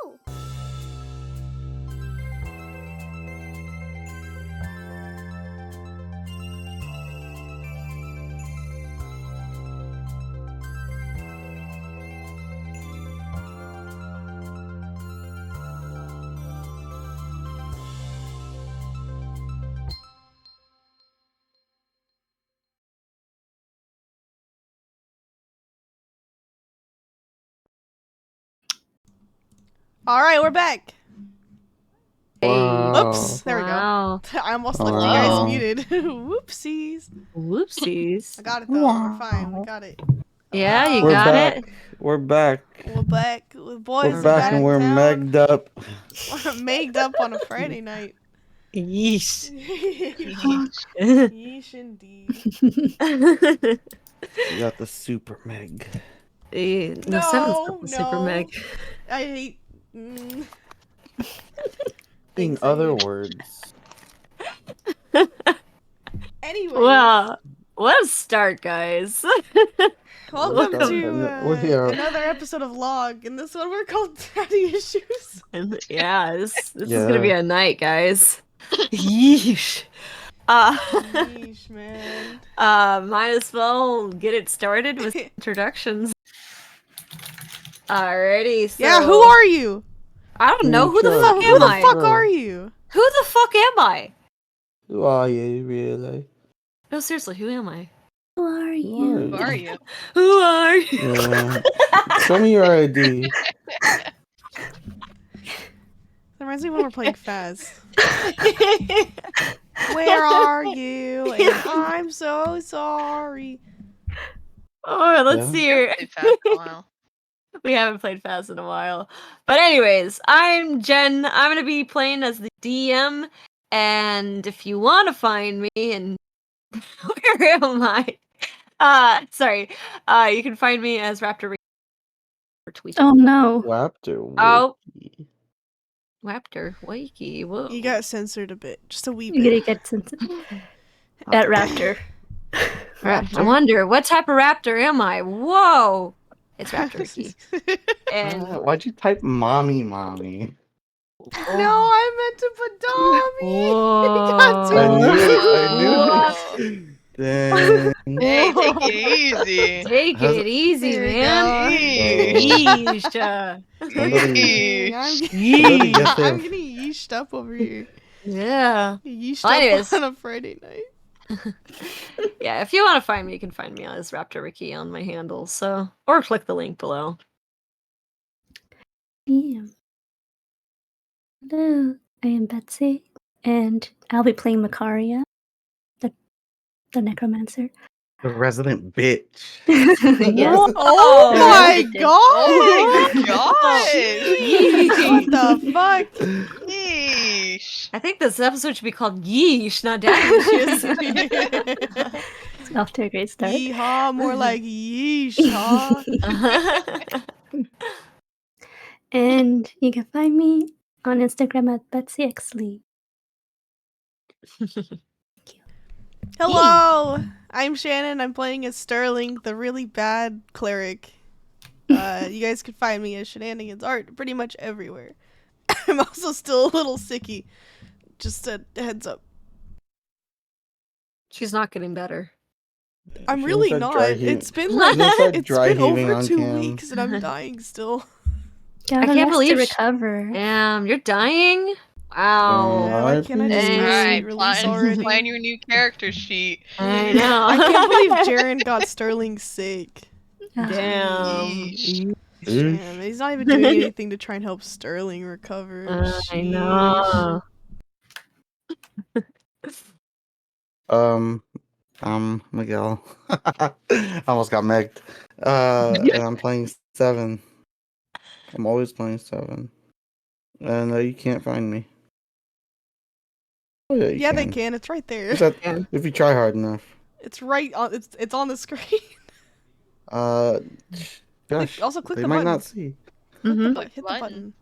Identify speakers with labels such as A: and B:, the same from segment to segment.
A: go.
B: All right, we're back.
C: Wow.
B: Oops, there we go. I almost left you
C: Wow.
B: guys muted. Whoopsies.
D: Whoopsies.
B: I got it though. We're fine. We got it.
D: Yeah, you
C: We're
D: got
C: back.
D: it.
C: We're back.
B: We're back. The boys
C: We're
B: are
C: back
B: back
C: and
B: in
C: we're
B: town.
C: megged up.
B: We're megged up on a Friday night.
D: Yeesh.
B: Yeesh indeed.
C: We got the super meg.
D: No, Seven's got the Super Meg.
B: I hate.
C: In
B: Thanks,
C: other
B: Amy.
C: words.
B: Anyways.
D: Well, let's start, guys.
B: Welcome to
C: another
B: episode of Log. In this one, we're called Daddy Issues.
D: Yeah, this is gonna be a night, guys. Yeesh.
B: Yeesh, man.
D: Might as well get it started with introductions. Alrighty, so...
B: Yeah, who are you?
D: I don't know. Who the
C: Intro.
D: fuck
B: Who
D: am
B: the
D: I?
B: fuck are you?
D: Who the fuck am I?
C: Who are you, really?
D: No, seriously, who am I?
A: Who are you?
C: Who
E: are you?
D: Who are you?
C: Yeah. Show me your ID.
B: That reminds me when we're playing Faz. Where are you? And I'm so sorry.
D: Oh, let's
C: Yeah.
D: see here.
E: Played Fast a while.
D: We haven't played Fast in a while. But anyways, I'm Jen. I'm going to be playing as the DM. And if you want to find me and where am I? You can find me as Raptor or tweet.
A: Oh no.
C: Raptor.
D: Oh.
C: Wiki.
D: Raptor, Wakey, whoa.
B: You got censored a bit. Just a wee
A: You're
B: bit.
A: gonna get sensitive. At Raptor.
D: I wonder, what type of raptor am I? Whoa! It's Raptor Ricky. And
C: Why'd you type mommy?
B: No, I meant to put Tommy.
D: Whoa.
C: I knew it. Dang.
E: Hey, take it easy.
D: Take it easy,
B: There you
D: man.
B: go.
D: Yeesh.
C: Somebody-
B: I'm
C: somebody get
B: I'm
C: him.
B: getting yeeshed up over here.
D: Yeah.
B: Yeeshed
D: Well, anyways.
B: up on a Friday night.
D: Yeah, if you want to find me, you can find me as Raptor Ricky on my handle. So, or click the link below.
A: Yeah. Hello, I am Betsy, and I'll be playing Makaria, the necromancer.
C: The resident bitch.
A: Yes.
B: Oh my
A: Everything.
B: god!
E: Oh my gosh!
B: What the fuck?
E: Yeesh.
D: I think this episode should be called Yeesh, not Daddy Issues.
A: It's off to a great start.
B: Yeehaw, more like yeesh-haw.
A: And you can find me on Instagram at BetsyXlee.
B: Hello, I'm Shannon. I'm playing as Sterling, the really bad cleric. You guys can find me as Shenanigans Art pretty much everywhere. I'm also still a little sicky. Just a heads up.
D: She's not getting better.
B: I'm
C: She
B: really
C: said
B: not.
C: dry heaving.
B: It's been
C: She
B: like
C: said
B: it's
C: dry
B: been
C: heaving
B: over
C: on
B: 2
C: cam.
B: weeks and I'm dying still.
A: I
D: can't believe
A: to
D: sh-
A: recover.
D: Damn, you're dying? Wow.
B: Yeah, why can't I just
D: Dang.
B: get a
E: Alright,
B: sweet release already?
E: plan your new character sheet.
D: I know.
B: I can't believe Jaren got Sterling's sick.
D: Damn.
E: Yeesh.
B: Damn, he's not even doing anything to try and help Sterling recover.
D: I know.
C: I'm Miguel. I almost got megged. And I'm playing 7. I'm always playing 7. And you can't find me. Oh, yeah,
B: Yeah, they can. It's right there.
C: If you try hard enough.
B: It's right on. It's on the screen.
C: Gosh,
B: Also, click
C: they
B: the
C: might
B: button.
C: not see.
B: Hit the button.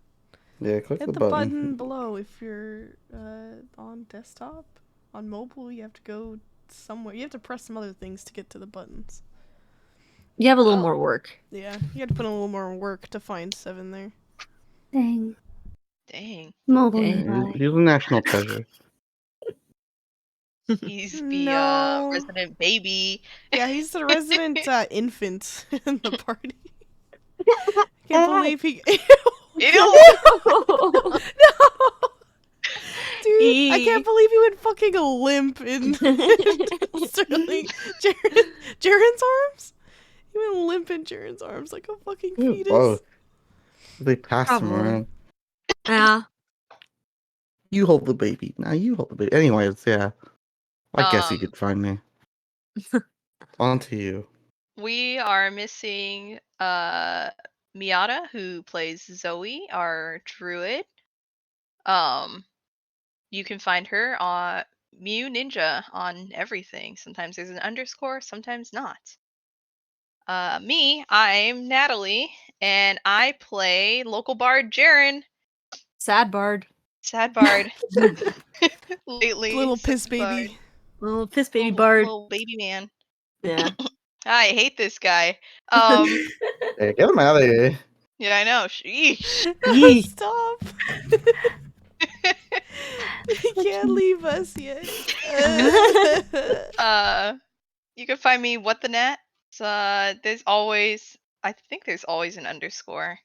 C: Yeah, click
B: Hit
C: the
B: the
C: button.
B: button below. If you're on desktop, on mobile, you have to go somewhere. You have to press some other things to get to the buttons.
D: You have a little more work.
B: Yeah, you have to put in a little more work to find 7 there.
A: Dang.
E: Dang.
A: Mobile
D: Dang.
A: UI.
C: He's a national treasure.
E: He's the
B: No.
E: resident baby.
B: Yeah, he's the resident infant in the party. Can't believe he.
E: Ew.
B: No! Dude, I can't believe he went fucking limp in Sterling. Jaren's arms? He went limp in Jaren's arms like a fucking fetus.
C: Whoa. They passed him
D: Probably.
C: around.
D: Yeah.
C: You hold the baby. Now you hold the baby. Anyways, yeah. I guess you could find me. On to you.
E: We are missing Miata, who plays Zoe, our druid. You can find her on Mew Ninja on everything. Sometimes there's an underscore, sometimes not. Me, I'm Natalie, and I play local bard Jaren.
D: Sad bard.
E: Sad bard. Lately.
B: Little
E: sad
B: piss baby.
E: bard.
D: Little piss baby
E: Little-
D: bard.
E: Little baby man.
D: Yeah.
E: I hate this guy.
C: Hey, get him out of here.
E: Yeah, I know. Sheesh.
D: Yee.
B: Stop. He can't leave us yet.
E: You can find me what the net. There's always, I think there's always an underscore.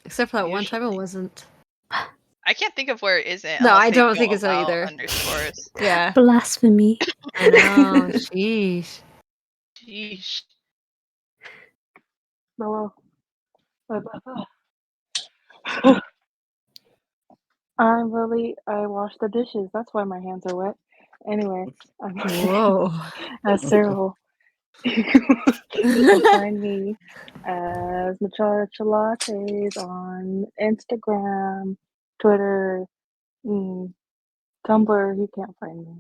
D: Except for that one time it wasn't.
E: I can't think of where it isn't.
D: No,
E: unless
D: I
E: they
D: don't think so
E: allow
D: either.
E: Underscores.
D: Yeah.
A: Blasphemy.
D: I know. Sheesh.
E: Sheesh.
F: Hello. I'm Lily. I wash the dishes. That's why my hands are wet. Anyway, I'm
D: Whoa.
F: Cyril. You can find me as Machada Chalates on Instagram, Twitter, Tumblr. You can't find me.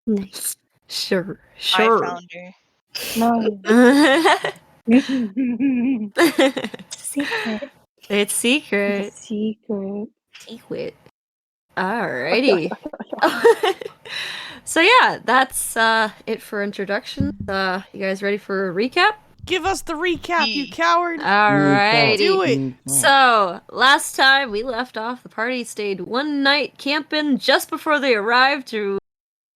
A: Nice.
D: Sure.
E: I
D: Sure.
E: found her.
F: No.
A: Secret.
D: It's secret.
F: Secret.
D: Secret. Alrighty. So yeah, that's it for introductions. You guys ready for a recap?
B: Give us the recap, you
E: Yee.
B: coward.
D: Alrighty.
B: Do it.
D: So, last time we left off, the party stayed one night camping just before they arrived to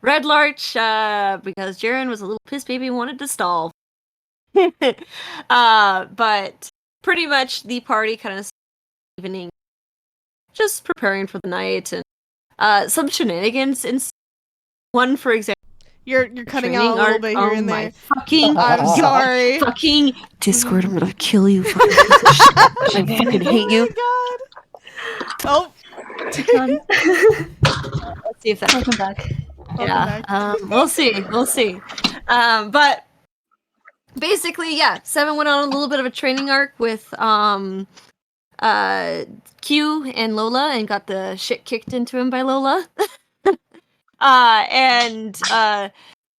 D: Red Larch, because Jaren was a little piss baby and wanted to stall. But pretty much the party kind of evening, just preparing for the night, and some shenanigans. And one, for example,
B: You're cutting out a
D: training
B: little
D: art.
B: bit here
D: Oh
B: and
D: my
B: there.
D: fucking
B: I'm sorry.
D: fucking Discord, I'm gonna kill you. Fucking piece of shit. I fucking hate you.
B: Oh my god. Oh.
A: Done.
D: Let's see if that.
A: Welcome back.
D: Yeah. We'll see. We'll see. But basically, yeah, Seven went on a little bit of a training arc with Q and Lola and got the shit kicked into him by Lola. And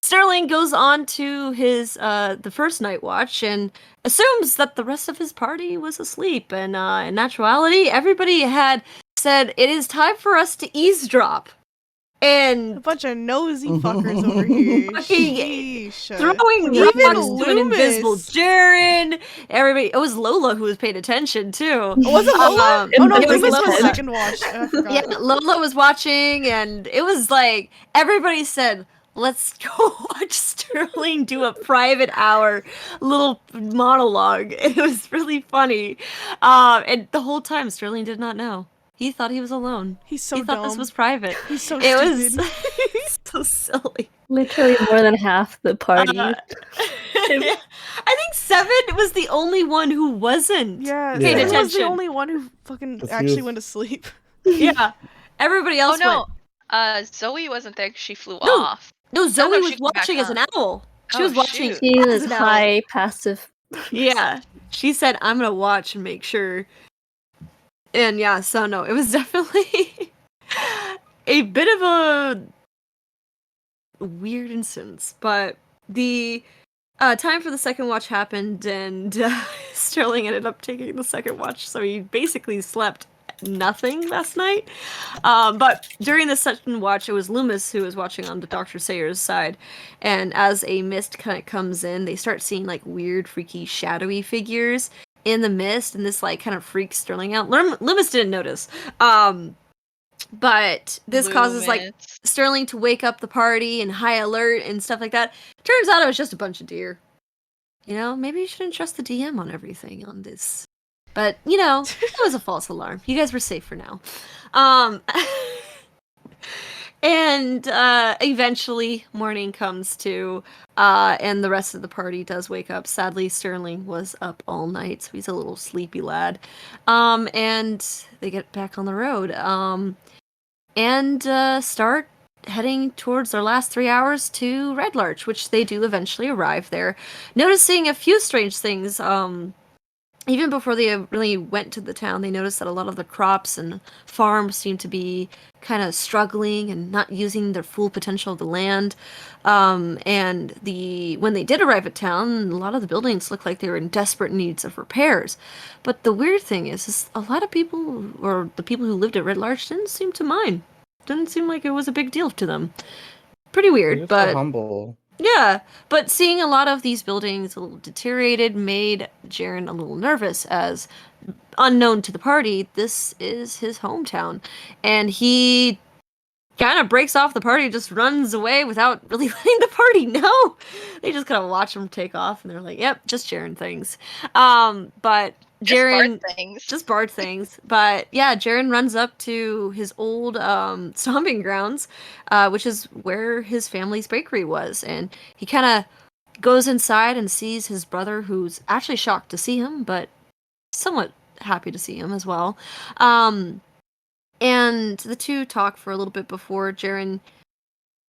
D: Sterling goes on to his the first night watch and assumes that the rest of his party was asleep. And in actuality, everybody had said it is time for us to eavesdrop.
B: A
D: And
B: bunch of nosy fuckers over here.
D: Fucking
B: Sheesh.
D: throwing
B: Even
D: rocks to an invisible
B: Loomis.
D: Jaren. Everybody, it was Lola who was paying attention too.
B: Was it Lola? Oh no,
D: it was
B: Loomis was
D: Lola.
B: second watch. I forgot.
D: Yeah, Lola was watching, and it was like everybody said, "Let's go watch Sterling do a private hour little monologue." It was really funny, and the whole time Sterling did not know. He thought he was alone.
B: He's so
D: He thought
B: dumb.
D: this was private.
B: He's so
D: It
B: stupid.
D: was so silly.
A: Literally more than half the party.
D: I think Seven was the only one who wasn't.
B: Yeah,
C: Paid
B: Seven was the
D: attention.
B: only one who fucking
C: He
B: actually
C: was-
B: went to sleep.
D: Yeah. Everybody
E: Oh
D: else
E: no.
D: went.
E: Zoe wasn't there 'cause she flew
D: No.
E: off.
D: No, Zoe
E: no,
D: was
E: she came back,
D: watching as an
E: huh?
D: owl. She
E: Oh,
D: was watching.
E: shoot.
A: She
D: as
A: was
D: an owl.
A: high passive.
D: Yeah. She said, I'm going to watch and make sure. And yeah, so no, it was definitely a bit of a weird instance. But the time for the second watch happened, and Sterling ended up taking the second watch. So he basically slept nothing last night. But during the second watch, it was Loomis who was watching on the Dr. Sayers side. And as a mist kind of comes in, they start seeing like weird, freaky, shadowy figures. in the mist, and this like kind of freaks Sterling out. Loomis didn't notice. But this causes like
E: Loomis.
D: Sterling to wake up the party and high alert and stuff like that. Turns out it was just a bunch of deer. You know, maybe you shouldn't trust the DM on everything on this. But, you know, it was a false alarm. You guys were safe for now. And eventually morning comes to, and the rest of the party does wake up. Sadly, Sterling was up all night, so he's a little sleepy lad. And they get back on the road. And start heading towards their last 3 hours to Red Larch, which they do eventually arrive there, noticing a few strange things. Even before they really went to the town, they noticed that a lot of the crops and farms seemed to be kind of struggling and not using their full potential of the land. And when they did arrive at town, a lot of the buildings looked like they were in desperate needs of repairs. But the weird thing is a lot of people, or the people who lived at Red Larch, didn't seem to mind. Didn't seem like it was a big deal to them. Pretty weird,
C: They're
D: but
C: so humble.
D: yeah, but seeing a lot of these buildings a little deteriorated made Jaren a little nervous, as unknown to the party, this is his hometown. And he kind of breaks off the party, just runs away without really letting the party know. They just kind of watch him take off, and they're like, yep, just Jaren things. But
E: Just
D: Jaren...
E: Bard things.
D: Just Bard things. But yeah, Jaren runs up to his old stomping grounds, which is where his family's bakery was. And he kind of goes inside and sees his brother, who's actually shocked to see him, but somewhat happy to see him as well. And the two talk for a little bit before Jaren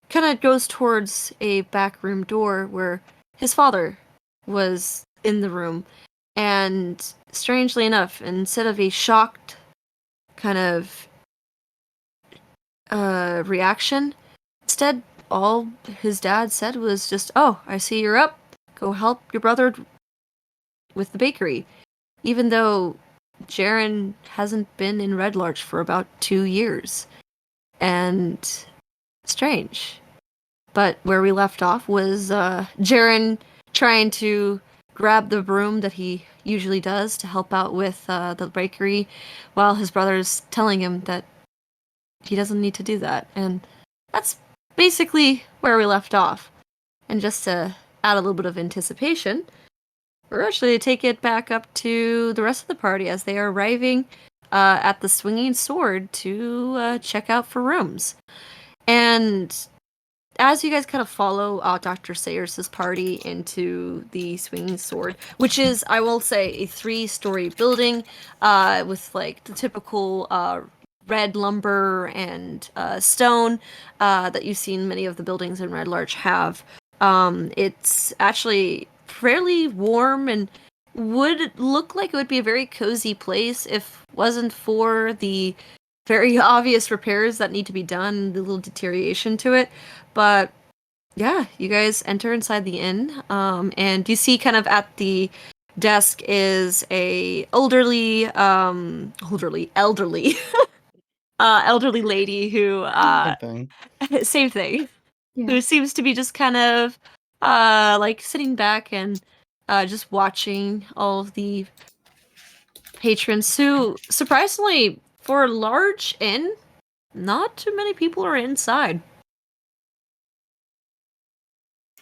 D: kind of goes towards a back room door where his father was in the room. And strangely enough, instead of a shocked kind of reaction, instead all his dad said was just, "Oh, I see you're up. Go help your brother with the bakery." Even though Jaren hasn't been in Red Larch for about 2 years. And strange. But where we left off was Jaren trying to grab the broom that he usually does to help out with the bakery, while his brother's telling him that he doesn't need to do that. And that's basically where we left off. And just to add a little bit of anticipation, we're actually to take it back up to the rest of the party as they are arriving at the Swinging Sword to check out for rooms. And as you guys kind of follow Dr. Sayers' party into the Swinging Sword, which is, I will say, a 3-story building with like the typical red lumber and stone that you've seen many of the buildings in Red Larch have. It's actually fairly warm and would look like it would be a very cozy place if it wasn't for the very obvious repairs that need to be done, the little deterioration to it. But yeah, you guys enter inside the inn, and you see kind of at the desk is a elderly lady who
C: Same thing.
D: same thing,
A: Yeah.
D: who seems to be just kind of like sitting back and just watching all of the patrons who, surprisingly, for a large inn, not too many people are inside.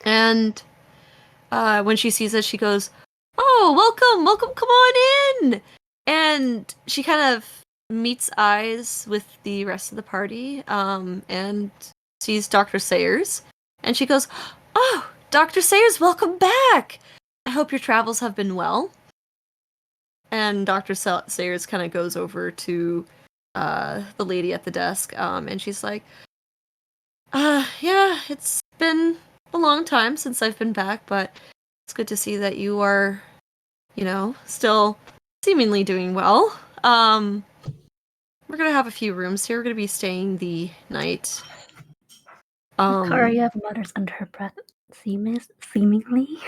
D: And when she sees us, she goes, "Oh, welcome, come on in!" And she kind of meets eyes with the rest of the party, and sees Dr. Sayers. And she goes, "Oh, Dr. Sayers, welcome back! I hope your travels have been well." And Dr. Sayers kind of goes over to the lady at the desk, and she's like, yeah, it's been a long time since I've been back, but it's good to see that you are, still seemingly doing well. We're gonna have a few rooms here. We're gonna be staying the night.
A: Makaria mutters under her breath, seemingly.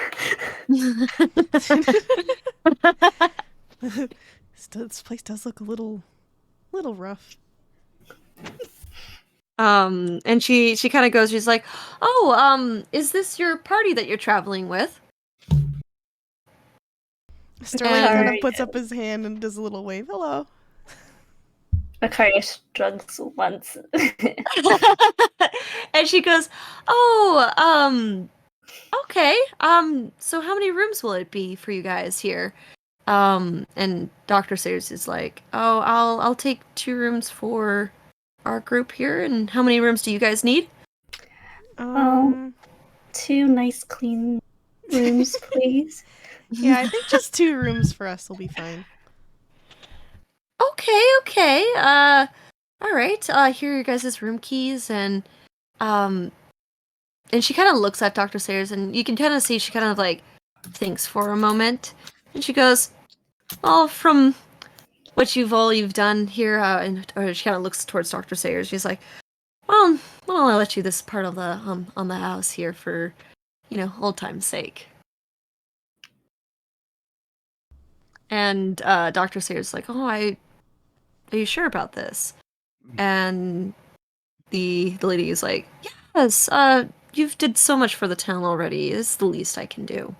B: This place does look a little rough.
D: And she kind of goes, she's like, "Oh, is this your party that you're traveling with?"
B: Sterling kind of
A: Macaria.
B: puts up his hand and does a little wave. Hello.
A: Macaria shrugs once.
D: And she goes, "Oh, okay. So how many rooms will it be for you guys here?" And Dr. Sayers is like, "Oh, I'll take 2 rooms for our group here. And how many rooms do you guys need?"
A: 2 nice clean rooms, please.
B: Yeah, I think just 2 rooms for us will be fine.
D: Okay. All right. Here are your guys' room keys, and she kind of looks at Dr. Sayers, and you can kind of see she kind of like thinks for a moment, and she goes, "Well, from what you've done here," or she kind of looks towards Dr. Sayers. She's like, "Well, I'll let you this part of the on the house here for, old time's sake." And Dr. Sayers is like, "Oh, are you sure about this?" And the lady is like, "Yes, you've did so much for the town already. It's the least I can do."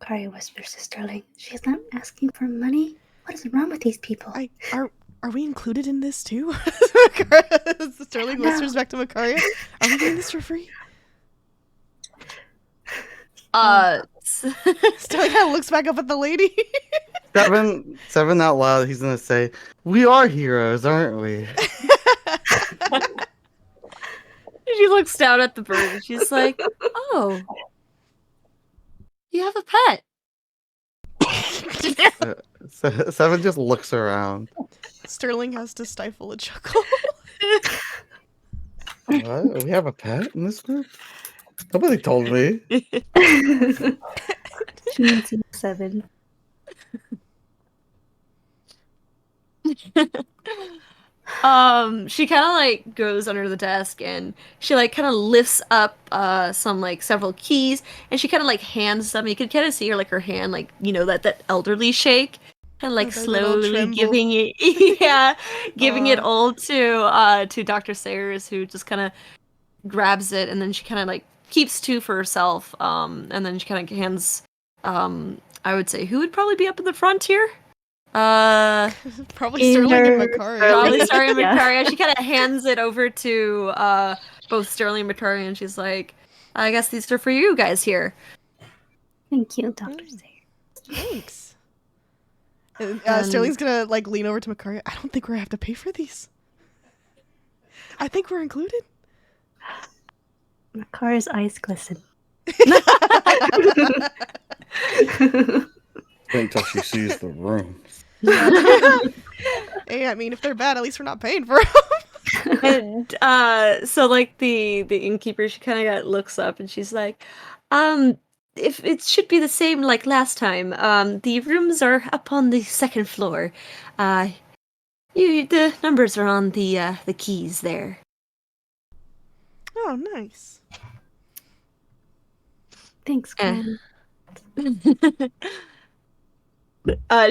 A: Macaria whispers to Sterling, "She's not asking for money? What is wrong with these people?"
B: Are we included in this too? Sterling whispers back to Macaria. Are we getting this for free? Sterling kind of looks back up at the lady.
C: Seven out loud. He's gonna say, "We are heroes, aren't we?"
D: She looks down at the bird and she's like, "Oh, you have a pet."
C: Seven just looks around.
B: Sterling has to stifle a chuckle.
C: What? We have a pet in this group? Nobody told me.
A: She needs 7.
D: She kind of like goes under the desk and she like kind of lifts up some like several keys and she kind of like hands them. You can kind of see her like her hand like that elderly shake, kind of like
B: That little
D: slowly
B: tremble.
D: giving it giving it all to Dr. Sayers, who just kind of grabs it and then she kind of like keeps 2 for herself. And then she kind of hands I would say who would probably be up in the front here.
B: Probably Sterling and Macaria.
D: Probably Sterling and
A: Yeah.
D: Macaria. She kind of hands it over to both Sterling and Macaria, and she's like, "I guess these are for you guys here."
A: Thank you, Dr. Sayers.
B: Thanks. And,
D: And-
B: Sterling's gonna like lean over to Macaria. "I don't think we're gonna have to pay for these. I think we're included."
A: Macaria's eyes glisten.
C: Wait until she sees the rooms.
B: Hey, I mean, if they're bad, at least we're not paying for them.
D: And so like the innkeeper, she kind of looks up and she's like, if it should be the same like last time. The rooms are up on the 2nd floor. The numbers are on the keys there."
B: Oh, nice.
A: Thanks, Gwen.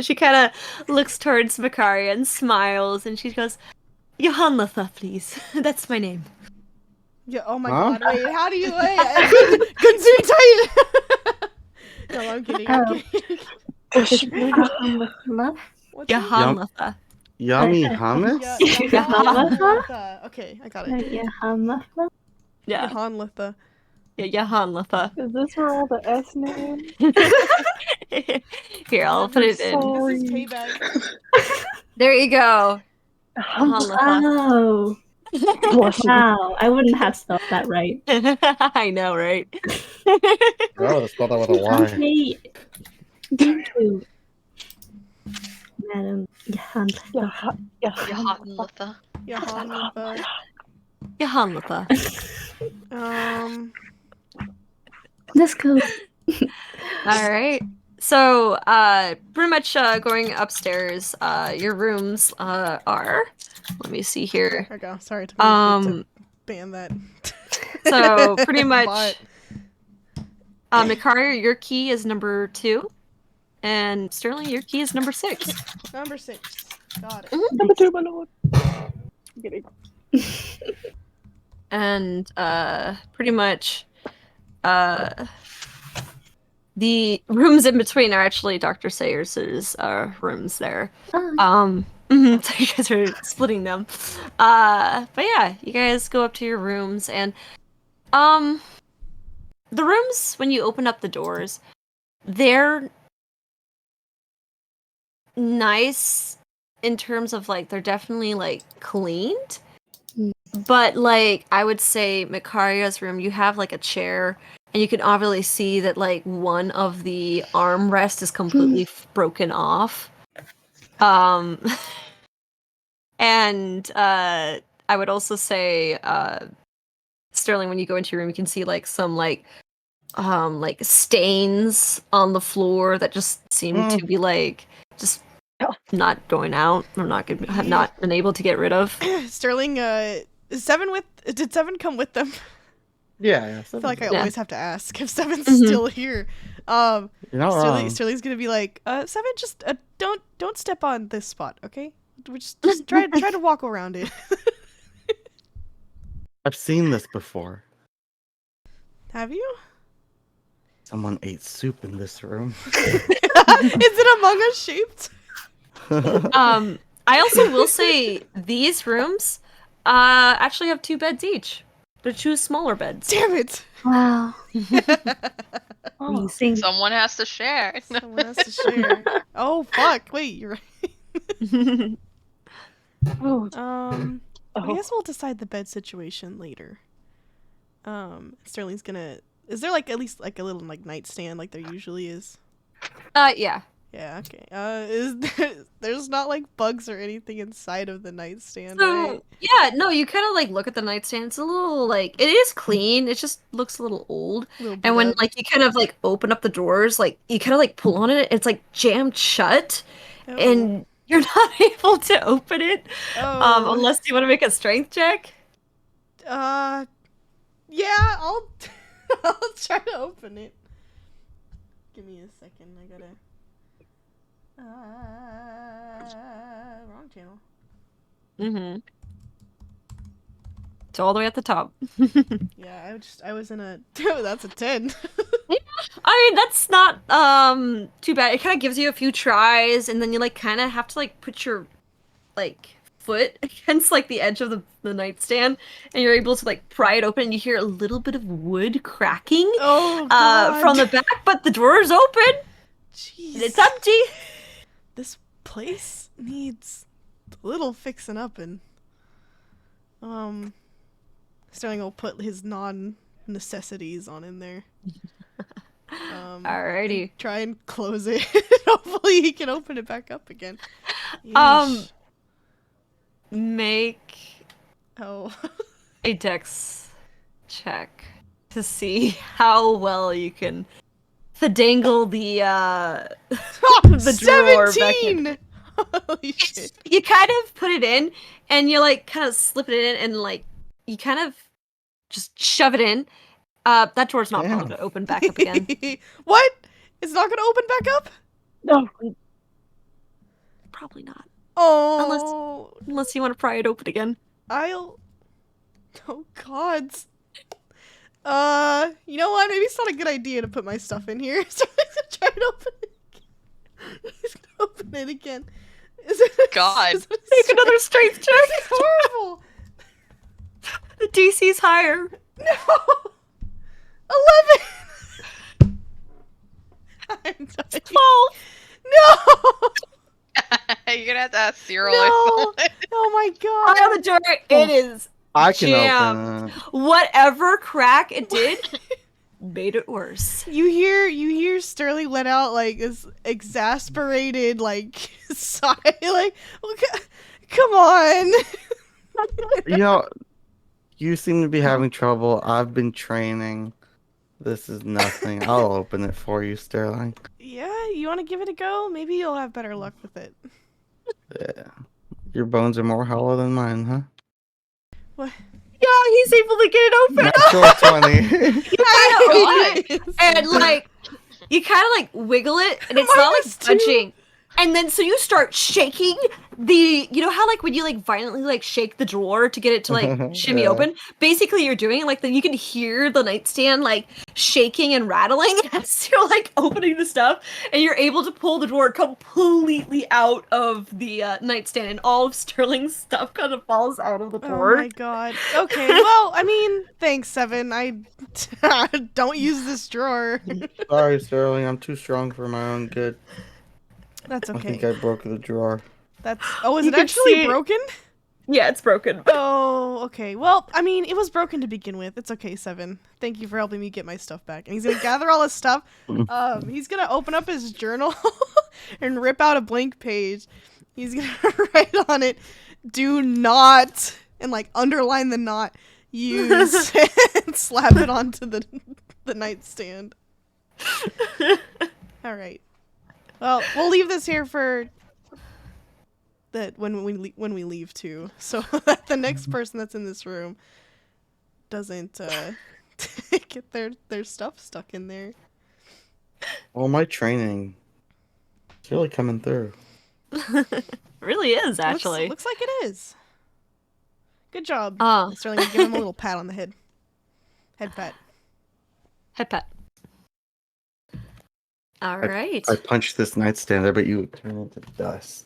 D: She kind of looks towards Macaria and smiles, and she goes, "Johanlatha, please. That's my name."
B: Yeah. Oh my
C: Huh?
B: God. Wait. How do you wait? Good. No, I'm kidding. I'm kidding.
A: Love?
B: What's that?
D: Johanlatha.
C: Yummy hummus?
B: Johanlatha. Okay, I got it.
A: Johanlatha?
D: Yeah.
B: Johanlatha.
D: Yeah, Johanlatha.
F: Is this where all the S names?
D: Here, I'll put it in.
B: This is payback.
D: There you go. Johanlatha.
A: Oh,
F: Bless you.
A: wow. I wouldn't have spelled that right.
D: I know, right?
C: I would have spelled that with a Y.
A: Okay. Thank you, Madam Johanlatha.
E: Johanlatha.
B: Johanlatha.
D: Johanlatha.
A: Let's go.
D: All right. So, pretty much going upstairs. Your rooms are. Let me see here.
B: There we go. Sorry to ban that.
D: So pretty much,
B: But
D: Macaria, your key is number 2, and Sterling, your key is number 6.
B: number 6. Got it.
F: Number 2, my lord. I'm kidding.
D: And pretty much, the rooms in between are actually Dr. Sayers' rooms there.
A: Oh,
D: So you guys are splitting them. But yeah, you guys go up to your rooms, and the rooms, when you open up the doors, they're nice in terms of like they're definitely like cleaned.
A: Mm.
D: But like I would say Makaria's room, you have like a chair, and you can obviously see that like one of the armrests is completely broken off. And I would also say Sterling, when you go into your room, you can see like some like stains on the floor that just seem to be like just not going out or have not been able to get rid of.
B: Sterling, is did Seven come with them?
C: Yeah.
B: I feel like I
D: Yeah.
B: always have to ask if Seven's
D: Mhm.
B: still here.
C: You're not wrong.
B: Sterling's gonna be like, Seven, just don't step on this spot, okay? We just try to walk around it.
C: I've seen this before.
B: Have you?
C: Someone ate soup in this room.
B: Is it Among Us shaped?
D: I also will say these rooms actually have 2 beds each. They're 2 smaller beds.
B: Damn it!
A: wow.
F: Oh,
A: Amazing.
E: Someone has to share.
B: Someone has to share. Oh fuck! Wait, you're right.
F: oh,
B: I
F: oh.
B: guess we'll decide the bed situation later. Sterling's gonna. Is there like at least like a little like nightstand like there usually is?
D: Yeah.
B: Yeah. Okay. There's not like bugs or anything inside of the nightstand,
D: So
B: right?
D: yeah, no, you kind of like look at the nightstand. It's a little like it is clean. It just looks a little old.
B: Little
D: And when
B: beat up.
D: like you kind of like open up the doors, like you kind of like pull on it, it's like jammed shut,
B: Oh.
D: and you're not able to open it
B: Oh.
D: unless you want to make a strength check.
B: Yeah, I'll I'll try to open it. Give me a second. I gotta. Wrong channel.
D: Mm-hmm. It's all the way at the top.
B: Yeah, I was in a. That's a 10.
D: I mean, that's not too bad. It kind of gives you a few tries, and then you like kind of have to like put your like foot against like the edge of the nightstand, and you're able to like pry it open, and you hear a little bit of wood cracking
B: Oh god.
D: from the back, but the drawer is open.
B: Jeez.
D: And it's empty.
B: This place needs a little fixing up, and Sterling will put his non-necessities on in there.
D: Alrighty.
B: And try and close it. Hopefully he can open it back up again. Yeesh.
D: Make
B: Oh.
D: a dex check to see how well you can dangle the drawer back in.
B: 17! Holy shit.
D: You kind of put it in, and you like kind of slip it in, and like you kind of just shove it in. That door's not
C: Damn.
D: going to open back up again.
B: What? It's not gonna open back up?
F: No.
D: Probably not,
B: Oh.
D: unless you want to pry it open again.
B: Oh gods. You know what? Maybe it's not a good idea to put my stuff in here. So he's gonna try and open it again. He's gonna open it again.
E: God.
D: Make another strength check.
B: It's horrible.
D: The DC's higher.
B: No. 11. I'm dying.
D: 12.
B: No.
E: You're gonna have to ask Cyril
B: No.
E: or someone.
B: Oh my
D: Eye
B: god.
D: on the door. It is
C: I can
D: jammed.
C: open it.
D: Whatever crack it did made it worse.
B: You hear Sterling let out like this exasperated like sigh, like, okay, come on.
C: You know, you seem to be having trouble. I've been training. This is nothing. I'll open it for you, Sterling.
B: Yeah, you want to give it a go? Maybe you'll have better luck with it.
C: Yeah. Your bones are more hollow than mine, huh?
B: What?
D: Yeah, he's able to get it open.
C: Natural 20.
D: You kind of open it,
B: Yes.
D: and like you kind of like wiggle it, and it's not like
B: Minus 2.
D: budging. And then so you start shaking the, you know how like when you like violently like shake the drawer to get it to like shimmy
C: Yeah.
D: open? Basically you're doing like you can hear the nightstand like shaking and rattling as you're like opening the stuff, and you're able to pull the drawer completely out of the nightstand, and all of Sterling's stuff kind of falls out of the
B: Oh
D: drawer.
B: my god. Okay, well, I mean, thanks, Seven. I don't use this drawer.
C: Sorry, Sterling. I'm too strong for my own good.
B: That's
C: I think
B: okay.
C: I broke the drawer.
B: That's. Oh, is
D: You
B: it
D: can
B: actually
D: see-
B: broken?
D: Yeah, it's broken.
B: Oh, okay. Well, I mean, it was broken to begin with. It's okay, Seven. Thank you for helping me get my stuff back. And he's gonna gather all his stuff. He's gonna open up his journal and rip out a blank page. He's gonna write on it, "Do not," and like underline the "not," use, and slap it onto the nightstand. All right. Well, we'll leave this here for that when we leave too, so that the next person that's in this room doesn't get their stuff stuck in there.
C: Well, my training is really coming through.
D: Really is actually.
B: Looks like it is. Good job.
D: Oh.
B: Sterling, give him a little pat on the head. Head pat.
D: Head pat. All right.
C: I punched this nightstand there, but you turn into dust.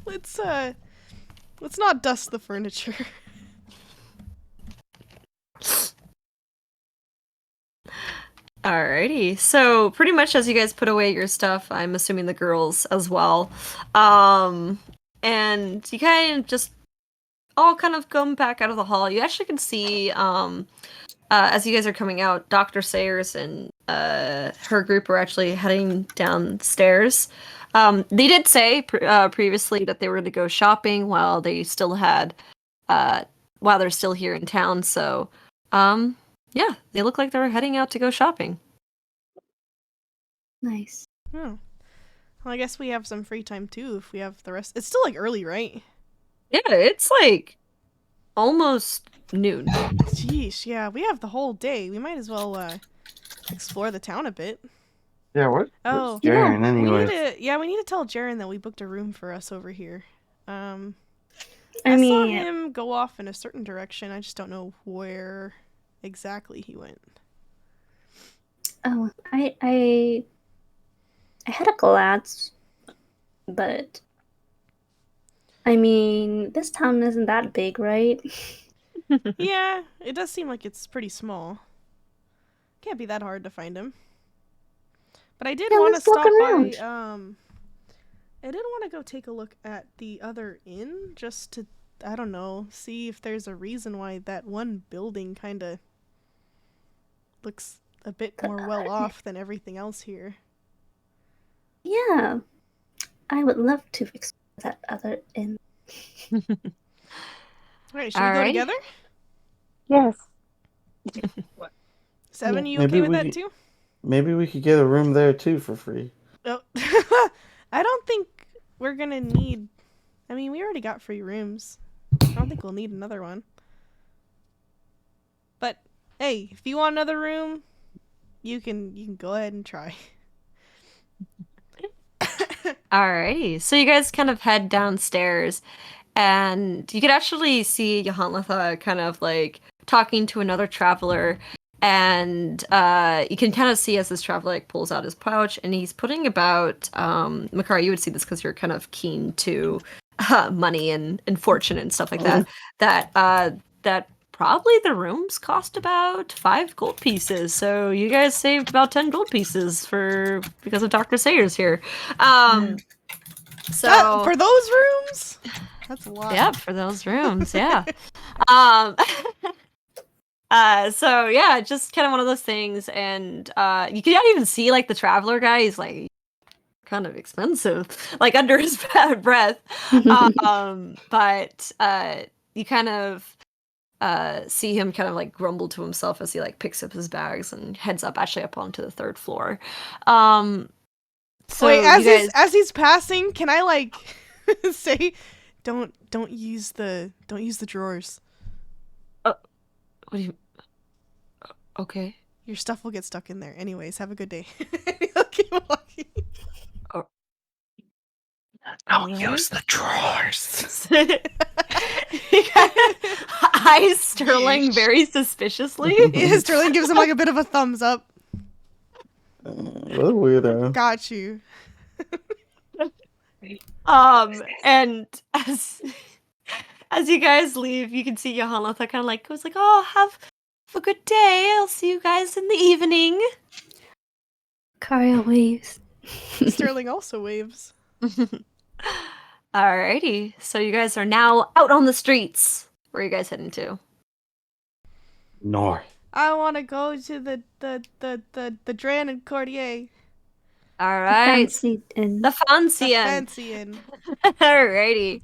B: Let's not dust the furniture.
D: Alrighty. So pretty much as you guys put away your stuff, I'm assuming the girls as well. And you kind of just all kind of come back out of the hall. You actually can see, as you guys are coming out, Dr. Sayers and her group are actually heading downstairs. They did say previously that they were going to go shopping while they still had, while they're still here in town. So, yeah, they look like they're heading out to go shopping.
A: Nice.
B: Oh. Well, I guess we have some free time too if we have the rest. It's still like early, right?
D: Yeah, it's like almost noon.
B: Jeez, yeah, we have the whole day. We might as well explore the town a bit.
C: Yeah, what?
B: Oh,
C: Jaren,
B: we
C: anyway.
B: need to tell Jaren that we booked a room for us over here. I
A: I
B: saw
A: mean,
B: him go off in a certain direction. I just don't know where exactly he went.
A: oh, I had a glance, but I mean, this town isn't that big, right?
B: Yeah, it does seem like it's pretty small. Can't be that hard to find him. But I did
A: Yeah,
B: want to
A: let's look
B: stop
A: around.
B: by. I did want to go take a look at the other inn just to, I don't know, see if there's a reason why that one building kind of looks a bit more well off than everything else here.
A: Yeah, I would love to explore that other inn.
B: Alright, should we go
D: Alrighty.
B: together?
F: Yes.
B: Seven,
F: Yeah.
B: you
C: Maybe
B: okay with
C: we
B: that
C: could-
B: too?
C: Maybe we could get a room there too for free.
B: Oh. I don't think we're gonna need. I mean, we already got free rooms. I don't think we'll need another one. But hey, if you want another room, you can go ahead and try.
D: Alrighty, so you guys kind of head downstairs, and you could actually see Johanletha kind of like talking to another traveler, and you can kind of see as this traveler like pulls out his pouch, and he's putting about Makara, you would see this because you're kind of keen to money and fortune and stuff like that. That probably the rooms cost about 5 gold pieces. So you guys saved about 10 gold pieces because of Dr. Sayers here. So
B: For those rooms, that's a lot.
D: yeah, for those rooms, yeah. So yeah, just kind of one of those things, and you can not even see like the traveler guy. He's like kind of expensive, like under his breath. But you kind of see him kind of like grumble to himself as he like picks up his bags and heads up onto the 3rd floor. So
B: wait,
D: you guys...
B: as he's passing, can I like say, don't use the drawers.
D: What do you... Okay.
B: Your stuff will get stuck in there. Anyways, have a good day. He'll keep walking.
C: Don't use the drawers.
D: Eyes Sterling very suspiciously.
B: Yeah, Sterling gives him like a bit of a thumbs up.
C: What a weirdo.
B: Got you.
D: And as you guys leave, you can see Johanna kind of like goes like, "Oh, have a good day. I'll see you guys in the evening."
A: Karia waves.
B: Sterling also waves.
D: Alrighty, so you guys are now out on the streets. Where are you guys heading to?
C: North.
B: I want to go to the Dran and Cordier.
D: All right,
A: Fancy and
D: the
B: The
D: fancy end.
B: fancy inn.
D: Alrighty.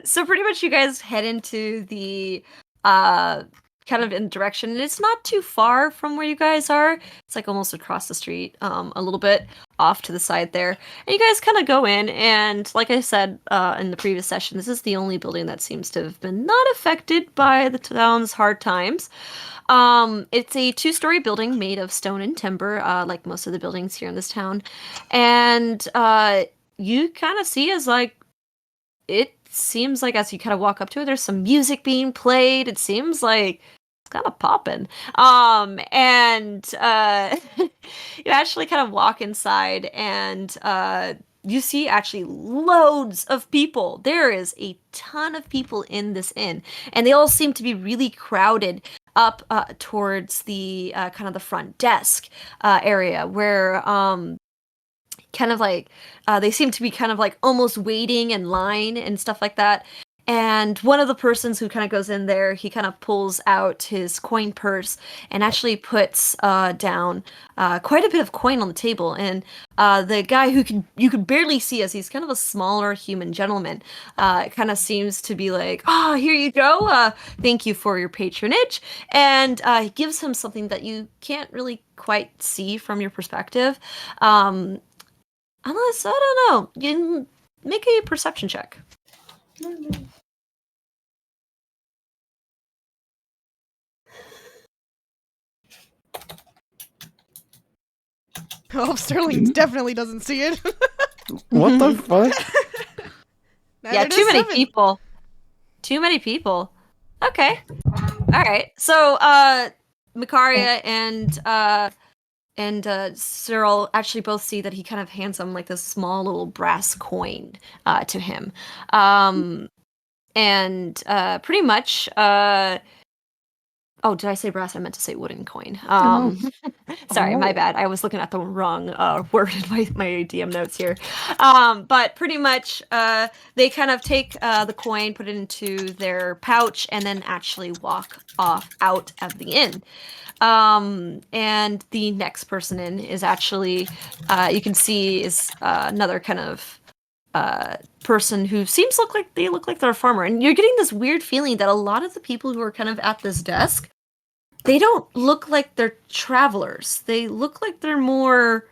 D: So pretty much you guys head into the kind of in direction, and it's not too far from where you guys are. It's like almost across the street, a little bit off to the side there. And you guys kind of go in, and like I said in the previous session, this is the only building that seems to have been not affected by the town's hard times. It's a 2-story building made of stone and timber, like most of the buildings here in this town. And you kind of see as like it seems like as you kind of walk up to it, there's some music being played. It seems like it's kind of popping. And you actually kind of walk inside, and you see actually loads of people. There is a ton of people in this inn, and they all seem to be really crowded up towards the kind of the front desk area where kind of like they seem to be kind of like almost waiting in line and stuff like that. And one of the persons who kind of goes in there, he kind of pulls out his coin purse and actually puts down quite a bit of coin on the table. And the guy who you could barely see, as he's kind of a smaller human gentleman, kind of seems to be like, "Oh, here you go. Thank you for your patronage." And he gives him something that you can't really quite see from your perspective. Unless, I don't know, you can make a perception check.
B: Oh, Sterling definitely doesn't see it.
C: What the fuck?
B: Neither
D: Yeah,
B: does
D: too many
B: Seven.
D: people. Too many people. Okay. Alright. So, Makaria and Cyril actually both see that he kind of hands them like this small little brass coin to him. And pretty much oh, did I say brass? I meant to say wooden coin. Sorry, my bad. I was looking at the wrong word in my DM notes here. But pretty much they kind of take the coin, put it into their pouch, and then actually walk off out of the inn. And the next person in is actually, you can see, is another kind of person who seems look like they're a farmer. And you're getting this weird feeling that a lot of the people who are kind of at this desk, they don't look like they're travelers. They look like they're more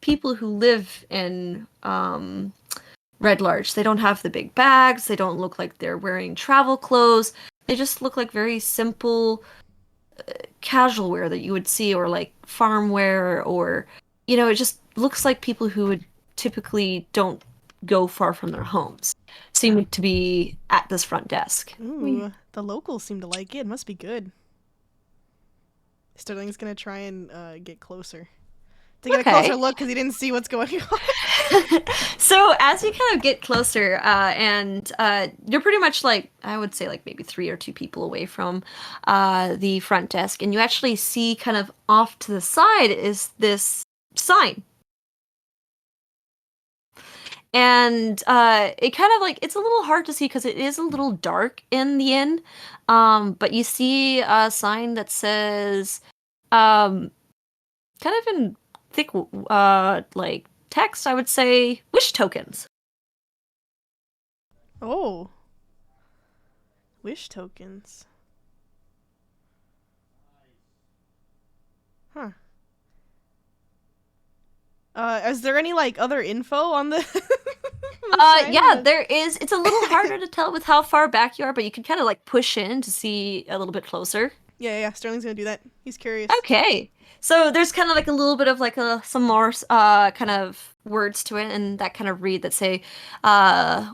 D: people who live in Red Larch. They don't have the big bags. They don't look like they're wearing travel clothes. They just look like very simple casual wear that you would see, or like farm wear, or it just looks like people who would typically don't go far from their homes seem to be at this front desk.
B: Ooh, the locals seem to like it. Must be good. Sterling's gonna try and get closer to get a closer look because he didn't see what's going on.
D: So as you kind of get closer, and you're pretty much like, I would say like maybe 3 or 2 people away from the front desk, and you actually see kind of off to the side is this sign. And it kind of like, it's a little hard to see because it is a little dark in the inn, but you see a sign that says, kind of in thick like text, I would say, wish tokens.
B: Oh. Wish tokens. Huh. Is there any like other info on the sign?
D: Yeah, there is. It's a little harder to tell with how far back you are, but you can kind of like push in to see a little bit closer.
B: Yeah. Sterling's gonna do that. He's curious.
D: Okay. So there's kind of like a little bit of like some more kind of words to it, and that kind of read that say,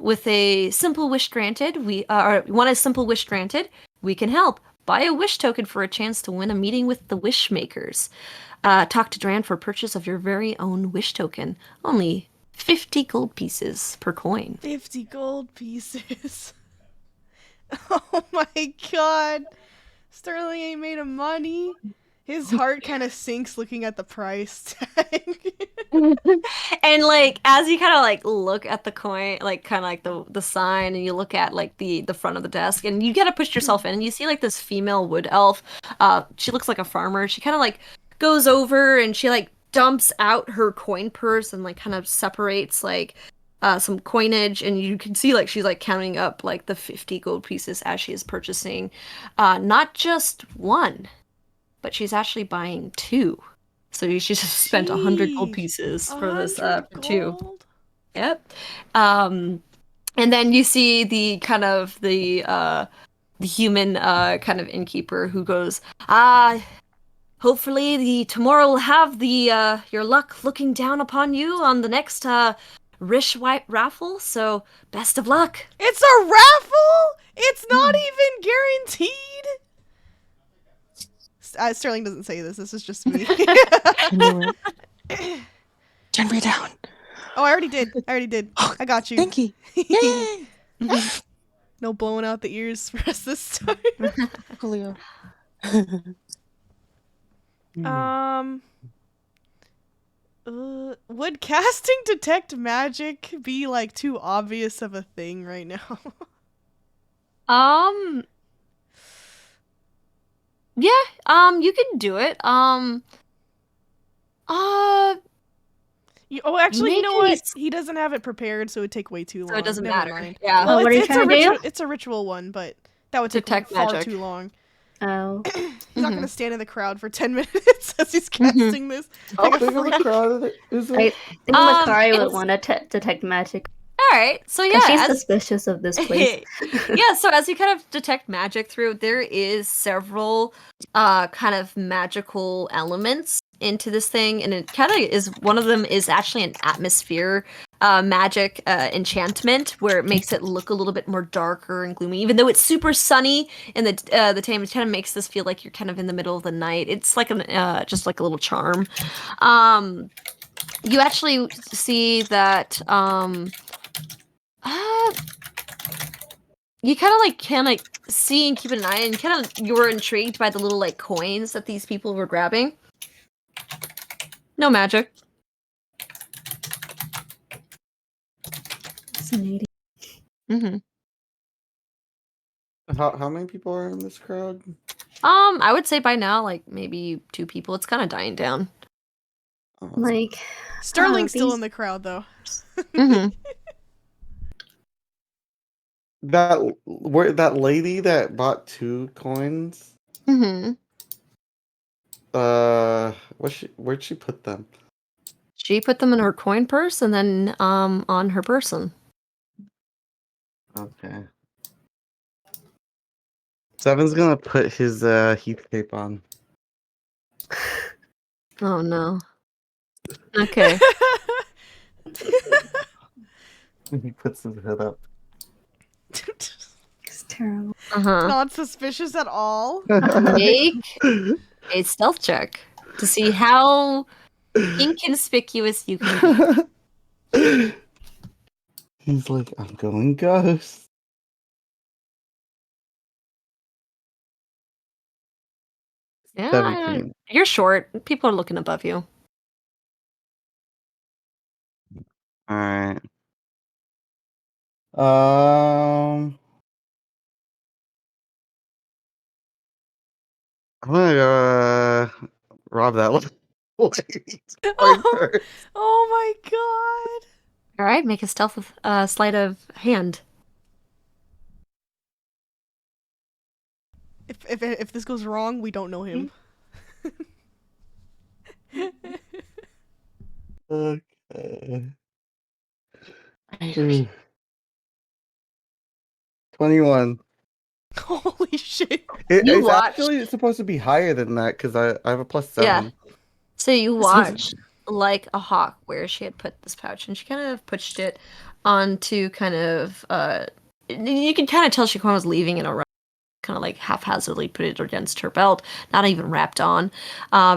D: with a simple wish granted, or want a simple wish granted, we can help. Buy a wish token for a chance to win a meeting with the wish makers. Talk to Dran for purchase of your very own wish token. Only 50 gold pieces per coin.
B: 50 gold pieces. Oh my god. Sterling ain't made of money. His heart kind of sinks looking at the price tag.
D: And like as you kind of like look at the coin, like kind of like the sign, and you look at like the front of the desk, and you gotta push yourself in, and you see like this female wood elf. She looks like a farmer. She kind of like goes over and she like dumps out her coin purse and like kind of separates like some coinage, and you can see like she's like counting up like the 50 gold pieces as she is purchasing not just one, but she's actually buying two. So she just spent 100 gold
B: Jeez.
D: pieces for this
B: 100
D: for two.
B: gold?
D: Yep. And then you see the kind of the human kind of innkeeper who goes, hopefully the tomorrow will have the your luck looking down upon you on the next Rish White raffle. So best of luck.
B: It's a raffle? It's not even guaranteed? Sterling doesn't say this. This is just me.
G: I knew it. Turn me down.
B: Oh, I already did. I got you.
G: Thank you. Yay!
B: No blowing out the ears for us this time.
G: Julio.
B: Would casting detect magic be like too obvious of a thing right now?
D: Yeah, you can do it.
B: Actually, you know what?
D: Maybe
B: He doesn't have it prepared, so it would take way too long.
D: so it doesn't
B: Never
D: matter.
B: mind.
D: Yeah.
B: Well,
A: what are you
B: it's a
A: trying to do?
B: ritual. It's a ritual one, but that would take
D: Detect
B: far
D: magic.
B: too long.
A: Oh.
B: He's not gonna stand in the crowd for 10 minutes as he's casting this.
C: How
B: Like a
C: big of a
B: freak.
C: crowd is
A: I
C: it?
A: think Makari would
D: it's-
A: want to detect magic.
D: All right. So yeah,
A: Because she's
D: as
A: suspicious of this place.
D: yeah, so as you kind of detect magic through, there is several kind of magical elements into this thing, and it kind of is one of them is actually an atmosphere magic enchantment where it makes it look a little bit more darker and gloomy, even though it's super sunny in the time. It kind of makes this feel like you're kind of in the middle of the night. It's like an just like a little charm. You actually see that you kind of see and keep an eye, and you were intrigued by the little like coins that these people were grabbing. No magic.
A: Fascinating.
D: Mm-hmm.
C: How many people are in this crowd?
D: I would say by now, like maybe 2 people. It's kind of dying down.
C: Oh.
A: Like,
B: Sterling's still
A: these-
B: in the crowd though.
D: Mm-hmm.
C: that lady that bought 2 coins.
D: Mm-hmm.
C: Where'd she put them?
D: She put them in her coin purse and then on her person.
C: Okay. Seven's gonna put his heath cape on.
D: Oh no. Okay.
C: He puts his hood up.
A: it's terrible.
D: Uh-huh.
B: Not suspicious at all.
D: Make a stealth check to see how inconspicuous you can be.
C: He's like, I'm going ghost.
D: Yeah,
C: 17.
D: you're short. People are looking above you.
C: Alright. I'm gonna go rob that lady.
B: Oh, oh my god.
D: All right, make a stealth with sleight of hand.
B: If this goes wrong, we don't know him.
C: Okay. 21.
B: Holy shit.
D: You
C: It's
D: watch.
C: actually supposed to be higher than that because I have a +7.
D: Yeah. So you
A: This is-
D: watch like a hawk where she had put this pouch and she kind of pushed it onto kind of you can kind of tell she kind of was leaving it around, kind of like haphazardly put it against her belt, not even wrapped on,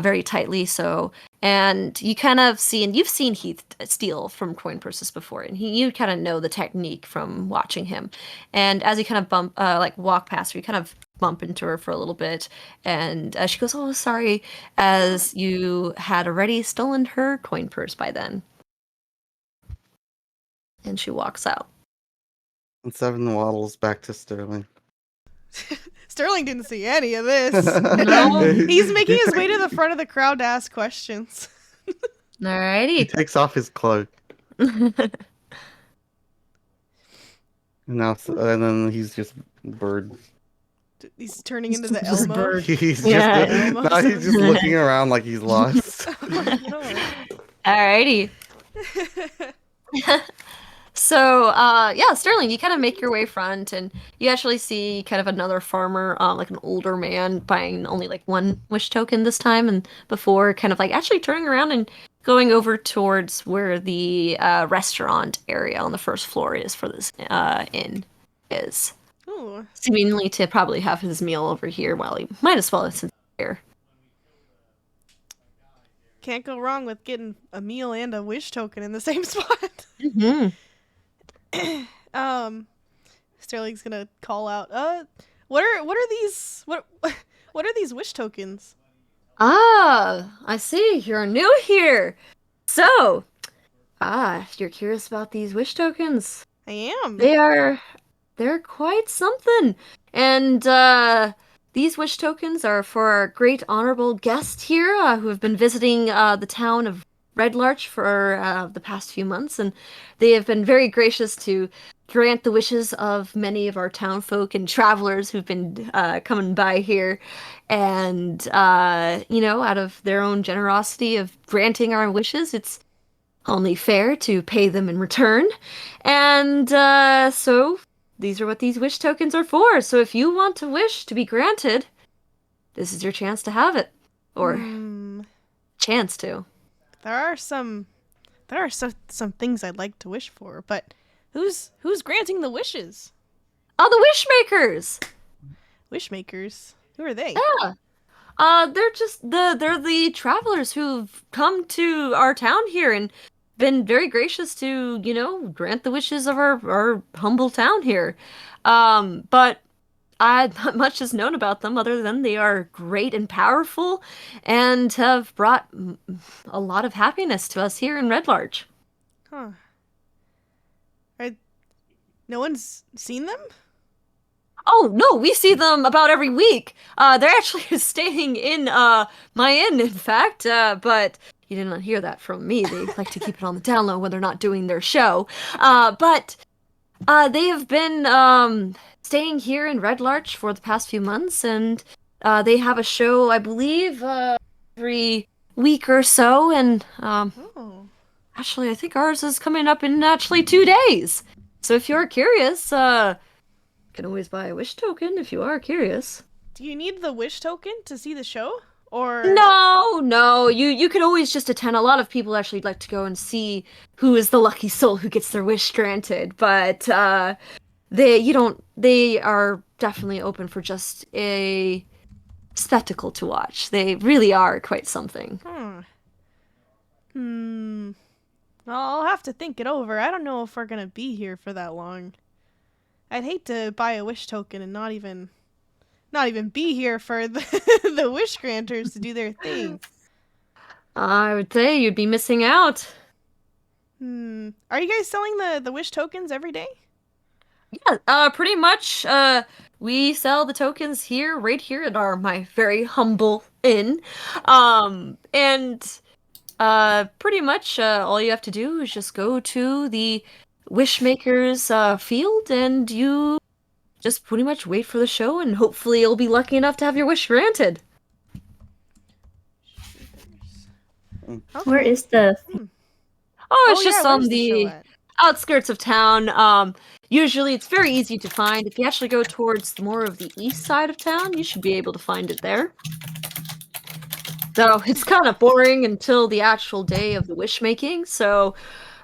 D: very tightly. So, and you kind of see, and you've seen Heath steal from coin purses before, and you kind of know the technique from watching him. And as you kind of like walk past her, you kind of bump into her for a little bit, and she goes, "Oh, sorry," as you had already stolen her coin purse by then. And she walks out.
C: And 7 waddles back to Sterling.
B: Sterling didn't see any of this.
D: No.
B: He's making his way to the front of the crowd to ask questions.
C: He
D: Alrighty.
C: takes off his cloak. And then he's just bird.
B: He's turning into the
A: Just
B: Elmo.
A: bird.
C: He's
D: Yeah.
C: just now he's just looking around like he's lost.
D: Alrighty. So, yeah, Sterling, you kind of make your way front, and you actually see kind of another farmer, like an older man, buying only like one wish token this time, and before kind of like actually turning around and going over towards where the restaurant area on the first floor is for this inn is.
B: Ooh.
D: Seemingly to probably have his meal over here while he might as well since he's here.
B: Can't go wrong with getting a meal and a wish token in the same spot.
D: Mm-hmm.
B: Sterling's gonna call out. What are these? What are these wish tokens?
D: Ah, I see. You're new here. So, you're curious about these wish tokens.
B: I am.
D: They're quite something. And these wish tokens are for our great honorable guest here who have been visiting the town of Red Larch for the past few months, and they have been very gracious to grant the wishes of many of our townfolk and travelers who've been coming by here. And, out of their own generosity of granting our wishes, it's only fair to pay them in return. And so these are what these wish tokens are for. So if you want a wish to be granted, this is your chance to have it. Or chance to.
B: There are some things I'd like to wish for, but who's granting the wishes?
D: Oh, the Wishmakers!
B: Wishmakers. Who are they?
D: Yeah. They're just they're the travelers who've come to our town here and been very gracious to, grant the wishes of our humble town here. But not much is known about them other than they are great and powerful and have brought a lot of happiness to us here in Red Larch.
B: Huh. No one's seen them?
D: Oh, no, we see them about every week. They're actually staying in my inn, in fact, but you did not hear that from me. They like to keep it on the down low when they're not doing their show. But they have been staying here in Red Larch for the past few months, and they have a show, I believe, every week or so, and actually, I think ours is coming up in actually 2 days. So if you're curious, can always buy a wish token if you are curious.
B: Do you need the wish token to see the show? Or
D: No, you could always just attend. A lot of people actually like to go and see who is the lucky soul who gets their wish granted, but they are definitely open for just a spectacle to watch. They really are quite something.
B: I'll have to think it over. I don't know if we're gonna be here for that long. I'd hate to buy a wish token and not even be here for the wish granters to do their thing.
D: I would say you'd be missing out.
B: Are you guys selling the wish tokens every day?
D: Yeah, pretty much. We sell the tokens right here at my very humble inn. And pretty much all you have to do is just go to the Wishmaker's field, and you just pretty much wait for the show, and hopefully you'll be lucky enough to have your wish granted.
A: Where is the?
D: Oh, it's
B: yeah,
D: just
B: where's
D: on
B: the show
D: the
B: at?
D: outskirts of town. Usually it's very easy to find. If you actually go towards more of the east side of town, you should be able to find it there. So it's kind of boring until the actual day of the wish making. So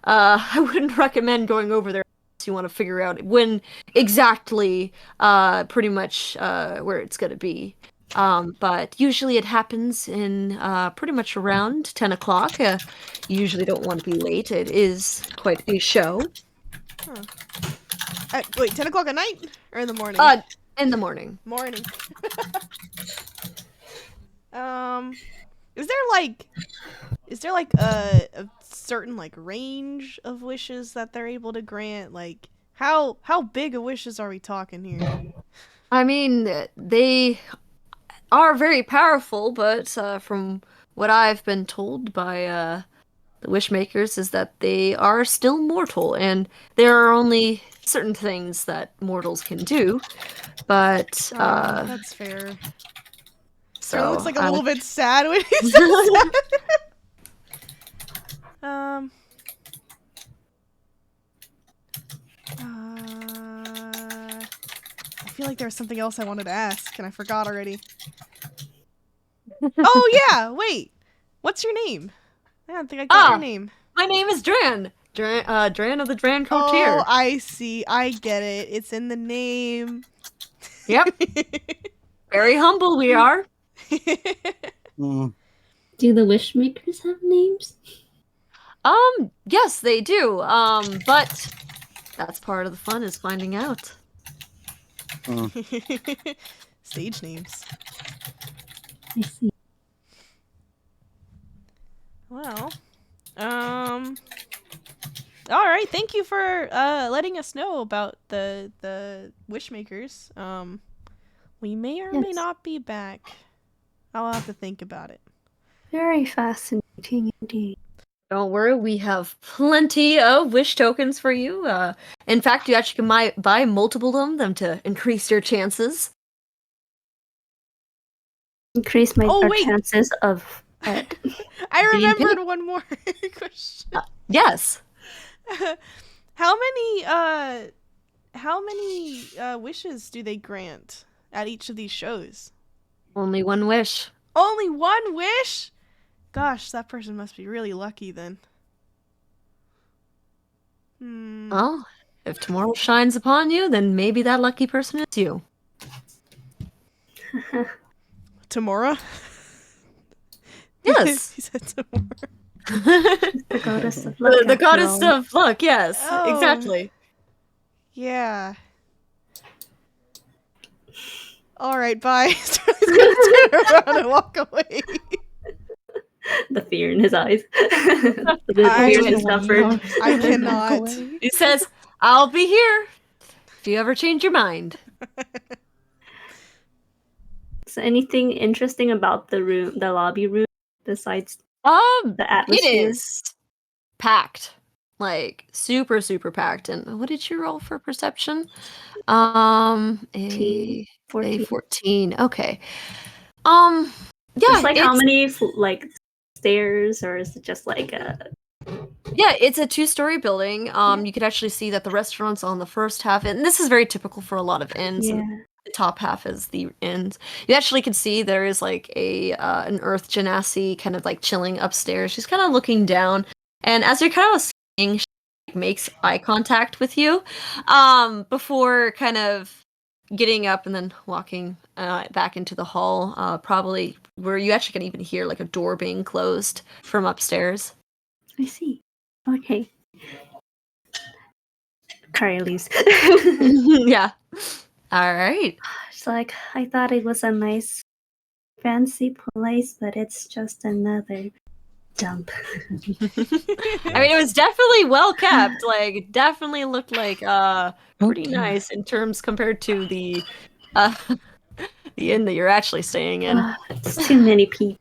D: I wouldn't recommend going over there unless you want to figure out when exactly, pretty much where it's gonna be. But usually it happens in pretty much around 10 o'clock. You usually don't want to be late. It is quite a show.
B: Wait, 10 o'clock at night or in the morning?
D: In the morning.
B: Morning. Is there like a certain like range of wishes that they're able to grant? Like how big of wishes are we talking here?
D: I mean, they are very powerful, but from what I've been told by the Wishmakers is that they are still mortal, and there are only certain things that mortals can do. But
B: That's fair.
D: so
B: Looks like a little bit sad when he says that. I feel like there was something else I wanted to ask, and I forgot already. Oh yeah, wait. What's your name? I don't think I got your name.
D: My name is Dran. Dran of the Dran
B: Oh,
D: Courtier.
B: I see. I get it. It's in the name.
D: Yep. Very humble we are.
C: Mm.
A: Do the Wishmakers have names?
D: Yes, they do. But that's part of the fun is finding out.
B: Stage names.
A: I see.
B: Well, all right. Thank you for letting us know about the Wishmakers. We may or may
A: Yes.
B: not be back. I'll have to think about it.
A: Very fascinating indeed.
D: Don't worry, we have plenty of wish tokens for you. In fact, you actually can buy multiple of them to increase your chances.
A: Increase my
B: Oh, wait.
A: chances of it.
B: I
D: Being
B: remembered one more question.
D: Yes.
B: How many wishes do they grant at each of these shows?
D: Only one wish.
B: Only one wish? Gosh, that person must be really lucky then.
D: Well, if tomorrow shines upon you, then maybe that lucky person is you.
B: Tamora?
D: Yes.
B: He said Tamora.
A: The goddess of luck.
D: The goddess
A: all.
D: of luck, yes.
B: Oh.
D: Exactly.
B: Yeah. Alright, bye. He's gonna turn around and walk away.
A: The fear in his eyes. The
B: I
A: fear he suffered.
B: I cannot.
D: He says, I'll be here if you ever change your mind.
A: So anything interesting about the room, the lobby room, besides the
D: It
A: atmosphere?
D: is packed. Like, super, super packed. And what did you roll for perception? A 14. Okay. Yeah.
A: It's like how many like stairs, or is it just like a?
D: Yeah, it's a 2-story building. You could actually see that the restaurant's on the first half, and this is very typical for a lot of inns.
A: Yeah.
D: And the top half is the inns. You actually can see there is like an Earth Genasi kind of like chilling upstairs. She's kind of looking down, and as you're kind of seeing, she makes eye contact with you, before kind of getting up and then walking back into the hall, probably where you actually can even hear like a door being closed from upstairs.
A: I see. Okay. Kari leaves.
D: Yeah. All right.
A: It's like, I thought it was a nice, fancy place, but it's just another dump.
D: I mean, it was definitely well kept. Like, it definitely looked like pretty nice in terms compared to the inn that you're actually staying in.
A: It's too many people.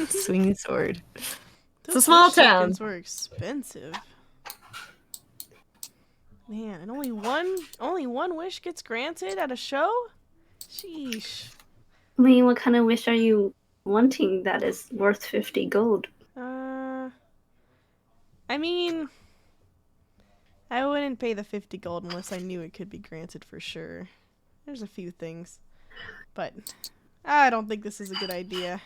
D: Swinging sword.
B: Those
D: a small
B: wish
D: town.
B: tokens were expensive. Man, and only one wish gets granted at a show? Sheesh.
A: I mean, what kind of wish are you wanting that is worth 50 gold?
B: I mean, I wouldn't pay the 50 gold unless I knew it could be granted for sure. There's a few things. But I don't think this is a good idea.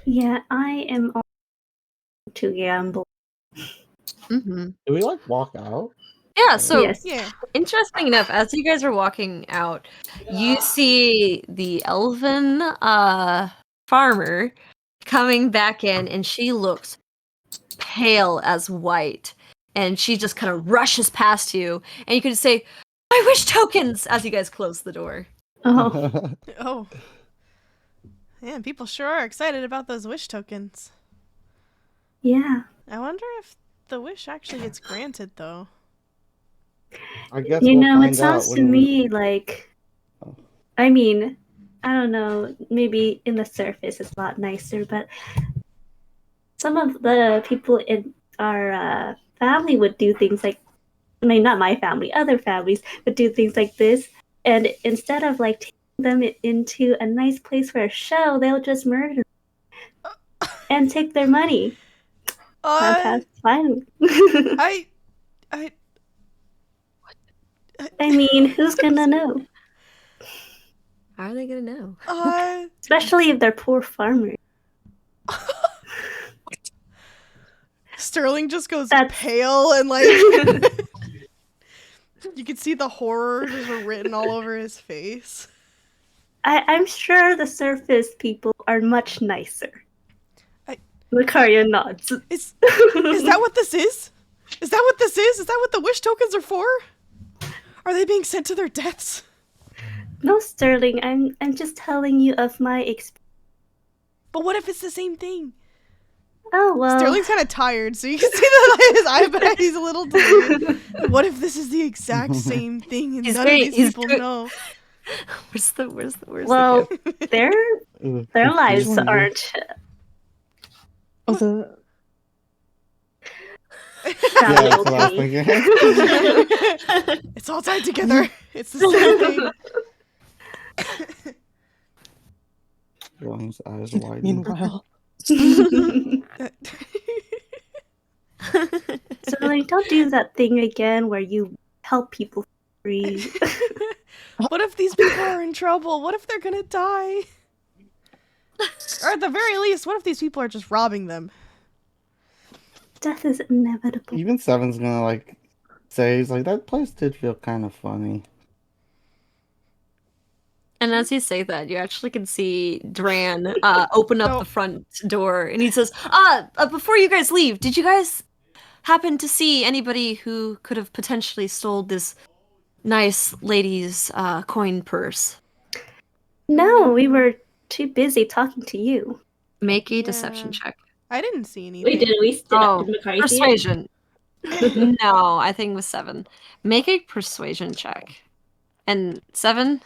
A: Yeah, I am on to gamble.
D: Mm-hmm.
C: Do we like walk out?
D: Yeah, so
A: Yes.
B: Yeah.
D: interesting enough, as you guys are walking out, you see the elven farmer coming back in, and she looks pale as white. And she just kind of rushes past you, and you can say, "I wish tokens!" as you guys close the door.
A: Oh,
B: Oh. Man, people sure are excited about those wish tokens.
A: yeah.
B: I wonder if the wish actually gets granted, though.
C: I guess
A: You
C: we'll
A: know, it
C: find out
A: sounds to
C: when we.
A: me like, I mean, I don't know, maybe in the surface it's a lot nicer, but some of the people in our family would do things like, I mean, not my family, other families would do things like this. And instead of like taking them into a nice place for a show, they'll just murder them and take their money.
B: Uh,
A: That's fine.
B: I, I,
A: I mean, who's gonna know?
D: How are they gonna know?
A: Especially if they're poor farmers.
B: Sterling just goes
A: That's-
B: pale and like you can see the horror just written all over his face.
A: I'm sure the surface people are much nicer.
B: I-
A: Lucaria nods.
B: Is that what this is? Is that what this is? Is that what the wish tokens are for? Are they being sent to their deaths?
A: No, Sterling, I'm just telling you of my experience.
B: But what if it's the same thing?
A: Oh well.
B: Sterling's kind of tired, so you can see that his eye, but he's a little delirious. What if this is the exact same thing and
D: He's
B: none
D: very-
B: of these
D: he's
B: people
D: good.
B: know?
D: Where's
A: Well,
D: the
A: their lives
G: Which one?
A: aren't
G: Oh, the
C: Yeah, that's what I was
A: valuable to me.
C: thinking.
B: It's all tied together. It's the same thing.
C: Sterling's eyes widen.
G: meanwhile.
A: Sterling, don't do that thing again where you help people for free.
B: What if these people are in trouble? What if they're gonna die? Or at the very least, what if these people are just robbing them?
A: Death is inevitable.
C: Even Seven's gonna like say he's like that place did feel kind of funny.
D: And as you say that, you actually can see Dran open up
B: Oh.
D: the front door, and he says, before you guys leave, did you guys happen to see anybody who could have potentially stole this nice lady's coin purse?"
A: No, we were too busy talking to you.
D: Make a deception
B: Yeah.
D: check.
B: I didn't see anything.
A: We did. We stood
D: Oh,
A: up. Did Macari see it?
D: persuasion. No, I think it was 7. Make a persuasion check. And 7?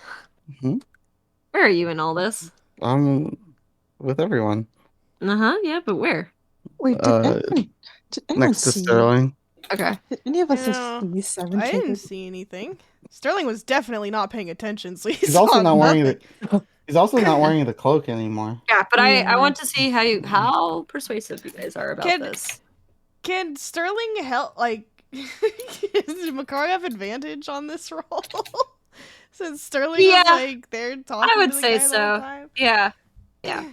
C: Mhm.
D: Where are you in all this?
C: I'm with everyone.
D: Uh-huh, yeah, but where?
G: Wait, did anyone
C: Next to
G: see?
C: Sterling.
D: Okay.
G: Did any of us
B: No,
G: see Seven
B: I
G: take
B: didn't
G: it?
B: see anything. Sterling was definitely not paying attention, so he
C: He's
B: saw
C: also not wearing
B: nothing.
C: the. He's also not wearing the cloak anymore.
D: Yeah, but I
G: Yeah.
D: want to see how persuasive you guys are about
B: Can-
D: this.
B: Can Sterling help? Like, does Makari have advantage on this roll? Since Sterling
D: Yeah,
B: was like there talking
D: I would
B: to the
D: say
B: guy the whole
D: so.
B: time.
D: Yeah. Yeah.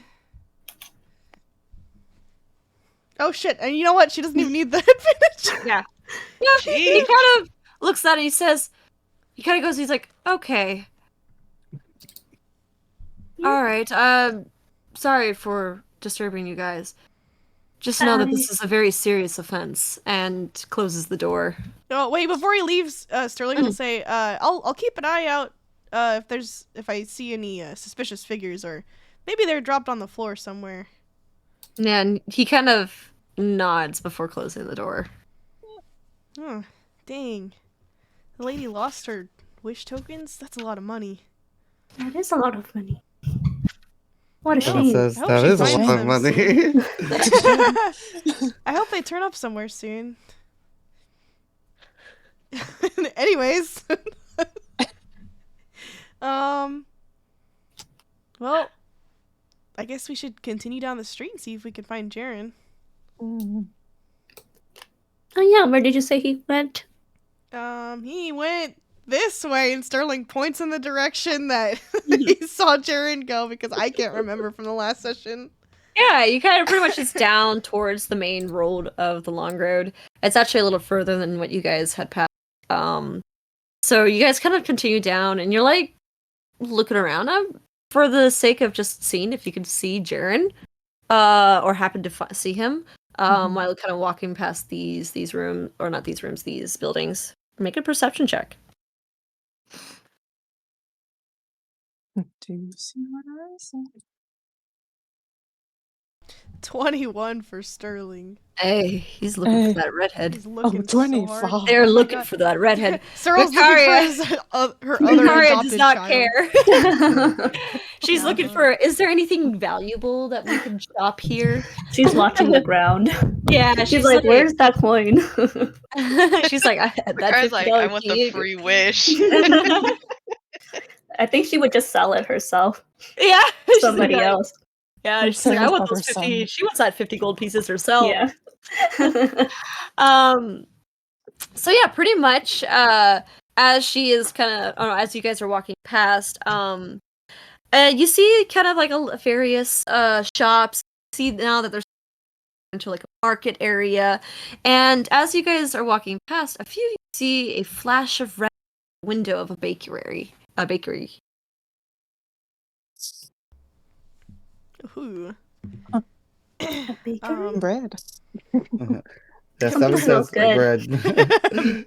B: Oh shit! And you know what? She doesn't even need the advantage.
D: Yeah. Yeah, he
E: Jeez.
D: kind of looks at it and he says, he kind of goes, he's like, okay. All right. Sorry for disturbing you guys. Just know that this is a very serious offense, and closes the door.
B: No, wait. Before he leaves, Sterling will say, "I'll keep an eye out if I see any suspicious figures, or maybe they're dropped on the floor somewhere."
D: Yeah, and he kind of nods before closing the door.
B: Oh, dang! The lady lost her wish tokens. That's a lot of money.
A: That is a lot of money. What a
B: Well,
A: shame.
C: Says
B: I hope
C: that
B: she
C: is a
B: finds
C: lot of
B: them
C: money.
B: I hope they turn up somewhere soon. Anyways, well, I guess we should continue down the street and see if we can find Jaren.
G: Mm.
A: Oh yeah, where did you say he went?
B: He went this way, and Sterling points in the direction that he saw Jaren go because I can't remember from the last session.
D: Yeah, you kind of pretty much just down towards the main road of the long road. It's actually a little further than what you guys had passed. So you guys kind of continue down, and you're like looking around for the sake of just seeing if you could see Jaren, or happen to see him, while kind of walking past these rooms, or not these rooms, these buildings. Make a perception check.
G: Do you see what I see?
B: 21 for Sterling.
D: Hey, he's looking
G: Hey.
D: for that redhead.
B: He's looking so
G: 25.
B: hard.
D: They're
B: Oh my
D: looking
B: God.
D: for that redhead.
B: Sterling's
D: Victoria-
B: looking for her other
D: Victoria
B: adopted
D: does not
B: child.
D: care. She's looking for, is there anything valuable that we can shop here?
A: She's watching the ground.
D: Yeah,
A: She's like, "Where's that coin?"
D: She's like, that
E: Victoria's like, I
D: $50
E: want the
D: key.
E: free wish.
A: I think she would just sell it herself.
D: Yeah, she's
A: Somebody
D: like,
A: else.
D: Yeah,
G: Her
D: she's like, I want
G: other
D: those 50.
G: son.
D: She wants that 50 gold pieces herself.
A: Yeah.
D: So yeah, pretty much as she is kind of, as you guys are walking past, you see kind of like various shops. See now that there's into like a market area, and as you guys are walking past, a few you see a flash of red window of a bakery.
B: Ooh.
G: Bread.
C: Yeah,
A: Something
C: 7
A: smells
C: says
A: good.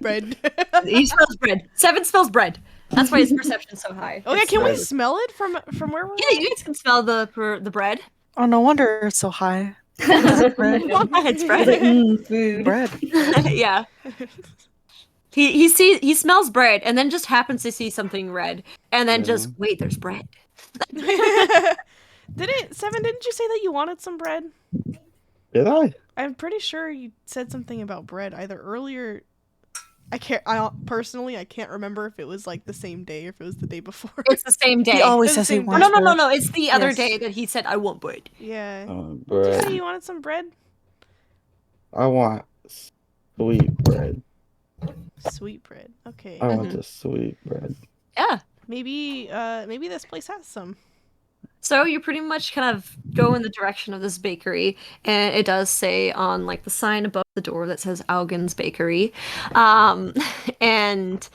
C: bread.
B: Bread.
D: He smells bread. 7 smells bread. That's why his perception's so high.
B: Oh yeah,
C: It's
B: can we
C: bread.
B: smell it from where we're
D: Yeah, you guys can smell the bread.
G: Oh, no wonder it's so high.
A: It's
G: Bread.
D: It's bread.
A: like, food.
G: Bread.
D: Yeah. He smells bread and then just happens to see something red and then just wait, there's bread.
B: Didn't you say that you wanted some bread?
C: Did I?
B: I'm pretty sure you said something about bread either earlier. I personally can't remember if it was like the same day or if it was the day before.
D: It's the same day.
G: He always
B: It's the
G: says he
B: same
G: wants
B: day.
G: bread.
D: No, it's the other
G: Yes.
D: day that he said I want bread.
B: Yeah. Did you
C: Bread.
B: say you wanted some bread?
C: I want sweet bread.
B: Sweet bread. Okay.
C: I want the sweet bread.
D: Yeah.
B: Maybe this place has some.
D: So you pretty much kind of go in the direction of this bakery, and it does say on like the sign above the door that says Augen's Bakery, and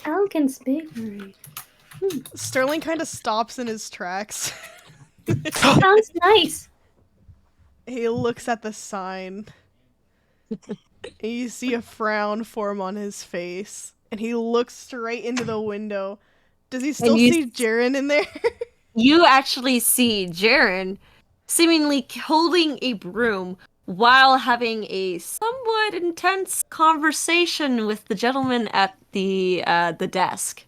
A: Alkin's Bakery.
B: Sterling kind of stops in his tracks.
A: Sounds nice.
B: He looks at the sign. And you see a frown form on his face, and he looks straight into the window. Does he still
D: you-
B: see Jaren in there?
D: you actually see Jaren seemingly holding a broom while having a somewhat intense conversation with the gentleman at the desk.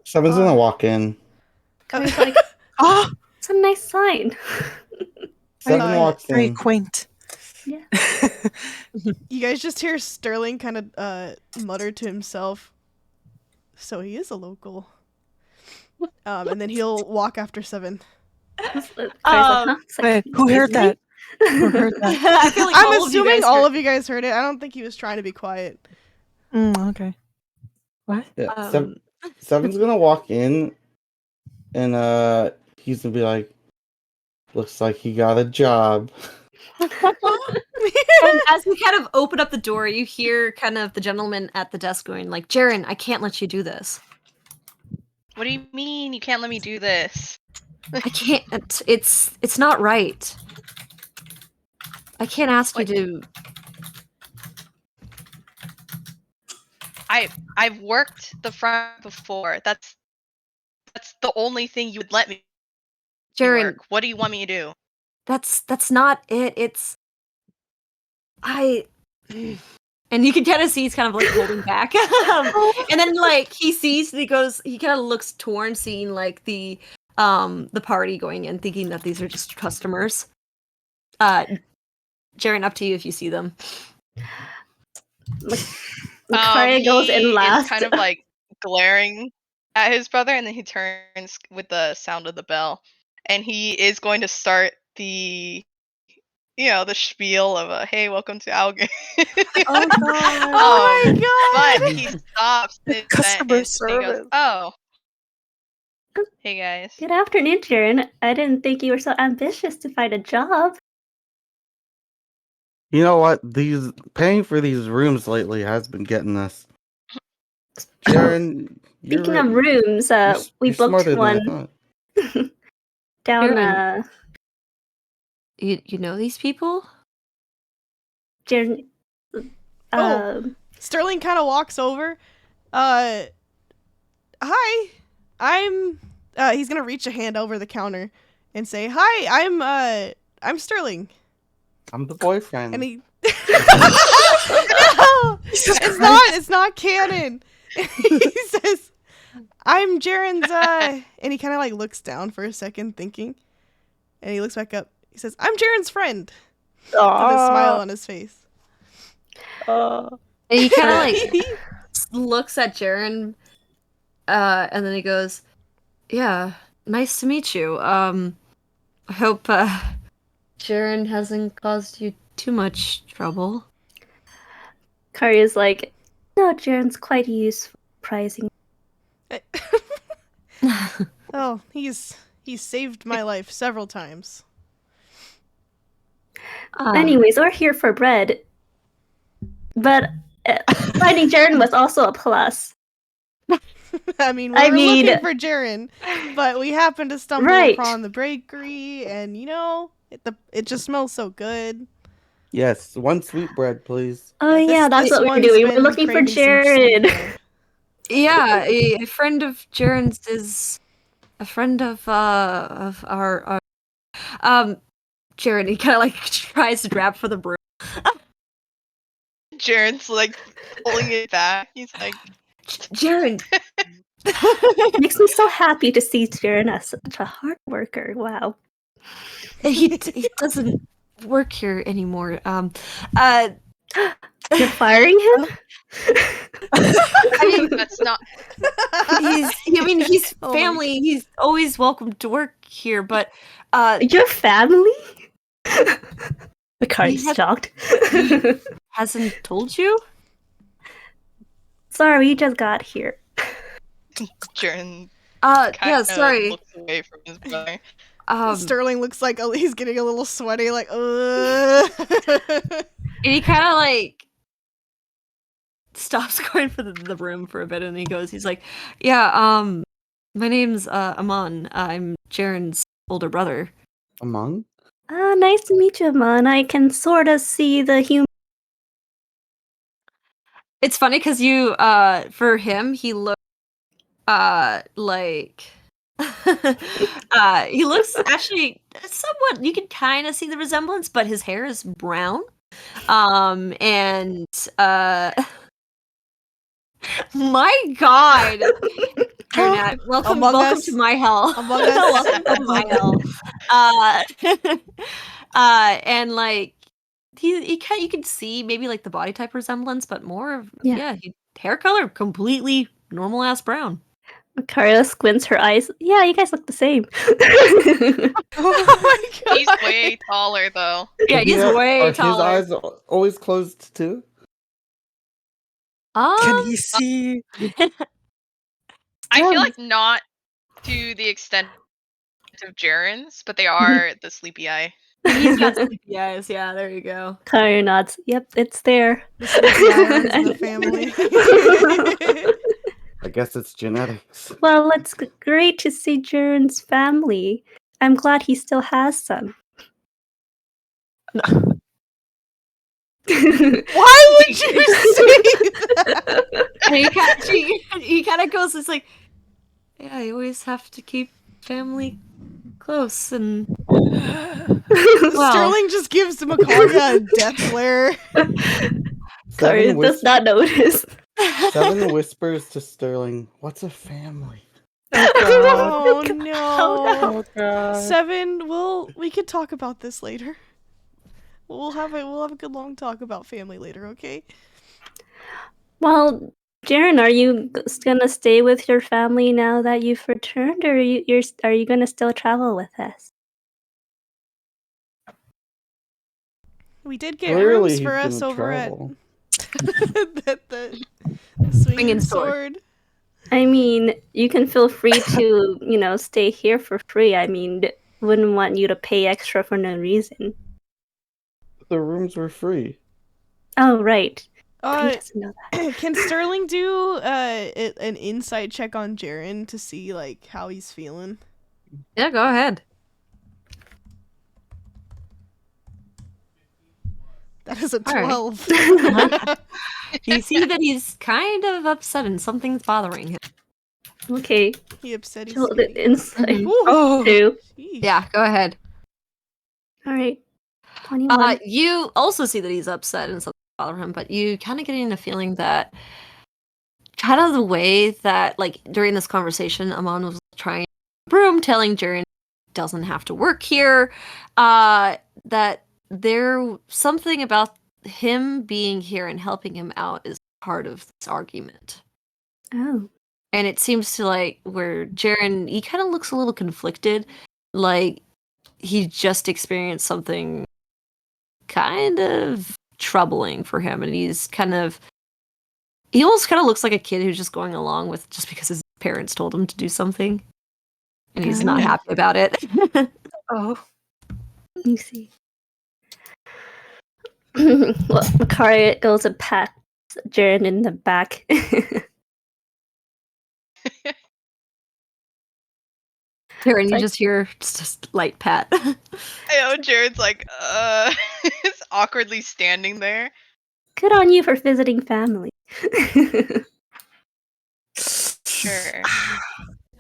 C: 7's gonna walk in.
A: It's like,
G: Ah,
A: it's a nice sign.
C: 7 walks
G: very
C: in.
G: quaint.
A: Yeah.
B: You guys just hear Sterling kind of mutter to himself. So he is a local. And then he'll walk after 7.
A: It's like, huh? It's like,
G: Wait, who heard that? Who heard that?
D: I feel like
B: I'm
D: all of you
B: assuming
D: guys
B: all
D: heard-
B: of you guys heard it. I don't think he was trying to be quiet.
G: Okay. What?
C: Yeah,
D: Um,
C: 7's gonna walk in, and he's gonna be like, "Looks like he got a job."
D: And as we kind of open up the door, you hear kind of the gentleman at the desk going like, Jaren, I can't let you do this.
E: What do you mean you can't let me do this?
D: I can't. It's not right. I can't ask you to.
E: I've worked the front before. That's the only thing you would let me
D: Jaren,
E: work. What do you want me to do?
D: that's not it. It's and you can kind of see he's kind of like holding back. And then like he sees he kind of looks torn seeing like the party going in thinking that these are just customers. Jaren, up to you if you see them.
A: Kaya goes
E: He
A: in
E: is
A: last.
E: kind of like glaring at his brother, and then he turns with the sound of the bell, and he is going to start the the spiel of hey, welcome to our game.
A: Oh god.
B: Oh my
E: But
B: god!
E: he stops his
G: Customer
E: sentence and he goes,
G: service.
E: "Oh, hey guys."
A: Good afternoon, Jaren. I didn't think you were so ambitious to find a job.
C: You know what? These paying for these rooms lately has been getting us. Jaren,
A: Speaking
C: you're
A: of rooms, we
C: you're
A: booked
C: smarter than I
A: one
C: thought.
A: down.
D: Jaren. You know these people?
A: Jaren.
B: Sterling kind of walks over. Hi. I'm. He's gonna reach a hand over the counter and say, "Hi, I'm Sterling."
C: I'm the boyfriend.
B: And he. No, it's not canon. He says, "I'm Jaren's." And he kind of like looks down for a second, thinking, and he looks back up. He says, "I'm Jaren's friend," with a smile on his face.
D: And he kind of like looks at Jaren, and then he goes, "Yeah, nice to meet you. I hope Jaren hasn't caused you too much trouble."
A: Karya's like, no, Jaren's quite useful, surprising.
B: Oh, he's saved my life several times.
A: Anyways, we're here for bread. But finding Jaren was also a plus.
B: I mean, we were looking for Jaren, but we happened to stumble upon the bakery, and it just smells so good.
C: Yes, one sweetbread, please.
A: Oh yeah, that's what we were doing. We were looking for Jaren.
D: Yeah, a friend of Jaren's is a friend of our Jaren. He kind of like tries to grab for the broom.
E: Jaren's like pulling it back. He's like,
D: Jaren.
A: Makes me so happy to see Jaren as such a hard worker. Wow.
D: He doesn't work here anymore.
A: You're firing him?
E: I mean, that's not.
D: He's family. He's always welcome to work here, but
A: your family? Mikari's shocked.
D: He hasn't told you?
A: Sorry, we just got here.
E: Jaren.
D: Yeah, sorry.
E: Looks away from his brother.
B: Sterling looks like he's getting a little sweaty, like,
D: And he kind of like stops going for the room for a bit, and he's like, yeah, my name's Aman. I'm Jaren's older brother.
C: Aman?
A: Nice to meet you, Aman. I can sort of see the human.
D: It's funny because you, for him, he looks, like, he looks actually somewhat, you can kind of see the resemblance, but his hair is brown. And, my god! Welcome to my hell. Welcome to my hell. And like, you can see maybe like the body type resemblance, but more of hair color completely normal ass brown.
A: Makaria squints her eyes. Yeah, you guys look the same.
B: Oh my god!
E: He's way taller though.
D: Yeah, he's way taller.
C: Are his eyes always closed too?
G: Can he see?
E: I feel like not to the extent of Jaren's, but they are the sleepy eye.
D: He's got sleepy eyes. Yeah, there you go.
A: Karya nods. Yep, it's there.
B: The sleepy eye runs in the family.
C: I guess it's genetics.
A: Well, it's great to see Jaren's family. I'm glad he still has some.
B: Why would you say that?
D: And he kind of goes, it's like, yeah, you always have to keep family close, and
B: Sterling just gives Makaria a death glare.
A: Karya does not notice.
C: 7 whispers to Sterling, "What's a family?"
B: Oh no.
G: Oh god.
B: 7, we could talk about this later. We'll have a good long talk about family later, okay?
A: Well, Jaren, are you gonna stay with your family now that you've returned, or are you gonna still travel with us?
B: We did get
C: Clearly,
B: rooms for
C: he's
B: us
C: gonna
B: over
C: travel.
B: at the swinging sword.
A: I mean, you can feel free to, stay here for free. I mean, wouldn't want you to pay extra for no reason.
C: The rooms were free.
A: Oh, right. But he
B: Uh,
A: doesn't know that.
B: can Sterling do an insight check on Jaren to see like how he's feeling?
D: Yeah, go ahead.
B: That is a
D: All right.
B: 12.
D: You see that he's kind of upset and something's bothering him.
A: Okay.
B: He upset he's
A: Chill the
B: skinny.
A: insight.
D: Mhm.
B: Ooh,
D: Oh,
A: Two.
B: sheesh.
D: yeah, go ahead.
A: All right. 21.
D: You also see that he's upset and something's bothering him, but you kind of getting a feeling that kind of the way that, like, during this conversation, Amon was trying broom, telling Jaren doesn't have to work here, that there something about him being here and helping him out is part of this argument.
A: Oh.
D: And it seems to, like, where Jaren, he kind of looks a little conflicted, like he just experienced something kind of troubling for him, and he almost kind of looks like a kid who's just going along with just because his parents told him to do something, and he's not happy about it.
G: Oh.
A: You see. Well, Makari goes and pats Jaren in the back.
D: Jaren, you
A: like-
D: just hear just a light pat.
E: I know Jared's like, is awkwardly standing there.
A: Good on you for visiting family.
E: Sure.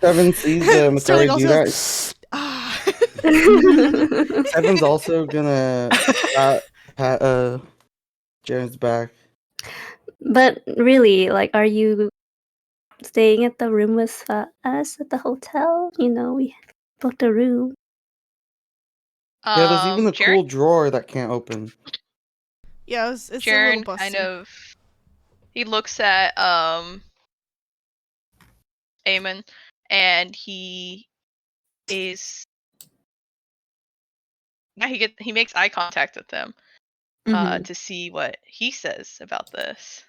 C: 7 sees
B: Sterling
C: Makari do
B: also
C: that.
B: goes, ah.
C: Seven's also gonna pat Jaren's back.
A: But really, like, are you staying at the room with us at the hotel? We booked a room.
C: Yeah, there's even a
E: Jaren,
C: cool drawer that can't open.
B: Yeah, it's a little
E: Jaren
B: busty.
E: kind of, he looks at Eamon, and he is, yeah, he makes eye contact with them
D: Mhm.
E: to see what he says about this.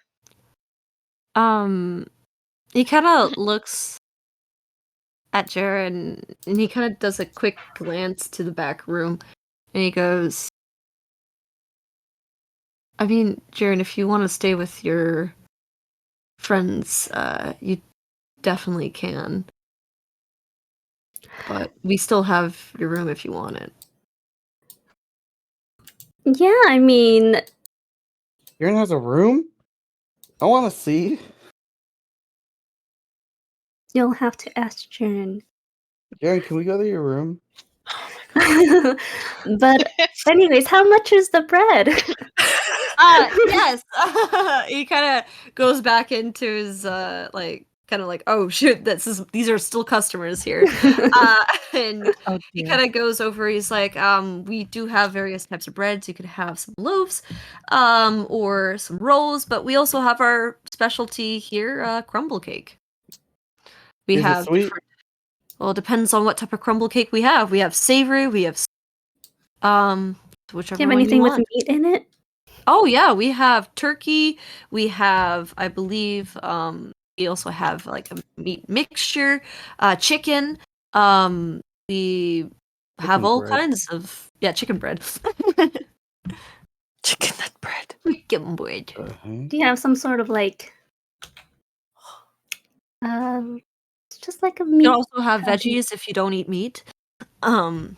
D: He kind of looks at Jaren, and he kind of does a quick glance to the back room, and he goes, I mean, Jaren, if you want to stay with your friends, you definitely can. But we still have your room if you want it.
A: Yeah, I mean,
C: Jaren has a room? I want to see.
A: you'll have to ask Jaren.
C: Jaren, can we go to your room?
A: But anyways, how much is the bread?
D: Yes. He kind of goes back into his oh shoot, these are still customers here. And
G: Oh,
D: he
G: dear.
D: kind of goes over. He's like, we do have various types of breads. You could have some loaves, or some rolls, but we also have our specialty here, crumble cake. We
C: Is it
D: have
C: sweet?
D: different. Well, it depends on what type of crumble cake we have. We have savory. We have whichever
A: Do you have
D: one
A: anything
D: you
A: with
D: want.
A: meat in it?
D: Oh yeah, we have turkey. We have, I believe, we also have like a meat mixture, chicken. We have
C: Chicken
D: all
C: bread.
D: kinds of chicken bread.
G: Chicken nut bread.
D: Chicken bread.
A: Do you have some sort of like, it's just like a
D: You
A: meat?
D: can also have
A: patty.
D: veggies if you don't eat meat.
A: I'll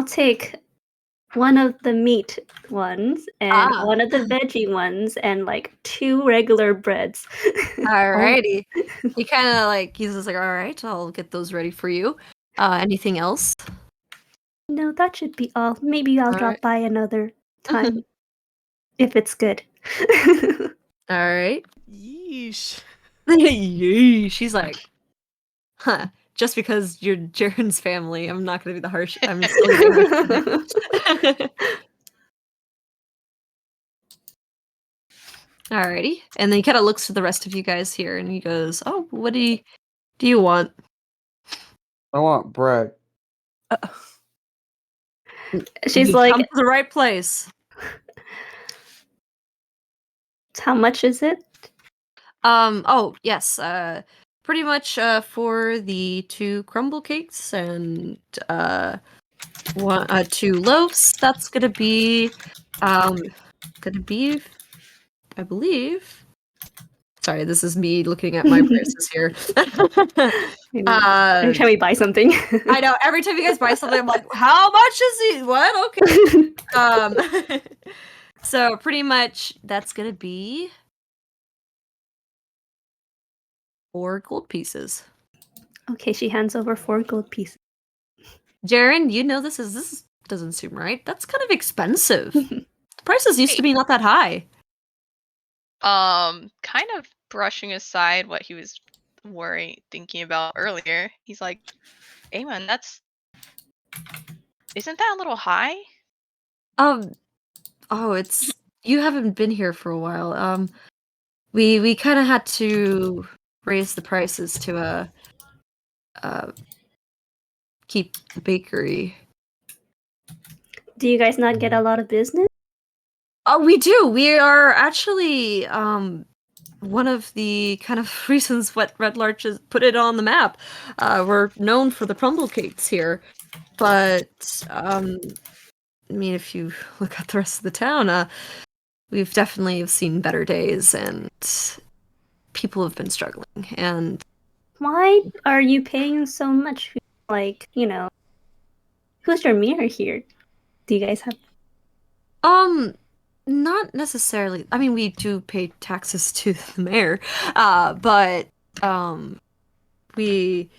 A: take one of the meat ones and
D: Ah.
A: one of the veggie ones and like 2 regular breads.
D: Alrighty. He kind of he's just like, all right, I'll get those ready for you. Anything else?
A: No, that should be all. Maybe I'll drop
D: Alright.
A: by another time if it's good.
D: All right.
B: Yeesh.
D: She's like, huh, just because you're Jaren's family, I'm not going to be the harsh. I'm still going to be Alrighty. And then he kind of looks to the rest of you guys here and he goes, oh, what do you want?
C: I want bread.
A: She's
D: You've
A: like,
D: come to the right place.
A: how much is it?
D: Oh, yes. Pretty much for the 2 crumble cakes and 2 loaves, that's gonna be I believe. Sorry, this is me looking at my prices here.
A: Every time we buy something.
D: I know every time you guys buy something, I'm like, how much is it? What? Okay. So pretty much that's gonna be 4 gold pieces.
A: Okay, she hands over 4 gold pieces.
D: Jaren, you know this doesn't seem right. That's kind of expensive. The prices used to be not that high.
E: Kind of brushing aside what he was thinking about earlier. He's like, "Hey man, isn't that a little high?"
D: It's you haven't been here for a while. We kind of had to raise the prices to keep the bakery.
A: Do you guys not get a lot of business?
D: Oh, we do. We are actually one of the kind of reasons what Red Larch has put it on the map. We're known for the crumble cakes here, but I mean, if you look at the rest of the town, we've definitely seen better days, and people have been struggling. And
A: Why are you paying so much? Like, who's your mayor here? Do you guys have?
D: not necessarily. I mean, we do pay taxes to the mayor, but we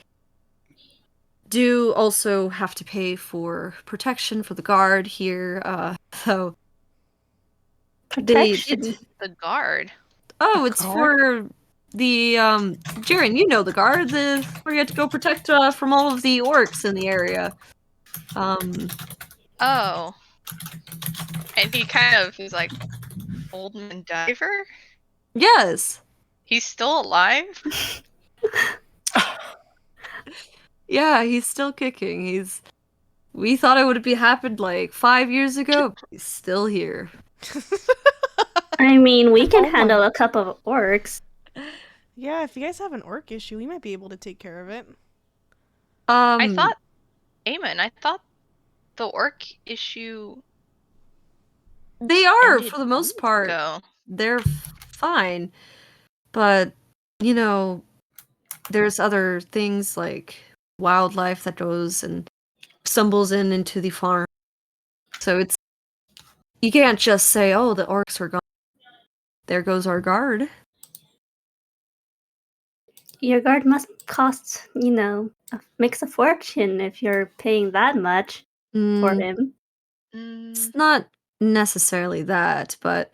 D: do also have to pay for protection for the guard here. So
A: Protection.
E: The guard.
D: it's for the Jiren, you know the guard, where you have to go protect from all of the orcs in the area.
E: Oh. And he kind of is like, old man diver?
D: Yes.
E: He's still alive?
D: Yeah, he's still kicking. We thought it would be happened like 5 years ago, but he's still here.
A: I mean, we can
F: Oh my-
A: handle a couple of orcs.
B: Yeah, if you guys have an orc issue, we might be able to take care of it.
E: I thought the orc issue
D: they are
E: ended
D: for the most part.
E: ago.
D: They're fine, but there's other things like wildlife that goes and stumbles into the farm. So you can't just say, "Oh, the orcs are gone. There goes our guard."
A: Your guard must cost, makes a fortune if you're paying that much for him.
D: It's not necessarily that, but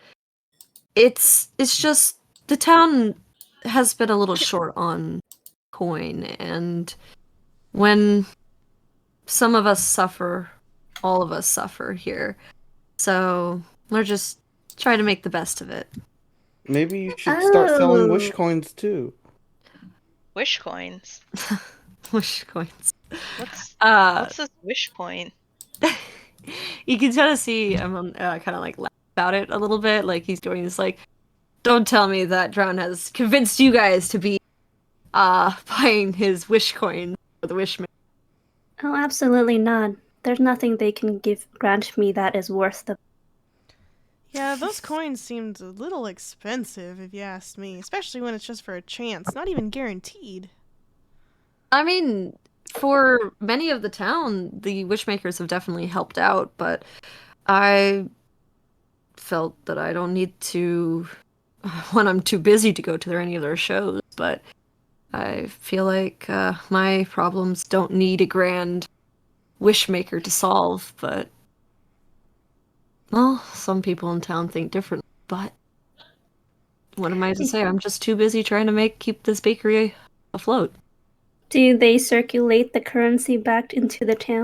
D: it's just the town has been a little short on coin, and when some of us suffer, all of us suffer here. So we're just trying to make the best of it.
C: Maybe you should start selling wish
A: Oh.
C: coins too.
E: Wish coins.
D: Wish coins.
E: What's this wish coin?
D: You can kind of see I'm kind of like laugh about it a little bit. Like he's doing this like, don't tell me that Drown has convinced you guys to be buying his wish coin for the Wishman.
A: Oh, absolutely not. There's nothing they can grant me that is worth the.
B: Yeah, those coins seemed a little expensive, if you asked me. Especially when it's just for a chance, not even guaranteed.
D: I mean, for many of the town, the wishmakers have definitely helped out, but I felt that I don't need to when I'm too busy to go to any of their shows, but I feel like my problems don't need a grand wishmaker to solve, but well, some people in town think differently, but what am I to say? I'm just too busy trying to keep this bakery afloat.
A: Do they circulate the currency back into the town?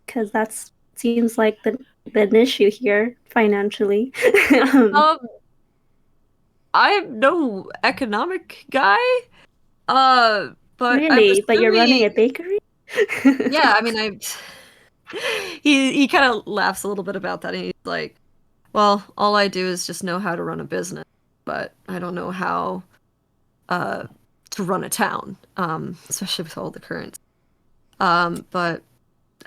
A: Because that seems like an issue here financially.
D: I'm no economic guy, but
A: really?
D: I'm
A: But you're running a
D: assuming...
A: bakery?
D: Yeah, I mean, he kind of laughs a little bit about that, and he's like, "Well, all I do is just know how to run a business, but I don't know how to run a town, especially with all the currents. But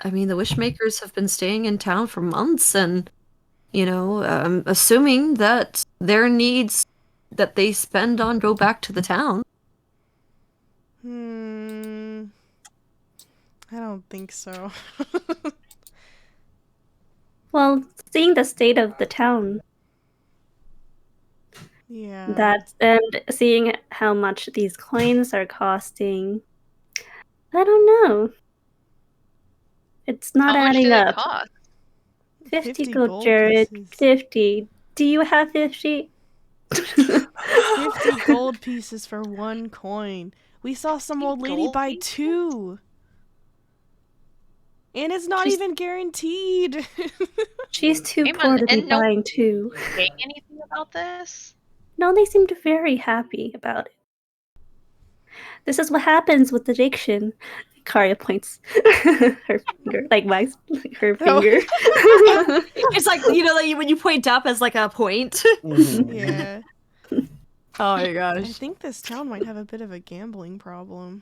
D: I mean, the Wishmakers have been staying in town for months, and I'm assuming that their needs that they spend on go back to the town."
B: I don't think so.
A: Well, seeing the state of the town,
B: Yeah.
A: and seeing how much these coins are costing, I don't know. It's not
E: How much do
A: adding
E: they
A: up.
E: cost?
A: 50
B: 50
A: gold,
B: gold
A: Jared.
B: pieces.
A: 50. Do you have 50?
B: 50 gold pieces for 1 coin. We saw some old lady
E: Gold
B: buy
E: pieces?
B: 2. And it's not
A: She's-
B: even guaranteed.
A: She's too
E: Hey,
A: poor
E: man,
A: to be
E: and no
A: buying 2.
E: saying anything about this?
A: No, they seemed very happy about it. This is what happens with addiction. Karya points her finger, like her
B: No.
A: finger.
D: It's like, like when you point up as like a point.
B: Yeah.
D: Oh my
B: I
D: gosh.
B: think this town might have a bit of a gambling problem.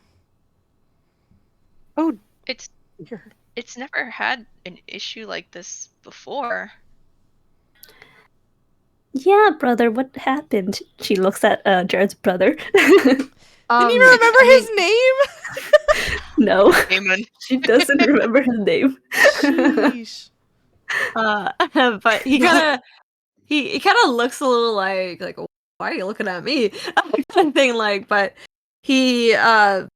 G: Oh,
E: It's
G: here.
E: it's never had an issue like this before.
A: Yeah, brother, what happened? She looks at Jared's brother.
B: Didn't even remember his name?
A: No,
E: Amen.
A: she doesn't remember his name.
B: Sheesh.
D: But he kind of looks a little like why are you looking at me? Kind of thing, like, but he kind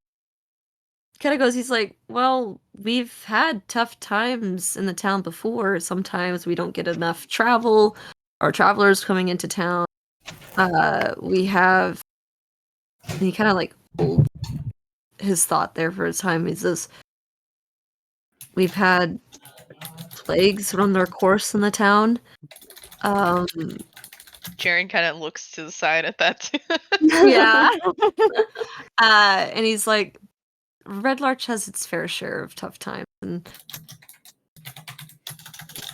D: of goes, he's like, well, we've had tough times in the town before. Sometimes we don't get enough travel or travelers coming into town. We have, and he kind of like hold his thought there for a time. He says, we've had plagues run their course in the town.
E: Jaren kind of looks to the side at that.
D: Yeah. And he's like, Red Larch has its fair share of tough times, and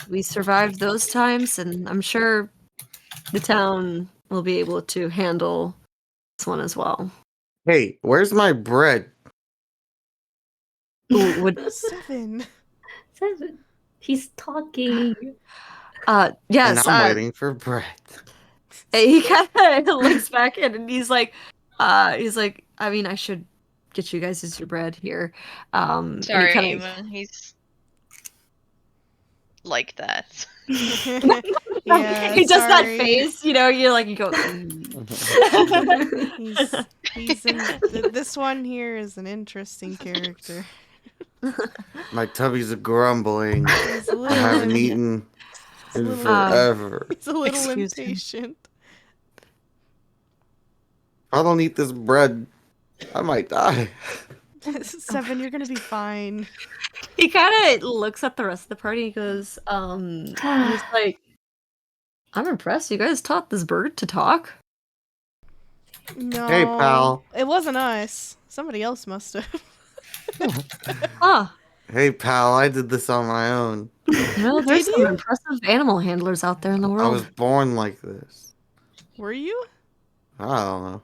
D: we survived those times, and I'm sure the town will be able to handle this one as well.
C: Hey, where's my bread?
D: Ooh, would
B: 7.
A: 7. He's talking.
C: And
D: yes,
C: I'm waiting for bread.
D: he kind of looks back in, and he's like, I mean, I should get you guys your bread here. And he
E: Sorry,
D: kind of
E: Eamon. He's like that.
B: Yeah,
D: he does that
B: sorry.
D: face, you go.
B: He's in this one here is an interesting character.
C: My tummy's grumbling.
B: He's a
C: I haven't
B: little,
C: eaten
B: he's a
C: in
B: little,
C: forever.
B: he's a little
D: Excuse me.
B: impatient.
C: If I don't eat this bread, I might die.
B: 7, you're gonna be fine.
D: He kind of looks at the rest of the party. He goes, he's like, I'm impressed. You guys taught this bird to talk.
B: No.
C: Hey, pal.
B: It wasn't us. Somebody else must have.
D: Huh.
C: Hey, pal, I did this on my own.
D: Well, there's
B: Did
D: some
B: you?
D: impressive animal handlers out there in the
C: I was
D: world.
C: born like this.
B: Were you?
C: I don't know.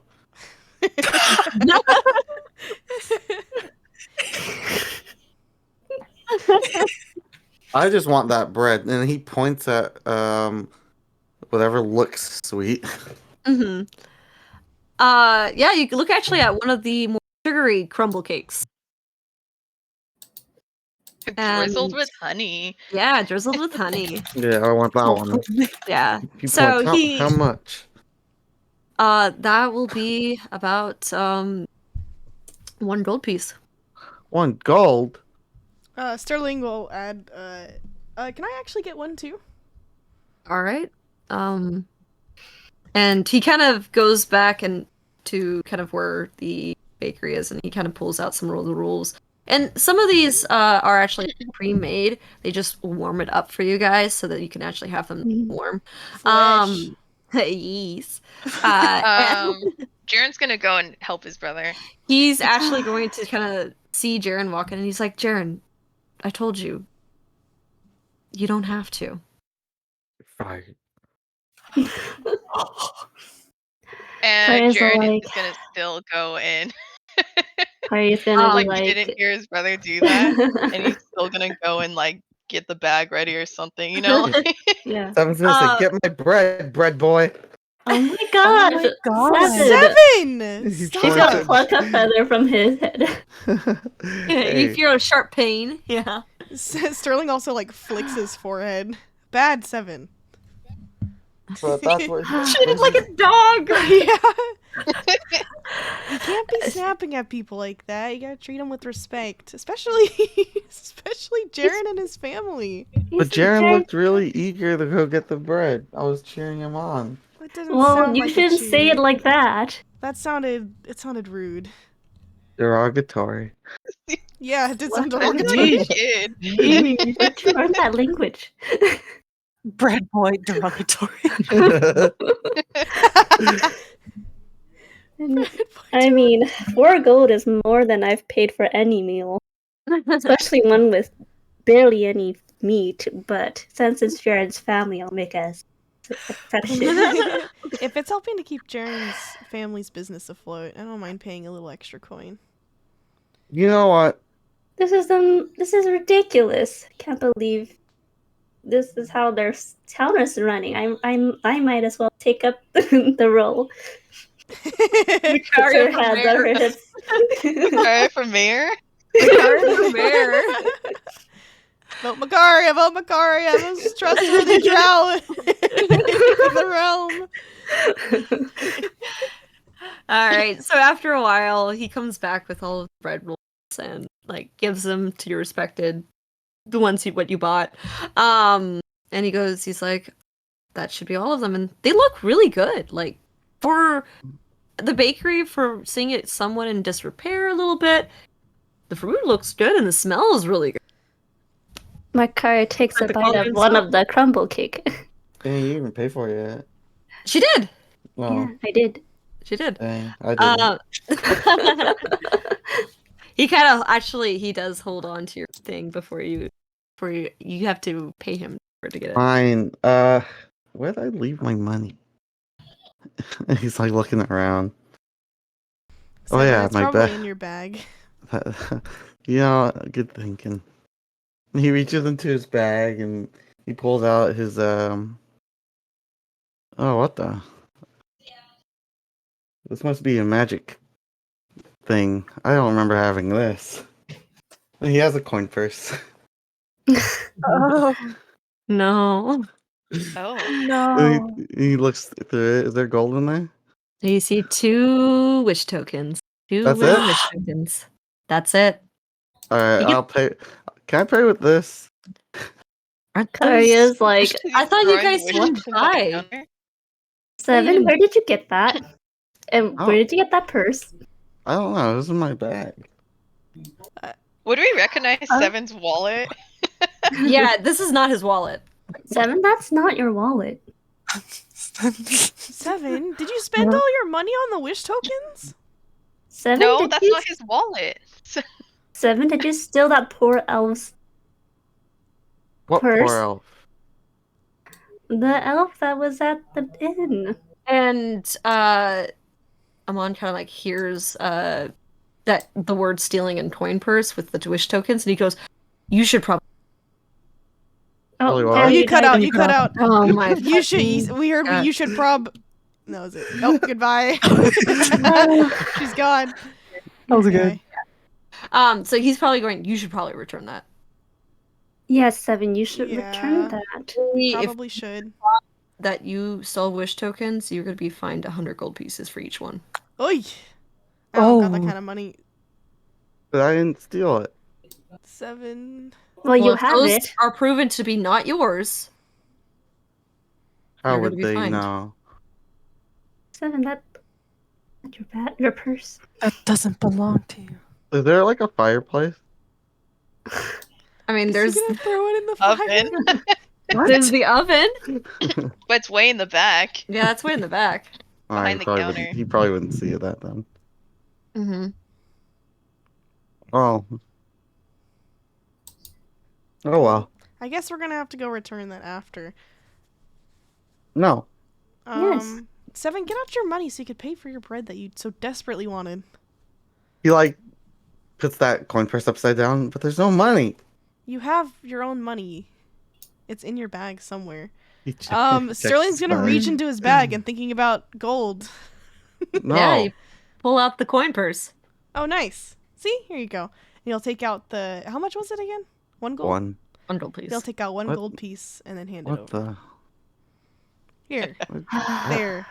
C: I just want that bread. And he points at whatever looks sweet.
D: Mm-hmm. Yeah, you can look actually at one of the more sugary crumble cakes.
E: Drizzled
D: And-
E: with honey.
D: Yeah, drizzled with honey.
C: Yeah, I want that one.
D: Yeah.
C: He
D: So
C: points out how much?
D: that will be about 1 gold piece.
C: 1 gold.
B: Sterling will add. Can I actually get one too?
D: All right. And he kind of goes back and to kind of where the bakery is, and he kind of pulls out some of the rules. And some of these are actually pre-made. They just warm it up for you guys so that you can actually have them warm.
B: Flesh.
D: Yes. And
E: Jaren's gonna go and help his brother.
D: he's actually going to kind of see Jaren walk in, and he's like, Jaren, I told you. You don't have to.
C: Fired.
E: And
A: Claire's
E: Jaren
A: like,
E: is gonna still go in.
A: Claire's gonna be
E: Like he
A: like,
E: didn't hear his brother do that, and he's still gonna go and like get the bag ready or something, you know?
A: yeah.
C: Seven's gonna say, "Get my bread boy."
A: Oh my
F: Oh
A: gosh,
F: my god.
B: 7!
C: He's
A: She's
C: going
A: gonna
B: Stop!
A: pluck a feather from his head.
D: You
C: Hey,
D: feel a sharp pain. Yeah.
B: Sterling also like flicks his forehead. Bad 7.
C: but that's what.
D: Treat him like a dog.
B: Yeah. You can't be snapping at people like that. You gotta treat them with respect, especially Jaren and his family.
C: But Jaren looked really eager to go get the bread. I was cheering him on.
B: It doesn't
A: Well,
B: sound
A: you
B: like a
A: shouldn't say it
B: cheer.
A: like that.
B: It sounded rude.
C: Derogatory.
B: Yeah, it did
A: What?
B: sound
E: What kind
B: derogatory.
E: of kid?
A: Where'd you learn that language?
G: Bread boy derogatory.
A: I mean, 4 gold is more than I've paid for any meal, especially one with barely any meat. But since it's Jared's family, I'll make a exception.
B: If it's helping to keep Jaren's family's business afloat, I don't mind paying a little extra coin.
C: You know what?
A: This is ridiculous. Can't believe this is how their town is running. I might as well take up the role. Puts her hands on her hips.
E: Sorry for mayor?
B: Vote Makaria, vote Makaria, most trustworthy drow in the realm.
D: All right. So after a while, he comes back with all of the bread rolls and like gives them to your respected, the ones what you bought. And he's like, that should be all of them, and they look really good. Like for the bakery, for seeing it somewhat in disrepair a little bit, the food looks good and the smell is really good.
A: Makara takes a bite of one of the crumble cake.
C: Dang, you even pay for it yet?
D: She did.
C: Well,
A: Yeah, I did.
D: She did.
C: dang, I didn't.
D: He kind of he does hold on to your thing before you have to pay him to get it.
C: Fine. Where'd I leave my money? He's like looking around.
B: So
C: yeah,
B: it's
C: my
B: probably
C: bag.
B: in your bag.
C: Good thinking. He reaches into his bag and he pulls out his Oh, what the? This must be a magic thing. I don't remember having this. He has a coin purse.
G: Oh
D: No.
E: Oh.
G: no.
C: He looks through it. Is there gold in there?
D: You see 2 wish tokens. 2
C: That's
D: little
C: it?
D: wish tokens. That's it.
C: Alright,
D: You can-
C: I'll pay. Can I pay with this?
D: Aren't those...
A: Karia's like,
D: I thought you
E: Throwing
D: guys
E: the wish
D: didn't
E: tokens on the
D: buy.
E: counter?
A: 7, where did you get that? And
C: Oh.
A: where did you get that purse?
C: I don't know. This is my bag.
E: Would we recognize Seven's wallet?
D: Yeah, this is not his wallet.
A: 7, that's not your wallet.
B: 7, did you spend all your money on the wish tokens?
A: 7,
E: No,
A: did
E: that's
A: you,
E: not his wallet.
A: 7, did you steal that poor elf's
C: What
A: purse?
C: poor elf?
A: The elf that was at the inn.
D: And Amon kind of like hears that the word stealing and coin purse with the wish tokens, and he goes, "You should probably."
C: Really what?
A: there
B: You cut
A: died.
B: out. You cut out.
D: Oh my!
B: You should.
D: fucking
B: We heard.
D: God.
B: You should prob. No, was it? Oh, goodbye. She's gone.
G: That was
B: Anyway.
D: So he's probably going. You should probably return that.
A: Yes, 7, you should
B: Yeah.
A: return that.
D: If
B: Probably should.
D: that you stole wish tokens, you're gonna be fined 100 gold pieces for each one.
B: Oi. I don't got that
G: Oh.
B: kind of money.
C: But I didn't steal it.
B: 7.
A: Well, you
D: if
A: have
D: those
A: it.
D: are proven to be not yours.
C: How
D: You're
C: would
D: gonna be
C: they
D: fined.
C: know?
A: 7, that's your purse.
G: That doesn't belong to you.
C: Is there like a fireplace?
D: I mean,
B: Is
D: there's
B: he gonna throw it in the
E: Oven.
B: fire?
D: there's the oven.
E: But it's way in the back.
D: Yeah, that's way in the back.
E: Behind the counter.
C: He probably wouldn't see that then.
D: Mm-hmm.
C: Oh. Oh well.
B: I guess we're gonna have to go return that after.
C: No.
A: Yes.
B: 7, get out your money so you could pay for your bread that you so desperately wanted.
C: He like puts that coin purse upside down, but there's no money.
B: You have your own money. It's in your bag somewhere.
C: He checks
B: Sterling's
C: his
B: gonna
C: bag.
B: reach into his bag and thinking about gold.
C: No.
D: Yeah, you pull out the coin purse.
B: Oh, nice. See? Here you go. And he'll take out the... How much was it again? 1 gold?
C: One.
D: Bundle, please.
B: He'll take out one
C: What?
B: gold piece and then hand it
C: What
B: over.
C: the?
B: Here.
C: What?
B: There.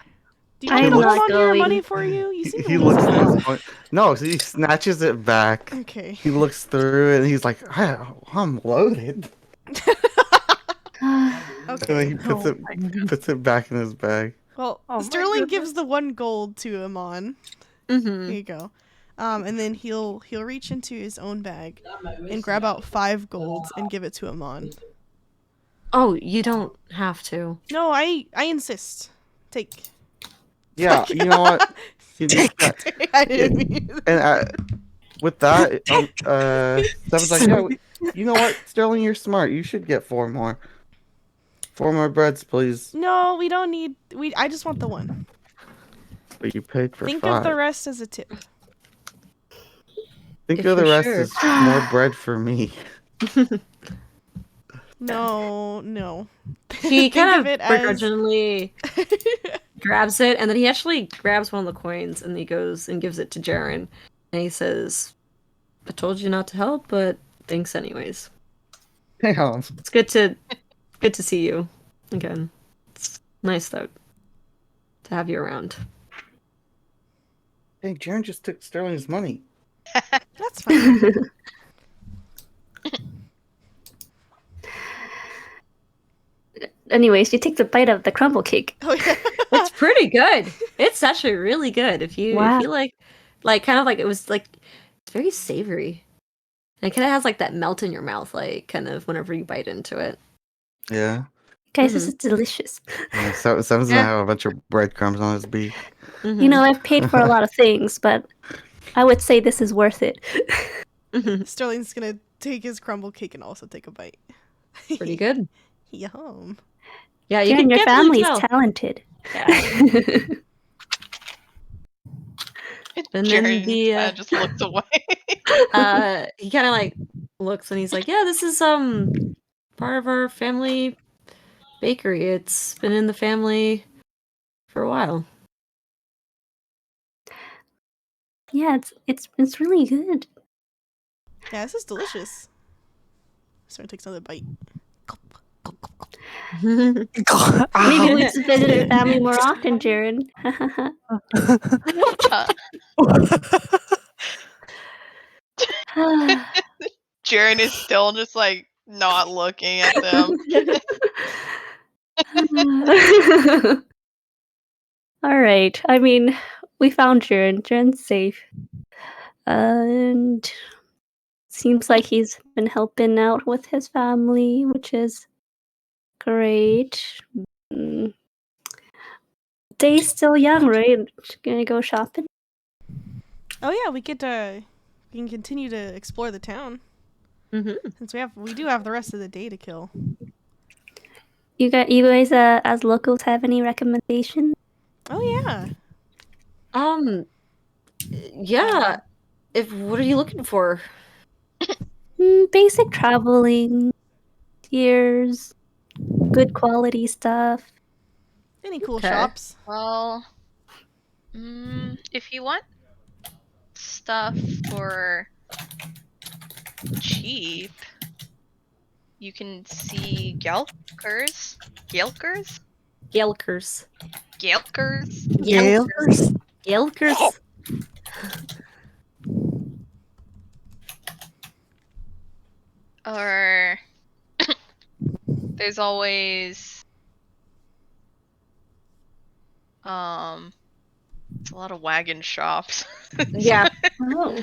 B: Do you
A: I'm
B: want me to
A: not
B: hold on to your
A: going.
B: money for you? You seem
C: He
B: a little
C: looks at
B: sad.
C: his coin. No, he snatches it back.
B: Okay.
C: He looks through it and he's like, I'm loaded. And
B: Okay.
C: then he puts it back in his bag.
B: Well,
F: Oh my
B: Sterling
F: goodness.
B: gives the 1 gold to Amon.
D: Mm-hmm.
B: Here you go. And then he'll reach into his own bag and grab out 5 golds and give it to Amon.
D: Oh, you don't have to.
B: No, I insist. Take.
C: Yeah, you know what? He does that.
B: I didn't mean
C: And with that, Seven's like, yeah, you know what, Sterling, you're smart. You should get 4 more. 4 more breads, please.
B: No, we don't need. I just want the 1.
C: But you paid for
B: Think
C: 5.
B: of the rest as a tip.
C: Think
D: If
C: of the
D: you're
C: rest
D: sure.
C: as more bread for me.
B: No.
D: He
B: Think
D: kind
B: of
D: of
B: it as-
D: begrudgingly grabs it, and then he actually grabs one of the coins, and he goes and gives it to Jaren. And he says, I told you not to help, but thanks anyways.
C: Damn.
D: It's good to see you again. It's nice, though, to have you around.
C: Hey, Jaren just took Sterling's money.
B: That's fine.
A: Anyways, you take the bite of the crumble cake.
B: Oh yeah.
D: It's pretty good. It's actually really good. If you like kind of like it was like it's very savory. And it kind of has like that melt in your mouth, like kind of whenever you bite into it.
C: Yeah.
A: Guys, this is delicious.
C: Yeah, Seven's gonna have a bunch of breadcrumbs on his beak.
A: You know, I've paid for a lot of things, but I would say this is worth it.
B: Sterling's gonna take his crumble cake and also take a bite.
D: Pretty good.
B: Yum.
D: Yeah, you
A: Jen,
D: can
A: your
D: definitely
A: family's
D: tell.
A: talented.
D: Yeah. And then
E: Jaren just looks away.
D: he kind of like looks and he's like, "Yeah, this is part of our family bakery. It's been in the family for a while."
A: Yeah, it's really good.
B: Yeah, this is delicious. Sterling takes another bite.
A: Maybe we should visit your family more often, Jaren.
E: Jaren is still just like not looking at them.
A: All right. I mean, we found Jaren. Jaren's safe. And seems like he's been helping out with his family, which is great. Day's still young, right? Gonna go shopping?
B: Oh yeah, we can continue to explore the town since we do have the rest of the day to kill.
A: You guys as locals have any recommendations?
B: Oh yeah.
D: Yeah. What are you looking for?
A: Basic traveling, gears, good quality stuff.
B: Any cool
D: Okay.
B: shops?
E: Well, if you want stuff for cheap, you can see Gelkers.
D: Yelkers.
E: Gelkers.
D: Yelkers.
E: Or there's always it's a lot of wagon shops.
D: Yeah.
A: Oh.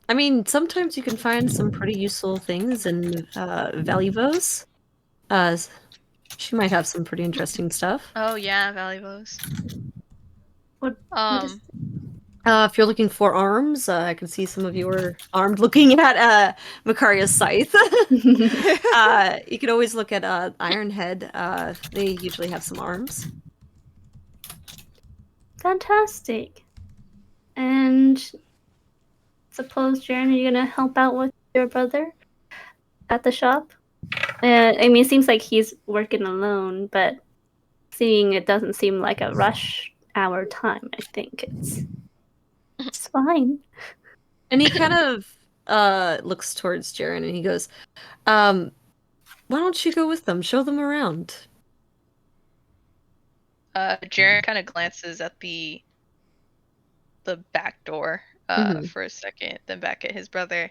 D: I mean, sometimes you can find some pretty useful things in Valuevos. She might have some pretty interesting stuff.
E: Oh yeah, Valuevos.
A: What is
D: If you're looking for arms, I can see some of you are armed looking at Macaria's scythe. You could always look at Ironhead. They usually have some arms.
A: Fantastic. And suppose, Jaren, you're gonna help out with your brother at the shop? I mean, it seems like he's working alone, but seeing it doesn't seem like a rush hour time, I think it's fine.
D: And he kind of looks towards Jaren and he goes, why don't you go with them? Show them around.
E: Jaren kind of glances at the back door for a second, then back at his brother.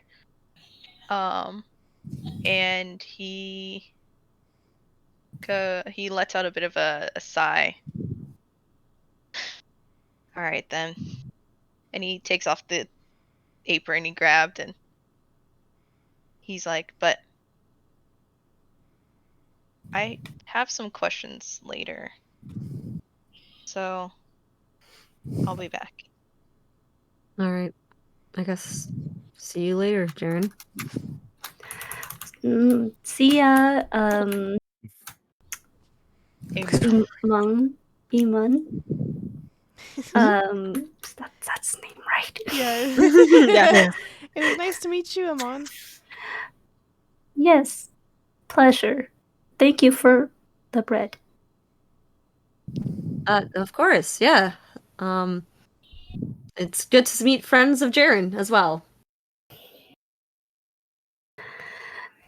E: And he lets out a bit of a sigh. All right then. And he takes off the apron he grabbed, and he's like, "But I have some questions later, so I'll be back."
D: All right. I guess see you later, Jaren.
A: See ya,
E: Amen.
A: Iman. That's his name, right?
B: Yeah.
D: Yeah.
B: It was nice to meet you, Amon.
A: Yes, pleasure. Thank you for the bread.
D: Of course, yeah. It's good to meet friends of Jaren as well.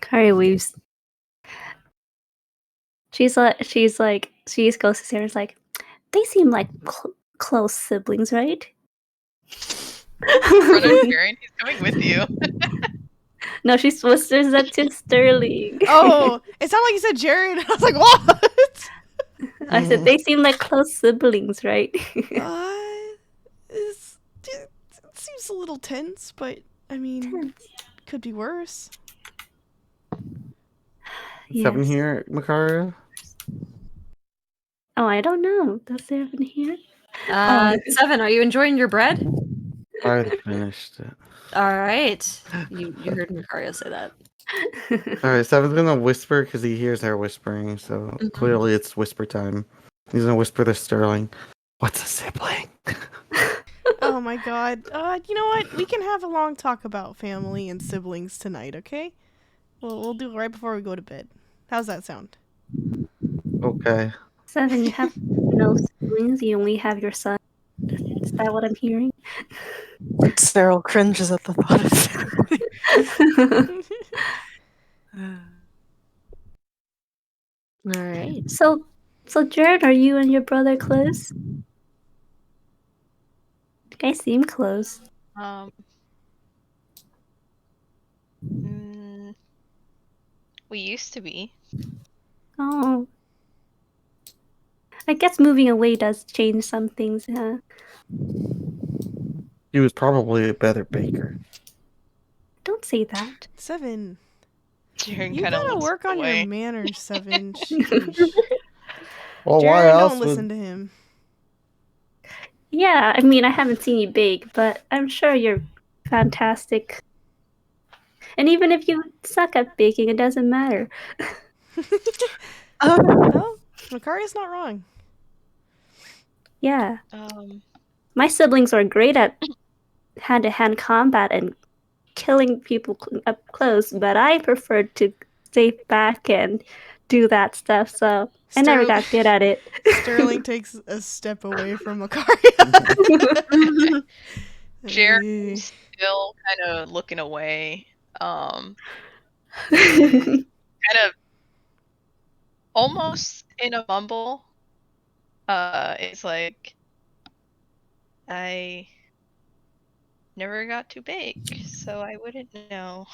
A: Kari weaves. She goes to Sarah's like, they seem like close siblings, right?
E: In front of Jaren, he's coming with you.
A: No, she whispers that to Sterling.
B: Oh, it sounded like you said Jared. I was like, what?
A: I said they seem like close siblings, right?
B: It seems a little tense, but I mean, could be worse.
C: 7
A: Yes.
C: here, Makaria?
A: Oh, I don't know. Does 7 here?
D: 7, are you enjoying your bread?
C: I already finished it.
D: All right. You heard Macario say that.
C: Alright, Seven's gonna whisper because he hears her whispering, so clearly it's whisper time. He's gonna whisper to Sterling, "What's a sibling?"
B: Oh my god. You know what? We can have a long talk about family and siblings tonight, okay? We'll do it right before we go to bed. How's that sound?
C: Okay.
A: 7, you have no siblings. You only have your son. Is that what I'm hearing?
G: Cyril cringes at the thought of
D: All right.
A: So Jared, are you and your brother close? You guys seem close.
E: We used to be.
A: Oh. I guess moving away does change some things, huh?
C: He was probably a better baker.
A: Don't say that.
B: 7.
E: Jaren
B: You
E: kind of
B: gotta
E: looks
B: work on
E: away.
B: your manners, 7. Sheesh.
C: Well, why
B: Jared,
C: else
B: don't
C: would...
B: listen to him.
A: Yeah, I mean, I haven't seen you bake, but I'm sure you're fantastic. And even if you suck at baking, it doesn't matter.
B: Well, Makari's not wrong.
A: Yeah. My siblings are great at hand-to-hand combat and killing people up close, but I prefer to stay back and do that stuff, so I never got good at it.
B: Sterling takes a step away from Makaria.
E: Jaren's still kind of looking away. And kind of almost in a mumble. It's like, I never got to bake, so I wouldn't know.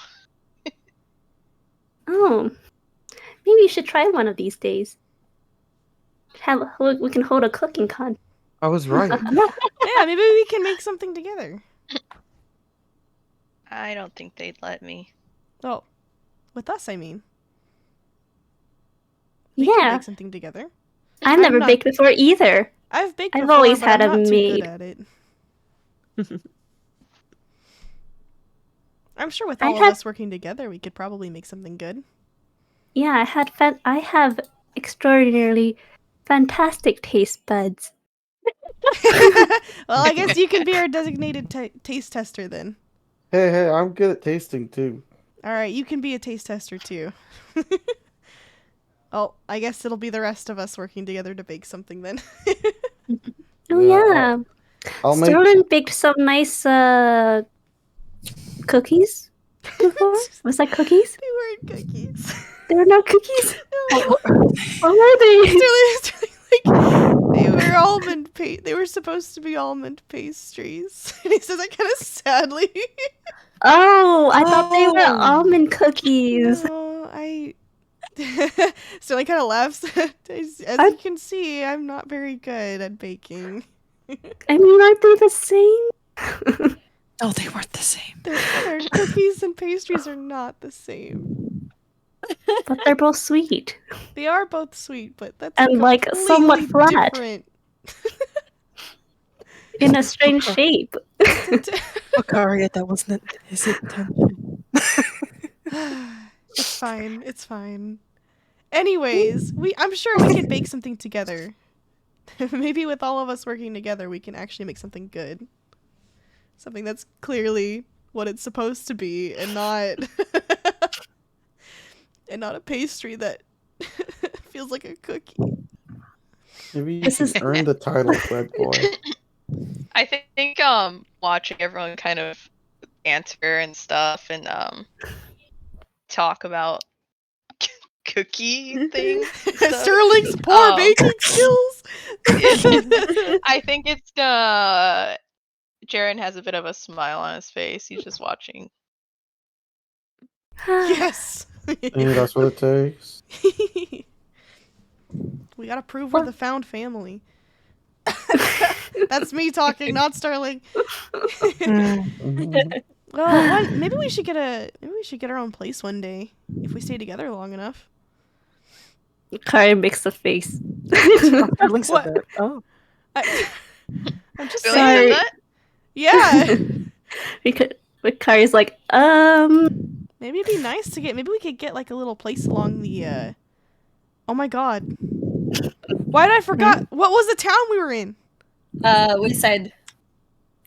A: Oh, maybe you should try one of these days. We can hold a cooking contest.
C: I was right.
B: Yeah, maybe we can make something together.
E: I don't think they'd let me.
B: Oh, with us, I mean. We can make something together.
A: I've never baked before either.
B: I've baked
A: I've
B: before,
A: always
B: but
A: had
B: I'm
A: a
B: not too
A: maid.
B: good at it. I'm sure with
A: I
B: all of
A: had-
B: us working together, we could probably make something good.
A: Yeah, I have extraordinarily fantastic taste buds.
B: Well, I guess you can be our designated taste tester then.
C: Hey, I'm good at tasting too.
B: All right, you can be a taste tester too. Oh, I guess it'll be the rest of us working together to bake something then.
A: Oh
C: Yeah,
A: yeah,
C: I'll make.
A: Sterling baked some nice cookies before. Was that cookies?
B: They weren't cookies.
A: They were not cookies.
B: No.
A: What were they?
B: Sterling, like, they were almond They were supposed to be almond pastries. And he says that kind of sadly.
A: Oh, I thought they were
G: Oh.
A: almond cookies.
B: No, Sterling kind of laughs. As you can see, I'm not very good at baking.
A: I mean, aren't they the same?
G: No, they weren't the same.
B: Their cookies and pastries are not the same.
A: But they're both sweet.
B: They are both sweet, but that's
A: And, like, somewhat
B: completely
A: flat.
B: different.
A: In a strange shape.
G: Akaria, that wasn't his intention.
B: It's fine. It's fine. Anyways, I'm sure we could bake something together. Maybe with all of us working together, we can actually make something good. Something that's clearly what it's supposed to be, and not and not a pastry that feels like a cookie.
C: Maybe you
A: This
C: should
A: is-
C: earn the title, Bread Boy.
E: I think watching everyone kind of answer and stuff and talk about cookie things. and stuff,
B: Sterling's poor baking skills.
E: I think it's Jaren has a bit of a smile on his face. He's just watching.
B: Yes.
C: I think that's what it takes.
B: We gotta prove we're the found family. That's me talking, not Sterling.
C: Mhm.
B: Well, maybe we should get our own place one day if we stay together long enough.
A: Kari makes a face.
G: Sterling said
B: What?
G: that. Oh.
B: I'm just
E: Really?
A: Sorry.
B: saying.
E: Is that?
B: Yeah.
A: But Kari's like,
B: Maybe it'd be nice to get. Maybe we could get like a little place along the. Oh my God. Why did I forgot? What was the town we were in?
D: Wayside.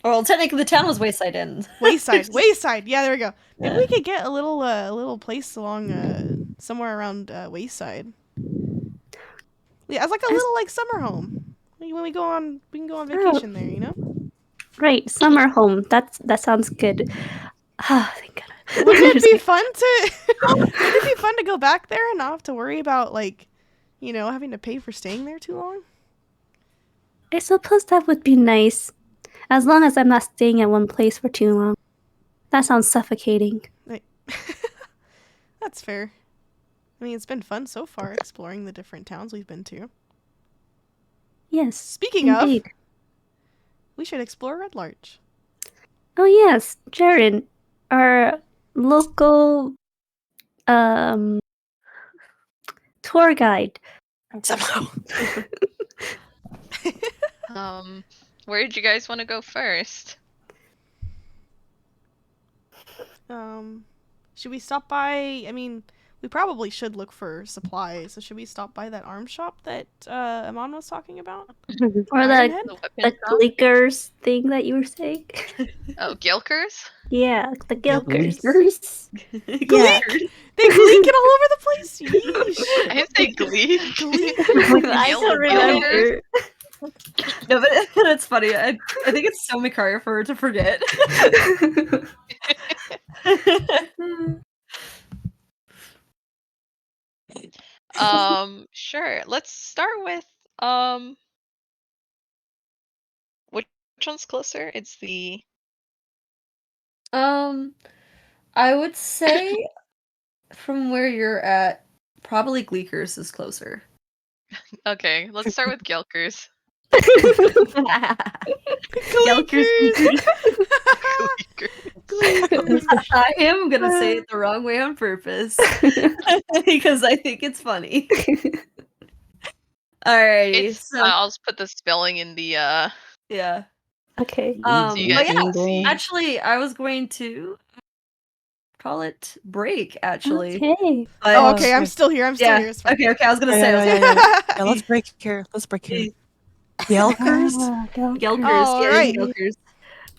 D: Well, technically the town was Wayside Inn.
B: Wayside. Wayside. Yeah, there we go. Maybe we could get a little place along somewhere around Wayside. Yeah, it's like a little like summer home. When we can go on vacation there, you know?
A: right, summer home. That sounds good. Ah, thank God.
B: Wouldn't it be fun to wouldn't it be fun to go back there and not have to worry about like, having to pay for staying there too long?
A: I suppose that would be nice. As long as I'm not staying at one place for too long. That sounds suffocating.
B: That's fair. I mean, it's been fun so far exploring the different towns we've been to.
A: Yes.
B: Speaking
A: indeed.
B: of, we should explore Red Larch.
A: Oh yes, Jaren, our local tour guide.
G: Somehow.
E: Where did you guys want to go first?
B: Should we stop by? I mean, we probably should look for supplies. So should we stop by that arm shop that Amon was talking about?
A: Or
B: Ironhead?
E: The
A: the
E: weapon shop?
A: Gleekers thing that you were saying.
E: Oh, Gilkers?
A: Yeah, the Gilkers.
C: Leakers?
A: Yeah.
B: They gleeking all over the place. Yeesh.
E: I didn't say glee.
D: I don't remember. No, but that's funny. I think it's so Mikaria for her to forget.
E: Sure. Let's start with which one's closer? It's the
D: I would say from where you're at, probably Gleekers is closer.
E: okay. Let's start with Gilkers.
D: Gleekers.
B: Gleekers.
D: I am gonna say it the wrong way on purpose because I think it's funny. Alrighty,
E: It's,
D: so
E: I'll just put the spelling in the
D: yeah.
A: Okay.
E: So you guys
D: But yeah,
E: can see.
D: actually, I was going to call it break. Actually,
A: Okay.
D: but
B: Oh, okay. I'm
G: okay.
B: still here. I'm still
D: yeah.
B: here. It's fine.
D: Okay. Okay. I was gonna
G: Yeah,
D: say.
G: yeah,
D: I was
G: yeah,
D: gonna
G: yeah, yeah. Yeah, let's break here. Let's break here. Yelkers?
D: Gelkers.
B: All
D: Yeah,
B: right.
D: Gelkers.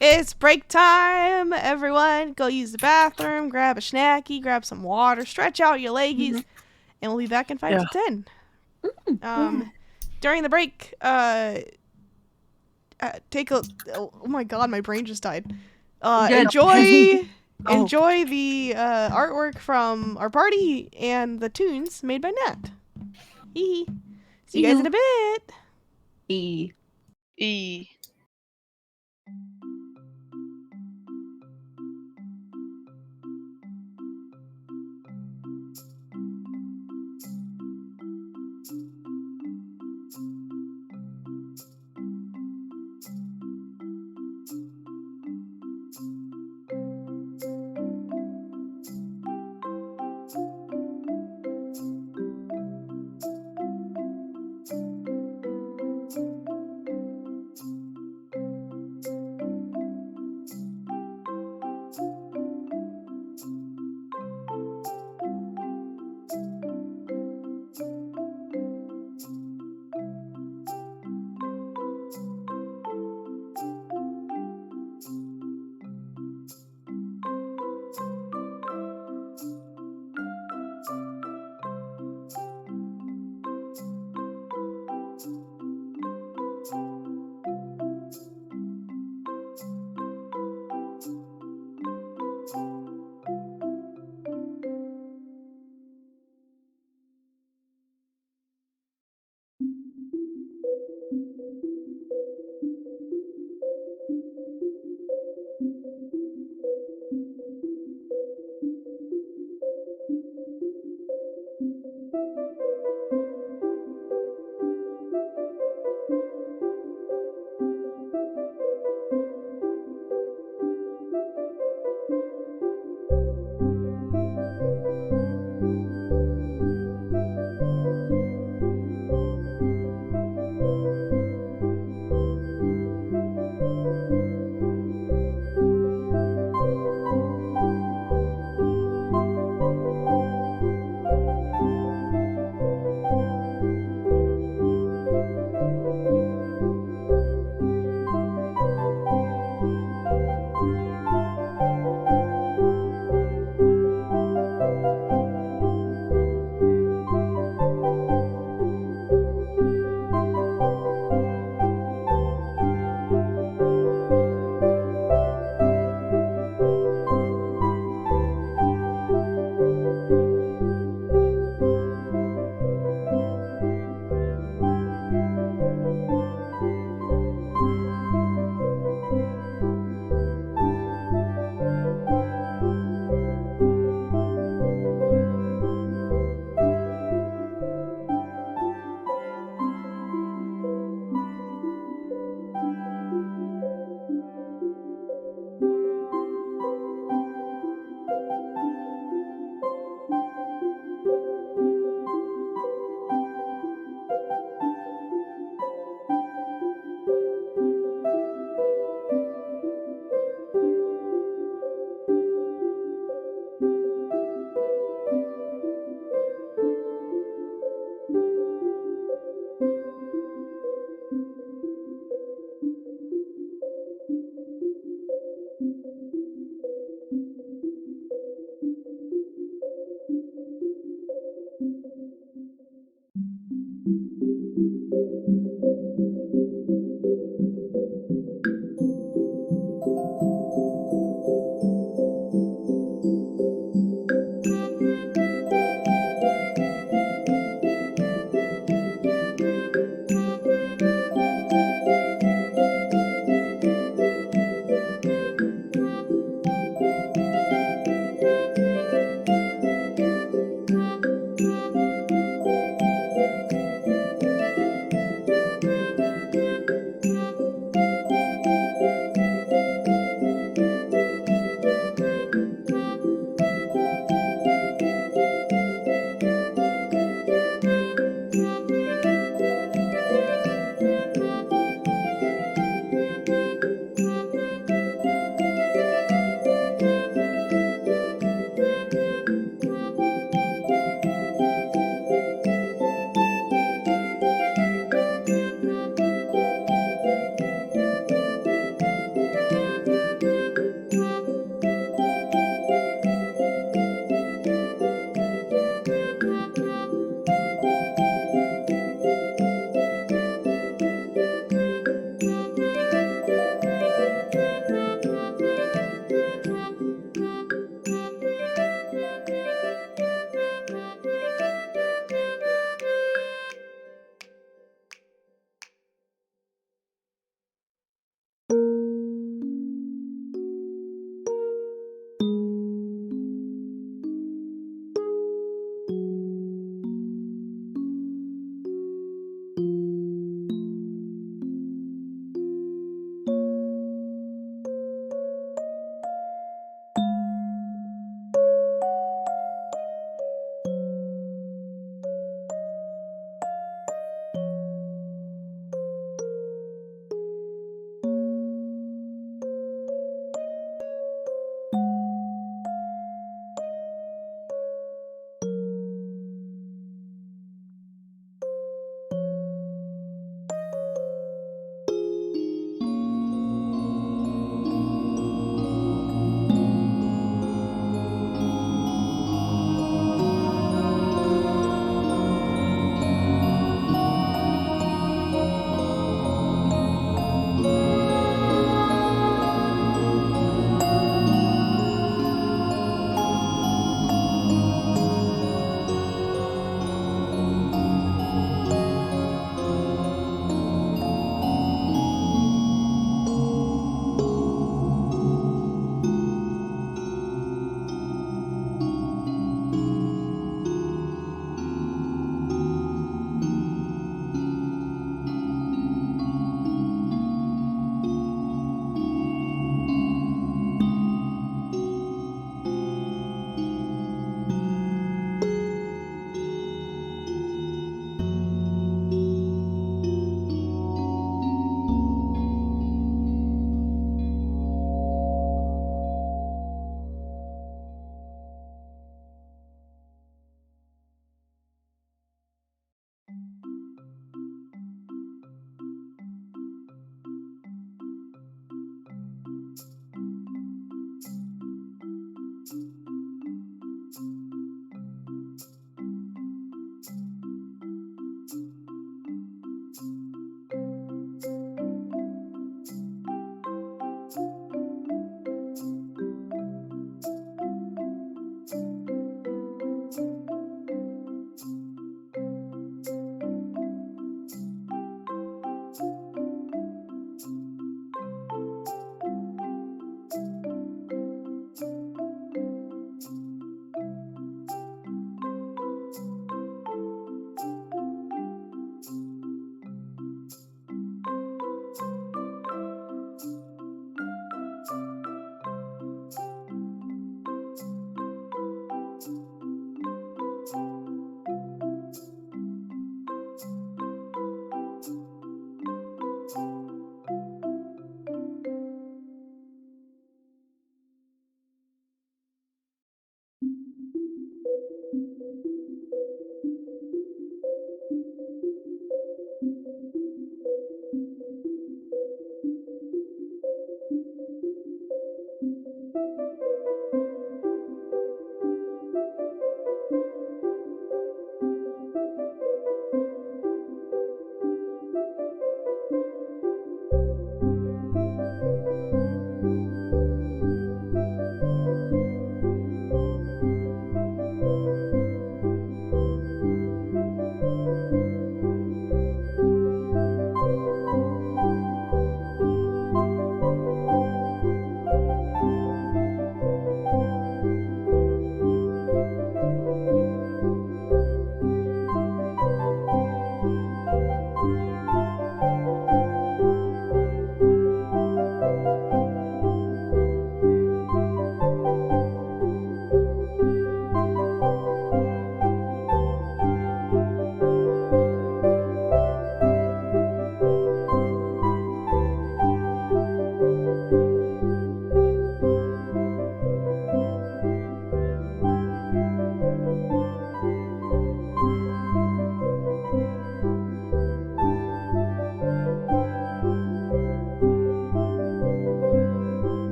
B: It's break time, everyone. Go use the bathroom, grab a snacky, grab some water, stretch out your leggies, and we'll be back in 5 to 10. During the break, take a. Oh my god, my brain just died.
D: Good.
B: Enjoy the artwork from our party and the tunes made by Nat. Hee hee. See you guys in a bit.
D: E.
E: E.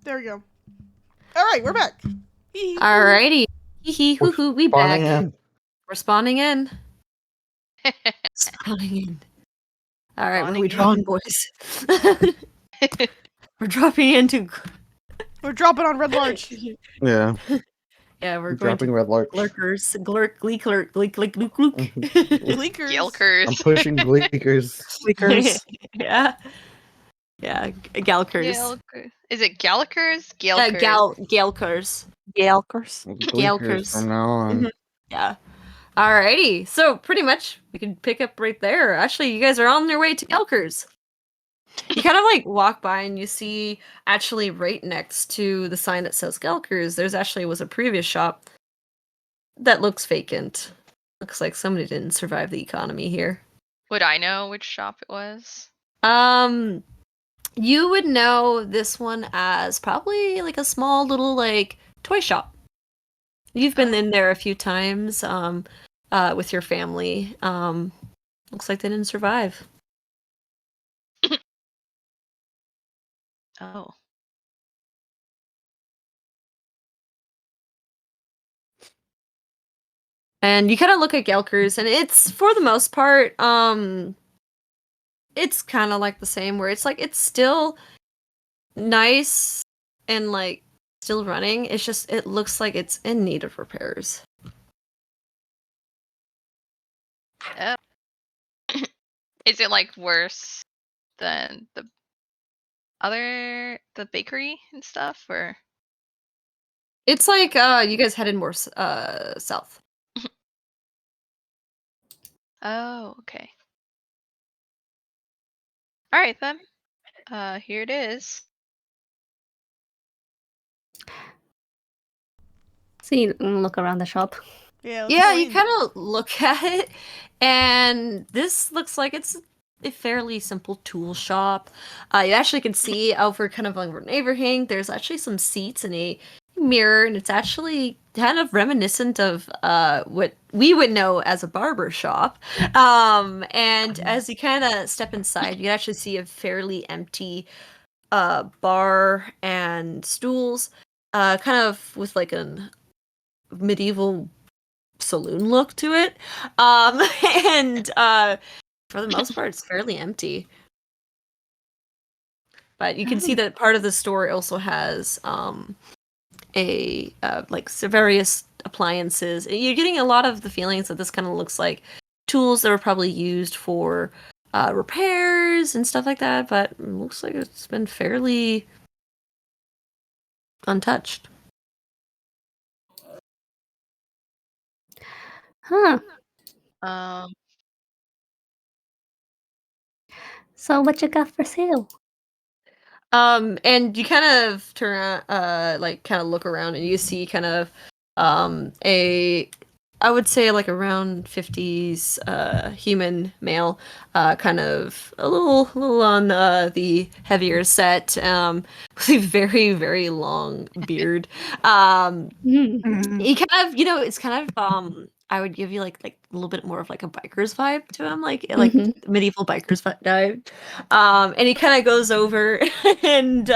B: There we go. All right, we're back.
D: Alrighty. Hee hee hoo hoo, we back.
C: Spawning in.
D: We're spawning in. Spawning in. Alright, where are we
E: Spawning
D: drawing, boys? We're dropping into.
B: We're dropping on Red Larch.
C: Yeah.
D: Yeah, we're
C: I'm
D: going
C: dropping
D: to
C: red larch.
D: Glurkers. Glurk, glee, clurk, gleek, gleek, gluck, gluck.
B: Gleekers.
C: I'm
E: Yelkers.
C: pushing gleekers.
G: Squeakers.
D: Yeah. Yeah, Galkers.
E: Is it Galkers?
D: Galkers.
G: Yelkers.
C: Gleekers from now on.
D: Yeah. Alrighty. So pretty much we can pick up right there. Actually, you guys are on your way to Galkers. You kind of like walk by and you see actually right next to the sign that says Galkers, there's actually was a previous shop that looks vacant. Looks like somebody didn't survive the economy here.
E: Would I know which shop it was?
D: You would know this one as probably like a small little like toy shop. You've been in there a few times with your family. Looks like they didn't survive.
E: Oh.
D: And you kind of look at Gelkers, and it's for the most part, it's kind of like the same. Where it's like it's still nice and like still running. It's just it looks like it's in need of repairs.
E: Oh. Is it like worse than the bakery and stuff, or?
D: It's like you guys headed more south.
E: Oh, okay. All right then. Here it is.
A: So you look around the shop.
B: Yeah.
D: Yeah, you kind of look at it, and this looks like it's a fairly simple tool shop. You actually can see over kind of over an overhang, there's actually some seats and a mirror, and it's actually kind of reminiscent of what we would know as a barber shop. And as you kind of step inside, you actually see a fairly empty bar and stools, kind of with like a medieval saloon look to it. And for the most part, it's fairly empty. But you can see that part of the store also has various appliances. You're getting a lot of the feelings that this kind of looks like tools that were probably used for repairs and stuff like that, but it looks like it's been fairly untouched.
A: Huh. So what you got for sale?
D: And you kind of turn around, kind of look around, and you see kind of I would say like around 50s human male, kind of a little on the heavier set, with a very, very long beard. He kind of, it's kind of I would give you like a little bit more of like a biker's vibe to him, like medieval biker's vibe. And he kind of goes over and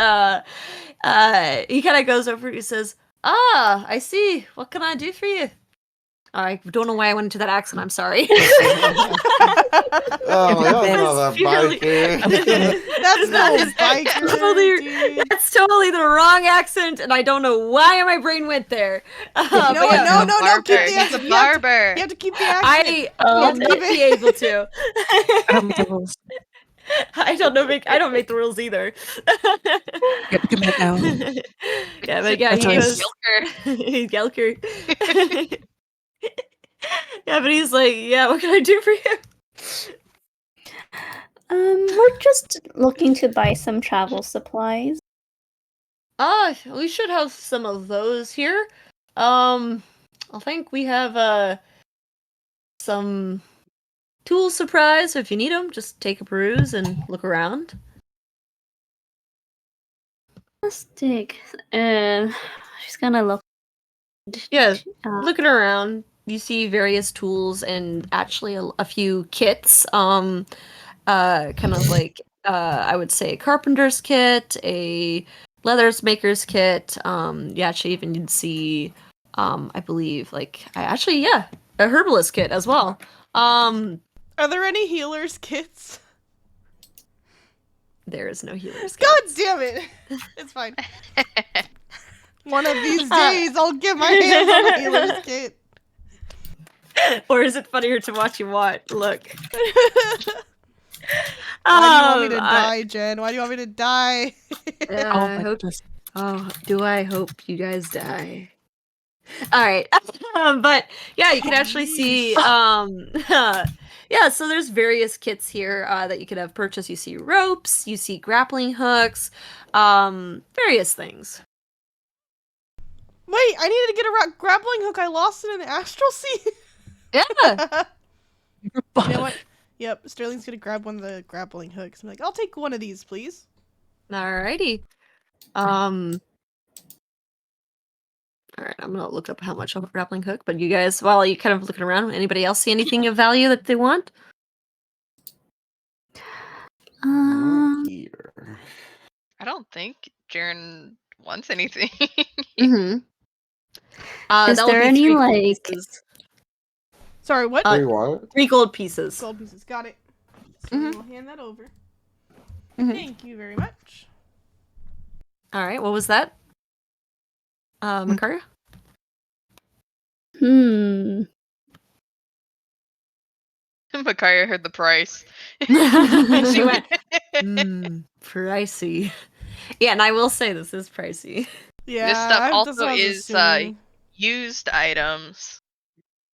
D: he says, "Ah, I see. What can I do for you?" I don't know why I went into that accent. I'm sorry.
C: Oh, that's not a biker.
D: That's totally the wrong accent, and I don't know why my brain went there.
B: No, keep the
E: He's
B: accent.
E: a barber.
B: You have to keep the accent.
D: I will not be able to. I don't make the rules either.
G: Yep, come back now.
D: Yeah, but yeah, he goes. He's Gelker. Yeah, but he's like, yeah, what can I do for you?
A: We're just looking to buy some travel supplies.
D: We should have some of those here. I think we have some tool supplies, so if you need them, just take a peruse and look around.
A: Fantastic. She's gonna look.
D: Yeah, looking around, you see various tools and actually a few kits. Kind of like I would say a carpenter's kit, a leathers maker's kit. You actually even see, I believe, a herbalist kit as well.
B: Are there any healers kits?
D: There is no healer's kit.
B: God damn it! It's fine. One of these days, I'll get my hands on a healer's kit.
D: Or is it funnier to watch you look?
B: Why do you want me to die, Jen? Why do you want me to die?
D: I hope. Oh, do I hope you guys die? All right, but yeah, you can actually see. Yeah, so there's various kits here that you could have purchased. You see ropes, you see grappling hooks, various things.
B: Wait, I needed to get a grappling hook. I lost it in the astral sea.
D: Yeah.
B: You know what? Yep, Sterling's gonna grab one of the grappling hooks. I'm like, I'll take one of these, please.
D: Alrighty. Alright, I'm gonna look up how much of a grappling hook, but you guys, while you kind of looking around, anybody else see anything of value that they want?
C: Here.
E: I don't think Jaren wants anything.
D: Mm-hmm.
A: Is
D: that would
A: there
D: be
A: any,
D: 3 gold
A: like-
D: pieces.
B: Sorry, what?
C: Three what?
D: 3 gold pieces.
B: Gold pieces. Got it. So
D: Mhm.
B: we'll hand that over.
D: Mhm.
B: Thank you very much.
D: Alright, what was that? Makaria?
E: Makaria heard the price.
D: She went, pricey. Yeah, and I will say this is pricey.
B: Yeah,
E: This stuff
B: that's
E: also
B: what I was
E: is
B: assuming.
E: used items.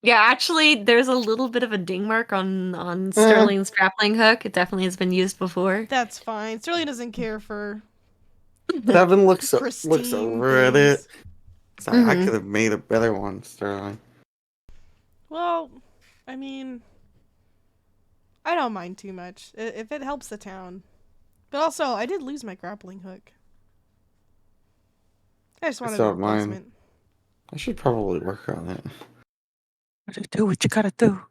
D: Yeah, actually, there's a little bit of a ding mark on Sterling's grappling hook. It definitely has been used before.
B: That's fine. Sterling doesn't care for
C: Devin looks
B: pristine
C: over at it.
B: things.
C: It's like, I
D: Mhm.
C: could have made a better one, Sterling.
B: Well, I mean, I don't mind too much if it helps the town. But also, I did lose my grappling hook. I just wanted a
C: still have mine.
B: replacement.
C: I should probably work on it.
G: Do what you gotta do.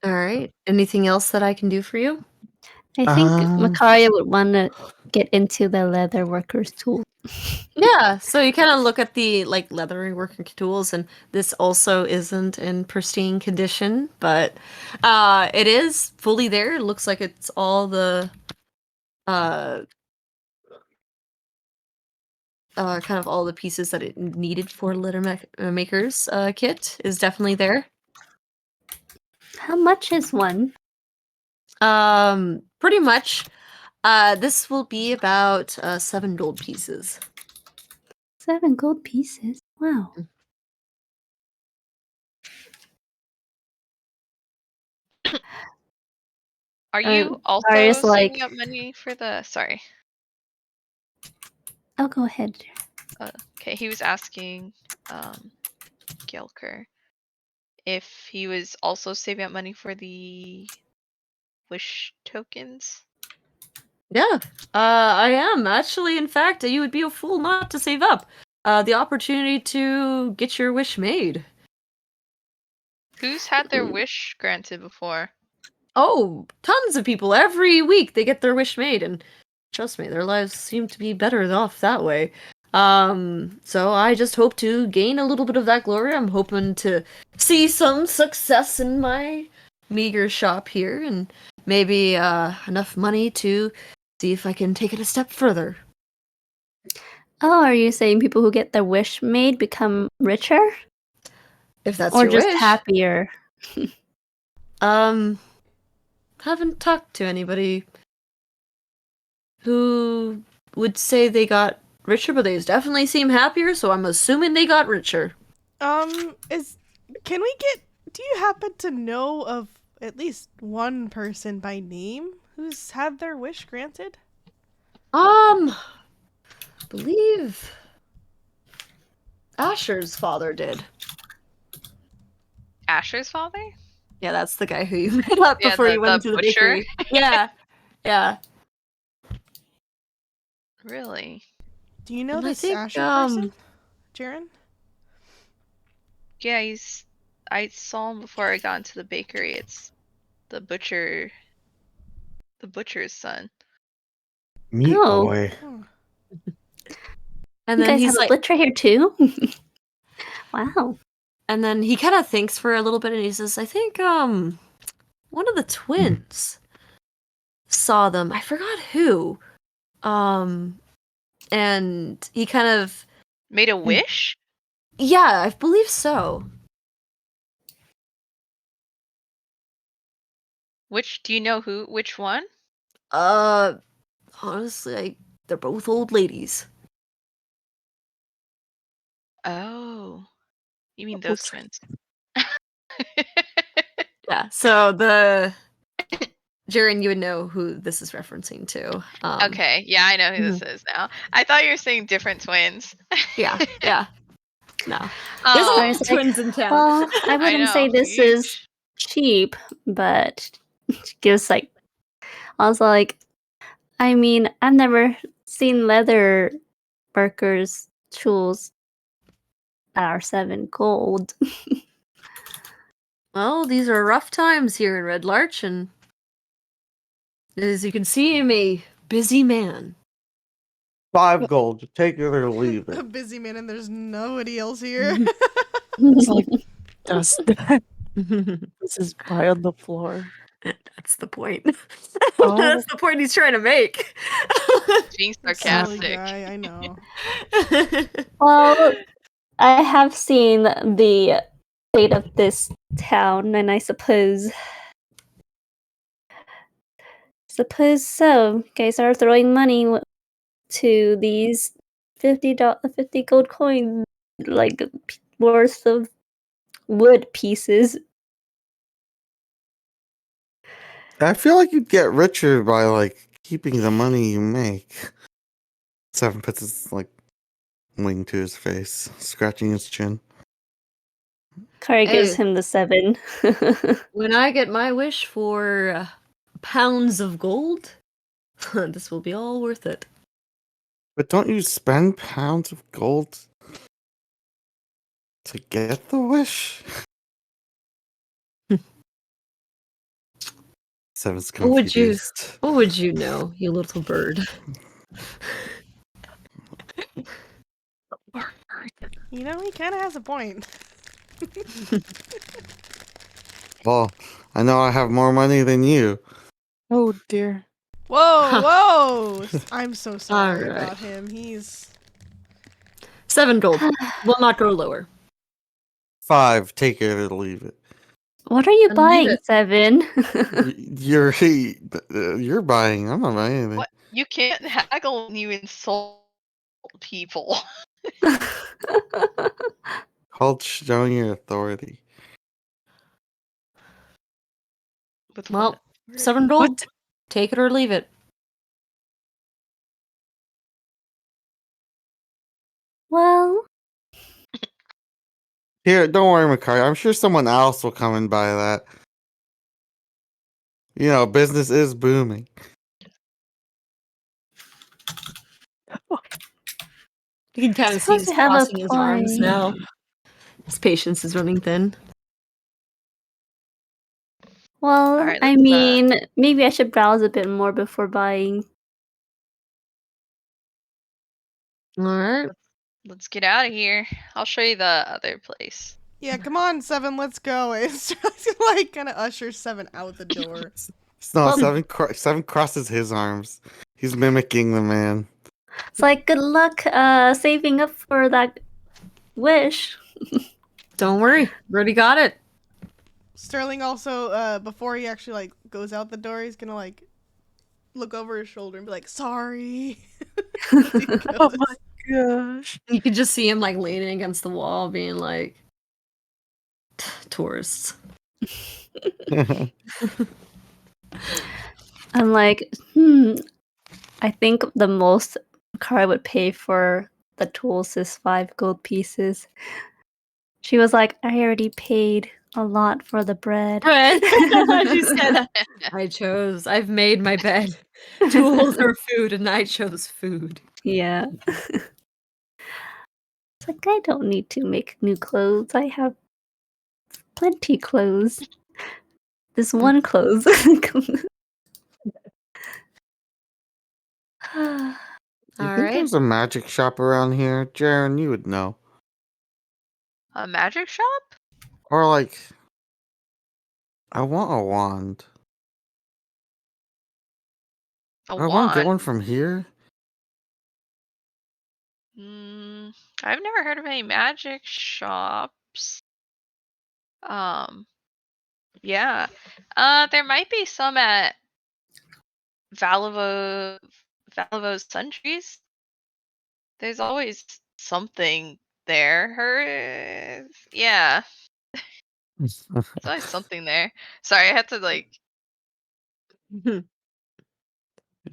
D: All right. Anything else that I can do for you?
A: I think Makaria would want to get into the leather worker's tool.
D: Yeah. So you kind of look at the leathery working tools, and this also isn't in pristine condition, but it is fully there. It looks like it's all the kind of all the pieces that it needed for leather maker's kit is definitely there.
A: How much is one?
D: Pretty much. This will be about 7 gold pieces.
A: 7 gold pieces. Wow.
E: Are you also
A: Marius,
E: saving up money for the... Sorry.
A: I'll go ahead.
E: Okay, he was asking Gilker if he was also saving up money for the wish tokens.
D: Yeah, I am. Actually, in fact, you would be a fool not to save up. The opportunity to get your wish made.
E: Who's had their wish granted before?
D: Oh, tons of people. Every week they get their wish made, and trust me, their lives seem to be better off that way. So I just hope to gain a little bit of that glory. I'm hoping to see some success in my meager shop here, and maybe enough money to see if I can take it a step further.
A: Oh, are you saying people who get their wish made become richer?
D: If that's
A: or
D: your
A: just
D: wish.
A: happier?
D: Haven't talked to anybody who would say they got richer, but they definitely seem happier, so I'm assuming they got richer.
B: Do you happen to know of at least one person by name who's had their wish granted?
D: Believe Asher's father did.
E: Asher's father?
D: Yeah, that's the guy who you met up
E: Yeah,
D: before you went
E: the
D: into the
E: butcher?
D: bakery. Yeah. Yeah.
E: Really?
B: Do you know
D: And I
B: this
D: think,
B: Asher person, Jaren?
E: Yeah, I saw him before I got into the bakery. It's the butcher's son.
C: Meat
A: Oh.
C: boy.
D: And
A: You
D: then
A: guys
D: he's
A: have a
D: like,
A: butcher here too? Wow.
D: and then he kind of thinks for a little bit, and he says, "I think one of the twins saw them. I forgot who. And he kind of
E: Made a wish?
D: yeah, I believe so.
E: Do you know which one?
D: Honestly, they're both old ladies.
E: Oh. You mean those twins.
D: Yeah, so the Jaren, you would know who this is referencing to.
E: Okay, yeah, I know who this is now. I thought you were saying different twins.
D: Yeah. No. There's a
E: Oh,
D: lot
A: It's
D: of
A: like,
D: twins in town.
A: well, I
E: I
A: wouldn't say
E: know.
A: this is
E: Yeesh.
A: cheap, but she gives like also like I mean, I've never seen leather workers tools that are 7 gold.
D: Well, these are rough times here in Red Larch, and as you can see, I'm a busy man.
C: 5 gold. Take it or leave
B: A
C: it.
B: busy man, and there's nobody else here.
G: It's like dust. This is pie on the floor.
D: That's the point.
G: Oh.
D: That's the point he's trying to make.
E: Being
B: Silly
E: sarcastic.
B: guy, I know.
A: Well, I have seen the state of this town, and I suppose so. You guys are throwing money to these 50 gold coins, like worth of wood pieces.
C: I feel like you'd get richer by like keeping the money you make. 7 puts his like wing to his face, scratching his chin.
A: Kara gives
D: Hey.
A: him the 7.
D: When I get my wish for pounds of gold, this will be all worth it.
C: But don't you spend pounds of gold to get the wish? 7's
D: What would you-
C: confused.
D: What would you know, you little bird?
B: You know, he kind of has a point.
C: Well, I know I have more money than you.
G: Oh dear.
B: Whoa, whoa! I'm so sorry
D: Alright.
B: about him. He's
D: 7 gold. Will not go lower.
C: 5, take it or leave it.
A: What are you
D: And leave
A: buying,
D: it.
A: 7?
C: You're buying. I'm not buying anything.
E: What? You can't haggle when you insult people.
C: Called showing your authority.
E: With
D: Well,
E: what?
D: 7 gold.
G: What?
D: Take it or leave it.
A: Well,
C: Here, don't worry, Makari. I'm sure someone else will come and buy that. You know, business is booming.
D: You can kind of see
A: suppose
D: he's
A: you have a
D: crossing his arms
A: point.
D: now. His patience is running thin.
A: Well,
E: Alright,
A: I
E: let's,
A: mean, maybe I should browse a bit more before buying.
D: Alright.
E: Let's get out of here. I'll show you the other place.
B: yeah. Come on, 7. Let's go. It's just like kind of ushers 7 out the door.
C: No,
D: Well-
C: 7 crosses his arms. He's mimicking the man.
A: It's like, good luck saving up for that wish.
D: Don't worry. Already got it.
B: Sterling also, before he actually like goes out the door, he's gonna like look over his shoulder and be like, "Sorry." As he
G: Oh
B: goes.
G: my gosh.
D: You could just see him like leaning against the wall, being like, tourists.
A: I'm like, I think the most Kara would pay for the tools is 5 gold pieces. She was like, I already paid a lot for the bread.
D: Bread. She said, I've made my bed. Tools are food, and I chose food.
A: Yeah. It's like, I don't need to make new clothes. I have plenty clothes. This one clothes.
C: You
D: All
C: think
D: right.
C: there's a magic shop around here? Jaren, you would know.
E: A magic shop?
C: Or like, I want a wand.
E: A
C: I want to get one
E: wand?
C: from here.
E: I've never heard of any magic shops. Yeah. There might be some at Valivo's Sundries. There's always something there. Yeah, there's always something there. Sorry, I had to like.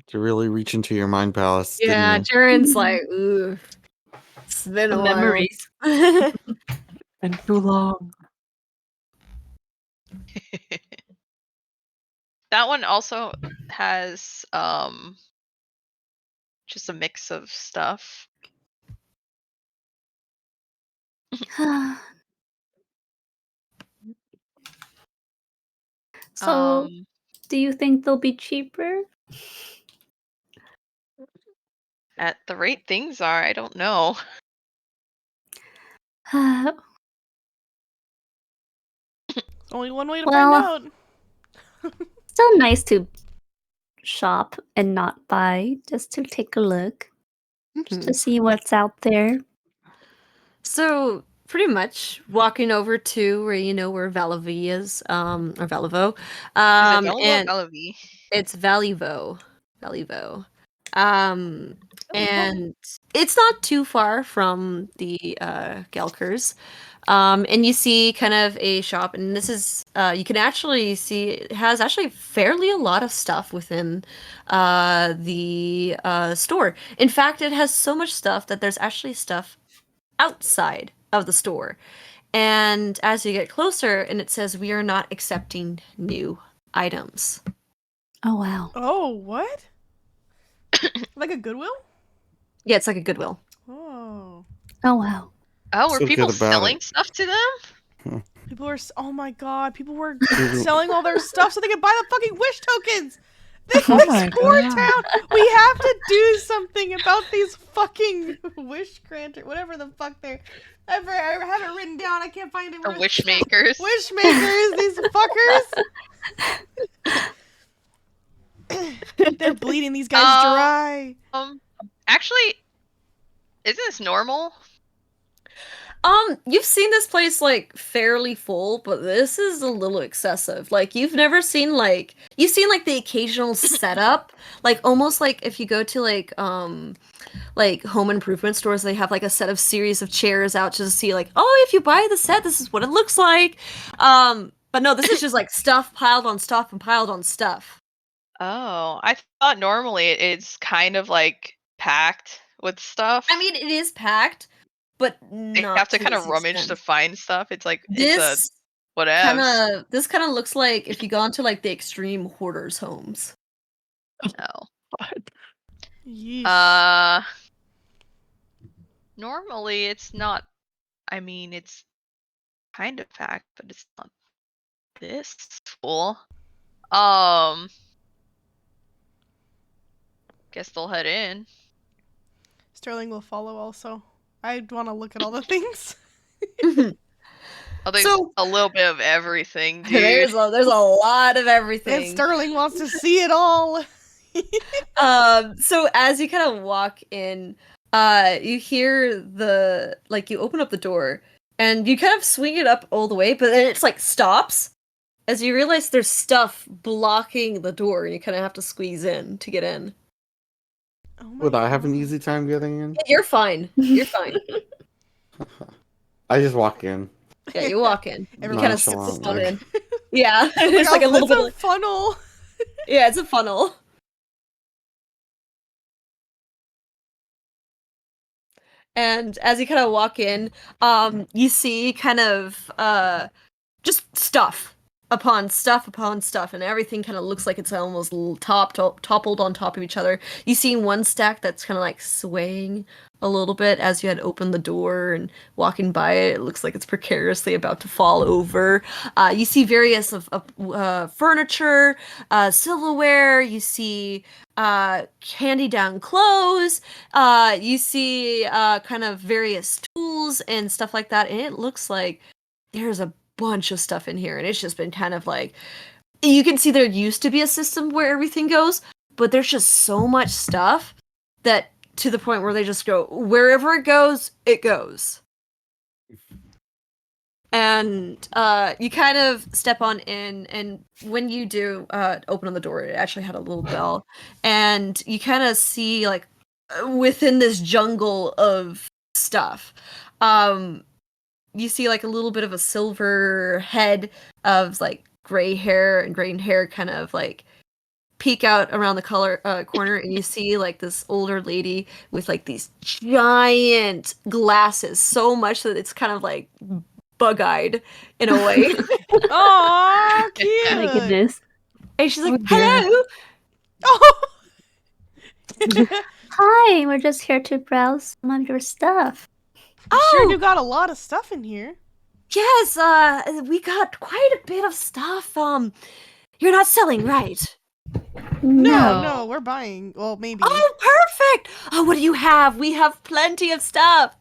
C: To really reach into your mind palace,
D: Yeah,
C: didn't
D: Jaren's like, ooh, it's been
A: The
D: a while.
A: memories.
G: Been too long.
E: That one also has just a mix of stuff.
A: So,
E: Um,
A: do you think they'll be cheaper?
E: at the rate things are, I don't know.
B: Only one way to find
A: Well,
B: out.
A: still nice to shop and not buy, just to take a look, just to see what's out there.
D: So pretty much walking over to where where Valivo is, or Valivo,
E: Is it Valivo or
D: and
E: Valavi?
D: it's Valivo, and it's not too far from the Gelkers. And you see kind of a shop, and this is you can actually see it has actually fairly a lot of stuff within the store. In fact, it has so much stuff that there's actually stuff outside of the store. And as you get closer, and it says, "We are not accepting new items."
A: Oh wow.
B: Oh, what? Like a Goodwill?
D: Yeah, it's like a Goodwill.
B: Oh.
A: Oh wow.
E: Oh, were
C: So
E: people
C: good about
E: selling
C: it.
E: stuff to them?
B: People are. Oh my god. People were
C: People-
B: selling all their stuff so they could buy the fucking wish tokens. This
G: Oh
B: is
G: my
B: poor
G: God.
B: town. We have to do something about these fucking wish granter, whatever the fuck they're. I have it written down. I can't find it.
E: The
B: Where-
E: wish makers?
B: Wish makers, these fuckers. They're bleeding these guys dry.
E: Actually, isn't this normal?
D: You've seen this place like fairly full, but this is a little excessive. Like you've never seen you've seen like the occasional setup, like almost like if you go to like home improvement stores, they have like a set of series of chairs out just to see like, oh, if you buy the set, this is what it looks like. But no, this is just like stuff piled on stuff and piled on stuff.
E: Oh, I thought normally it's kind of like packed with stuff.
D: I mean, it is packed, but
E: they
D: not
E: have to
D: to
E: kind of
D: this
E: rummage
D: extent.
E: to find stuff. It's like it's a
D: This
E: whatever.
D: this kind of looks like if you go into like the extreme hoarders homes.
E: No.
B: Yeesh.
E: Normally it's not. I mean, it's kind of packed, but it's not this full. Guess they'll head in.
B: Sterling will follow also. I want to look at all the things.
E: Oh, there's
D: So-
E: a little bit of everything, dude.
D: there's a lot of
B: And
D: everything.
B: Sterling wants to see it all.
D: So as you kind of walk in, you hear you open up the door and you kind of swing it up all the way, but then it's like stops as you realize there's stuff blocking the door and you kind of have to squeeze in to get in.
B: Oh my
C: Would I have an
B: God.
C: easy time getting in?
D: You're fine. You're fine.
C: I just walk in.
D: Yeah, you walk in. You
B: Everyone
D: kind of
B: else
D: sit
C: nonchalant,
D: down
C: like-
D: in. Yeah,
B: Oh my
D: it's like a
B: God,
D: little
B: that's
D: bit.
B: a funnel.
D: Yeah, it's a funnel. And as you kind of walk in, you see kind of just stuff upon stuff, and everything kind of looks like it's almost toppled on top of each other. You see one stack that's kind of like swaying a little bit as you had opened the door and walking by it. It looks like it's precariously about to fall over. You see various of furniture, silverware. You see handy-down clothes. You see kind of various tools and stuff like that. And it looks like there's a bunch of stuff in here, and it's just been kind of like you can see there used to be a system where everything goes, but there's just so much stuff that to the point where they just go wherever it goes, it goes. And you kind of step on in, and when you do open on the door, it actually had a little bell, and you kind of see like within this jungle of stuff. You see like a little bit of a silver head of like gray hair and graying hair kind of like peek out around the corner, and you see like this older lady with like these giant glasses, so much that it's kind of like bug-eyed in a way.
B: Aw, cute.
A: My goodness.
D: And she's like,
G: Oh, dear.
D: hello.
B: Oh.
A: Hi, we're just here to browse some of your stuff.
B: Sure
D: Oh,
B: do got a lot of stuff in here.
D: yes, we got quite a bit of stuff. You're not selling, right?
B: No, we're buying. Well, maybe.
D: Oh, perfect. Oh, what do you have? We have plenty of stuff.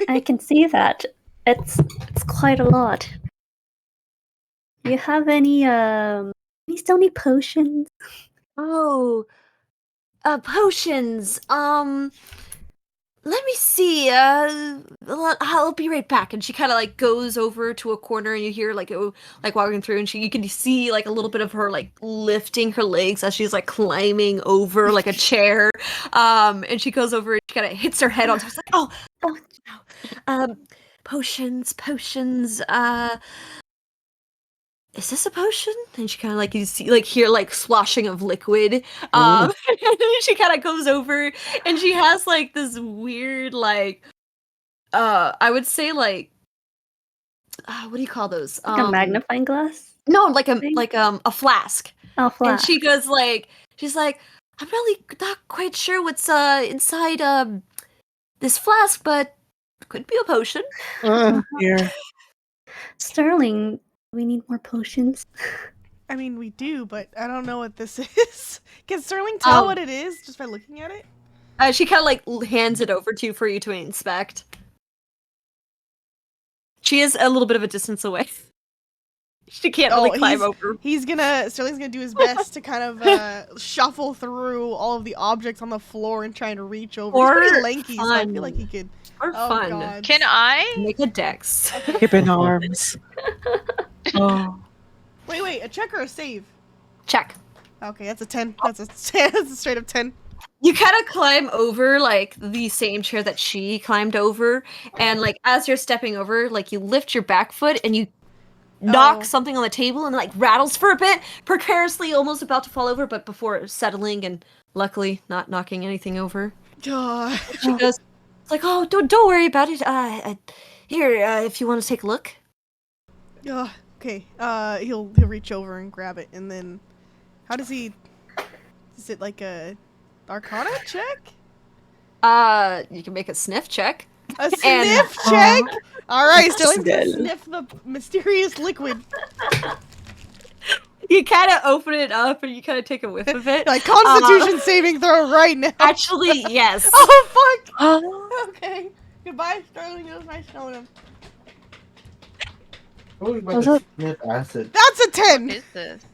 A: I can see that. It's quite a lot. Do you have any stony potions?
D: Oh, potions. Let me see. I'll be right back. And she kind of like goes over to a corner, and you hear like walking through, and you can see like a little bit of her like lifting her legs as she's like climbing over like a chair. And she goes over and she kind of hits her head onto. It's like, oh, no. Potions. Is this a potion? And she kind of like you see like hear like sloshing of liquid. And she kind of goes over, and she has like this weird like I would say like what do you call those?
A: Like a magnifying glass?
D: No, like a
A: thing?
D: a flask.
A: Oh,
D: And
A: flat.
D: she goes like she's like, I'm really not quite sure what's inside this flask, but could be a potion.
G: Oh, dear.
A: Sterling, we need more potions.
B: I mean, we do, but I don't know what this is. Can Sterling tell what it is just by looking at it?
D: She kind of like hands it over to you for you to inspect. She is a little bit of a distance away. She can't really climb over.
B: Sterling's gonna do his best to kind of shuffle through all of the objects on the floor and trying to reach over. He's pretty lanky, so I feel like he could.
D: Or
B: Oh,
D: fun.
B: God.
E: Can I?
D: Make a dex.
G: Gibbon arms. Oh.
B: Wait, a check or a save?
D: Check.
B: Okay, that's a 10. That's a straight up 10.
D: You kind of climb over like the same chair that she climbed over, and like as you're stepping over, like you lift your back foot and you knock something on the table, and it like rattles for a bit, precariously almost about to fall over, but before settling and luckily not knocking anything over.
B: God.
D: She goes, it's like, oh, don't worry about it. Here, if you want to take a look.
B: Okay. He'll reach over and grab it, and then how does he? Is it like a Arcana check?
D: You can make a sniff check.
B: A sniff check. All right, Sterling's gonna
G: good.
B: sniff the mysterious liquid.
D: You kind of open it up and you kind of take a whiff of it.
B: Like Constitution saving throw right now.
D: Actually, yes.
B: Oh fuck.
G: Oh.
B: Okay. Goodbye, Sterling. It was nice knowing him.
G: Was it-
C: Sniff acid.
B: That's a
E: What
B: 10.
E: is this?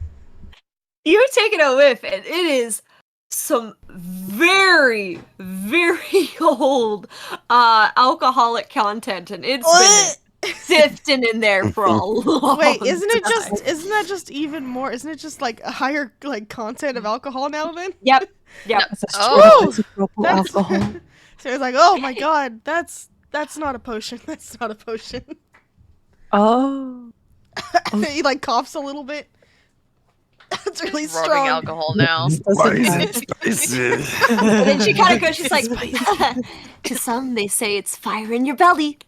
D: You're taking a whiff, and it is some very, very old alcoholic content, and it's been sifting in there for a long
B: Wait, isn't
D: time.
B: that just even more? Isn't it just like a higher like content of alcohol now then?
D: Yep.
G: That's a
E: Oh!
G: straight isopropyl
B: That's
G: alcohol.
B: So it's like, oh my god, that's not a potion. That's not a potion.
G: Oh.
B: He like coughs a little bit. That's really
E: Rubbing
B: strong.
E: alcohol now.
C: Spicy.
D: And then she kind of goes, she's like, to some they say it's fire in your belly.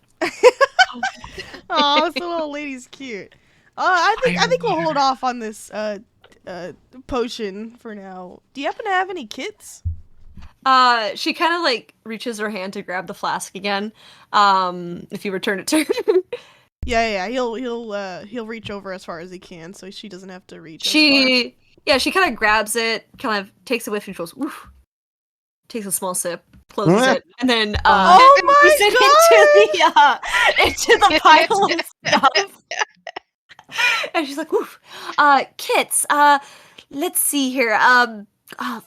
B: Oh, this little old lady's cute. I think we'll hold off on this potion for now. Do you happen to have any kits?
D: She kind of like reaches her hand to grab the flask again. If you return it to her.
B: Yeah. He'll reach over as far as he can, so she doesn't have to reach.
D: She kind of grabs it, kind of takes a whiff, and goes, "Oof." Takes a small sip, closes it, and then
B: oh
D: puts it into the pile of stuff. And she's like, "Oof, kits. Let's see here.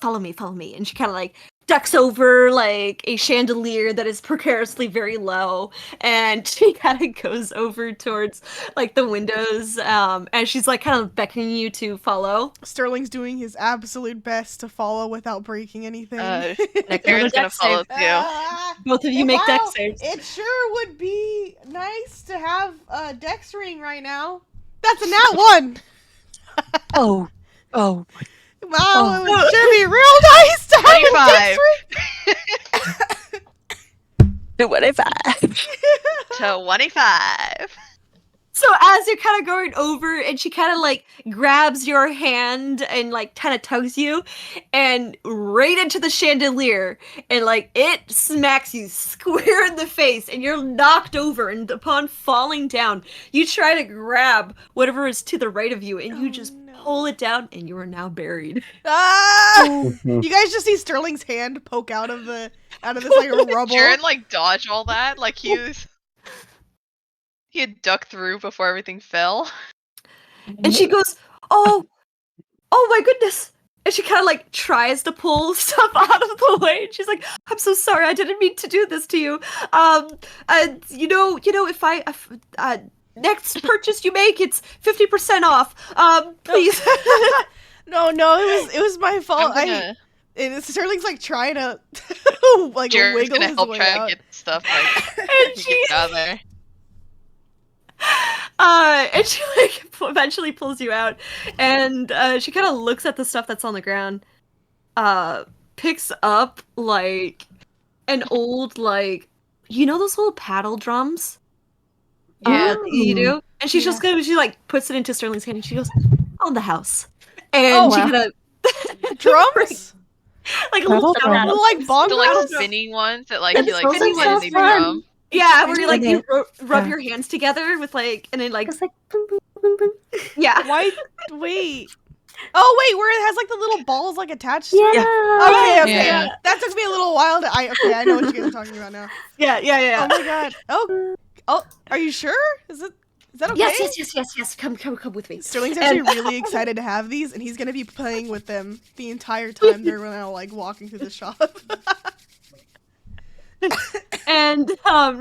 D: Follow me." And she kind of like ducks over like a chandelier that is precariously very low, and she kind of goes over towards like the windows. And she's like kind of beckoning you to follow.
B: Sterling's doing his absolute best to follow without breaking anything.
E: Aaron's gonna follow too.
D: Both of you make dex saves.
B: It sure would be nice to have a dex ring right now. That's a nat 1.
G: Oh.
B: Wow,
G: Oh.
B: it would sure be real nice to have a dex ring.
G: 25.
E: 25.
D: So as you're kind of going over, and she kind of like grabs your hand and like kind of tugs you, and right into the chandelier, and like it smacks you square in the face, and you're knocked over. And upon falling down, you try to grab whatever is to the right of you, and you just pull it down, and you are now buried.
B: You guys just see Sterling's hand poke out of this like rubble.
E: Jaren like dodged all that, like he had ducked through before everything fell.
D: And she goes, oh my goodness. And she kind of like tries to pull stuff out of the way. And she's like, I'm so sorry. I didn't mean to do this to you. If next purchase you make, it's 50% off. Please.
B: No, it was my fault. And Sterling's like trying to like
E: Jared's
B: wiggle
E: gonna
B: his
E: help
B: way
E: try
B: out.
E: to get stuff like
D: And
E: get out of there.
D: And she like eventually pulls you out, and she kind of looks at the stuff that's on the ground, picks up like an old like those little paddle drums.
E: Yeah.
D: That you do, and she like puts it into Sterling's hand, and she goes, "On the house," and she kind of
B: drums.
D: Like a little
B: Little like bongos.
E: The like spinning ones that like you like
A: those
E: spin
A: are
E: and
A: so
E: they
A: fun.
E: drum.
D: Yeah, where you like
A: Okay.
D: you rub your hands together with like, and then like
A: It's like boom, boom, boom, boom.
B: Wait. Oh wait, where it has like the little balls like attached to it?
A: Yeah.
B: Okay.
E: Yeah.
B: That took me a little while to I know what you guys are talking about now.
D: yeah.
B: Oh my god. Oh, are you sure? Is that okay?
D: Yes. Come with me.
B: Sterling's actually really excited to have these, and he's gonna be playing with them the entire time they're now like walking through the shop.
D: And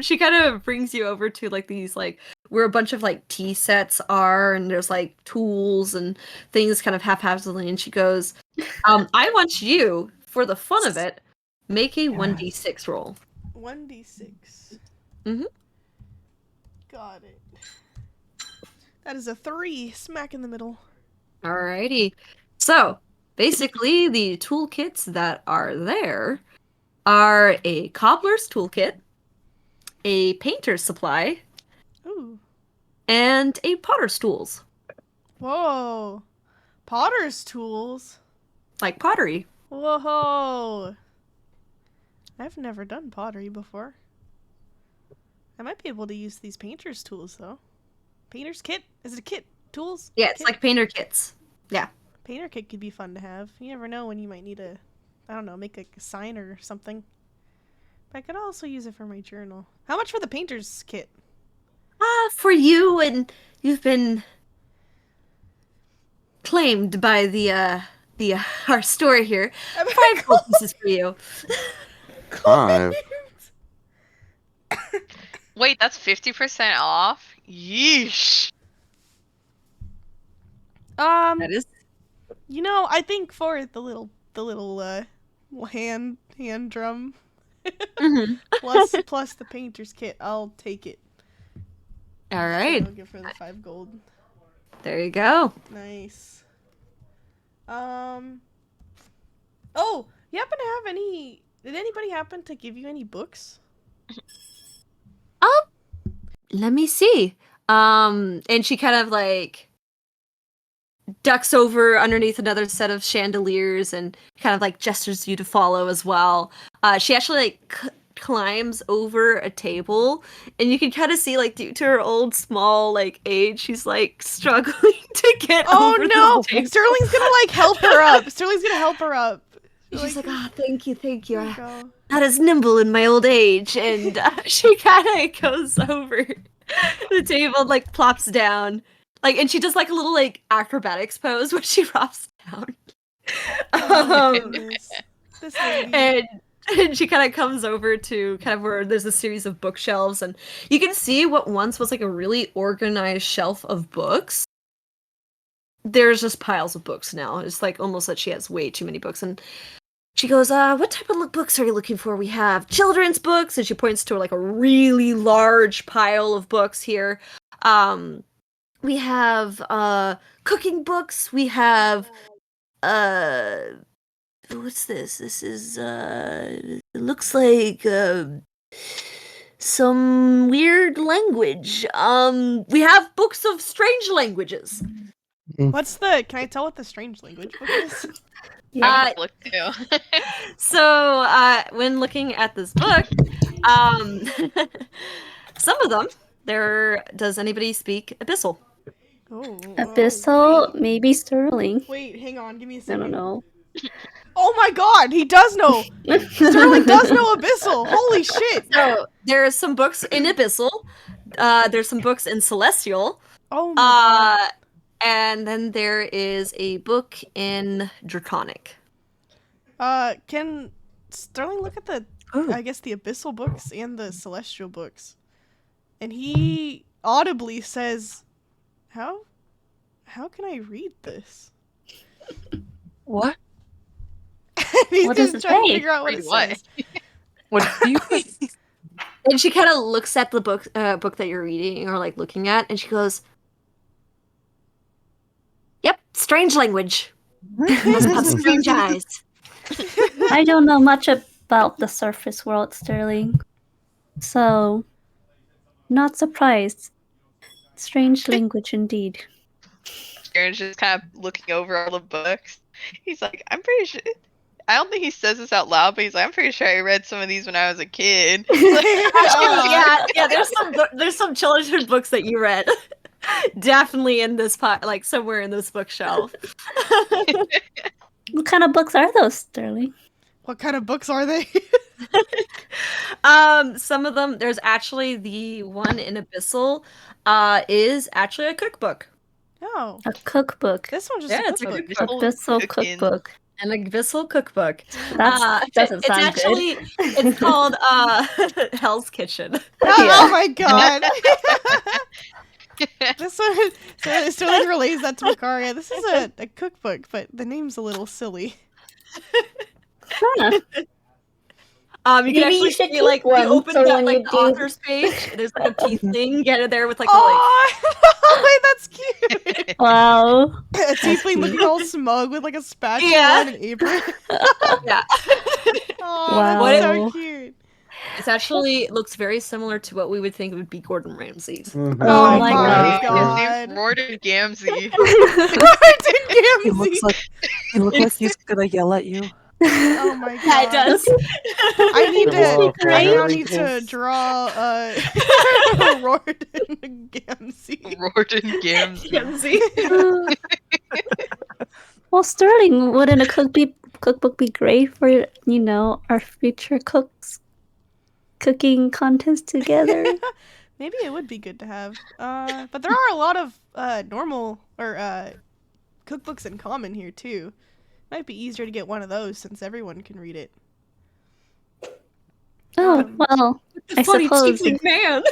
D: she kind of brings you over to like these like where a bunch of like tea sets are, and there's like tools and things kind of haphazardly, and she goes, I want you, for the fun of it, make a 1d6 roll.
B: 1d6.
D: Mhm.
B: Got it. That is a 3, smack in the middle.
D: Alrighty. So basically the toolkits that are there are a cobbler's toolkit, a painter's supply,
B: Ooh.
D: and a potter's tools.
B: Whoa. Potter's tools.
D: Like pottery.
B: Whoa. I've never done pottery before. I might be able to use these painter's tools though. Painter's kit? Is it a kit? Tools?
D: Yeah, it's
B: Kit?
D: like painter kits. Yeah.
B: Painter kit could be fun to have. You never know when you might need make like a sign or something. But I could also use it for my journal. How much for the painter's kit?
D: For you, and you've been claimed by the our store here. 5 gold pieces for you.
C: 5.
E: Wait, that's 50% off? Yeesh.
D: That is
B: I think for the little hand drum plus the painter's kit, I'll take it.
D: all right.
B: I'll give her the 5 gold.
D: There you go.
B: Nice. Oh, you happen to have any? Did anybody happen to give you any books?
D: Let me see. And she kind of like ducks over underneath another set of chandeliers and kind of like gestures you to follow as well. She actually like climbs over a table, and you can kind of see like due to her old small like age, she's like struggling to get over
B: no!
D: the table.
B: Sterling's gonna like help her up. Sterling's gonna help her up.
D: She's like, "Ah, thank you.
B: Here you go.
D: Not as nimble in my old age," and she kind of goes over the table, and, like plops down, like, and she does like a little like acrobatics pose where she drops down.
B: This lady.
D: And she kind of comes over to kind of where there's a series of bookshelves, and you can see what once was like a really organized shelf of books. There's just piles of books now. It's like almost that she has way too many books. And she goes, what type of books are you looking for? We have children's books. And she points to like a really large pile of books here. We have cooking books. We have what's this? This is it looks like some weird language. We have books of strange languages.
B: What's the? Can I tell what the strange language book is?
E: I look too.
D: So, when looking at this book, some of them, does anybody speak Abyssal?
B: Oh,
A: Abyssal, maybe Sterling.
B: Wait, hang on, give me a
A: I
B: second.
A: don't know.
B: Oh my god, he does know! Sterling does know Abyssal! Holy shit!
D: So, there's some books in Abyssal, there's some books in Celestial,
B: Oh my god.
D: and then there is a book in Draconic.
B: Can Sterling look at the, I guess, the Abyssal books and the Celestial books? And he audibly says, How can I read this?
G: What?
B: He's
A: What
B: just
A: does it
B: trying to
A: say?
B: figure out what
E: Read
B: it
E: what?
B: says.
G: What do you mean?
D: And she kind of looks at the book that you're reading or like looking at, and she goes, "Yep, strange language. Must have strange eyes."
A: I don't know much about the surface world, Sterling. So, not surprised. Strange language indeed.
E: Jaren's just kind of looking over all the books. He's like, I'm pretty sure. I don't think he says this out loud, but he's like, I'm pretty sure I read some of these when I was a kid.
D: Yeah. There's some children's books that you read, definitely in this pot, like somewhere in this bookshelf.
A: What kind of books are those, Sterling?
B: What kind of books are they?
D: Some of them. There's actually the one in Abyssal, is actually a cookbook.
B: Oh,
A: A cookbook.
B: this one's just
D: Yeah,
B: a
D: it's a
B: cookbook.
D: cookbook.
A: Abyssal
E: cooking.
A: cookbook.
D: An Abyssal cookbook.
A: That doesn't
D: it's
A: sound
D: actually,
A: good.
D: It's called Hell's Kitchen.
B: Oh my god! This one, so Sterling relays that to Makaria. This is a cookbook, but the name's a little silly.
A: Huh.
D: You
A: Maybe
D: can
A: you
D: actually
A: should
D: see like
A: keep
D: we
A: one,
D: opened
A: so
D: that
A: when
D: like
A: you
D: the
A: do-
D: author's page. There's like a tiefling get it there with like
B: Oh, wait, that's cute.
A: Wow.
B: A tiefling looking all smug with like a spatula
D: Yeah.
B: and an apron.
D: yeah.
B: Oh,
A: Wow.
B: that's so cute.
D: It's actually it looks very similar to what we would think would be Gordon Ramsay's.
C: Mhm.
B: Oh
A: my
B: my
A: God.
B: god.
E: His name's Rorden Gamzee.
G: He looks like he's gonna yell at you.
B: Oh my god.
D: Yeah, it does.
B: I need
C: Whoa,
B: to. I now
C: flattering
B: need to
C: kiss.
B: draw Rorden Gamzee.
E: Rorden Gamzee.
D: Ramsay.
A: Well, Sterling, wouldn't a cookbook be great for, our future cooking contest together?
B: Maybe it would be good to have. But there are a lot of normal or cookbooks in common here too. Might be easier to get one of those since everyone can read it.
A: Oh, well, I
D: Funny
A: suppose.
D: tiefling man.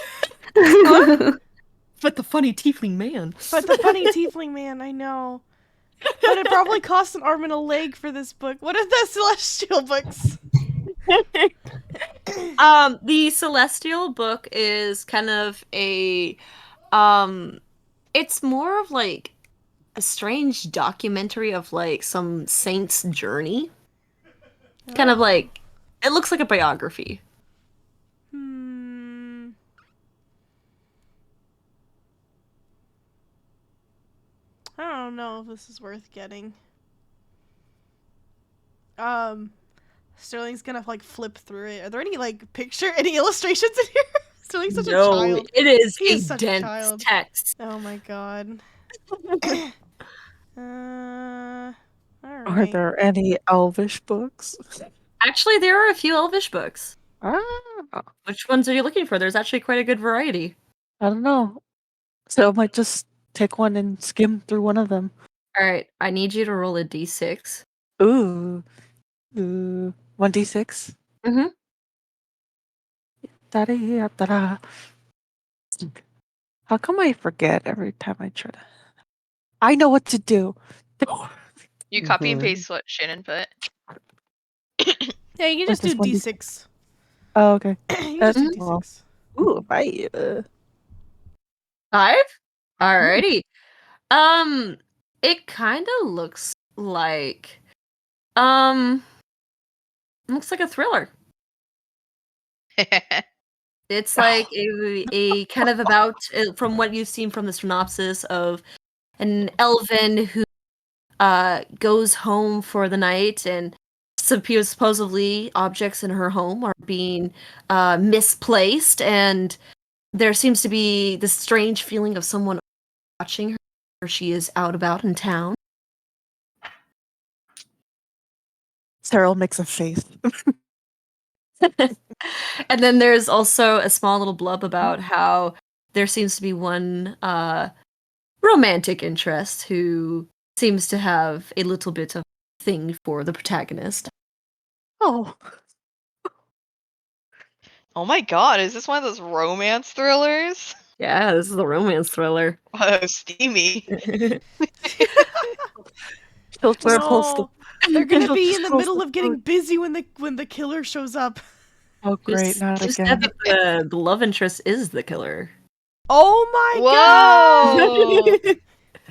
D: But the funny tiefling man.
B: But the funny tiefling man, I know. But it probably costs an arm and a leg for this book. What are the celestial books?
D: The Celestial book is kind of a it's more of like a strange documentary of like some saint's journey. Kind of like it looks like a biography.
B: I don't know if this is worth getting. Sterling's gonna like flip through it. Are there any like any illustrations in here? Sterling's such a
D: No,
B: child.
D: it is
B: He
D: a
B: is such a
D: dense
B: child.
D: text.
B: Oh my god.
G: Are
B: Alright.
G: there any Elvish books?
D: Actually, there are a few Elvish books.
G: Ah,
D: Which ones are you looking for? There's actually quite a good variety.
G: I don't know. So I might just take one and skim through one of them.
D: All right, I need you to roll a d6.
G: Ooh. 1d6.
D: Mm-hmm.
G: Da-da-da-da. How come I forget every time I try to? I know what to do.
E: You copy and
C: Mhm.
E: paste what Shannon put.
B: Yeah, you can
G: What's
B: just do
G: this,
B: 1d6.
G: Oh, okay.
B: You can just do
G: Well,
B: d6.
G: ooh, bye.
D: 5? Alrighty. It kind of looks like looks like a thriller. It's like a kind of about from what you've seen from the synopsis of an elven who goes home for the night, and supposedly objects in her home are being misplaced, and there seems to be this strange feeling of someone watching her where she is out about in town.
G: Cyril makes a face.
D: And then there's also a small little blub about how there seems to be one romantic interest who seems to have a little bit of thing for the protagonist.
G: Oh,
E: Oh my god, is this one of those romance thrillers?
D: Yeah, this is a romance thriller.
E: Oh, steamy.
G: she'll just close the.
B: No, they're gonna
G: she'll
B: be
G: just
B: in the
G: close
B: middle
G: the
B: of getting
G: door.
B: busy when the killer shows up.
G: Oh, great! Not
D: Just
G: again.
D: said that the love interest is the killer.
B: Oh my god!
E: Whoa!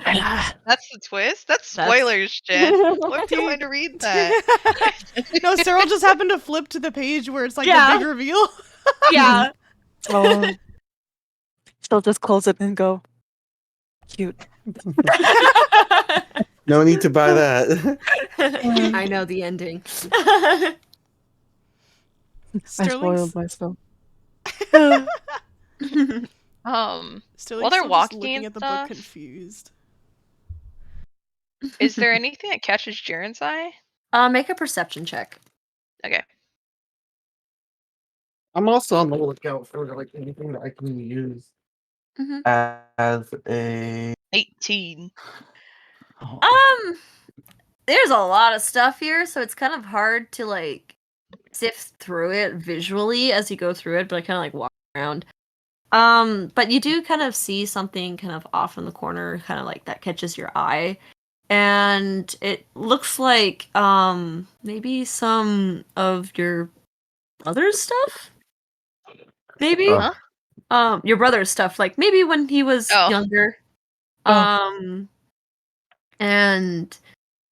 G: Ah,
E: That's the twist? That's
D: That's-
E: spoilers, Jen. What do I to read that?
B: No, Cyril just happened to flip to the page where it's like
D: Yeah.
B: the big reveal.
D: Yeah.
G: oh. She'll just close it and go. Cute.
C: No need to buy that.
D: I know the ending.
G: I
B: Sterling's
G: spoiled myself.
B: Sterling's
E: While they're
B: still just
E: walking
B: looking
E: and
B: at the
E: stuff,
B: book confused.
E: is there anything that catches Jaren's eye?
D: Make a perception check.
E: Okay.
C: I'm also on the lookout for like anything that I can use
D: Mhm.
C: as a.
E: 18.
D: There's a lot of stuff here, so it's kind of hard to like sift through it visually as you go through it, but I kind of like walk around. But you do kind of see something kind of off in the corner, kind of like that catches your eye. And it looks like maybe some of your brother's stuff? Maybe?
E: Huh?
D: Your brother's stuff, like maybe when he was
E: Oh.
D: younger. And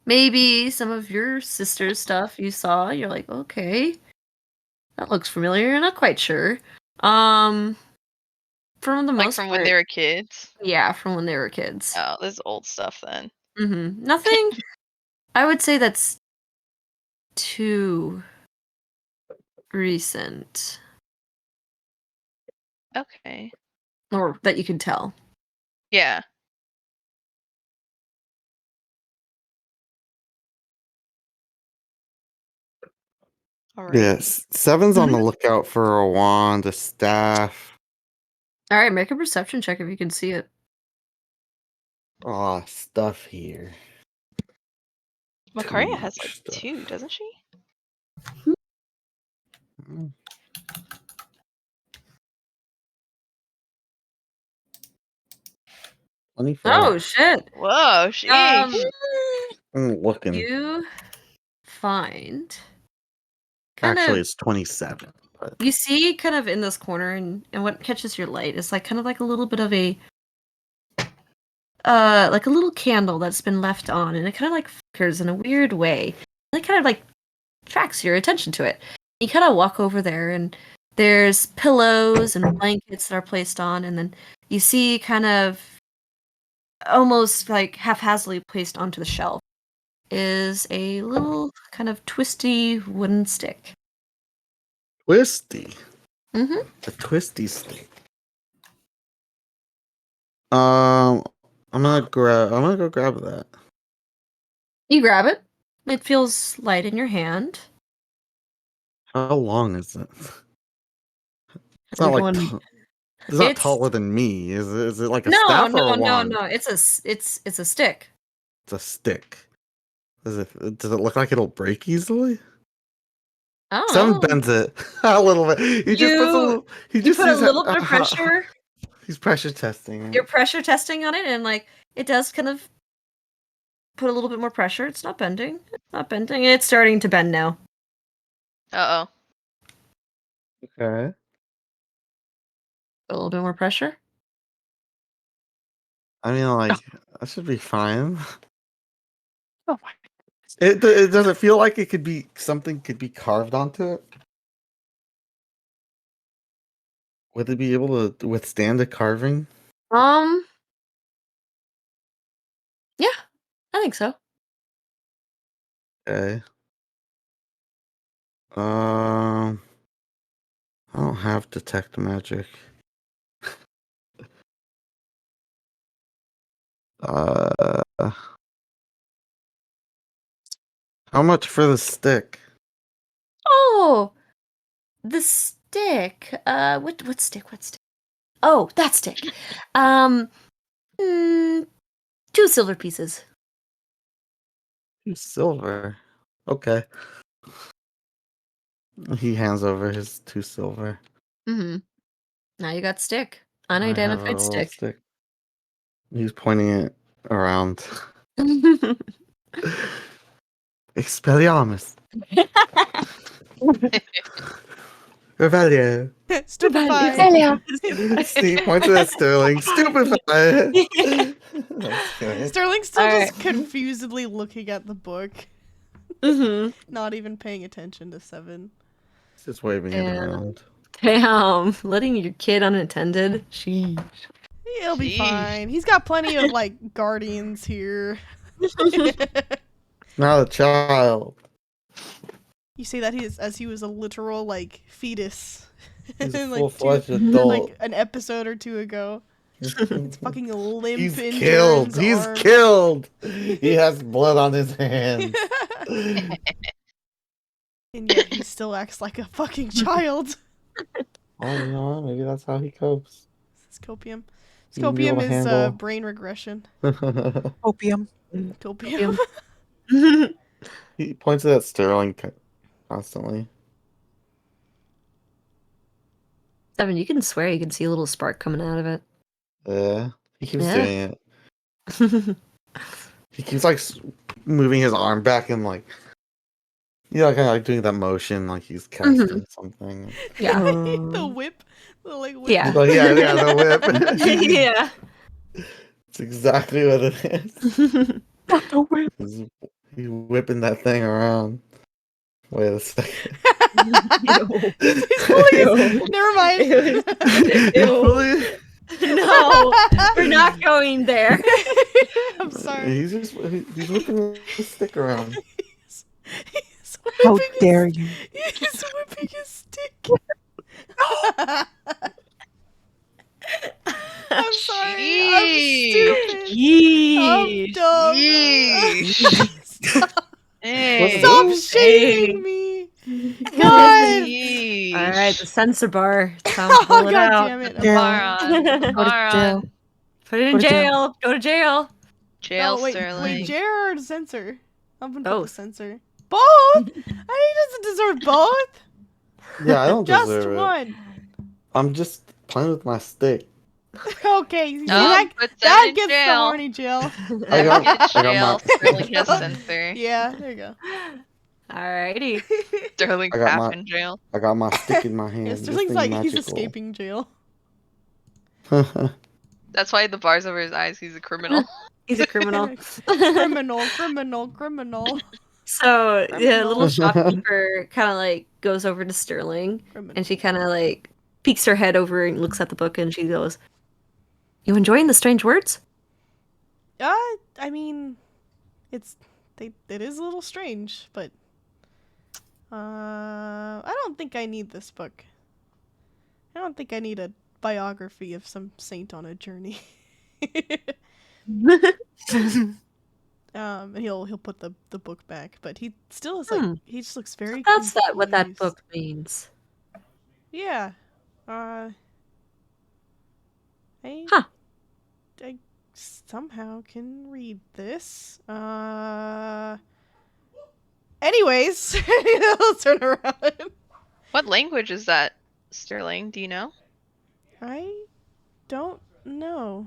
D: maybe some of your sister's stuff you saw, you're like, okay, that looks familiar. You're not quite sure. From the
E: Like
D: most
E: from
D: part,
E: when they were kids?
D: yeah, from when they were kids.
E: Oh, this is old stuff then.
D: Nothing. I would say that's too recent,
E: Okay.
D: or that you can tell.
E: Yeah. Alright.
C: Yes, Seven's on the lookout for a wand, a staff.
D: All right, make a perception check if you can see it.
C: Oh, stuff here.
E: Makaria
C: Too
E: has
C: much
E: like
C: stuff.
E: 2, doesn't she?
C: Mm.
D: Oh shit!
E: Whoa, sheesh.
C: I'm looking.
D: You find kind
C: Actually,
D: of
C: it's 27. But
D: you see kind of in this corner, and what catches your light is like kind of like a little bit of a like a little candle that's been left on, and it kind of like flickers in a weird way. And it kind of like attracts your attention to it. You kind of walk over there, and there's pillows and blankets that are placed on, and then you see kind of almost like haphazardly placed onto the shelf, is a little kind of twisty wooden stick.
C: Twisty.
D: Mm-hmm.
C: A twisty stick. I'm gonna go grab that.
D: You grab it. It feels light in your hand.
C: How long is it? It's
D: We're
C: not like
D: going-
C: it's not
D: It's-
C: taller than me. Is it like a
D: No,
C: staff or
D: no,
C: a
D: no,
C: wand?
D: no. It's a stick.
C: It's a stick. Does it look like it'll break easily?
D: I don't
C: Seven
D: know.
C: bends it a little bit. He just puts a little. He
D: You
C: just
D: put a
C: sees
D: little bit of pressure.
C: He's pressure testing it.
D: You're pressure testing on it, and like it does kind of put a little bit more pressure. It's not bending. It's not bending. It's starting to bend now.
E: Uh
C: Okay.
D: A little bit more pressure.
C: I mean, like that should be fine.
G: Oh my.
C: It does it feel like it could be something could be carved onto it? Would it be able to withstand a carving?
D: Yeah, I think so.
C: Okay. I don't have detect magic. Uh, how much for the stick?
D: Oh, the stick. What stick? What stick? Oh, that stick. Mm, 2 silver pieces.
C: Silver. Okay. He hands over his 2 silver.
D: Mm-hmm. Now you got stick.
C: I have a
D: Unidentified
C: little
D: stick.
C: He's pointing it around. Expelliarmus. Revelio.
B: Stupefy.
C: Steve points at Sterling. Stupefy. That's good.
B: Sterling's still
D: Alright.
B: just confusedly looking at the book,
D: Mm-hmm.
B: not even paying attention to Seven.
C: He's just waving it around.
D: Damn, letting your kid unattended. Sheesh.
B: He'll be
E: Sheesh.
B: fine. He's got plenty of like guardians here.
C: Not a child.
B: You say that as he was a literal like fetus.
C: He's a
B: Like,
C: full-fledged
B: two-
C: adult.
B: like an episode or two ago. It's fucking limp
C: He's
B: in
C: killed.
B: Jaren's
C: He's
B: arm.
C: killed. He has blood on his hands.
B: And yet he still acts like a fucking child.
C: Oh, you know what? Maybe that's how he copes.
B: Scopium.
C: You can be
B: Scopium
C: able to
B: is
C: handle-
B: brain regression.
G: Opium.
B: Copium.
C: He points at Sterling constantly.
D: Seven, you can swear you can see a little spark coming out of it.
C: Yeah, he keeps
D: Yeah.
C: doing it. He keeps like moving his arm back and like, kind of like doing that motion like he's casting something.
D: Yeah.
B: The whip. The like whip.
D: Yeah.
C: But yeah, the whip.
D: Yeah.
C: It's exactly what it is.
G: Not the whip.
C: He's whipping that thing around. Wait a second.
B: He's pulling his... Never mind.
C: He's pulling-
D: No, we're not going there.
B: I'm sorry.
C: He's whipping the stick around.
B: He's
G: How
B: whipping
G: dare
B: his...
G: you?
B: He's whipping his stick. I'm sorry. I'm stupid. I'm
D: Yeesh.
B: dumb.
E: Yeesh.
B: Stop,
E: Hey.
B: stop shaming me. God.
E: Yeesh.
D: All right, the sensor bar. Time to
B: Oh,
D: pull it
B: God
D: out.
B: damn it.
G: Jail.
E: Moron.
G: Go to jail.
E: Moron.
D: Put it in
G: Go to jail.
D: jail. Go to jail.
E: Jail
B: Oh, wait,
E: Sterling.
B: Jared or the censor? I'm gonna put the
D: Both.
B: censor. Both? I think he doesn't deserve both.
C: Yeah, I don't
B: Just
C: deserve it.
B: one.
C: I'm just playing with my stick.
B: Okay, you see,
E: No,
B: that,
E: put
B: that
E: that in
B: gets the
E: jail.
B: horny jail.
C: I got-
E: Get
C: I got
E: jail.
C: my-
E: Sterling has censor.
B: Yeah, there you go.
D: Alrighty.
E: Sterling
C: I got
E: crap
C: my-
E: in jail.
C: I got my stick in my hand.
B: Yeah,
C: This
B: Sterling's
C: thing
B: like, he's
C: magical.
B: escaping jail.
E: That's why the bars over his eyes. He's a criminal.
D: He's a criminal.
B: Criminal.
D: So the
E: Criminal.
D: little shopkeeper kind of like goes over to Sterling, and she kind of like peeks her head over and looks at the book, and she goes, "You enjoying the strange words?"
B: I mean, it is a little strange, but I don't think I need this book. I don't think I need a biography of some saint on a journey. And he'll put the book back, but he still is like he just looks very
D: That's
B: confused.
D: what that book means.
B: Yeah. I
D: Huh.
B: I somehow can read this. Anyways, I'll turn around.
E: What language is that, Sterling? Do you know?
B: I don't know.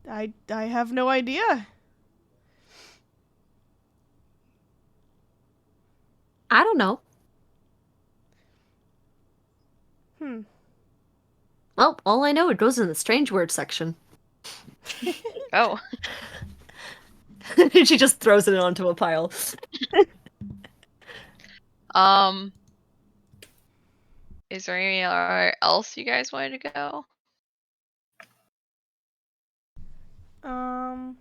B: I have no idea.
D: I don't know. Well, all I know, it goes in the strange word section.
E: Oh.
D: She just throws it onto a pile.
E: Is there anywhere else you guys wanted to go?
B: I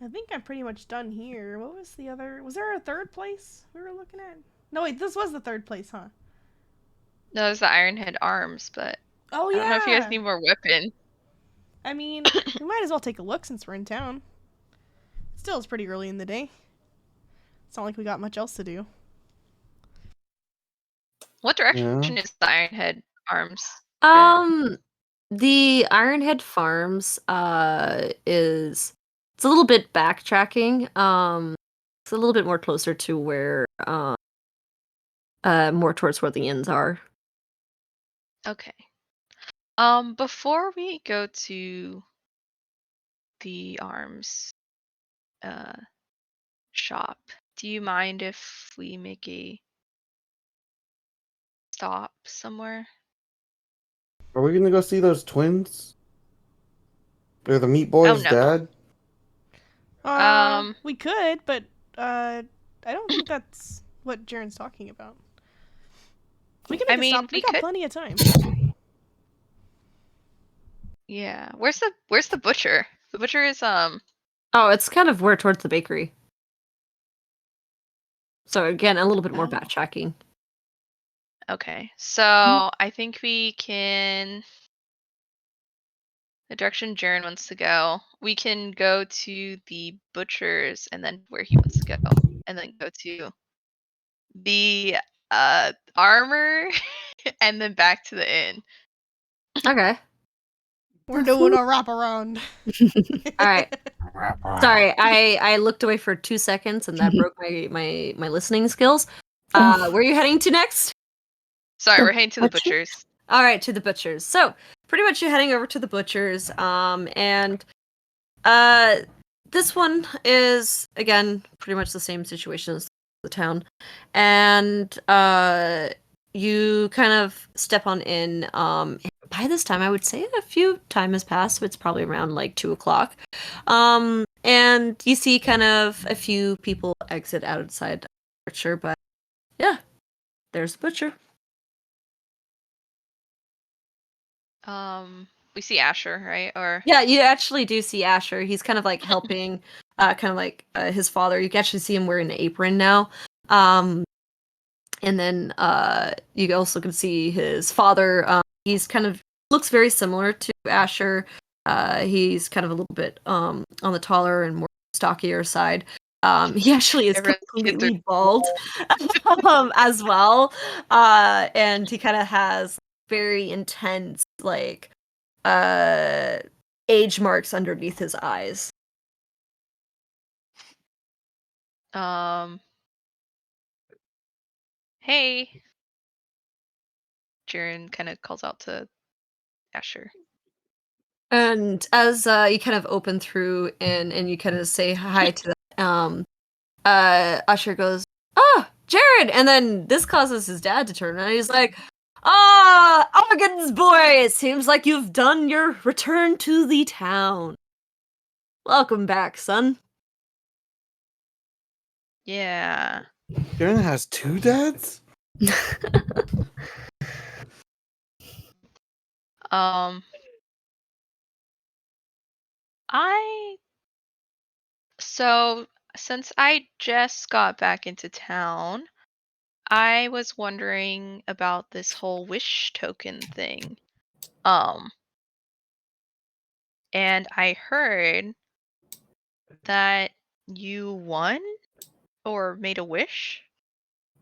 B: think I'm pretty much done here. What was the other? Was there a third place we were looking at? No, wait, this was the third place, huh?
E: No, there's the Ironhead Arms, but
B: Oh,
E: I
B: yeah.
E: don't know if you guys need more weapon.
B: I mean, we might as well take a look since we're in town. Still, it's pretty early in the day. It's not like we got much else to do.
E: What direction is the Ironhead Arms?
D: The Ironhead Farms is it's a little bit backtracking. It's a little bit more closer to where more towards where the inns are.
E: Okay. Before we go to the arms shop, do you mind if we make a stop somewhere?
C: Are we gonna go see those twins? Or the Meat Boy's
E: no.
C: dad?
B: We could, but I don't think that's what Jaren's talking about. We can make a stop. We got plenty of time.
E: Yeah. Where's the butcher? The butcher is
D: Oh, it's kind of where towards the bakery. So again, a little bit more backtracking.
E: Okay. So I think we can the direction Jaren wants to go. We can go to the butcher's and then where he wants to go. And then go to the armor and then back to the inn.
D: Okay.
B: We're doing a wraparound.
D: All right. Sorry, I looked away for 2 seconds and that broke my listening skills. Where are you heading to next?
E: Sorry, we're heading to the butcher's.
D: All right, to the butcher's. So pretty much you're heading over to the butcher's, and this one is again pretty much the same situation as the town, and you kind of step on in. By this time, I would say a few time has passed, so it's probably around like 2:00. And you see kind of a few people exit outside the butcher, but yeah, there's the butcher.
E: We see Asher, right? Or
D: yeah, you actually do see Asher. He's kind of like helping, kind of like his father. You can actually see him wearing an apron now. And then you also can see his father. He's kind of looks very similar to Asher. He's kind of a little bit on the taller and more stockier side. He actually is completely bald as well. And he kind of has very intense, like, age marks underneath his eyes.
E: Hey. Jaren kind of calls out to Asher.
D: And as you kind of open through and you kind of say hi to them, Usher goes, "Ah, Jared!" And then this causes his dad to turn around. He's like, "Ah, Argan's boy! It seems like you've done your return to the town. Welcome back, son."
E: Yeah.
C: Jaren has 2 dads?
E: Um, I so since I just got back into town, I was wondering about this whole wish token thing. Um, and I heard that you won or made a wish.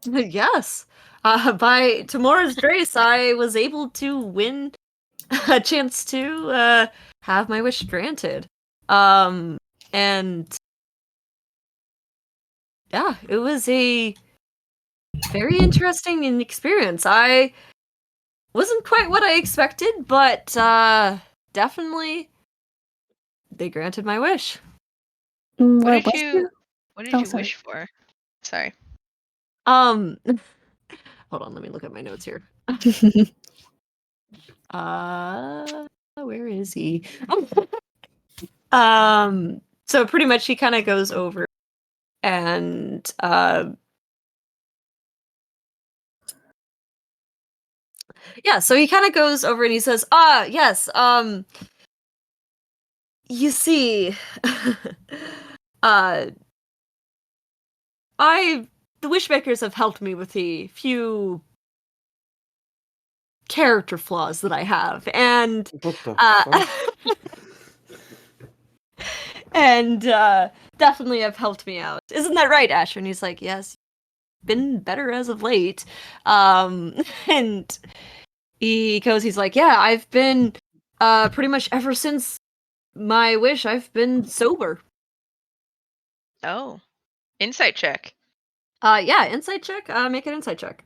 D: Yes. By tomorrow's grace, I was able to win a chance to have my wish granted. And yeah, it was a very interesting experience. I wasn't quite what I expected, but definitely they granted my wish.
E: What
A: What
E: did
A: was
E: you
A: you?
E: What did
A: Oh,
E: you
A: sorry.
E: wish for? Sorry.
D: Hold on, let me look at my notes here. Where is he? So pretty much he kind of goes over and yeah, so he kind of goes over and he says, yes, you see, uh, the Wishmakers have helped me with a few character flaws that I have, and,
C: What the
D: uh,
C: fuck?
D: and, definitely have helped me out. Isn't that right, Asher? And he's like, yes, been better as of late. And he's like, yeah, I've been, pretty much ever since my wish, I've been sober.
E: Oh, insight check.
D: Yeah, insight check. Make an insight check.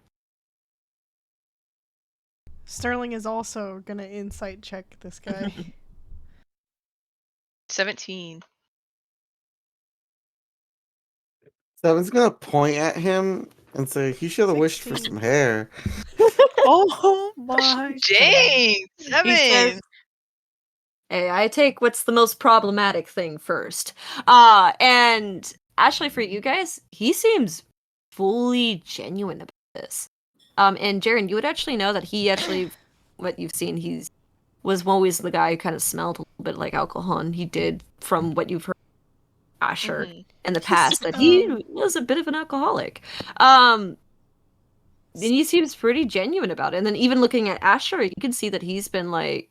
B: Sterling is also gonna insight check this guy.
E: 17.
C: Seven's gonna point at him and say he should have wished for
B: 16.
C: some hair.
G: Oh my god.
E: Dang,
D: He says,
E: 7.
D: hey, I take what's the most problematic thing first. And actually for you guys, he seems fully genuine about this. And Jaren, you would actually know that he actually, what you've seen, was always the guy who kind of smelled a little bit like alcohol, and he did, from what you've heard, Asher, in the past, that he was a bit of an alcoholic. And he seems pretty genuine about it. And then even looking at Asher, you can see that he's been like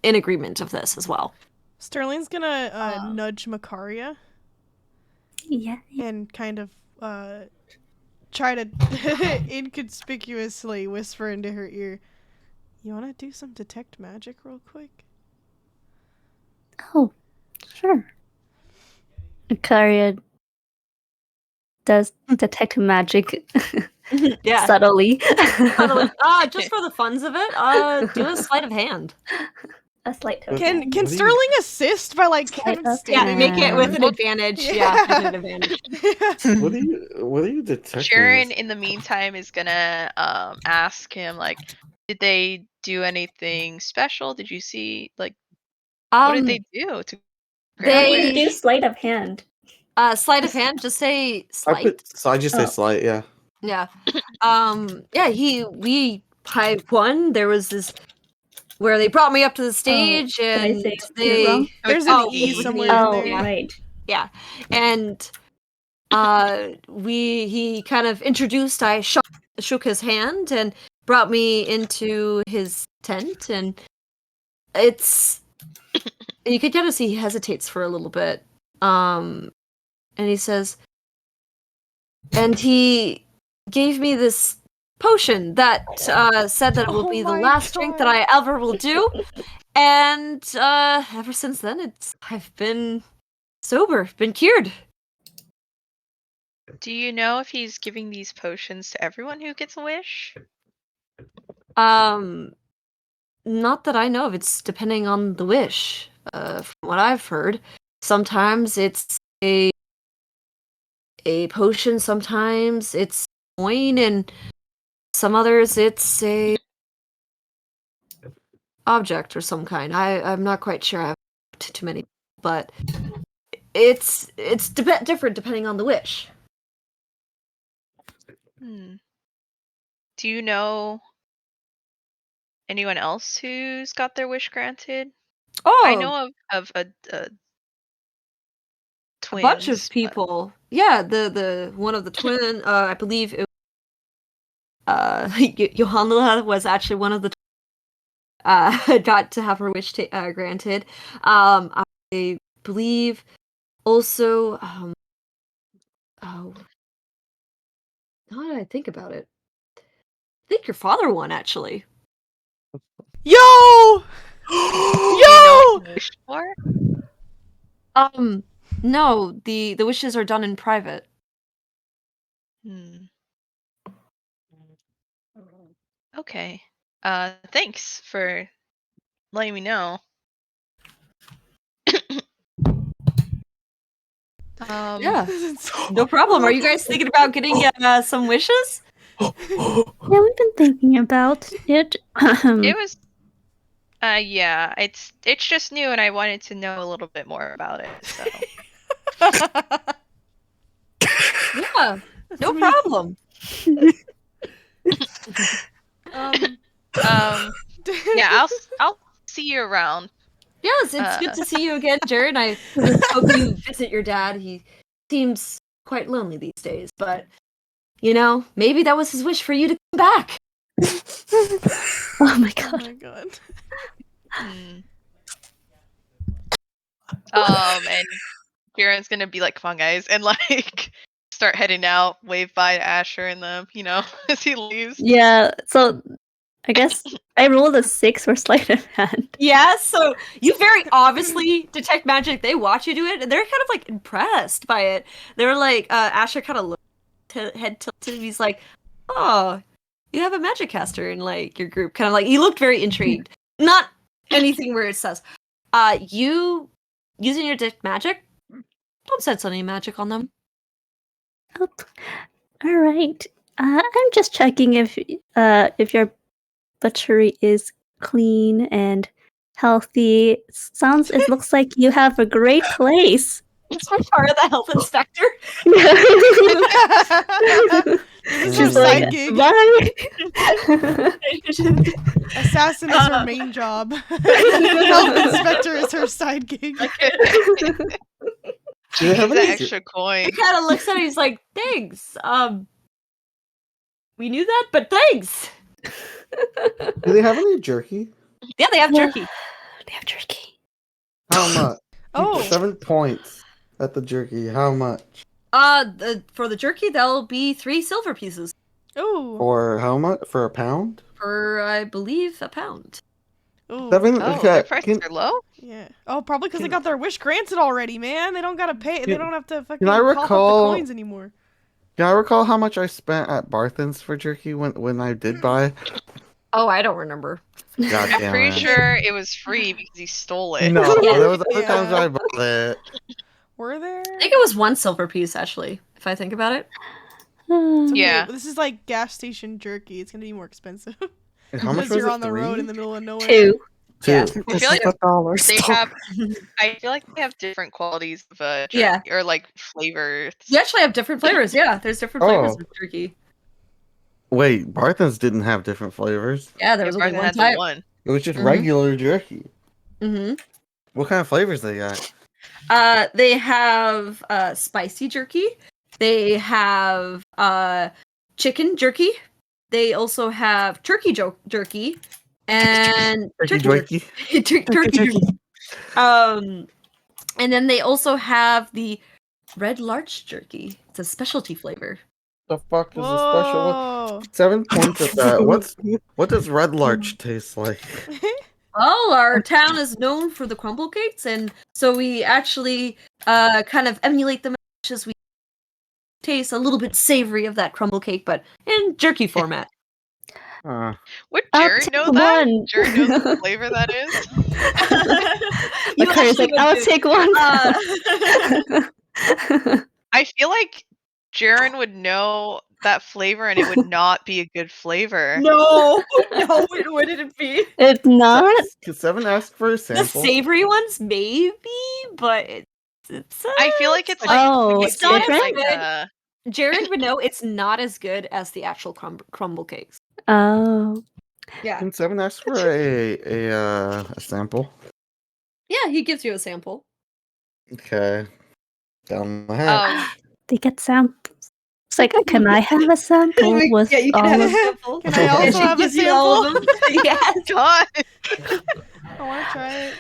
D: in agreement of this as well.
B: Sterling's gonna nudge Makaria
A: Yeah.
B: and kind of try to inconspicuously whisper into her ear, "You wanna do some detect magic real quick?"
A: Oh, sure. Karia does detect magic
D: Yeah.
A: subtly.
D: Just for the funs of it, do a sleight of hand.
A: A slight token.
B: Can
C: What do you-
B: Sterling assist by like kind
A: Sleight
B: of
A: of
B: standing?
D: Yeah, make it with an
E: Well,
D: advantage.
B: Yeah.
D: Yeah, make it an advantage.
C: What are you detecting?
E: Sharon, in the meantime, is gonna ask him, like, did they do anything special? Did you see, like, what did they do to grant
A: How
E: a
A: do you do
E: wish?
A: sleight of hand?
D: Sleight of hand, just say slight.
C: I just say
A: Oh.
C: slight, yeah.
D: Yeah. Yeah, we by one, there was this where they brought me up to the stage
A: did I
D: and
A: say it
D: they
A: wrong?
B: There's an
D: oh,
B: E
D: with
B: somewhere
D: me,
B: in
A: Oh,
B: there.
D: yeah.
A: right.
D: Yeah. And he kind of introduced, I shook his hand and brought me into his tent, and you could kind of see he hesitates for a little bit. And he says, and he gave me this potion that said that it will
B: Oh
D: be the
B: my
D: last drink that
B: God.
D: I ever will do. And ever since then, I've been sober, been cured.
E: Do you know if he's giving these potions to everyone who gets a wish?
D: Not that I know of. It's depending on the wish. From what I've heard, sometimes it's a potion, sometimes it's coin, and some others it's a object or some kind. I'm not quite sure. I've too many, but it's different depending on the wish.
E: Hmm. Do you know anyone else who's got their wish granted?
D: Oh,
E: I know of a
D: a
E: twins.
D: bunch of people. Yeah, the one of the twin. I believe it. Johanna was actually one of the. Got to have her wish granted. I believe also. Oh, now that I think about it, I think your father won actually.
B: Yo!
E: Do you know
B: Yo!
E: what he wished for?
D: No, the wishes are done in private.
E: Okay. Thanks for letting me know.
D: Yeah, no problem. Are you guys thinking about getting some wishes?
A: Yeah, we've been thinking about it.
E: It was yeah, it's just new and I wanted to know a little bit more about it, so.
D: Yeah, no
B: me.
D: problem.
E: Yeah, I'll see you around.
D: Yes, it's good to see you again, Jared. I hope you visit your dad. He seems quite lonely these days, but you know, maybe that was his wish for you to come back.
A: Oh my
B: Oh
A: god.
B: my god.
E: And Kieran's gonna be like, "Come on, guys," and like start heading out, wave bye to Asher and them, as he leaves.
A: Yeah, so I guess I rolled a 6 for sleight of hand.
D: Yeah, so you very obviously detect magic. They watch you do it, and they're kind of like impressed by it. They're like, Asher kind of looked head tilted. He's like, "Oh, you have a magic caster in like your group." Kind of like he looked very intrigued. Not anything where it says, you using your detect magic. Don't sense any magic on them."
A: Oh, all right. I'm just checking if your butchery is clean and healthy. It looks like you have a great place.
D: It's my part of the health inspector.
B: This is her
A: She's like,
B: side gig.
A: bye.
B: Assassin is her main job. Health inspector is her side gig.
C: Do they have
E: Needs an
C: any?
E: extra coin.
D: He kind of looks at it. He's like, "Thanks. We knew that, but thanks."
C: Do they have any jerky?
D: Yeah, they have jerky.
A: They have jerky.
C: How much?
B: Oh.
C: 7 points at the jerky. How much?
D: For the jerky, that'll be 3 silver pieces
B: Ooh.
C: For how much? For a pound?
D: for, I believe, a pound.
B: Ooh.
C: 7.
E: Oh,
C: Okay,
E: their prices are low?
B: Yeah. Oh, probably because they got their wish granted already, man. They don't gotta pay. They don't have to fucking
C: I
B: cough up the
C: recall-
B: coins anymore.
C: Can I recall how much I spent at Barthen's for jerky when I did buy?
D: Oh, I don't remember.
C: God
E: I'm
C: damn
E: pretty
C: it.
E: sure it was free because he stole it.
C: No,
D: Yeah.
C: there was other
B: Yeah.
C: times I bought it.
B: Were there?
D: I think it was 1 silver piece, actually, if I think about it.
B: It's okay.
E: Yeah.
B: This is like gas station jerky. It's gonna be more expensive.
C: And how much
B: Because
C: was
B: you're
C: it?
B: on the
C: 3?
B: road in the middle of nowhere.
A: 2.
D: Yeah.
C: Two.
E: I feel like
G: a dollar
E: they
G: store.
E: have. I feel like they have different qualities of jerky,
D: Yeah.
E: or like flavors.
D: You actually have different flavors. Yeah, there's different flavors
C: Oh.
D: of jerky.
C: Wait, Barthen's didn't have different flavors.
D: Yeah, there
E: Yeah,
D: was only
E: Barthen
D: one
E: had the
D: type.
E: one.
C: It was just
D: Mhm.
C: regular jerky.
D: Mm-hmm.
C: What kind of flavors they got?
D: They have spicy jerky. They have chicken jerky. They also have turkey jerky and
C: Turkey
D: jerky. Turkey jerky. And then they also have the red larch jerky. It's a specialty flavor.
C: The fuck is the special one?
B: Whoa.
C: 7 points at that. What does red larch taste like?
D: Well, our town is known for the crumble cakes, and so we actually kind of emulate them as we taste a little bit savory of that crumble cake, but in jerky format.
E: Would
A: I'll
E: Jared
A: take
E: know that?
A: one.
E: Jared knows what flavor that is?
A: Macari's like, I'll take one.
E: I feel like Jaren would know that flavor and it would not be a good flavor.
D: No, it wouldn't be.
A: It's not.
C: Could 7 ask for a
D: The
C: sample?
D: savory ones, maybe, but it's
E: I feel like it's like
A: Oh,
E: it's
D: it's not
E: like
D: as Jared would know it's not as good as the actual crumble cakes.
A: Oh.
D: Yeah.
C: Can Seven ask for a sample?
D: Yeah, he gives you a sample.
C: Okay. Down the hatch.
A: They get samples. It's like, can I have a sample with
D: Yeah, you can
A: all
D: have a
A: of
D: sample.
B: Can I
D: And
B: also
D: she
B: have a
D: gives you all of
B: sample?
D: them. Yes.
E: God.
B: I want to try it.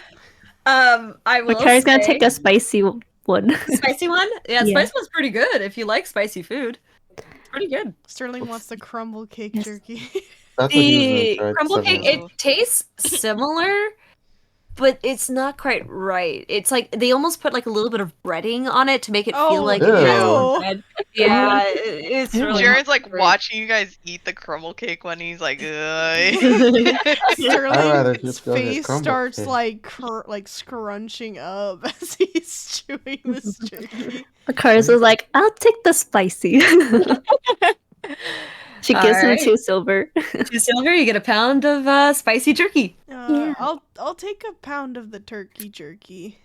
D: I will
A: Carrie's gonna
D: say
A: take the spicy one.
D: the spicy one. Yeah,
A: Yeah.
D: spicy one's pretty good if you like spicy food. It's pretty good.
B: Sterling wants the crumble cake
A: Yes.
B: jerky.
C: That's what he was
D: The
C: gonna try.
D: crumble cake, it
E: Ooh.
D: tastes similar, but it's not quite right. It's like they almost put like a little bit of breading on it to make it feel like it has
C: Ew.
D: bread. Yeah, it's
A: Ew.
D: really
E: Jared's like
D: great.
E: watching you guys eat the crumble cake when he's like,
C: I'd rather
B: Sterling's
C: just go get
B: face
C: crumble
B: starts
C: cake.
B: like scrunching up as he's chewing this jerky.
A: Carrie's was like, I'll take the spicy. She gives him
D: Alright.
A: 2 silver.
D: 2 silver, you get a pound of spicy turkey.
A: Yeah.
B: I'll take a pound of the turkey jerky.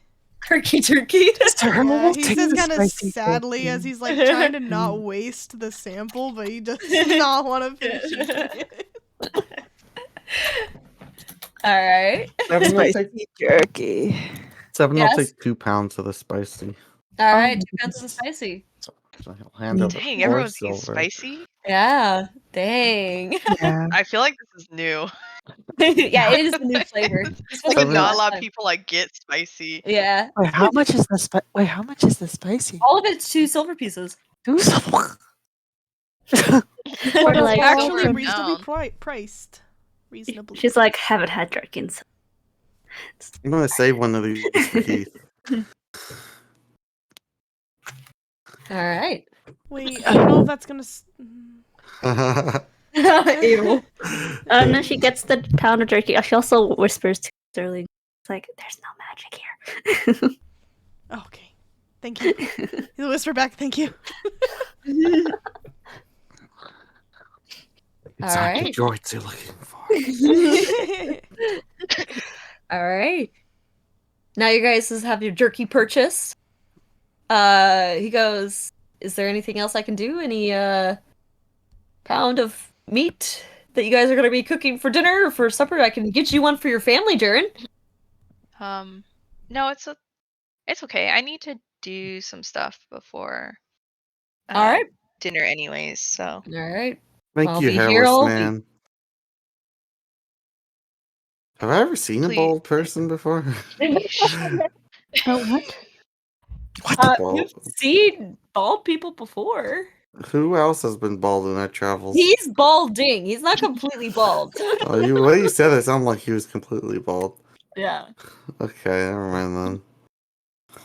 D: Turkey jerky.
G: Sterling
B: Yeah,
G: will
B: he
G: take
B: says
G: the
B: kind of
G: spicy
B: sadly as
G: jerky.
B: he's like trying to not waste the sample, but he does not want to finish it.
D: Alright.
C: Seven will take,
G: Spicy jerky.
C: Seven
D: Yes?
C: will take 2 pounds of the spicy.
D: Alright, 2 pounds of spicy.
C: So he'll hand over
E: dang,
C: 4
E: everyone's eating
C: silver.
E: spicy.
D: Yeah. Dang.
G: Yeah.
E: I feel like this is new.
D: Yeah, it is the new flavor. This
E: Like,
D: wasn't the
E: not
D: last
E: a lot of
D: time.
E: people like get spicy.
D: Yeah.
G: Wait, how much is the how much is the spicy?
D: All of it's 2 silver pieces.
G: Do some.
A: Or like,
B: Actually,
E: Down.
B: reasonably priced. Reasonably.
A: she's like, haven't had jerky in so
C: I'm gonna save one of these for Keith.
D: Alright.
B: Wait, I don't know if that's gonna.
D: Ew.
A: no, she gets the pound of jerky. She also whispers to Sterling, it's like, there's no magic here.
B: Okay. Thank you. He'll whisper back, thank you.
C: Exactly
D: Alright.
C: droids you're looking for.
D: Alright. Now you guys have your jerky purchased. He goes, is there anything else I can do? Any pound of meat that you guys are gonna be cooking for dinner or for supper? I can get you one for your family, Jaren.
E: No, it's okay. I need to do some stuff before
D: Alright.
E: dinner anyways, so
D: Alright.
C: Thank
D: I'll
C: you,
D: be here
C: hairless
D: all
C: man. Have I ever seen a
E: Please.
C: bald person before?
A: Oh, what?
C: What the
D: You've
C: bald?
D: seen bald people before.
C: Who else has been bald in our travels?
D: He's balding. He's not completely bald.
C: Oh, the way you said it sounded like he was completely bald.
D: Yeah.
C: Okay, never mind then.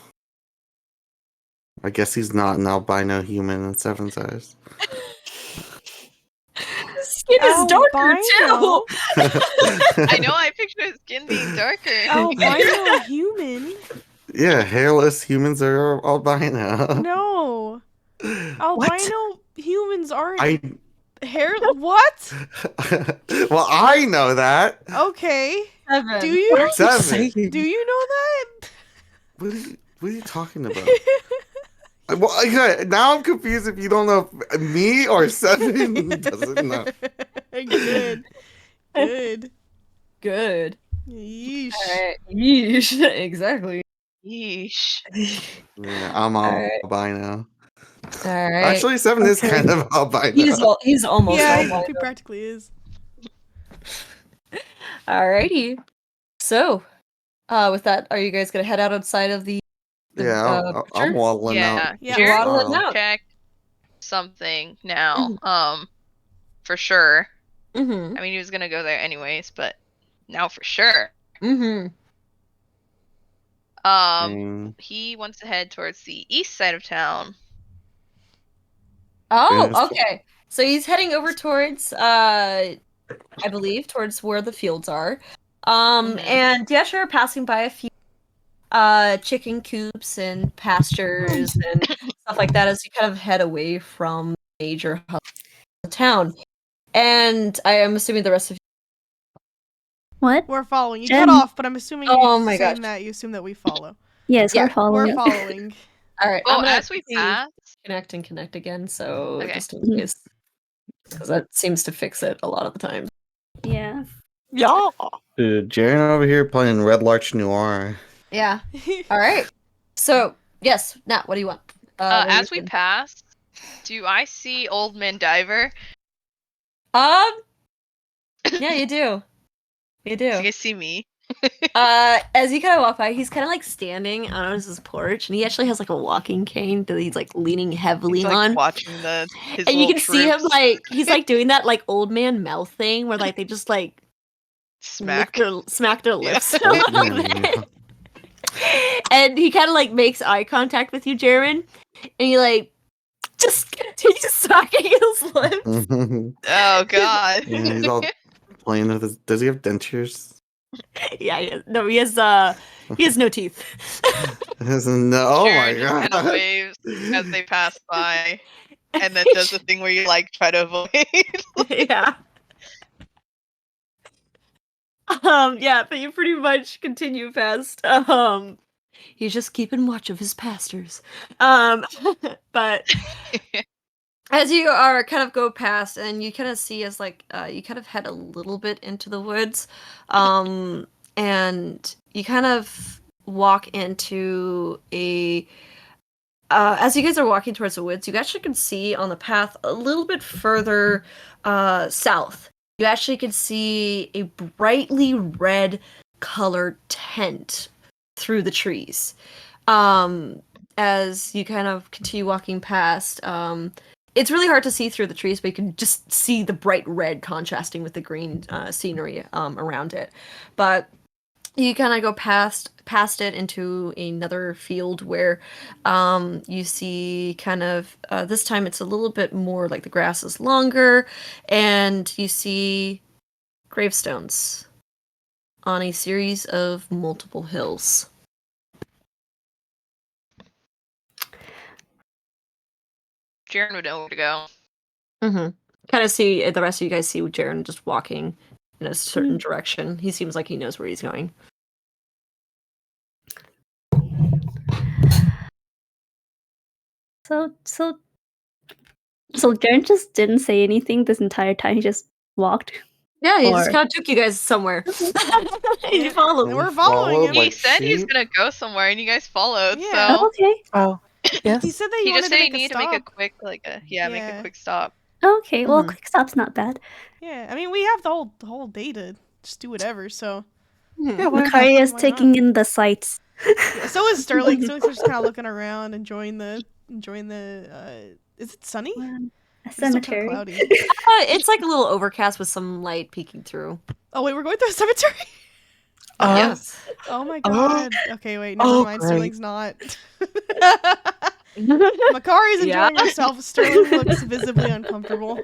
C: I guess he's not an albino human in Seven's eyes.
D: His skin is darker
B: Albino?
D: too.
E: I know I picture his skin being darker.
B: Albino human?
C: Yeah, hairless humans are albino.
B: No. Albino humans aren't
C: I
B: hair. What?
C: well, I know that.
B: Okay.
D: Seven.
B: Do you?
C: Seven.
B: Do you know that?
C: What are you talking about? Well, okay, now I'm confused if you don't know if me or Seven doesn't know.
B: Good. Good.
D: Good.
B: Yeesh.
D: Alright. Yeesh. Exactly.
E: Yeesh.
C: Yeah, I'm
D: Alright.
C: albino.
D: Alright.
C: Actually, Seven is kind of albino.
D: He's almost
B: Yeah,
D: albino.
B: he practically is.
D: Alrighty. So, with that, are you guys gonna head out outside of the
C: Yeah, I'm
D: butcher?
C: waddling
E: Yeah.
C: out.
B: Yeah.
E: Jared,
D: Waddling out.
E: check something now. For sure.
D: Mm-hmm.
E: I mean, he was gonna go there anyways, but now for sure.
D: Mm-hmm.
E: He wants to head towards the east side of town.
D: Oh,
C: Yes.
D: okay. So he's heading over towards, I believe, towards where the fields are.
E: Mhm.
D: And yeah, sure, passing by a few chicken coops and pastures and stuff like that as you kind of head away from the major hub of the town. And I am assuming the rest of
A: What?
B: We're following. You
A: Jen.
B: cut off, but I'm assuming
D: Oh
B: you're
D: my
B: saying
D: gosh.
B: that you assume that we follow.
A: Yes,
D: Yeah,
A: we're following.
B: We're following.
D: all right.
E: Oh,
D: I'm gonna
E: as we
D: see-
E: pass.
D: connect and connect again, so
E: Okay.
D: just in case, because that seems to fix it a lot of the time.
A: Yeah.
G: Yeah.
C: Dude, Jaren over here playing Red Larch Noir.
D: Yeah. All right. So yes, Nat, what do you want? What are you
E: As we
D: thinking?
E: pass, do I see Old Man Diver?
D: Um. Yeah, you do. You
E: Do
D: do.
E: you guys see me?
D: As you kind of walk by, he's kind of like standing on his porch, and he actually has like a walking cane that he's like leaning heavily
E: He's like
D: on.
E: watching his
D: And you
E: little
D: can see him
E: troops
D: like he's like doing that like old man mouth thing where like they just like
E: smack.
D: smack their
E: Yeah.
D: lips a
C: Oh,
D: little bit. And he kind of like makes eye contact with you, Jaron, and he like just continues smacking his lips.
E: Oh God.
C: Yeah, he's all playing with his. Does he have dentures?
D: Yeah, he has no teeth.
C: No, oh my
E: Sharon just kind of
C: god.
E: waves as they pass by, and then does the thing where you like try to avoid.
D: Yeah. Yeah, but you pretty much continue past. He's just keeping watch of his pastors. But as you are kind of go past and you kind of see as like you kind of head a little bit into the woods, and you kind of walk into a as you guys are walking towards the woods, you actually can see on the path a little bit further south. You actually can see a brightly red colored tent through the trees. As you kind of continue walking past, it's really hard to see through the trees, but you can just see the bright red contrasting with the green scenery around it. But you kind of go past it into another field where you see kind of this time it's a little bit more like the grass is longer, and you see gravestones on a series of multiple hills.
E: Jaren would know where to go.
D: Mm-hmm. Kind of see the rest of you guys see Jaren just walking in a certain direction. He seems like he knows where he's going.
A: So Jaren just didn't say anything this entire time. He just walked.
D: Yeah, he just
A: Or-
D: kind of took you guys somewhere. He followed.
B: And we're following him.
E: He
C: like
E: said he's
C: sheep?
E: gonna go somewhere, and you guys followed.
B: Yeah.
A: Oh,
E: So
A: okay.
G: Oh, yes.
B: He said that
E: he
B: he
E: just
B: wanted to
E: said he
B: make a
E: needed to make a
B: stop.
E: quick, like a make a
B: Yeah.
E: quick stop.
A: Okay. Well,
D: Mhm.
A: quick stop's not bad.
B: Yeah, I mean we have the whole day to just do whatever. So
G: Yeah, why not?
A: Makari is
B: Why
A: taking
B: not?
A: in the sights.
B: yeah, so is Sterling. Sterling's just kind of looking around, enjoying the. Is it sunny?
A: A
B: It's still kind of
A: cemetery.
B: cloudy.
D: It's like a little overcast with some light peeking through.
B: Oh wait, we're going through a cemetery.
D: Yes.
B: Oh my
G: Oh.
B: god. Okay, wait, never
G: Oh,
B: mind.
G: great.
B: Sterling's not. Makari's enjoying herself. Sterling looks visibly uncomfortable.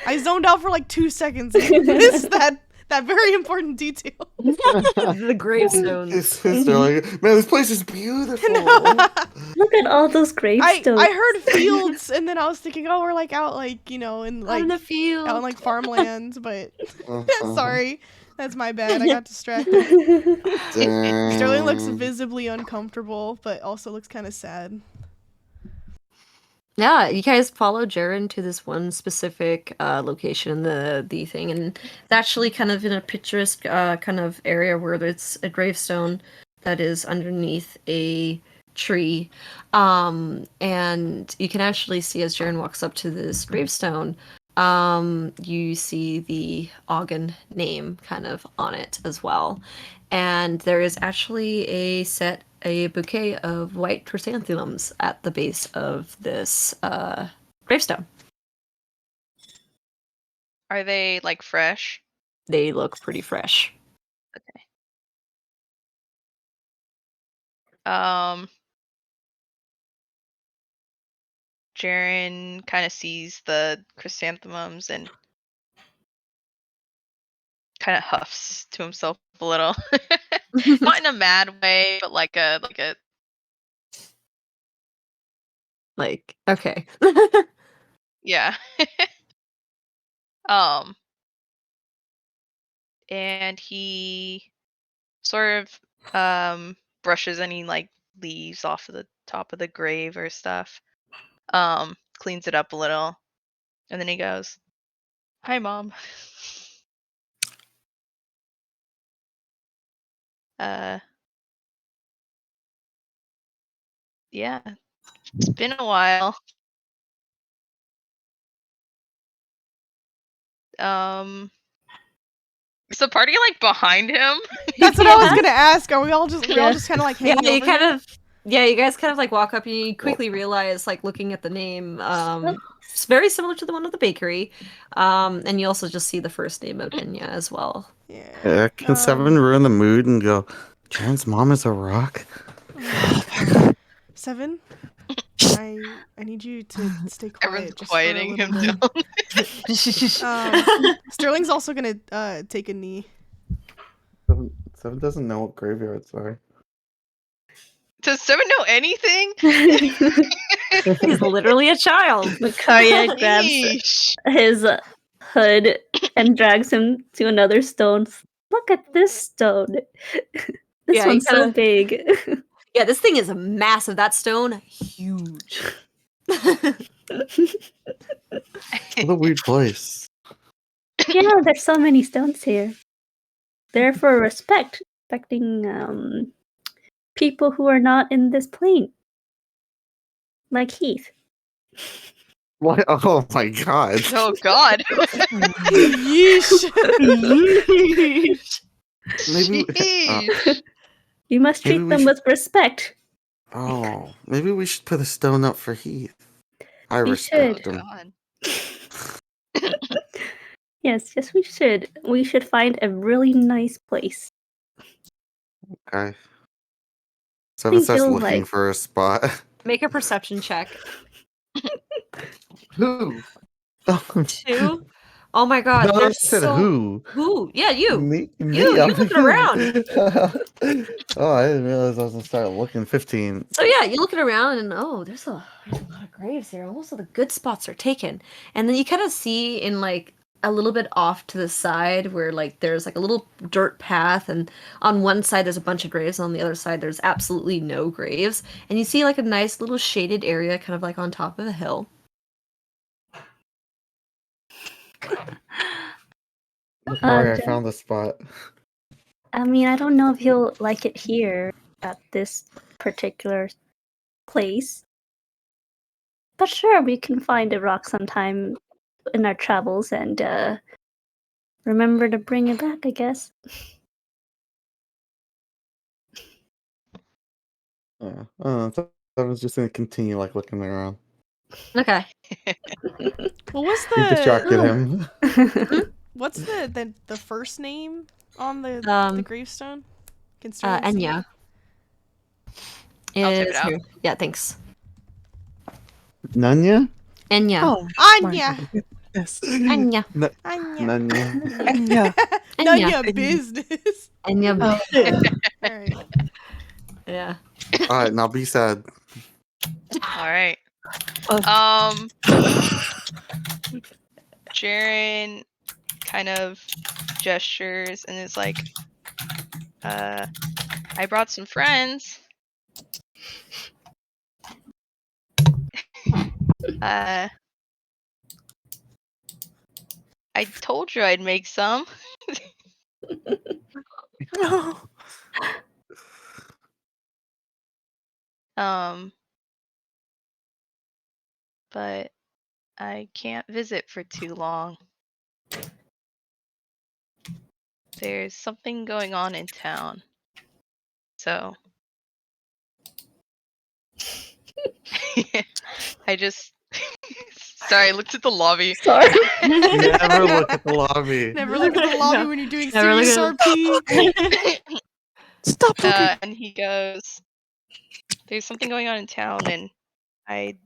B: I zoned out for like 2 seconds and missed that very important detail.
D: The gravestones.
C: They're like, man, this place is beautiful.
A: Look at all those gravestones.
B: I heard fields and then I was thinking, oh, we're like out like, in
D: Out
B: like
D: in the field.
B: out in like farmland, but
C: Uh-huh.
B: sorry. That's my bad. I got distracted. Sterling looks
C: Damn.
B: visibly uncomfortable, but also looks kind of sad.
D: Yeah, you guys follow Jaren to this one specific location in the thing, and it's actually kind of in a picturesque kind of area where there's a gravestone that is underneath a tree, and you can actually see as Jaren walks up to this gravestone, you see the Ogden name kind of on it as well, and there is actually a bouquet of white chrysanthemums at the base of this gravestone.
E: Are they like fresh?
D: They look pretty fresh.
E: Jaren kind of sees the chrysanthemums and kind of huffs to himself a little. Not in a mad way, but like a
D: Like, okay.
E: yeah. And he sort of brushes any like leaves off of the top of the grave or stuff. Cleans it up a little, and then he goes, "Hi, Mom." Yeah, it's been a while. Is the party like behind him?
B: That's what I was
A: Yeah.
B: gonna ask. Are we all just
A: Yeah.
B: kind of like
D: Yeah,
B: hanging
D: you
B: over
D: kind
B: him?
D: of. Yeah, you guys kind of like walk up and you quickly realize, like looking at the name, it's very similar to the one of the bakery. And you also just see the first name of Enya as well.
B: Yeah.
C: Can Seven ruin the mood and go, Jan's mom is a rock?
B: 7. I need you to stay
E: Everyone's
B: quiet just for a
E: quieting
B: little
E: him
B: bit.
E: down.
B: Sterling's also gonna take a knee.
C: Seven doesn't know what graveyards are.
E: Does Seven know anything?
D: He's literally a child.
A: Makaria grabs
E: Yeesh.
A: his hood and drags him to another stone. Look at this stone. This
D: Yeah, you
A: one's so
D: kinda-
A: big.
D: Yeah, this thing is massive. That stone, huge.
C: What a weird place.
A: Yeah, there's so many stones here. They're for respecting people who are not in this plane. Like Heath.
C: What? Oh my god.
E: Oh God.
B: Yeesh.
C: Maybe.
E: Sheesh.
A: You must
C: Maybe
A: treat
C: we
A: them
C: should-
A: with respect.
C: Oh, maybe we should put a stone up for Heath. I
A: We
C: respect
A: should.
C: him.
E: God.
A: Yes, we should. We should find a really nice place.
C: Okay. Seven
A: think
C: starts
A: you'll
C: looking
A: like-
C: for a spot.
D: Make a perception check.
C: Who?
D: 2. Oh my god,
C: No, I
D: there's
C: said
D: so...
C: who?
D: Who? Yeah, you.
C: Me.
D: You
C: I'm
D: looking
C: you.
D: around.
C: Oh, I didn't realize I was gonna start looking. 15.
D: So yeah, you're looking around and there's a lot of graves here. Most of the good spots are taken. And then you kind of see in like a little bit off to the side where like there's like a little dirt path, and on one side there's a bunch of graves, and on the other side there's absolutely no graves. And you see like a nice little shaded area kind of like on top of a hill.
C: Sorry, I
A: Jen-
C: found the spot.
A: I mean, I don't know if he'll like it here at this particular place. But sure, we can find a rock sometime in our travels and remember to bring it back, I guess.
C: Yeah. So I was just gonna continue like looking around.
D: Okay.
B: What was
C: You distracted
B: the
C: him.
B: what's the first name on the gravestone? Can Sterling see
D: Enya.
E: I'll type it
D: Is
E: out.
D: here. Yeah, thanks.
C: Nanya?
D: Enya.
G: Oh,
B: Anya.
G: yes.
D: Enya.
B: Anya.
C: Nanya.
G: Yeah.
B: Anya business.
D: Enya.
B: All right.
D: Yeah.
C: Alright, now be sad.
E: All right.
G: Oh.
E: Jaren kind of gestures and is like, I brought some friends. I told you I'd make some. But I can't visit for too long. There's something going on in town. So I just sorry, I looked at the lobby.
A: Sorry.
C: Never look at the lobby.
B: Never look at the lobby when you're doing
D: Never look
B: serious
D: at
B: RP.
G: Stop looking.
E: And he goes, there's something going on in town and I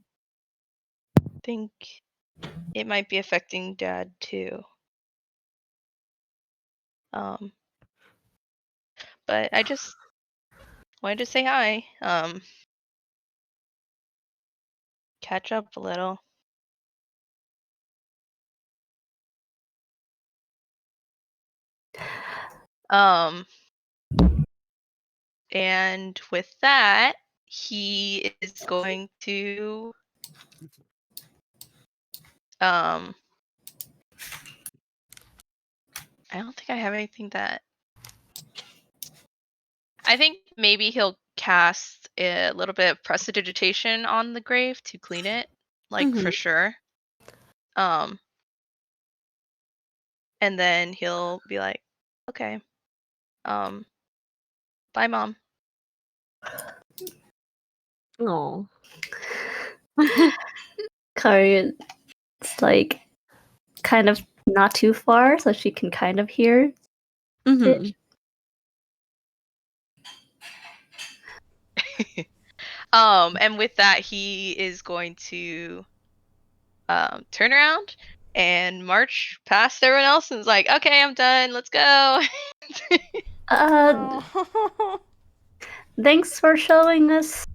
E: think it might be affecting Dad too. But I just wanted to say hi. Catch up a little. And with that, he is going to I don't think I have anything that I think maybe he'll cast a little bit of prestidigitation on the grave to clean it, like for sure. And then he'll be like, "Okay, bye, mom."
D: Oh.
A: Karian's like kind of not too far, so she can kind of hear
D: Mm-hmm.
A: it.
E: And with that, he is going to turn around and march past everyone else and is like, "Okay, I'm done. Let's go."
B: Oh.
A: Thanks for showing us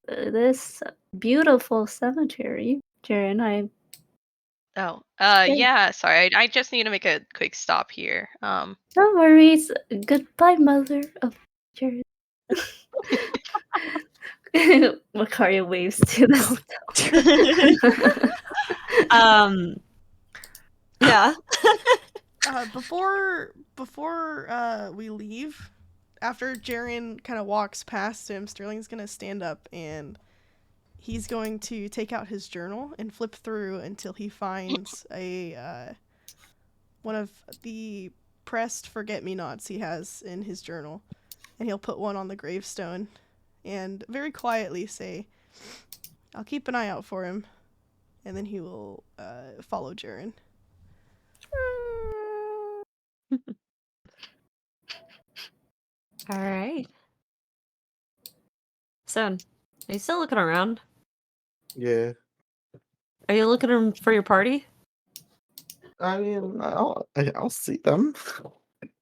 A: this beautiful cemetery, Jaren.
E: Oh,
A: Great.
E: yeah. Sorry, I just need to make a quick stop here.
A: No worries. Goodbye, mother. Oh, Jaren. Macaria waves to the
D: Yeah.
B: Before we leave, after Jaren kind of walks past him, Sterling's gonna stand up and he's going to take out his journal and flip through until he finds a one of the pressed forget-me-nots he has in his journal, and he'll put one on the gravestone and very quietly say, "I'll keep an eye out for him," and then he will follow Jaren.
D: All right. So, are you still looking around?
C: Yeah.
D: Are you looking for your party?
C: I mean, I'll see them.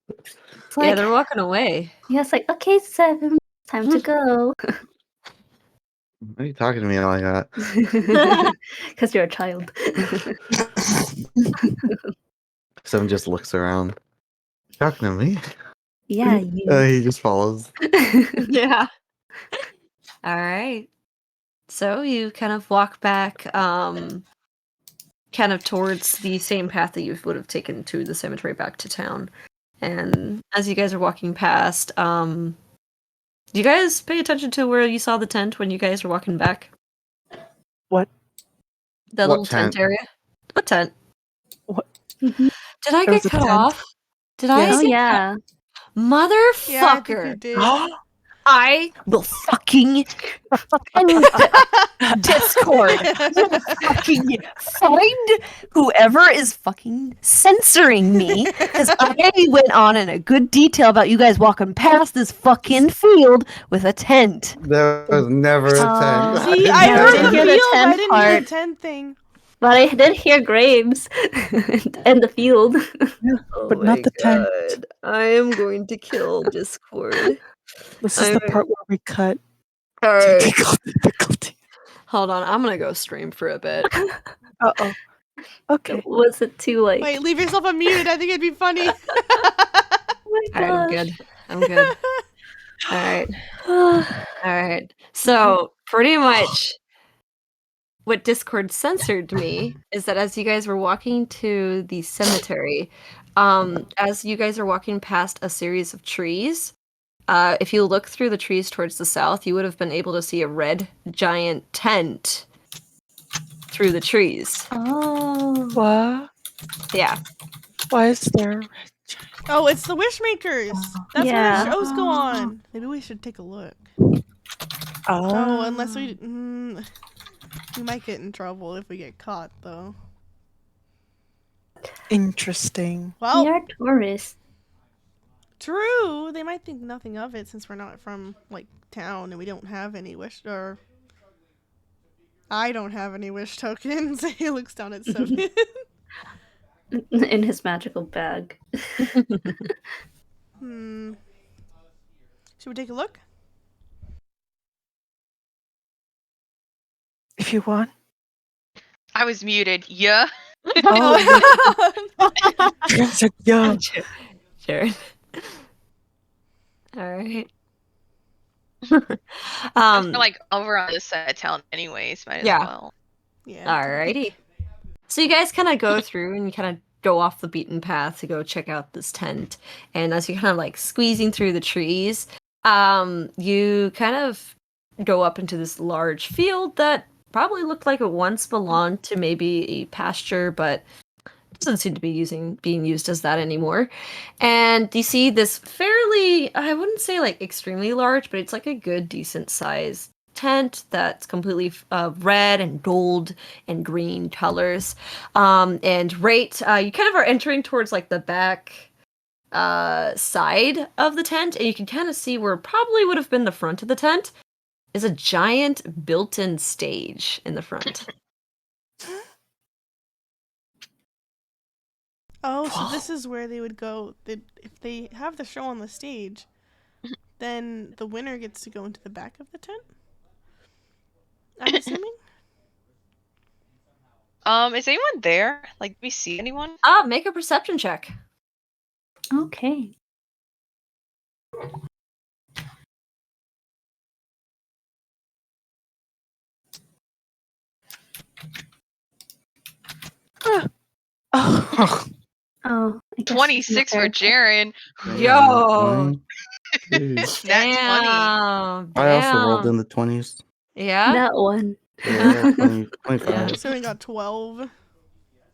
A: It's
D: Yeah,
A: like,
D: they're walking away.
A: yeah, it's like, okay, 7, time to go.
C: Why are you talking to me like that?
A: Because you're a child.
C: 7 just looks around. Talking to me?
A: Yeah, you.
C: He just follows.
D: Yeah. All right. So you kind of walk back, kind of towards the same path that you would have taken to the cemetery back to town. And as you guys are walking past, do you guys pay attention to where you saw the tent when you guys were walking back?
G: What?
D: The
C: What
D: little tent
C: tent?
D: area? What tent?
G: What?
A: Mhm.
D: Did I
G: There
D: get
G: was a
D: cut
G: tent?
D: off? Did
G: Yes.
D: I
A: Oh,
D: get
A: yeah.
D: Motherfucker!
B: Yeah, I think you did.
G: I will fucking end Discord. You will fucking find whoever is fucking censoring me because I went on in a good detail about you guys walking past this fucking field with a tent.
C: There was never a tent.
A: Oh.
B: See,
C: didn't
B: I
A: Yeah,
C: hear
A: we
B: heard
A: didn't
B: the
A: hear
C: that.
A: the
B: field, I
A: tent
B: didn't hear
A: part.
B: the 10 thing.
A: But I did hear graves and the field.
G: But not the tent.
D: I am going to kill Discord.
G: This is the part where we cut
D: Alright.
G: technical difficulty.
D: Hold on, I'm gonna go stream for a bit.
G: Uh-oh. Okay.
A: Was it too like?
B: Wait, leave yourself unmuted. I think it'd be funny.
A: Oh my
D: Alright, I'm
A: gosh.
D: good. I'm good. Alright. So, pretty much what Discord censored me is that as you guys were walking to the cemetery, as you guys are walking past a series of trees, if you look through the trees towards the south, you would have been able to see a red giant tent through the trees.
A: Oh.
G: What?
D: Yeah.
G: Why is there?
B: Oh, it's the Wishmakers. That's where
A: Yeah.
B: the shows go on. Maybe we should take a look. Oh, unless we might get in trouble if we get caught, though.
G: Interesting.
B: Well,
A: We are tourists.
B: true. They might think nothing of it since we're not from like town and we don't have any wish or. I don't have any wish tokens. He looks down at Sophie.
A: In his magical bag.
B: Should we take a look?
G: If you want.
E: I was muted. Yeah.
G: Oh, Karen said, yeah.
D: Jared. Alright.
E: We're like over on this side of town anyways. Might as
D: Yeah.
E: well.
B: Yeah.
D: Alrighty. So you guys kind of go through and you kind of go off the beaten path to go check out this tent. And as you're kind of like squeezing through the trees, You kind of go up into this large field that probably looked like it once belonged to maybe a pasture, but doesn't seem to be being used as that anymore. And you see this fairly, I wouldn't say like extremely large, but it's like a good decent size tent that's completely red and gold and green colors. And you kind of are entering towards like the back side of the tent, and you can kind of see where probably would have been the front of the tent is a giant built-in stage in the front.
B: Oh, so this is where they would go. If they have the show on the stage, then the winner gets to go into the back of the tent? I'm assuming?
E: Is anyone there? Like, do we see anyone?
D: Make a perception check.
A: Okay.
G: Oh,
A: Oh, I guess
E: 26 for Jaren.
D: Yo!
C: Jeez.
E: Nat 20.
D: Damn.
C: I also rolled in the 20s.
D: Yeah?
A: that one.
C: Yeah, 20, 25.
B: So we got 12.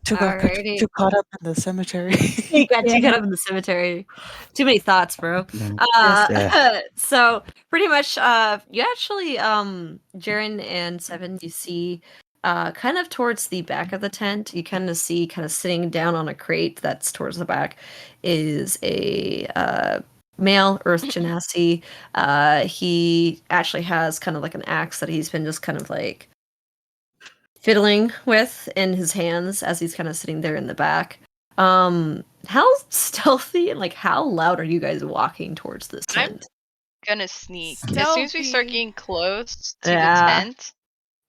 D: Alrighty.
G: too caught up in the cemetery.
D: You got too
A: Yeah.
D: caught up in the cemetery. Too many thoughts, bro.
C: No.
G: Yes.
D: So pretty much you actually Jaren and Seven, you see kind of towards the back of the tent, you kind of see kind of sitting down on a crate that's towards the back is a male Earth Genasi. He actually has kind of like an axe that he's been just kind of like fiddling with in his hands as he's kind of sitting there in the back. How stealthy and like how loud are you guys walking towards this
E: I'm
D: tent?
E: gonna sneak. As soon as we start
B: Stealthy.
E: getting close to
D: Yeah.
E: the tent,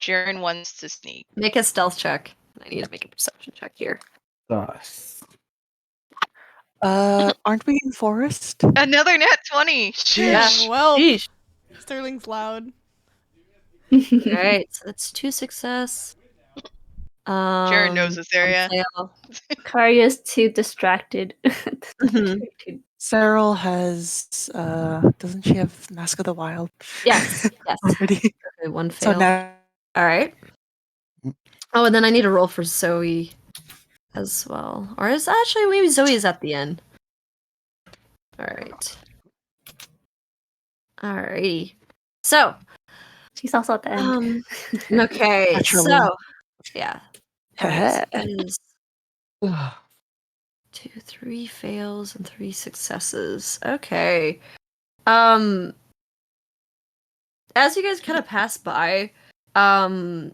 E: Jaren wants to sneak.
D: Make a stealth check. I need to make a perception check here.
C: Gosh.
G: Aren't we in forest?
E: Another nat 20.
D: Yeah.
E: Sheesh.
B: Well,
D: Sheesh.
B: Sterling's loud.
D: Alright, so that's 2 success.
E: Jaren knows this area.
D: Fail.
A: Karya's too distracted.
D: Mhm.
G: Cyril has, doesn't she have Mask of the Wild
D: Yes. Yes.
G: already?
D: Okay, one
G: So
D: fail.
G: now,
D: Alright. Oh, and then I need to roll for Zoe as well. Or is actually maybe Zoe is at the end. Alright. Alrighty. So,
A: She's also at the end.
D: okay,
G: Naturally.
D: so yeah. Alright, so that is 2, 3 fails and 3 successes. Okay. As you guys kind of pass by, I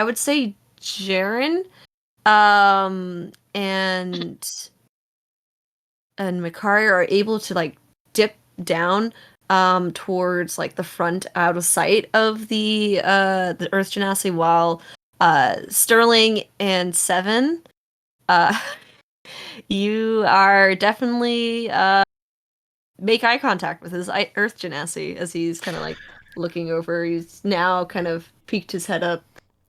D: would say Jaren, and Makari are able to like dip down towards like the front out of sight of the Earth Genasi, while Sterling and Seven, you are definitely make eye contact with his Earth Genasi as he's kind of like looking over. He's now kind of peeked his head up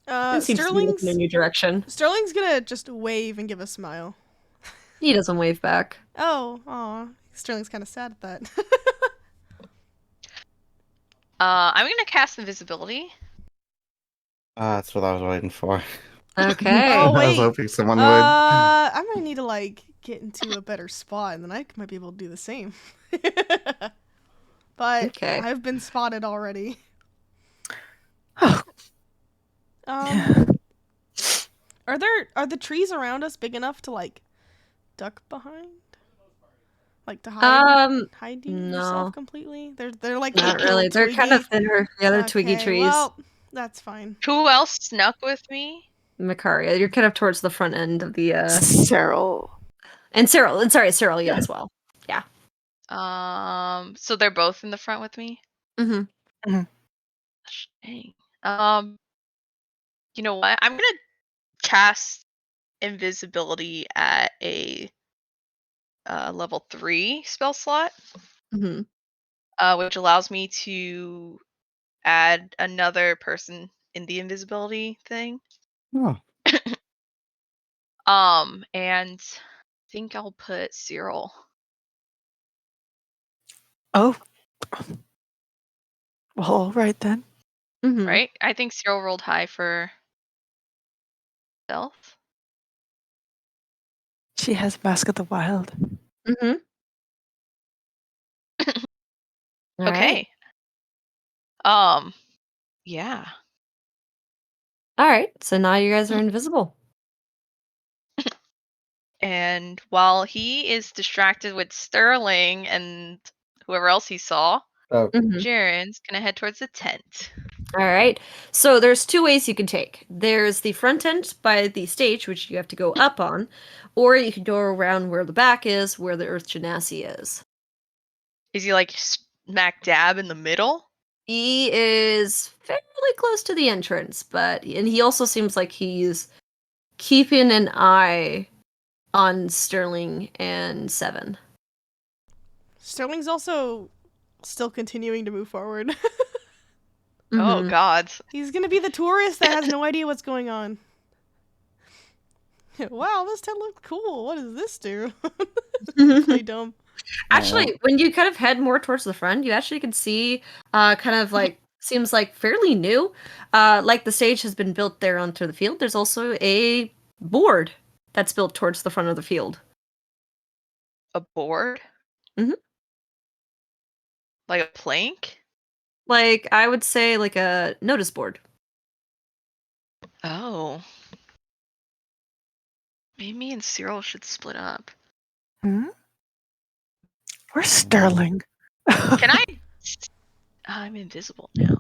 D: and seems to be looking in your direction.
B: Sterling's gonna just wave and give a smile.
D: He doesn't wave back.
B: Oh, aw. Sterling's kind of sad at that.
E: I'm gonna cast invisibility.
C: That's what I was waiting for.
D: Okay.
B: Oh,
C: I was
B: wait.
C: hoping someone would.
B: I might need to like get into a better spot, and then I might be able to do the same. But
D: Okay.
B: I've been spotted already.
G: Oh.
B: Are the trees around us big enough to like duck behind? Like to hide
D: no.
B: yourself completely? They're like
D: Not
B: little
D: really. They're kind of
B: twiggy-
D: thinner. The other twiggy
B: Okay,
D: trees.
B: Well, that's fine.
E: Who else snuck with me?
D: Makaria, you're kind of towards the front end of the
G: Cyril.
D: and Cyril. And sorry, Cyril, yeah, as well. Yeah.
E: So they're both in the front with me?
D: Mm-hmm.
E: Dang. You know what? I'm gonna cast invisibility at a level 3 spell slot,
D: Mm-hmm.
E: which allows me to add another person in the invisibility thing.
C: Oh,
E: And I think I'll put Cyril.
G: Oh. Well, all right then.
D: Mm-hmm.
E: Right? I think Cyril rolled high for stealth.
G: She has Mask of the Wild.
D: Mm-hmm. All right.
E: Okay. Yeah.
D: All right. So now you guys are invisible.
E: And while he is distracted with Sterling and whoever else he saw,
C: Oh,
D: Mm-hmm.
E: Jaren's gonna head towards the tent.
D: All right. So there's two ways you can take. There's the front end by the stage, which you have to go up on, or you can go around where the back is, where the Earth Genasi is.
E: Is he like smack dab in the middle?
D: He is fairly close to the entrance, and he also seems like he's keeping an eye on Sterling and Seven.
B: Sterling's also still continuing to move forward.
E: Oh
D: Mhm.
E: God.
B: He's gonna be the tourist that has no idea what's going on. Wow, this tent looks cool. What does this do? Play dumb.
D: Actually, when you kind of head more towards the front, you actually can see kind of like seems like fairly new. Like the stage has been built there onto the field. There's also a board that's built towards the front of the field.
E: A board?
D: Mhm.
E: Like a plank?
D: Like I would say like a notice board.
E: Oh. Maybe me and Cyril should split up.
G: Hmm? Where's Sterling?
E: Can I? I'm invisible now.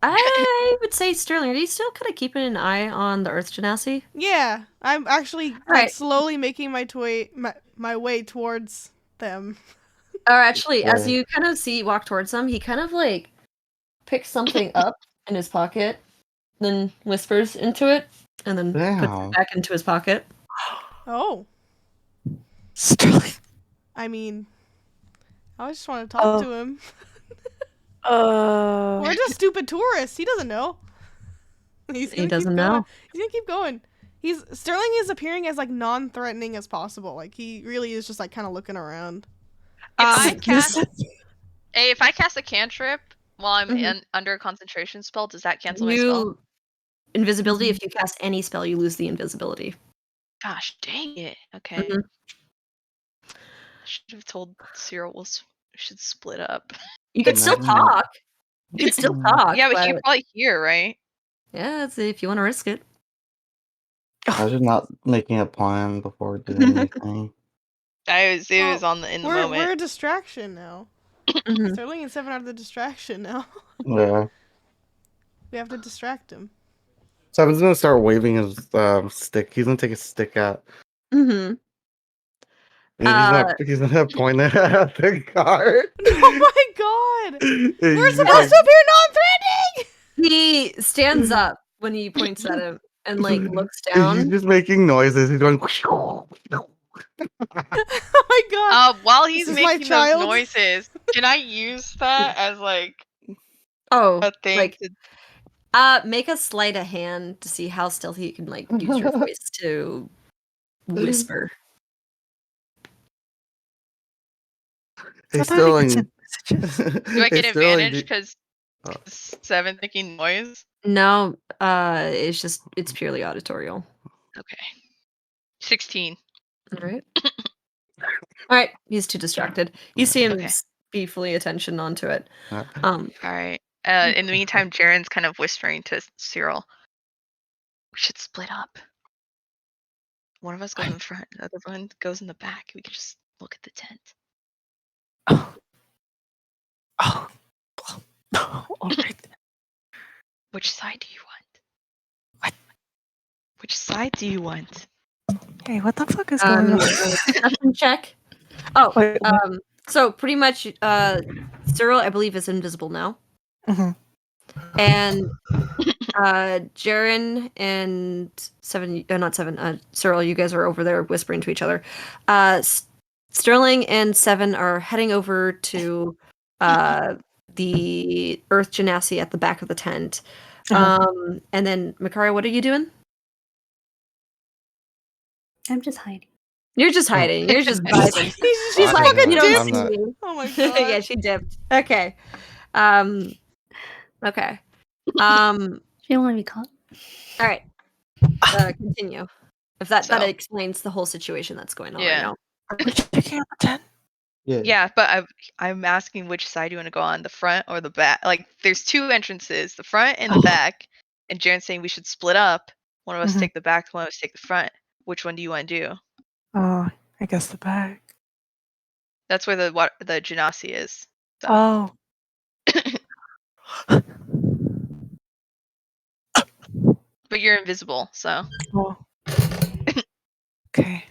D: I would say Sterling, are you still kind of keeping an eye on the Earth Genasi?
B: Yeah, I'm actually like
D: Alright.
B: slowly making my way towards them.
D: Or actually, as
C: Right.
D: you kind of walk towards them, he kind of like picks something up in his pocket, then whispers into it, and then puts
C: Wow.
D: it back into his pocket.
B: Oh,
G: Sterling.
B: I mean, I just want to talk to him. We're just stupid tourists. He doesn't know. He's gonna
D: He doesn't
B: keep going.
D: know.
B: He's gonna keep going. Sterling is appearing as like non-threatening as possible. Like he really is just like kind of looking around.
E: If I cast a cantrip while I'm
D: Mhm.
E: under a concentration spell, does that cancel my spell?
D: Invisibility. If you cast any spell, you lose the invisibility.
E: Gosh, dang it. Okay.
D: Mhm.
E: I should have told Cyril we should split up.
D: You could still
C: Imagine that.
D: talk. You could still talk.
E: Yeah, but
D: but
E: he'd probably hear, right?
D: yeah, it's if you want to risk it.
C: Imagine not making a plan before doing anything.
E: It was on in the
B: We're
E: moment.
B: a distraction now.
D: Mhm.
B: Sterling and Seven are the distraction now.
C: Yeah.
B: We have to distract him.
C: Seven's gonna start waving his stick. He's gonna take his stick out.
D: Mhm.
C: And he's gonna point it at the card.
B: Oh my god! We're
C: He's
B: supposed
C: just
B: to appear non-threatening!
D: He stands up when he points at him and like looks
C: He's
D: down.
C: just making noises. He's going.
B: Oh my god!
E: While
B: This
E: he's
B: is my
E: making those
B: child.
E: noises, can I use that as like
D: Oh,
E: a thing
D: like
E: to
D: make a sleight of hand to see how stealthy you can like use your voice to whisper.
C: Hey,
G: I thought he could
C: Sterling.
G: send messages.
E: do I
C: Hey,
E: get
C: Sterling,
E: advantage because
C: Oh.
E: Seven making noise?
D: No, it's purely auditorial.
E: Okay. 16.
D: All right. All right. He's too distracted. He seems
E: Okay.
D: be fully attention onto it.
C: Uh,
E: Alright. In the meantime, Jaren's kind of whispering to Cyril. We should split up. One of us goes in the front, the other one goes in the back. We could just look at the tent.
G: All right.
E: Which side do you want?
G: What?
E: Which side do you want?
G: Hey, what the fuck is going on?
D: Perception check. Oh,
G: Wait,
D: so pretty much, Cyril, I believe, is invisible now,
G: Mhm.
D: and Jaren and Seven, not Seven, Cyril, you guys are over there whispering to each other. Sterling and Seven are heading over to the Earth Genasi at the back of the tent. And then, Makaria, what are you doing?
A: I'm just hiding.
D: You're just hiding. You're just vibing.
B: She's
C: I
D: like,
C: know,
D: you don't
C: I'm
D: see
C: not-
D: me.
B: Oh my god.
D: Yeah, she dipped. Okay. Okay.
A: She don't want to be caught.
D: All right. Continue. If that
E: So-
D: explains the whole situation that's going on right
E: Yeah.
D: now.
G: Are we checking out the tent?
E: Yeah, but I'm asking which side you want to go on, the front or the back. Like, there's two entrances, the front and the back. And Jaren's saying we should split up. One of us
G: Mhm.
E: take the back, one of us take the front. Which one do you want to do?
G: Oh, I guess the back.
E: That's where the genasi is. So.
G: Oh.
E: But you're invisible, so.
G: Oh. Okay.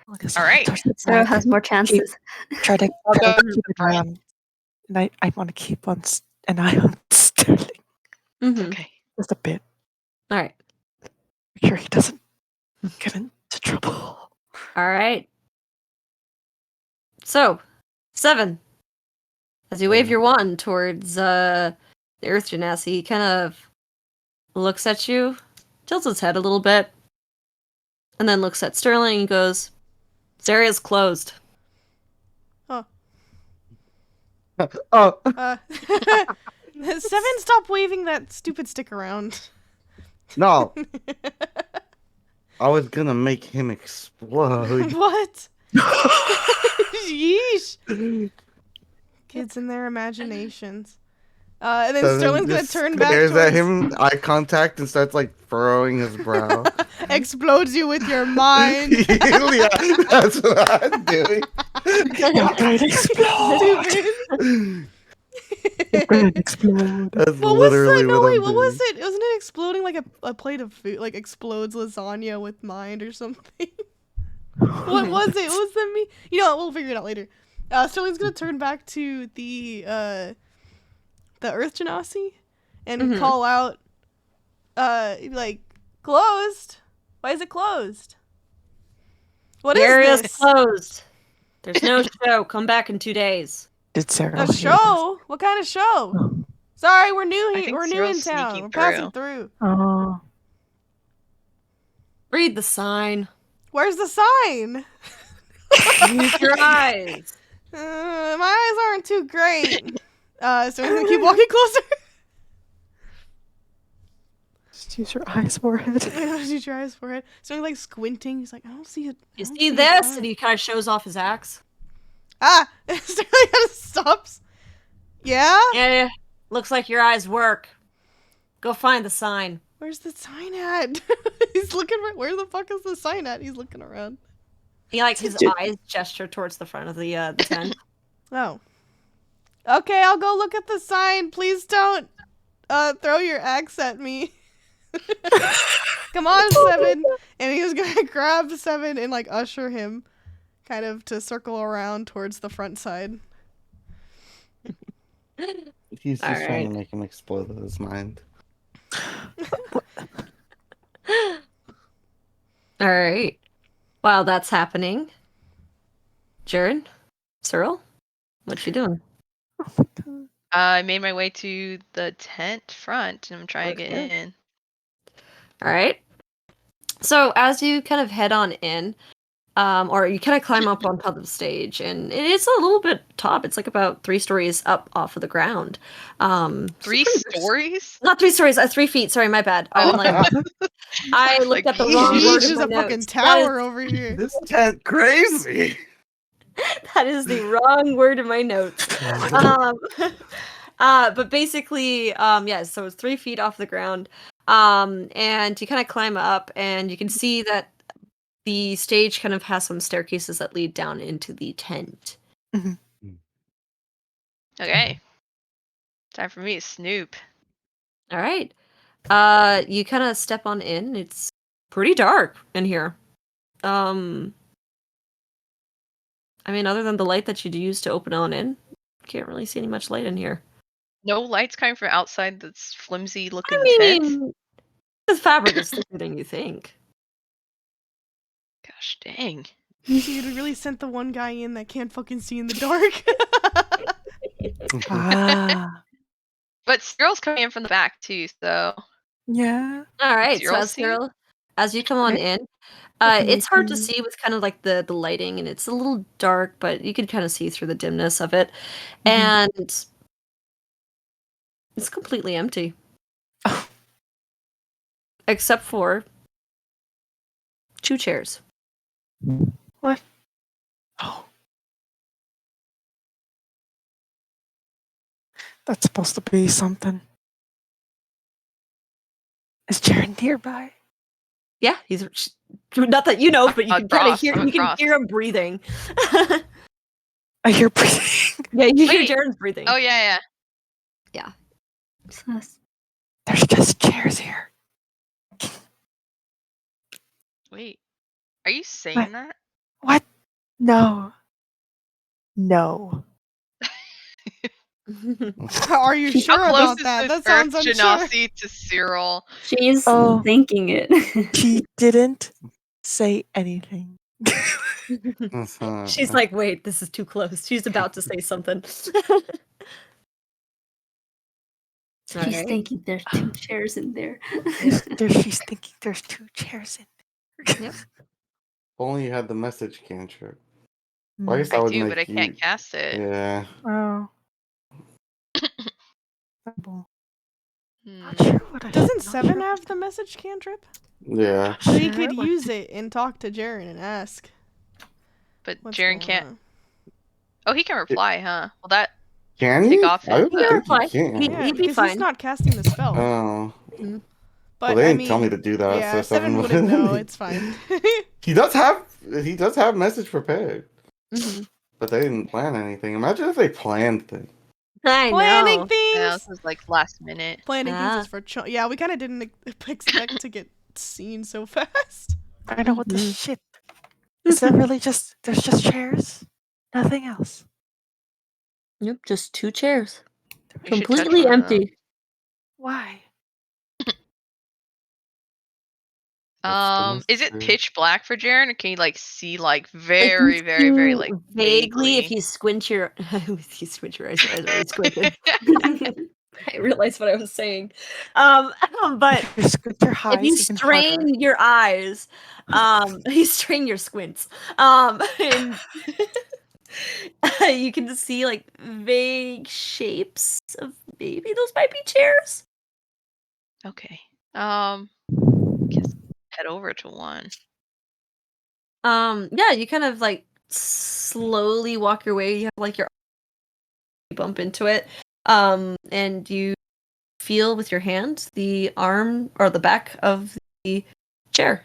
G: Well, I guess
E: All
G: I'll
E: right.
G: touch the
A: Sarah
G: back.
A: has more chances.
G: Try to
E: I'll go
G: keep an eye on. And I want to keep on an eye on Sterling
D: Mm-hmm.
E: Okay.
G: just a bit.
D: All right.
G: Make sure he doesn't get into trouble.
D: All right. So, 7. As you wave your wand towards the Earth Genasi, he kind of looks at you, tilts his head a little bit, and then looks at Sterling and goes, "This area's closed."
C: Oh,
B: 7, stop waving that stupid stick around.
C: no. I was gonna make him explode.
B: What? Yeesh. Kids and their imaginations. And then
C: Seven
B: Sterling's gonna
C: just
B: turn back
C: stares
B: towards
C: at him, eye contact, and starts like furrowing his brow.
B: explodes you with your mind.
C: Yeah, that's what I'm doing.
G: Your brain explode.
B: Stupid.
G: Your brain explode.
C: That's
B: What was
C: literally
B: that? No,
C: what
B: wait,
C: I'm
B: what
C: doing.
B: was it? Wasn't it exploding like a plate of food? Like explodes lasagna with mind or something? What was it? What was that me? You know what? We'll figure it out later. Sterling's gonna turn back to the Earth Genasi and call out, like, closed. Why is it closed? What
D: The
B: is
D: area's
B: this?
D: closed. There's no show. Come back in 2 days.
G: Did Sarah
B: A
G: hear
B: show? What kind of show? Sorry, we're new
E: I
B: here.
E: think
B: We're new in
E: Cyril's
B: town.
E: sneaking
B: We're passing through.
G: this? Oh.
D: Read the sign.
B: Where's the sign?
D: Use your eyes.
B: My eyes aren't too great. So we're gonna keep walking closer.
G: Just use your eyes, forehead.
B: Use your eyes for it. So he's like squinting. He's like, I don't see it.
D: You see this? And he kind of shows off his axe.
B: Ah! Sterling kind of stops. Yeah?
D: Yeah, looks like your eyes work. Go find the sign.
B: Where's the sign at? He's looking. Where the fuck is the sign at? He's looking around.
D: He his eyes gesture towards the front of the tent.
B: Oh. Okay, I'll go look at the sign. Please don't throw your axe at me. Come on, 7. And he was gonna grab 7 and like usher him kind of to circle around towards the front side.
C: He's just trying
D: Alright.
C: to make him explode with his mind.
D: All right. While that's happening, Jaren, Cyril, what you doing?
E: I made my way to the tent front and I'm trying to get in.
D: All right. So as you kind of head on in, or you kind of climb up on top of the stage, and it's a little bit top. It's like about 3 stories up off of the ground.
E: 3 stories?
D: Not 3 stories. 3 feet. Sorry, my bad.
E: Oh.
D: I looked
E: Like,
D: at the
E: geez,
D: wrong word.
B: There's
D: in
B: a
D: my
B: fucking
D: notes.
B: tower over here.
C: This tent crazy.
D: That is the wrong word in my notes. But basically, yeah, so it's 3 feet off the ground. And you kind of climb up and you can see that the stage kind of has some staircases that lead down into the tent.
E: Okay. Time for me to snoop.
D: All right. You kind of step on in. It's pretty dark in here. I mean, other than the light that you use to open on in, can't really see any much light in here.
E: No lights coming from outside this flimsy looking
D: I
E: tent?
D: mean, the fabric is thicker than you think.
E: Gosh dang.
B: So you'd really sent the one guy in that can't fucking see in the dark.
G: Ah.
E: But Cyril's coming in from the back too, so
G: Yeah.
D: All right, so
E: Cyril
D: as
E: see?
D: Cyril, as you come on
F: Okay.
D: in,
F: Okay,
D: it's hard to
F: can-
D: see with kind of like the lighting, and it's a little dark, but you can kind of see through the dimness of it.
F: Mhm.
D: And it's completely empty.
G: Oh.
D: Except for 2 chairs.
G: What? Oh. That's supposed to be something. Is Jaren nearby?
D: Yeah, he's not that you know, but you can kind of
E: Across,
D: hear
E: I'm
D: you can
E: across.
D: hear him breathing.
G: I hear breathing.
D: Yeah, you hear
E: Wait.
D: Jaren's breathing.
E: Oh yeah.
A: Sus.
G: There's just chairs here.
E: Wait. Are you saying that?
G: What? No. No.
B: Are you
A: She's
B: sure
E: How close
B: about
E: is
B: that?
E: this
B: That sounds
E: Earth
B: unsure.
E: Genasi to Cyril?
A: She's
G: Oh.
A: thinking it.
G: She didn't say anything.
D: She's like, wait, this is too close. She's about to say something.
A: She's
D: Alright.
A: thinking there's 2 chairs in there.
G: She's thinking there's 2 chairs in there.
D: Yep.
C: If only you had the message cantrip.
G: Hmm.
C: Well, I guess that
E: I
C: would
E: do,
C: make
E: but I
C: you.
E: can't cast it.
C: Yeah.
G: Oh. Not
E: Hmm.
G: sure what I
B: Doesn't
G: not
B: 7
G: sure.
B: have the message cantrip?
C: Yeah.
B: We
G: Sure,
B: could
G: what-
B: use it and talk to Jaren and ask.
E: But
B: What's
E: Jaren
B: going
E: can't.
B: on.
E: Oh, he can reply, huh? Well, that
C: Can
E: take
C: you?
E: off
C: I
E: his.
C: don't think
D: reply.
C: you can.
B: Yeah,
D: He'd be
B: because he's
D: fine.
B: not casting the spell.
C: Oh.
B: But
C: Well, they
B: I
C: didn't
B: mean,
C: tell me to do that,
B: yeah,
C: so
B: 7
C: 7
B: wouldn't know.
C: would.
B: It's fine.
C: He does have message prepared,
D: Mhm.
C: but they didn't plan anything. Imagine if they planned things.
D: I
B: Planning
D: know.
B: things.
E: Yeah, this was like last minute.
B: Planning things
D: Ah.
B: is for yeah. We kind of didn't expect to get seen so fast.
G: I know what
D: Mhm.
G: this shit. Is that really just there's just chairs? Nothing else.
D: Yep, just 2 chairs.
E: You should touch
D: Completely
E: one of them.
D: empty.
G: Why?
C: What's the
E: Is it
C: mystery?
E: pitch black for Jaren, or can you like see like
D: Like,
E: very,
D: you
E: very, very
D: see
E: like
D: vaguely if
E: vaguely?
D: you squint your if you squint your eyes already squinted. I realized what I was saying. But
G: If you squint your
D: if
G: eyes
D: you
G: even
D: strain
G: harder.
D: your eyes, you strain your squints, and you can see like vague shapes of maybe those might be chairs.
E: Okay. Guess head over to one.
D: Yeah, you kind of like slowly walk your way. You have like your bump into it, and you feel with your hand the arm or the back of the chair.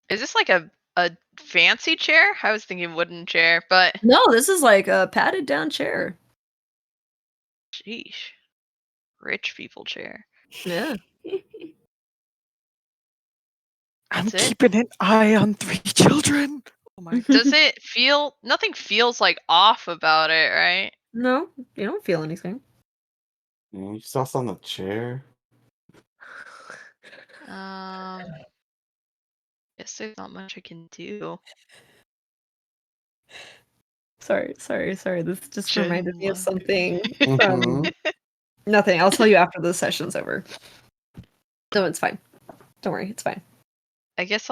E: Is this like a fancy chair? I was thinking wooden chair, but
D: No, this is like a padded down chair.
E: sheesh, rich people chair.
D: Yeah.
G: I'm
E: That's it?
G: keeping an eye on 3 children. Oh my
E: Does it feel? Nothing feels like off about it, right?
D: No, you don't feel anything.
C: Yeah, you saw us on the chair.
E: Guess there's not much I can do.
D: Sorry. This just reminded me of
E: Jinla.
D: something from
C: Mhm.
D: nothing. I'll tell you after the session's over. No, it's fine. Don't worry, it's fine.
E: I guess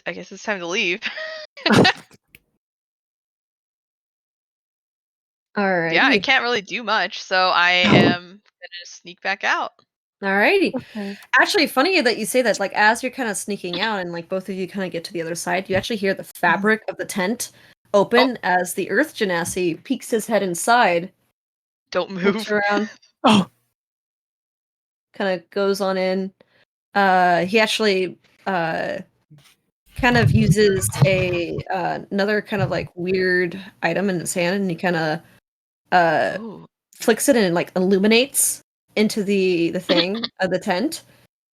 E: it's time to leave.
D: Alrighty.
E: Yeah, I can't really do much, so I am gonna sneak back out.
D: Alrighty.
G: Okay.
D: Actually, funny that you say that. Like, as you're kind of sneaking out, and like both of you kind of get to the other side, you actually hear the fabric of the tent open as the Earth Genasi peeks his head inside,
E: Don't
D: looks
E: move.
D: around,
G: Oh,
D: kind of goes on in. He actually kind of uses another kind of like weird item in his hand, and he kind of
E: Ooh.
D: flicks it and it like illuminates into the thing of the tent.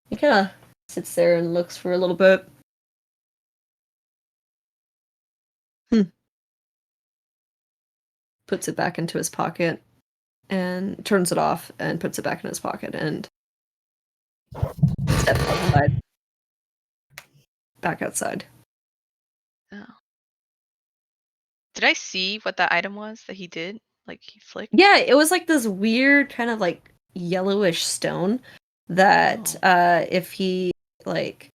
D: He kind of sits there and looks for a little bit. Puts it back into his pocket and turns it off and puts it back in his pocket and steps outside. Back outside.
E: Oh. Did I see what that item was that he did? Like he flicked?
D: Yeah, it was like this weird kind of like yellowish stone that if he like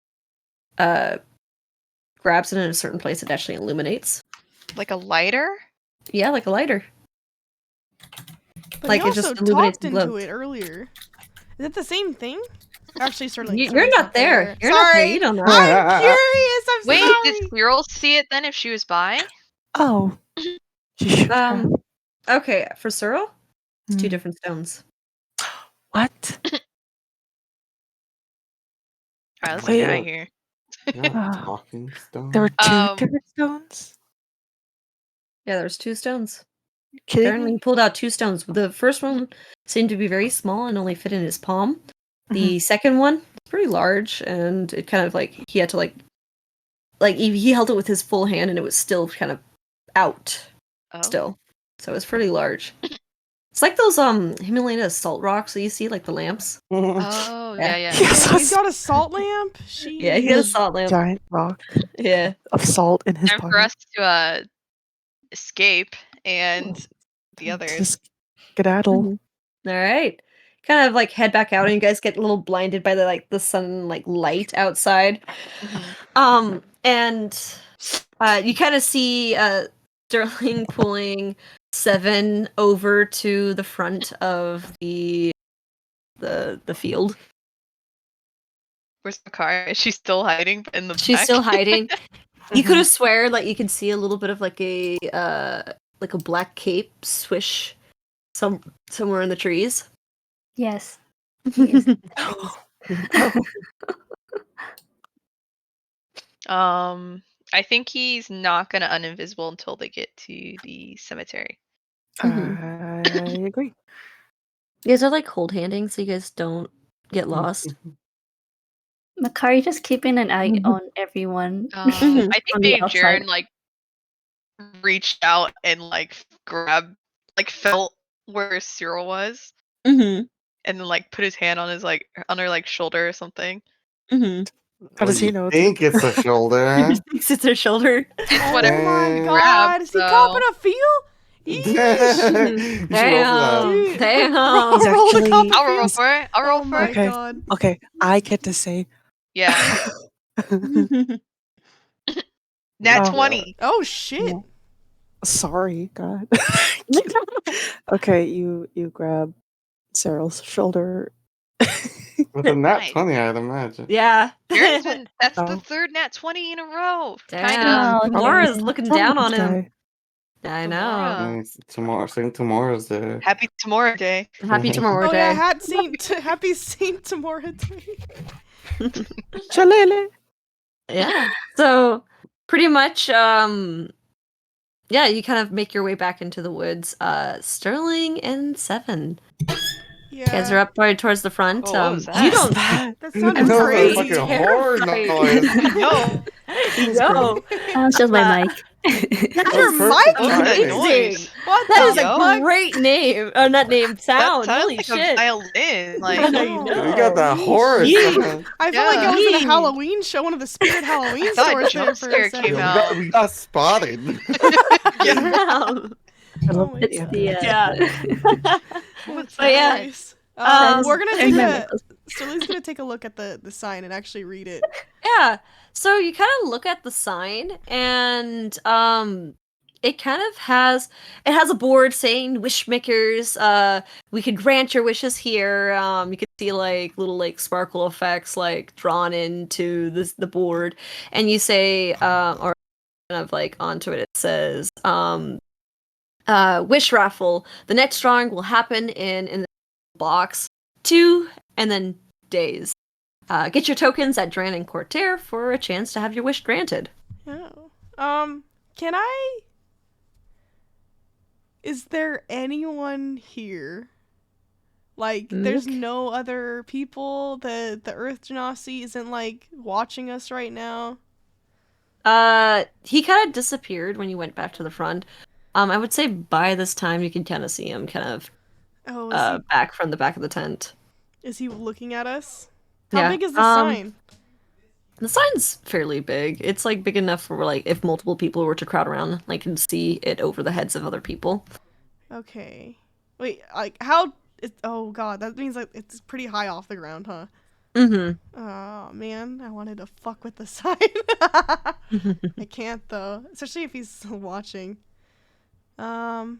D: grabs it in a certain place, it actually illuminates.
E: Like a lighter?
D: Yeah, like a lighter.
B: But
D: Like,
B: he
D: it just
B: also
D: illuminates
B: talked
D: and
B: into
D: glows.
B: it earlier. Is it the same thing? Actually, Sterling.
D: You're
B: Sterling's
D: not there. You're
B: Sorry.
D: not there. You don't know.
B: I'm curious. I'm
E: Wait,
B: sorry.
E: did Squirrel see it then if she was by?
F: Oh. She should have.
D: Okay, for Cyril, it's two
F: Hmm.
D: different stones.
F: What?
E: Alright, let's
F: Wait.
E: get out of here.
C: Not talking stone.
F: There were two
E: Um,
F: different stones?
D: Yeah, there's two stones.
F: Kidding
D: Apparently, he
F: me?
D: pulled out two stones. The first one seemed to be very small and only fit in his palm. The second one was pretty large, and it kind of like he had to like he held it with his full hand, and it was still kind of out still. So it was pretty large. It's like those Himalayan salt rocks that you see, like the lamps.
E: Oh, yeah, yeah.
F: Yes,
B: He's got a salt lamp.
D: Yeah, he got a salt lamp.
F: giant rock
D: Yeah.
F: of salt in his
E: Time for
F: pocket.
E: us to escape and the others.
F: Just skedaddle.
D: Mhm. All right. Kind of like head back out, and you guys get a little blinded by the sun light outside. And you kind of see Sterling pulling 7 over to the front of the field.
E: Where's the car? Is she still hiding in the back?
D: She's still hiding. You could have swear like you could see a little bit of like a black cape swish somewhere in the trees.
A: Yes.
E: I think he's not gonna uninvisible until they get to the cemetery.
F: I agree.
D: You guys are like hold handing, so you guys don't get lost.
A: Makari just keeping an eye on everyone.
E: I think
A: On the
E: Dave
A: outside.
E: Jaren like reached out and like grabbed, like felt where Cyril was, and then like put his hand on his like on her like shoulder or something.
F: How does he know?
C: Think it's a shoulder?
D: Thinks it's her shoulder.
E: Whatever.
B: Oh my
C: Damn.
B: god, is he copping a feel?
C: You should roll for that.
B: Dude.
D: Damn.
B: Roll
F: He's
B: the
F: actually-
B: copy
E: I'll roll
B: feels.
E: for it. I'll roll
B: Oh
E: for
B: my
E: it.
F: Okay.
B: god.
F: Okay, I get to say.
E: Yeah. Nat
F: Oh.
E: 20.
B: Oh shit.
F: Sorry, God. Okay, you grab Cyril's shoulder.
C: With a nat
E: Nice.
C: 20, I'd imagine.
D: Yeah.
E: Jaren's been, that's the
F: Oh.
E: third Nat 20 in a row.
D: Damn.
E: Kinda.
A: Oh,
D: Laura's
A: damn.
D: looking
F: What's wrong
D: down
F: with
D: on
F: this
D: him.
F: guy?
D: I know.
E: Tomorrow.
C: Nice. Tomorrow, same tomorrow's there.
E: Happy Tomorrow Day.
D: Happy tomorrow
B: Oh
D: day.
B: yeah, happy Saint Tomorrow Day.
F: Shalele.
D: Yeah. So pretty much, yeah, you kind of make your way back into the woods. Sterling and 7.
B: Yeah.
D: You guys are up right towards the front.
E: Oh, what was that?
D: You don't.
B: That
D: I'm
B: sounded
C: That was a
B: crazy.
C: fucking horror
D: Terrifying.
C: noise.
E: Yo.
D: Yo.
A: I'll show my mic.
D: That's your
C: perfect
D: mic.
C: timing.
D: Amazing.
B: What
D: That is
B: the
E: Yo.
D: a
B: fuck?
D: great name. Not name.
E: That
D: Sound.
E: sounds
D: Holy
E: like
D: shit.
E: a violin. Like,
D: I
B: know.
D: know.
C: You got that horror
D: Yeet.
C: sound.
B: I felt like
E: Yeah.
B: I was in a
D: Yeet.
B: Halloween show, one of the Spirit Halloween
E: I thought a
B: stores
E: jump
B: there for
E: scare
B: a
E: came
B: second.
E: out.
C: We got spotted.
D: Yeah.
F: I love
B: my
F: it.
A: It's
F: Yeah.
A: the
D: Yeah.
B: What's
D: But yeah.
B: nice.
D: Um,
B: We're gonna
A: I
B: take
A: remember
B: a. Sterling's gonna take a look at the sign and actually read it.
D: Yeah. So you kind of look at the sign, and it kind of has a board saying "Wish Makers." We could grant your wishes here. You could see like little like sparkle effects like drawn into the board, and you say or kind of like onto it. It says wish raffle. The next drawing will happen in the box 2 and then days. Get your tokens at Dran and Cortair for a chance to have your wish granted.
B: Oh. Can I? Is there anyone here? Like, there's
D: Look.
B: no other people. The Earth Genasi isn't like watching us right now.
D: He kind of disappeared when you went back to the front. I would say by this time you can kind of see him kind of
B: Oh,
D: back from the back of the tent.
B: is he looking at us? How
D: Yeah,
B: big is the sign?
D: The sign's fairly big. It's like big enough for like if multiple people were to crowd around, like can see it over the heads of other people.
B: Okay. Wait, like how Oh god, that means like it's pretty high off the ground, huh?
G: Mm-hmm.
B: Oh man, I wanted to fuck with the sign. I can't though, especially if he's still watching. Hmm.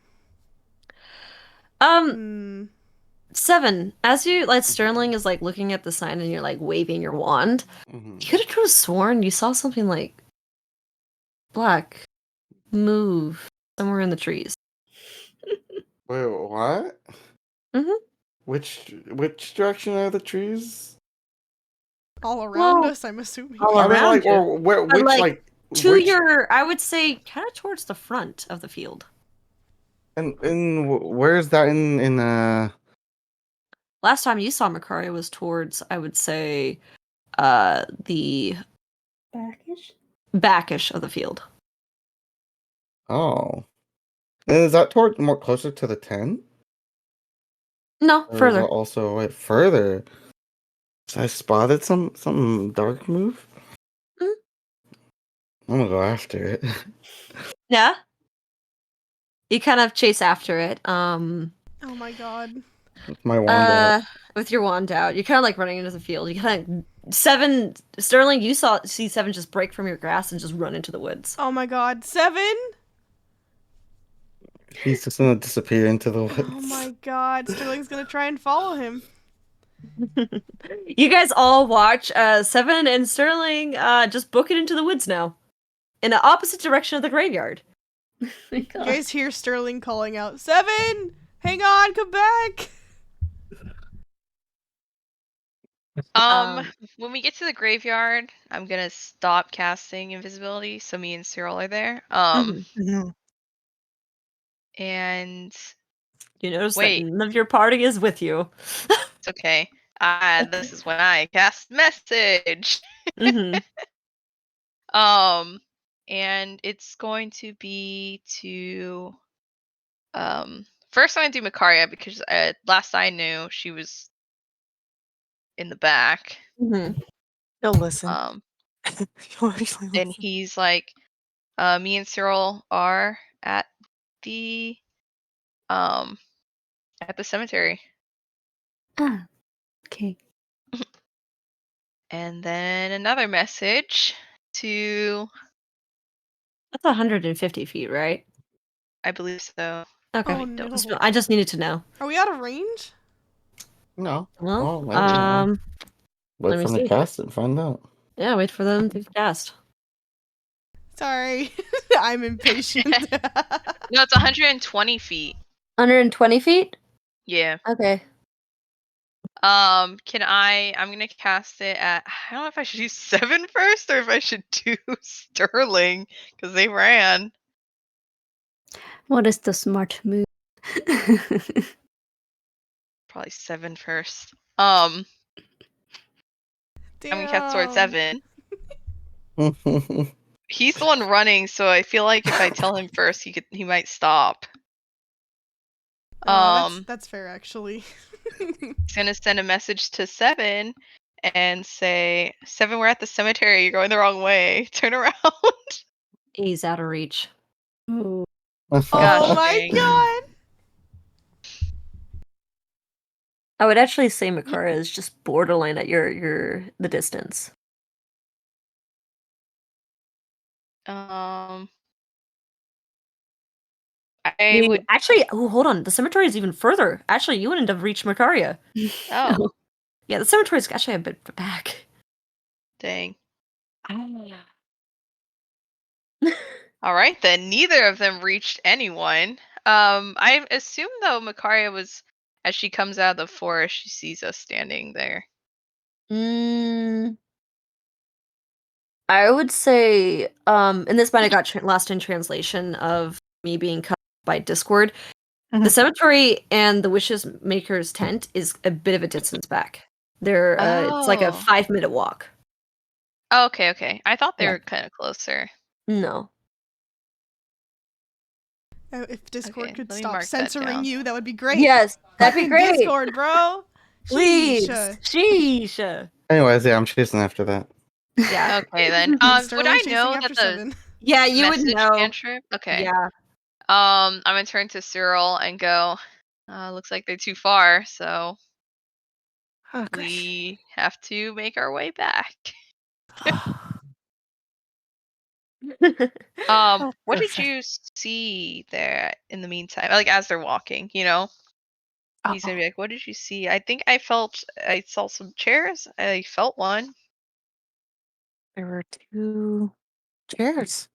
D: 7. As you like, Sterling is like looking at the sign and you're like waving your wand.
C: Mhm.
D: You could have sworn you saw something like black move somewhere in the trees.
C: Wait, what?
D: Mhm.
C: Which direction are the trees?
B: All around
D: Well,
B: us, I'm assuming.
D: all
C: I mean,
D: around
C: like,
D: you.
C: or where?
D: But,
C: Which
D: like,
C: like
D: to
C: which?
D: your, I would say, kind of towards the front of the field.
C: And where's that in
D: Last time you saw Makaria was towards, I would say, the
A: Backish?
D: backish of the field.
C: Oh. And is that toward more closer to the 10?
D: No,
C: Or is
D: further.
C: that also wait further? So I spotted some dark move.
D: Mhm.
C: I'm gonna go after it.
D: Yeah. You kind of chase after it.
B: Oh my god.
C: With my wand out.
D: With your wand out, you're kind of like running into the field. You kind of 7 Sterling. You see 7 just break from your grasp and just run into the woods.
B: Oh my god. 7?
C: He's just gonna disappear into the woods.
B: Oh my god. Sterling's gonna try and follow him.
D: You guys all watch 7 and Sterling just book it into the woods now, in the opposite direction of the graveyard.
A: Oh my
B: You
A: god.
B: guys hear Sterling calling out, 7! Hang on, come back!
E: When we get to the graveyard, I'm gonna stop casting invisibility, so me and Cyril are there.
D: Mhm.
E: And
D: You notice
E: wait,
D: that none of your party is with you.
E: it's okay. This is when I cast message.
D: Mm-hmm.
E: And it's going to be to first I'm gonna do Makaria because last I knew she was in the back.
D: Mm-hmm.
G: He'll listen. He'll actually
E: And
G: listen.
E: he's like, me and Cyril are at the cemetery.
A: Ah, okay.
E: And then another message to,
D: That's 150 feet, right?
E: I believe so.
D: Okay.
B: Oh
E: don't
B: no.
D: I just needed to know.
B: Are we out of range?
C: No.
D: Well,
C: Well, I don't know.
D: let
C: Wait
D: me
C: for them to
D: see.
C: cast it and find out.
D: Yeah, wait for them to cast.
B: Sorry. I'm impatient.
E: No, it's 120 feet.
D: 120 feet?
E: Yeah.
D: Okay.
E: I'm gonna cast it at, I don't know if I should use 7 first or if I should do Sterling because they ran.
A: What is the smart move?
E: Probably 7 first. I'm gonna cast Sword
B: Damn.
E: 7. He's the one running, so I feel like if I tell him first, he might stop.
B: That's fair actually.
E: He's gonna send a message to 7 and say, 7, we're at the cemetery. You're going the wrong way. Turn around.
D: He's out of reach.
A: Oh.
E: Gosh
B: Oh my
E: dang.
B: god.
D: I would actually say Makara is just borderline at the distance.
E: I
D: You
E: would.
D: actually. Oh, hold on. The cemetery is even further. Actually, you wouldn't have reached Makaria.
E: Oh,
D: Yeah, the cemetery is actually a bit back.
E: dang. All right then. Neither of them reached anyone. I assume though Makaria was, as she comes out of the forest, she sees us standing there.
D: I would say, and this might have got lost in translation of me being cut by Discord. The cemetery and the Wishes Maker's tent is a bit of a distance back. It's like a
E: Oh.
D: 5-minute walk.
E: Oh, okay. I thought they
D: Yeah.
E: were kind of closer.
D: No.
B: If Discord
E: Okay,
B: could
E: let me
B: stop
E: mark that
B: censoring
E: down.
B: you, that would be great.
D: Yes, that'd be
B: Fucking
D: great.
B: Discord, bro.
D: Please.
B: Sheesh.
D: Sheesh.
C: Anyways, yeah, I'm chasing after that.
D: Yeah.
E: Okay then. Would
B: Sterling
E: I
B: chasing
E: know
B: after
E: that the
B: 7.
D: Yeah, you would
E: message
D: know.
E: cantrip? Okay.
D: Yeah.
E: I'm gonna turn to Cyril and go, Looks like they're too far, so
G: Oh, gosh.
E: we have to make our way back.
G: Oh,
E: What did
G: perfect.
E: you see there in the meantime? Like as they're walking, you know? He's gonna
G: Oh,
E: be like, "What did you see?" I think I saw some chairs. I felt one.
G: there were 2 chairs.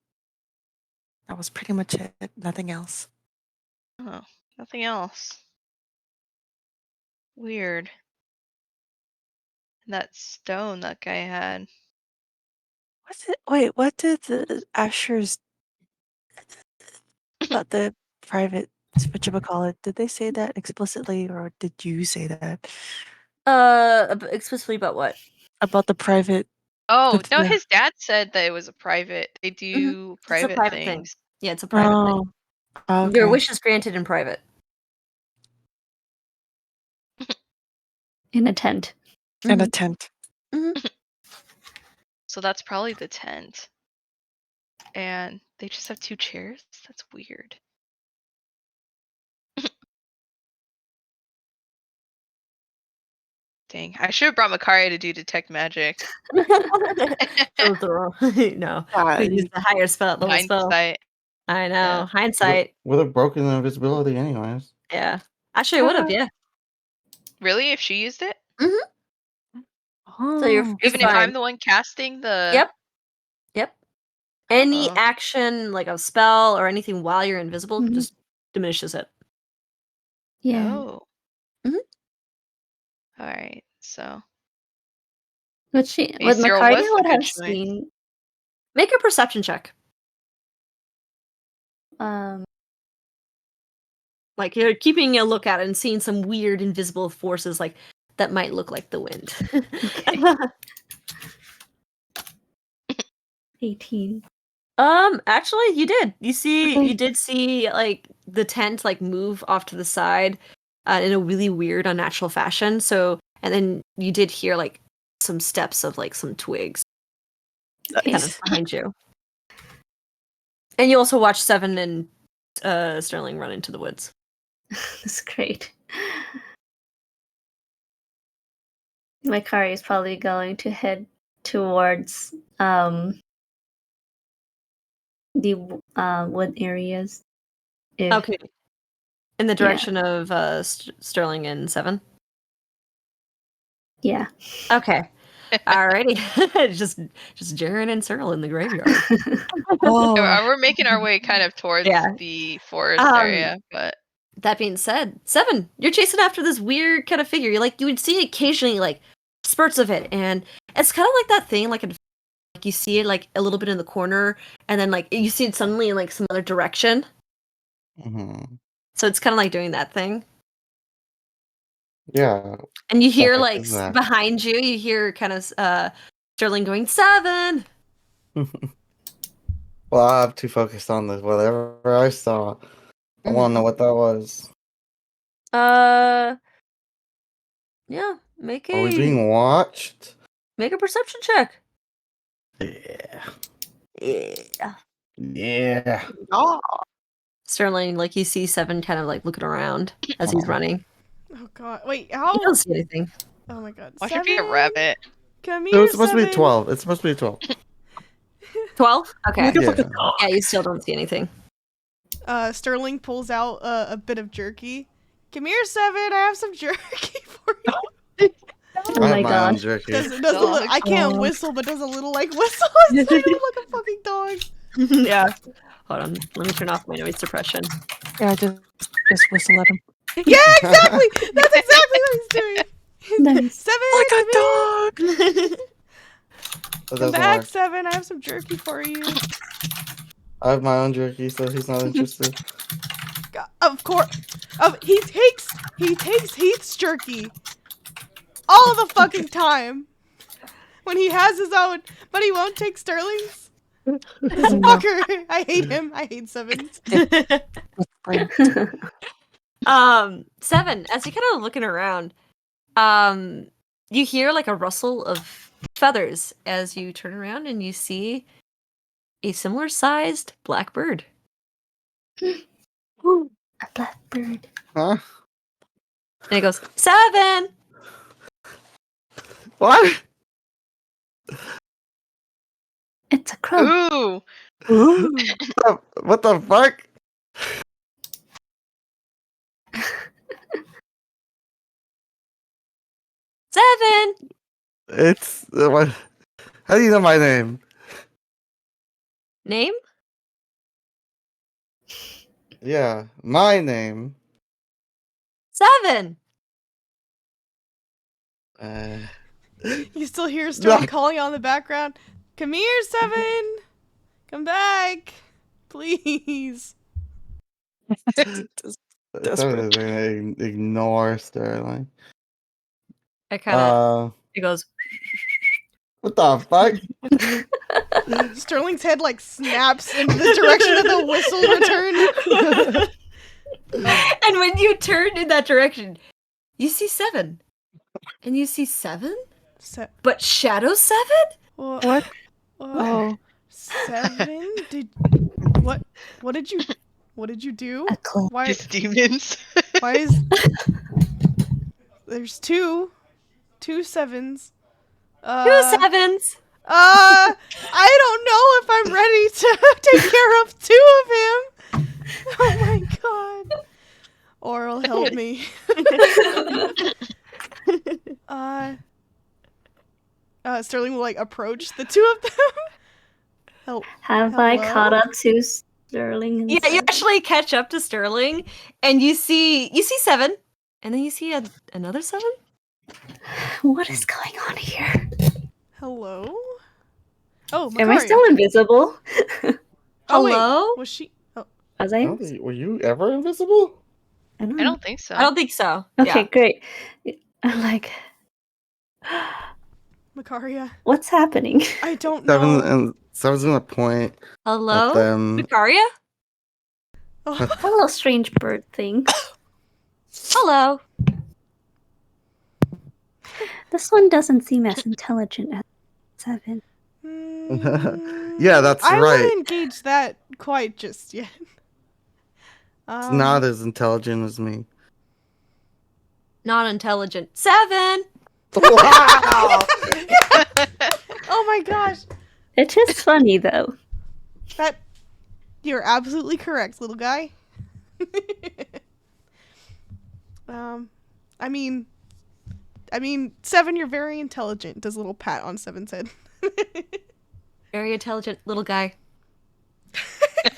G: That was pretty much it. Nothing else.
E: Oh, nothing else. Weird. And that stone that guy had.
G: What's it? Wait, what did the Ashers about the private whatchamacallit? Did they say that explicitly, or did you say that
D: Explicitly about what?
G: about the private?
E: Oh, no,
G: The
E: his dad said that it was a private. They do
D: It's a
E: private
D: private thing.
E: things.
D: Yeah, it's a private thing.
G: Oh,
D: Your
G: okay.
D: wish is granted in private.
A: In a tent.
G: And a tent.
E: So that's probably the tent. And they just have 2 chairs? That's weird. Dang, I should have brought Makaria to do detect magic.
D: no,
G: Yeah,
D: we use the higher level spell.
E: Hindsight.
D: I know.
E: Yeah.
D: Hindsight.
C: Would have broken the invisibility anyways.
D: Yeah. Actually, I would have. Yeah.
E: Really? If she used it?
D: So you're
G: Oh,
E: Even if
D: fine.
E: I'm the one casting the.
D: Yep. Yep. Any
E: Uh-oh.
D: action, like a spell or anything while you're invisible,
A: Mhm.
D: just diminishes it.
A: Yeah.
E: Oh.
D: Mhm.
E: All right. So
A: What
E: Cyril
A: Macardia
E: was the
A: would
E: good
A: have
E: choice.
A: seen.
D: Make a perception check. Like you're keeping a look at it and seeing some weird invisible forces like that might look like the wind.
A: Okay. 18.
D: Actually you did.
A: Okay.
D: You did see like the tent like move off to the side in a really weird, unnatural fashion. So and then you did hear like some steps of like some twigs kind of
A: Nice.
D: behind you. And you also watch Seven and Sterling run into the woods.
A: That's great. Makari is probably going to head towards the wood areas. If,
D: Okay. In the direction of Sterling and Seven?
A: Yeah.
D: Okay. Alrighty. just Jaren and Cyril in the graveyard.
G: oh.
E: We're making our way kind of towards
D: Yeah.
E: the forest area, but
D: That being said, Seven, you're chasing after this weird kind of figure. You would see occasionally like spurts of it, and it's kind of like that thing, like you see it like a little bit in the corner, and then like you see it suddenly in like some other direction.
C: Mm-hmm.
D: So it's kind of like doing that thing.
C: Yeah.
D: And you hear
C: What
D: like
C: is that?
D: behind you, you hear kind of Sterling going 7.
C: Well, I'm too focused on this. Whatever I saw, I want to know what that was.
D: Yeah, make
C: Are we being watched?
D: a perception check.
C: Yeah.
D: Yeah.
C: Yeah.
G: Oh.
D: Sterling, like you see 7 kind of like looking around as he's
C: Aw.
D: running.
B: Oh god. Wait,
D: He
B: how?
D: don't see anything.
B: Oh my god.
E: watch it be a
B: 7?
E: rabbit.
B: Come
C: It
B: here,
C: was supposed to be
B: 7.
C: 12. It's supposed to be 12.
D: 12? Okay.
C: Yeah.
D: Yeah, you still don't see anything.
B: Sterling pulls out a bit of jerky. Come here, 7. I have some jerky for you.
A: Oh
C: I
A: my
C: have my own
A: gosh.
C: jerky.
B: Does a little, I can't
A: Oh.
B: whistle, but does a little like whistle inside of him like a fucking dog.
D: Yeah. Hold on. Let me turn off my noise suppression.
G: Yeah, just whistle at him.
B: Yeah, exactly. That's exactly what he's doing.
A: Nice.
B: 7,
G: Like
B: come
G: a dog.
C: That
B: Come
C: doesn't
B: back,
C: work.
B: 7. I have some jerky for you.
C: I have my own jerky, so he's not interested.
B: Of course. He takes Heath's jerky all the fucking time when he has his own, but he won't take Sterling's. This
G: No.
B: fucker. I hate him. I hate 7.
D: Seven, as you kind of looking around, you hear like a rustle of feathers as you turn around and you see a similar sized black bird.
A: A blackbird.
C: Huh?
D: And it goes, 7!
C: What?
A: It's a crow.
E: Ooh.
C: What the fuck?
D: Seven!
C: It's what? How do you know my name?
D: Name?
C: Yeah, my name.
D: 7!
C: Uh,
B: You still hear Sterling
C: No.
B: calling out in the background. Come here, 7. Come back, please.
C: Seven is gonna ignore Sterling.
D: I kind of.
C: Uh,
D: It goes.
C: what the fuck?
B: Sterling's head like snaps into the direction of the whistle returned.
D: And when you turn in that direction, you see 7. And you see 7? But Shadow 7?
F: What? Oh,
B: 7? What did you do?
A: A clue.
B: Why
E: These demons.
B: why is there's two 7s?
D: 2 7s.
B: I don't know if I'm ready to take care of 2 of him. Oh my god. Oral, help me. Sterling will like approach the 2 of them. Help.
A: Have I
B: Hello?
A: caught up to Sterling? And
D: Yeah, you
A: Seven?
D: actually catch up to Sterling, and you see 7, and then you see another 7.
A: What is going on here?
B: Hello? Oh,
A: Am I
B: Makaria.
A: still invisible?
B: Oh, wait.
D: Hello?
B: Was she? Oh.
A: Was
C: I
A: I?
C: don't think- Were you ever invisible?
A: I don't
E: I
A: know.
E: don't think so.
D: I don't think so.
A: Okay,
D: Yeah.
A: great. I'm like,
B: Makaria.
A: what's happening?
B: I don't know.
C: Seven's gonna point at
D: Hello?
C: them.
D: Lucaria?
B: Oh.
A: Hello, strange bird thing.
D: Hello?
A: This one doesn't seem as intelligent as 7.
C: Yeah, that's
B: I
C: right.
B: wouldn't engage that quite just yet.
C: It's not as intelligent as me.
D: Not intelligent. 7!
C: Wow!
B: Oh my gosh.
A: It is funny though.
B: You're absolutely correct, little guy. I mean, 7, you're very intelligent. Does a little pat on 7's head.
D: Very intelligent little guy.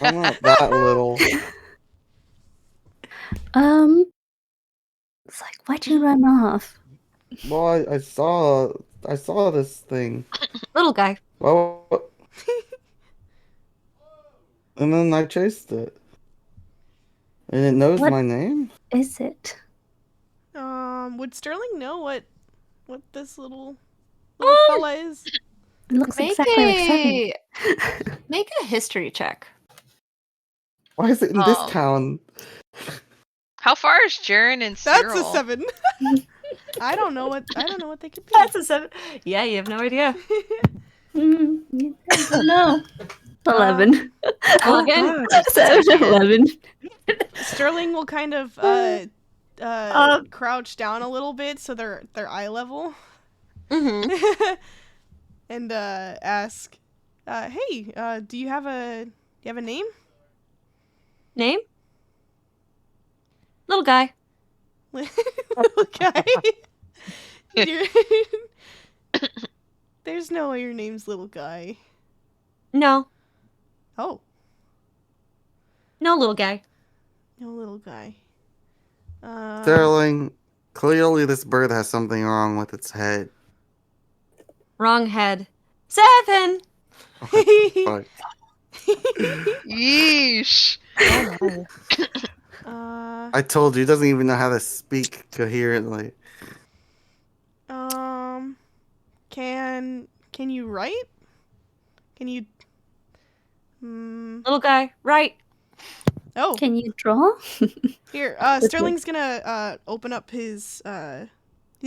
C: I'm not that little.
A: It's like, why'd you run off?
C: Well, I saw this thing.
D: Little guy.
C: Well, and then I chased it. And it knows
A: What?
C: my name?
A: Is it?
B: Would Sterling know what this little fella is?
A: It looks
D: Make
A: exactly like 7.
D: Make a history check.
C: Why is it in this
E: Oh.
C: town?
E: How far is Jaren and Cyril?
B: That's a 7. I don't know what they could be.
D: That's a 7. Yeah, you have no idea.
A: I don't know. 11.
D: Well, again,
A: 7, 11.
B: Sterling will kind of crouch down a little bit so they're eye level.
D: mm-hmm.
B: And ask, "Hey, do you have a name?"
D: Name? Little guy.
B: Little guy. There's no way your name's little guy.
D: No.
B: Oh,
D: No, little guy.
B: no little guy.
C: Sterling, clearly this bird has something wrong with its head.
D: Wrong head. 7!
C: Fuck.
E: Yeesh.
C: I told you, he doesn't even know how to speak coherently.
B: Can you write? Can you?
D: Little guy. Right.
B: Oh,
A: Can you draw?
B: here. Sterling's gonna open up his. He's gonna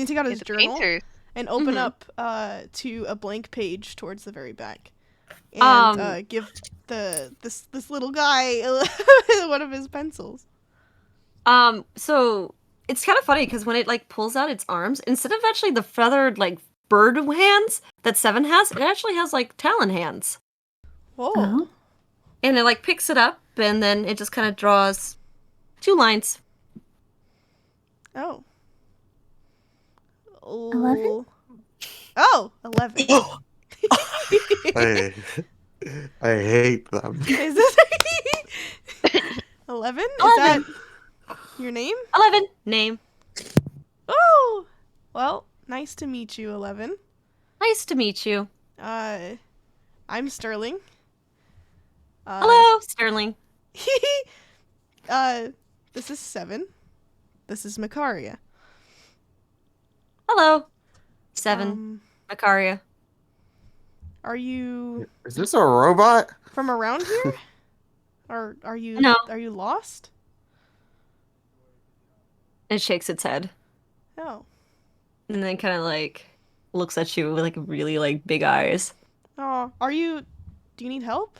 B: take out his
E: It's a
B: journal
E: painter.
B: and open
D: Mhm.
B: up to a blank page towards the very back, and give this little guy one of his pencils.
D: So it's kind of funny because when it like pulls out its arms, instead of actually the feathered like bird hands that Seven has, it actually has like talon hands.
B: Whoa.
A: Oh.
D: And it like picks it up and then it just kind of draws 2 lines.
B: Oh.
A: 11?
B: Oh, 11.
C: I hate them.
B: Is this 11? Is
D: 11.
B: that your name?
D: 11 name.
B: Oh, well, nice to meet you, 11.
D: Nice to meet you.
B: I'm Sterling.
D: Hello, Sterling.
B: This is 7. This is Makaria.
D: Hello, 7. Makaria.
B: Are you
C: Is this a robot?
B: from around here? Or are you
D: No.
B: lost?
D: It shakes its head
B: Oh.
D: and then kind of like looks at you with like really like big eyes.
B: Oh, do you need help?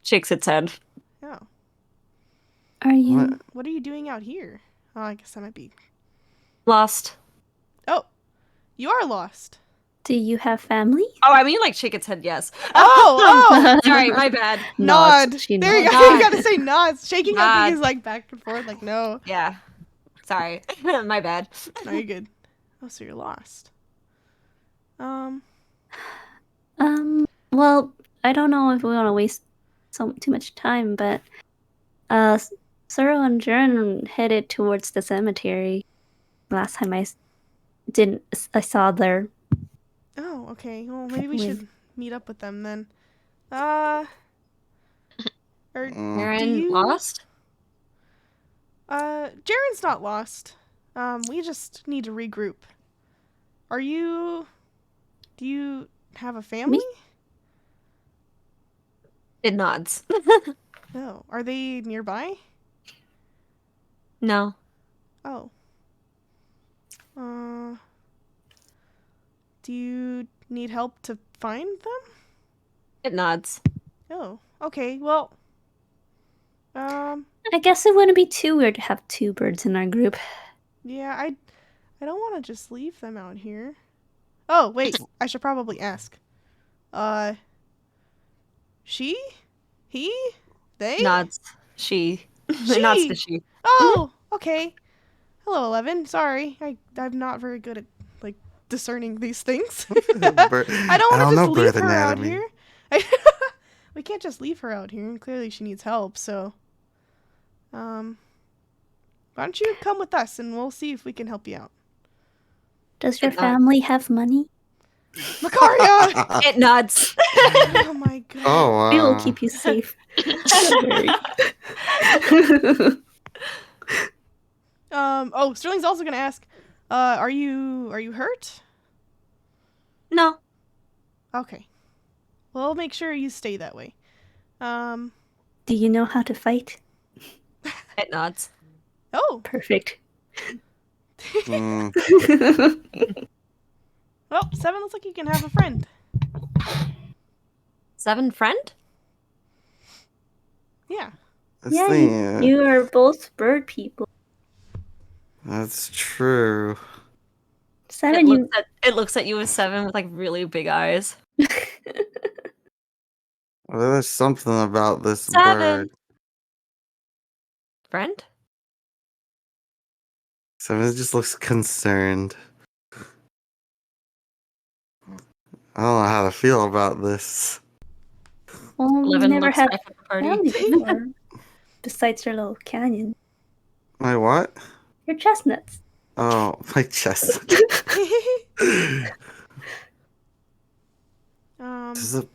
D: Shakes its head.
B: Oh.
A: Are you?
B: What are you doing out here? Oh, I guess that might be.
D: Lost.
B: Oh, you are lost.
A: Do you have family?
D: Oh, I mean like shake its head, yes.
B: Oh,
D: Sorry, my bad.
B: nod.
A: She
B: There you
A: nods.
B: go.
D: Nod.
B: You gotta say nods. Shaking her
D: Nod.
B: thing is like back and forth, like no.
D: Yeah. Sorry. My bad.
B: No, you're good. Oh, so you're lost.
A: Well, I don't know if we want to waste too much time, but Suro and Jern headed towards the cemetery. Last time I saw their.
B: Oh, okay. Well, maybe we
A: With-
B: should meet up with them then. Or
C: Mm.
B: do
D: Aaron
B: you?
D: lost?
B: Jaren's not lost. We just need to regroup. Do you have a family?
D: It nods.
B: No. Are they nearby?
D: No.
B: Oh. Do you need help to find them?
D: It nods.
B: Oh. Okay. Well.
A: I guess it wouldn't be too weird to have 2 birds in our group.
B: Yeah. I don't want to just leave them out here. Oh wait. I should probably ask. She? He? They?
D: Nods. She.
B: She.
D: Nods to she.
B: Oh, okay. Hello, 11. Sorry, I'm not very good at like discerning these things. I don't want to just leave
C: bird
B: her out
C: anatomy.
B: here. We can't just leave her out here, and clearly she needs help. So, why don't you come with us, and we'll see if we can help you out.
A: Does your
D: It nods.
A: family have money?
B: Makaria!
D: It nods.
B: Oh my god.
C: Oh,
A: We will keep you safe. Don't worry.
B: Oh, Sterling's also gonna ask, are you hurt?
D: No.
B: Okay. We'll make sure you stay that way.
A: Do you know how to fight?
D: It nods.
B: Oh.
A: Perfect.
C: Mm.
B: Well, 7 looks like you can have a friend.
D: 7 friend?
B: Yeah.
C: That's
A: Yeah,
C: the,
A: you are both bird people.
C: that's true.
A: 7, you.
D: It looks at you with 7 with like really big eyes.
C: Well, there's something about this
D: 7.
C: bird.
D: Friend?
C: Seven just looks concerned. I don't know how to feel about this.
A: Well, we
D: 11
A: never
D: looks
A: had
D: back at the party.
A: family before. Besides your little canyon.
C: My what?
A: Your chestnuts.
C: Oh, my chest. This is a...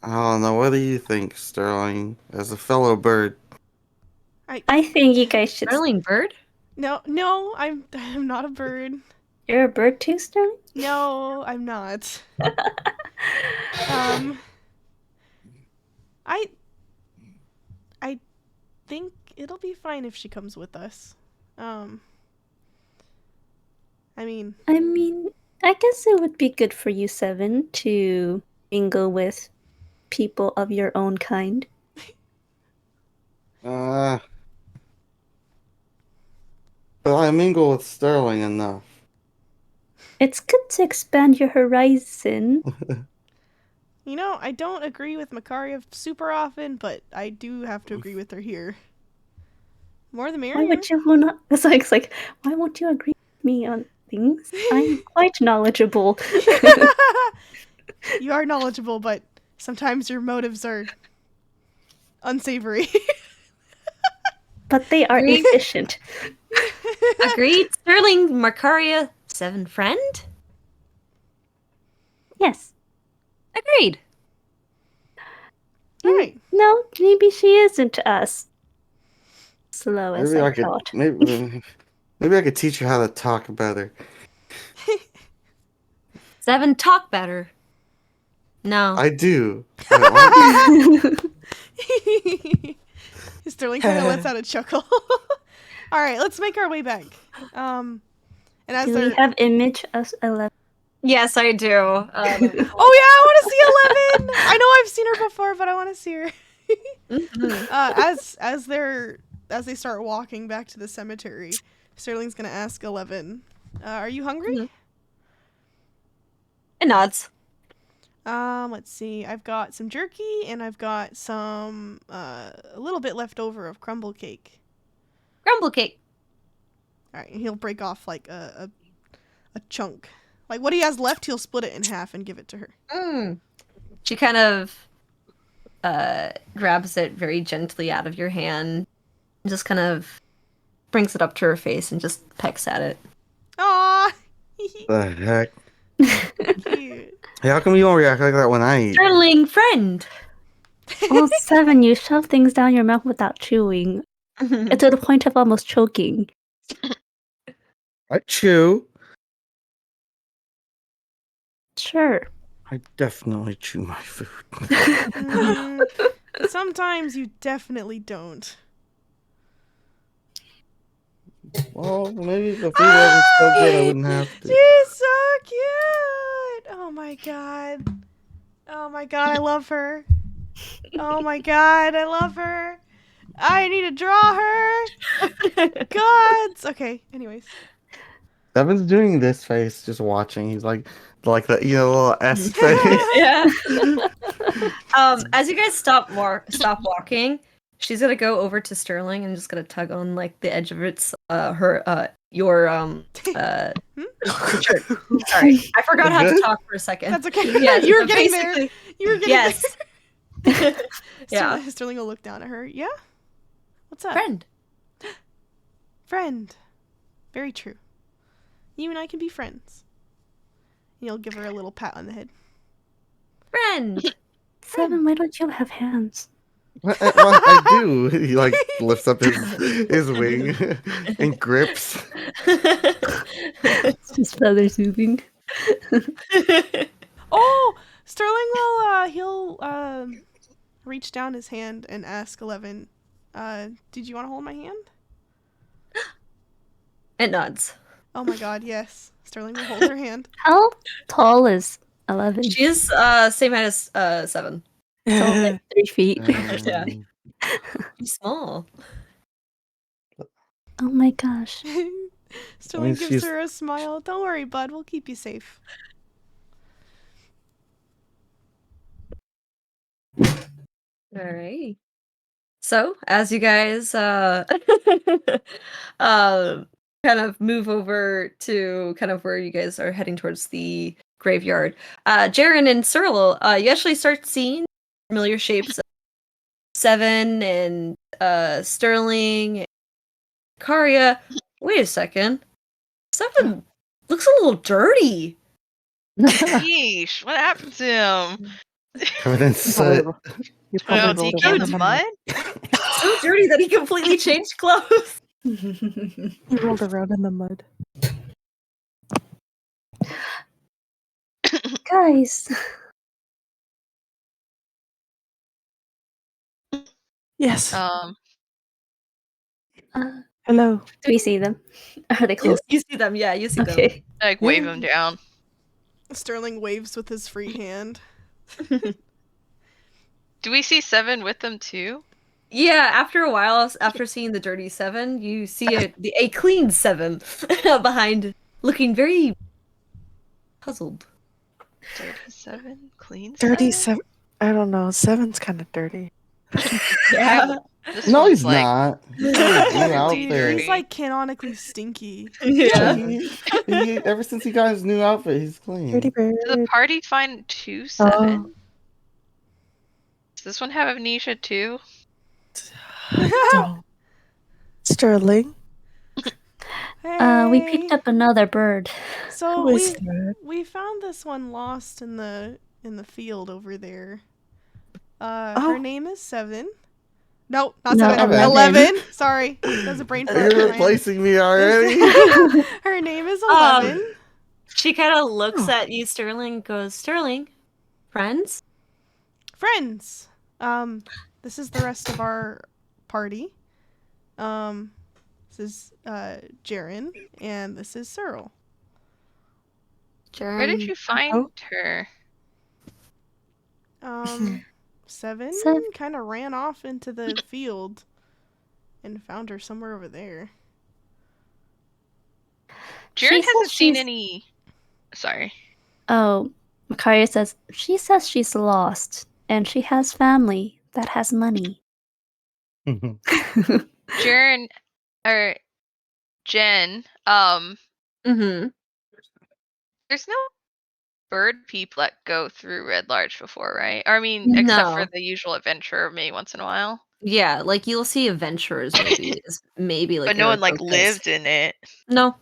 C: I don't know. What do you think, Sterling? As a fellow bird.
A: I think you guys should.
D: Sterling bird?
B: No, I'm not a bird.
A: You're a bird too, Sterling?
B: No, I'm not. I think it'll be fine if she comes with us. I mean,
A: I guess it would be good for you, 7, to mingle with people of your own kind.
C: But I mingle with Sterling enough.
A: It's good to expand your horizon.
B: You know, I don't agree with Makaria super often, but I do have to agree with her here. More the merrier.
A: Why would you not? It's like, why won't you agree with me on things? I'm quite knowledgeable.
B: You are knowledgeable, but sometimes your motives are unsavory.
A: But they are
D: Agreed.
A: efficient.
D: Agreed. Sterling Marcaria 7 friend?
A: Yes.
D: Agreed.
B: Right.
A: No, maybe she isn't as slow as
C: Maybe
A: I
C: I could.
A: thought.
C: Maybe I could teach you how to talk better.
D: 7 talk better. No.
C: I do. What?
B: Sterling kind of lets out a chuckle. All right, let's make our way back. And as
A: Do
B: they're
A: we have image as 11?
D: Yes, I do.
B: oh yeah, I want to see 11. I know I've seen her before, but I want to see her. As they start walking back to the cemetery, Sterling's gonna ask 11, "Are you hungry?"
D: Mhm. It nods.
B: Let's see. I've got some jerky and I've got some a little bit left over of crumble cake.
D: Grumble cake.
B: All right, and he'll break off like a chunk. Like what he has left, he'll split it in half and give it to her.
D: Mm. She kind of grabs it very gently out of your hand, and just kind of brings it up to her face and just pecks at it.
B: Aww,
C: The heck?
B: cute.
C: Hey, how come you don't react like that when I eat?
D: Sterling friend.
A: Well, 7, you shove things down your mouth without chewing.
D: Mm-hmm.
A: To the point of almost choking.
C: I chew.
A: Sure.
C: I definitely chew my food.
B: Sometimes you definitely don't.
C: Well, maybe if the food wasn't so good, I wouldn't have to.
B: She's so cute. Oh my god. Oh my god, I love her. Oh my god, I love her. I need to draw her. Gods. Okay, anyways.
C: Devin's doing this face, just watching. He's like the little S face.
D: Yeah. As you guys stop walking, she's gonna go over to Sterling and just gonna tug on like the edge of its your shirt. Sorry, I forgot how to talk for a second.
B: That's okay.
D: Yeah,
B: you were
D: so
B: getting there.
D: basically-
B: You were getting
D: Yes.
B: there.
D: Yeah.
B: Sterling will look down at her. Yeah? What's up?
D: Friend.
B: Friend. Very true. You and I can be friends. And you'll give her a little pat on the head.
D: Friend.
A: 7, why don't you have hands?
C: Well, I do. He like lifts up his wing and grips.
A: It's just feathers moving.
B: Oh! Sterling will, he'll reach down his hand and ask 11, did you want to hold my hand?
D: It nods.
B: Oh my god, yes. Sterling will hold her hand.
A: How tall is 11?
D: She's same height as 7.
A: So like 3 feet.
D: Yeah. She's small.
A: Oh my gosh.
B: Sterling gives
C: she's-
B: her a smile. Don't worry, bud. We'll keep you safe.
D: Alright. So, as you guys kind of move over to kind of where you guys are heading towards the graveyard, Jaren and Cyril, you actually start seeing familiar shapes of 7 and Sterling and Karia. Wait a second. 7 looks a little dirty.
E: Yeesh, what happened to him?
C: Covered in soot.
F: You
E: Oh,
F: probably
E: did he
F: rolled
E: get
F: around
E: in
F: in
E: mud?
D: So dirty that he completely changed clothes.
F: He rolled around in the mud.
A: Guys.
F: Yes.
E: Um,
F: Hello.
A: Do we see them? Are they close?
D: You see them, yeah, you see them.
A: Okay.
E: I, like wave him down.
B: Sterling waves with his free hand.
E: Do we see 7 with them too?
D: Yeah, after a while, after seeing the dirty 7, you see a clean 7 behind, looking very puzzled.
E: Dirty 7? Clean 7?
F: Dirty seven. I don't know. Seven's kind of dirty.
D: Yeah.
E: This
C: No,
E: one's
C: he's
E: like
C: not. He's got his new
E: pretty
B: Dude,
C: outfit.
B: he's like canonically stinky.
D: Yeah.
C: Ever since he got his new outfit, he's clean.
F: Dirty bird.
E: Did the party find 2
F: Oh.
E: 7? Does this one have amnesia too?
F: Don't. Sterling.
A: We picked up another bird.
B: So
F: Who is that?
B: we found this one lost in the field over there.
F: Oh.
B: Her name is 7. No, not
A: No,
B: 7.
A: 11.
B: 11. Sorry. That was a brain fart.
C: You're
B: on my end.
C: replacing me already.
B: Her name is 11.
D: She kind of looks at you, Sterling, goes, Sterling, friends?
B: Friends. This is the rest of our party. This is Jaren, and this is Cyril.
E: Where did you find her?
B: 7
A: Seven.
B: kind of ran off into the field and found her somewhere over there.
A: She
E: Jaren
A: says
E: hasn't seen
A: she's-
E: any. Sorry.
A: Oh, Makaria says she's lost, and she has family that has money.
E: Jaren or Jen,
D: Mm-hmm.
E: there's no bird people that go through Red Larch before, right? Or, I mean, except for
D: No.
E: the usual adventurer maybe once in a while.
D: Yeah, like you'll see adventurers maybe like
E: But no one like
D: Aerococcus.
E: lived in it.
D: No.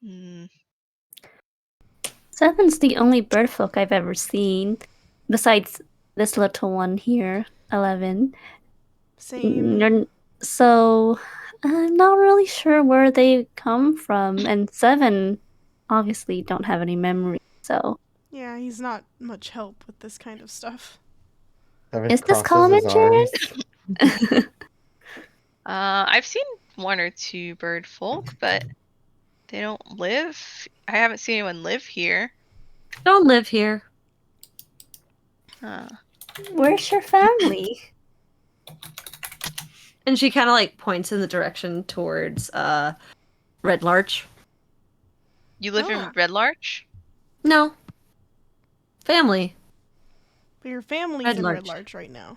E: Hmm.
A: Seven's the only bird folk I've ever seen, besides this little one here, 11.
B: Same.
A: So I'm not really sure where they come from, and 7 obviously don't have any memory. So
B: Yeah, he's not much help with this kind of stuff.
A: is this common, Jaren?
E: I've seen 1 or 2 bird folk, but they don't live. I haven't seen anyone live here.
D: Don't live here.
A: Where's your family?
D: And she kind of like points in the direction towards Red Larch.
E: You live in Red Larch?
D: No. Family.
B: But your family's
D: Red
B: in
D: Larch.
B: Red Larch right now.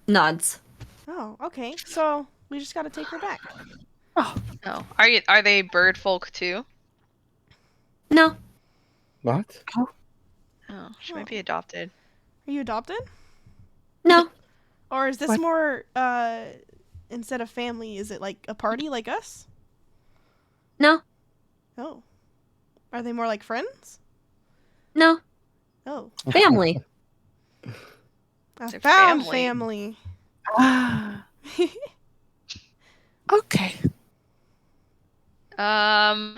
D: Nods.
B: Oh, okay. So we just gotta take her back.
E: Oh. Are they bird folk too?
D: No.
C: What?
E: Oh, she might be adopted.
B: Are you adopted?
D: No.
B: Or is this
F: What?
B: more, instead of family, is it like a party like us?
D: No.
B: Oh. Are they more like friends?
D: No.
B: Oh.
D: Family.
B: I
E: They're
B: found
E: family.
B: family.
F: Ah. Okay.
E: I'm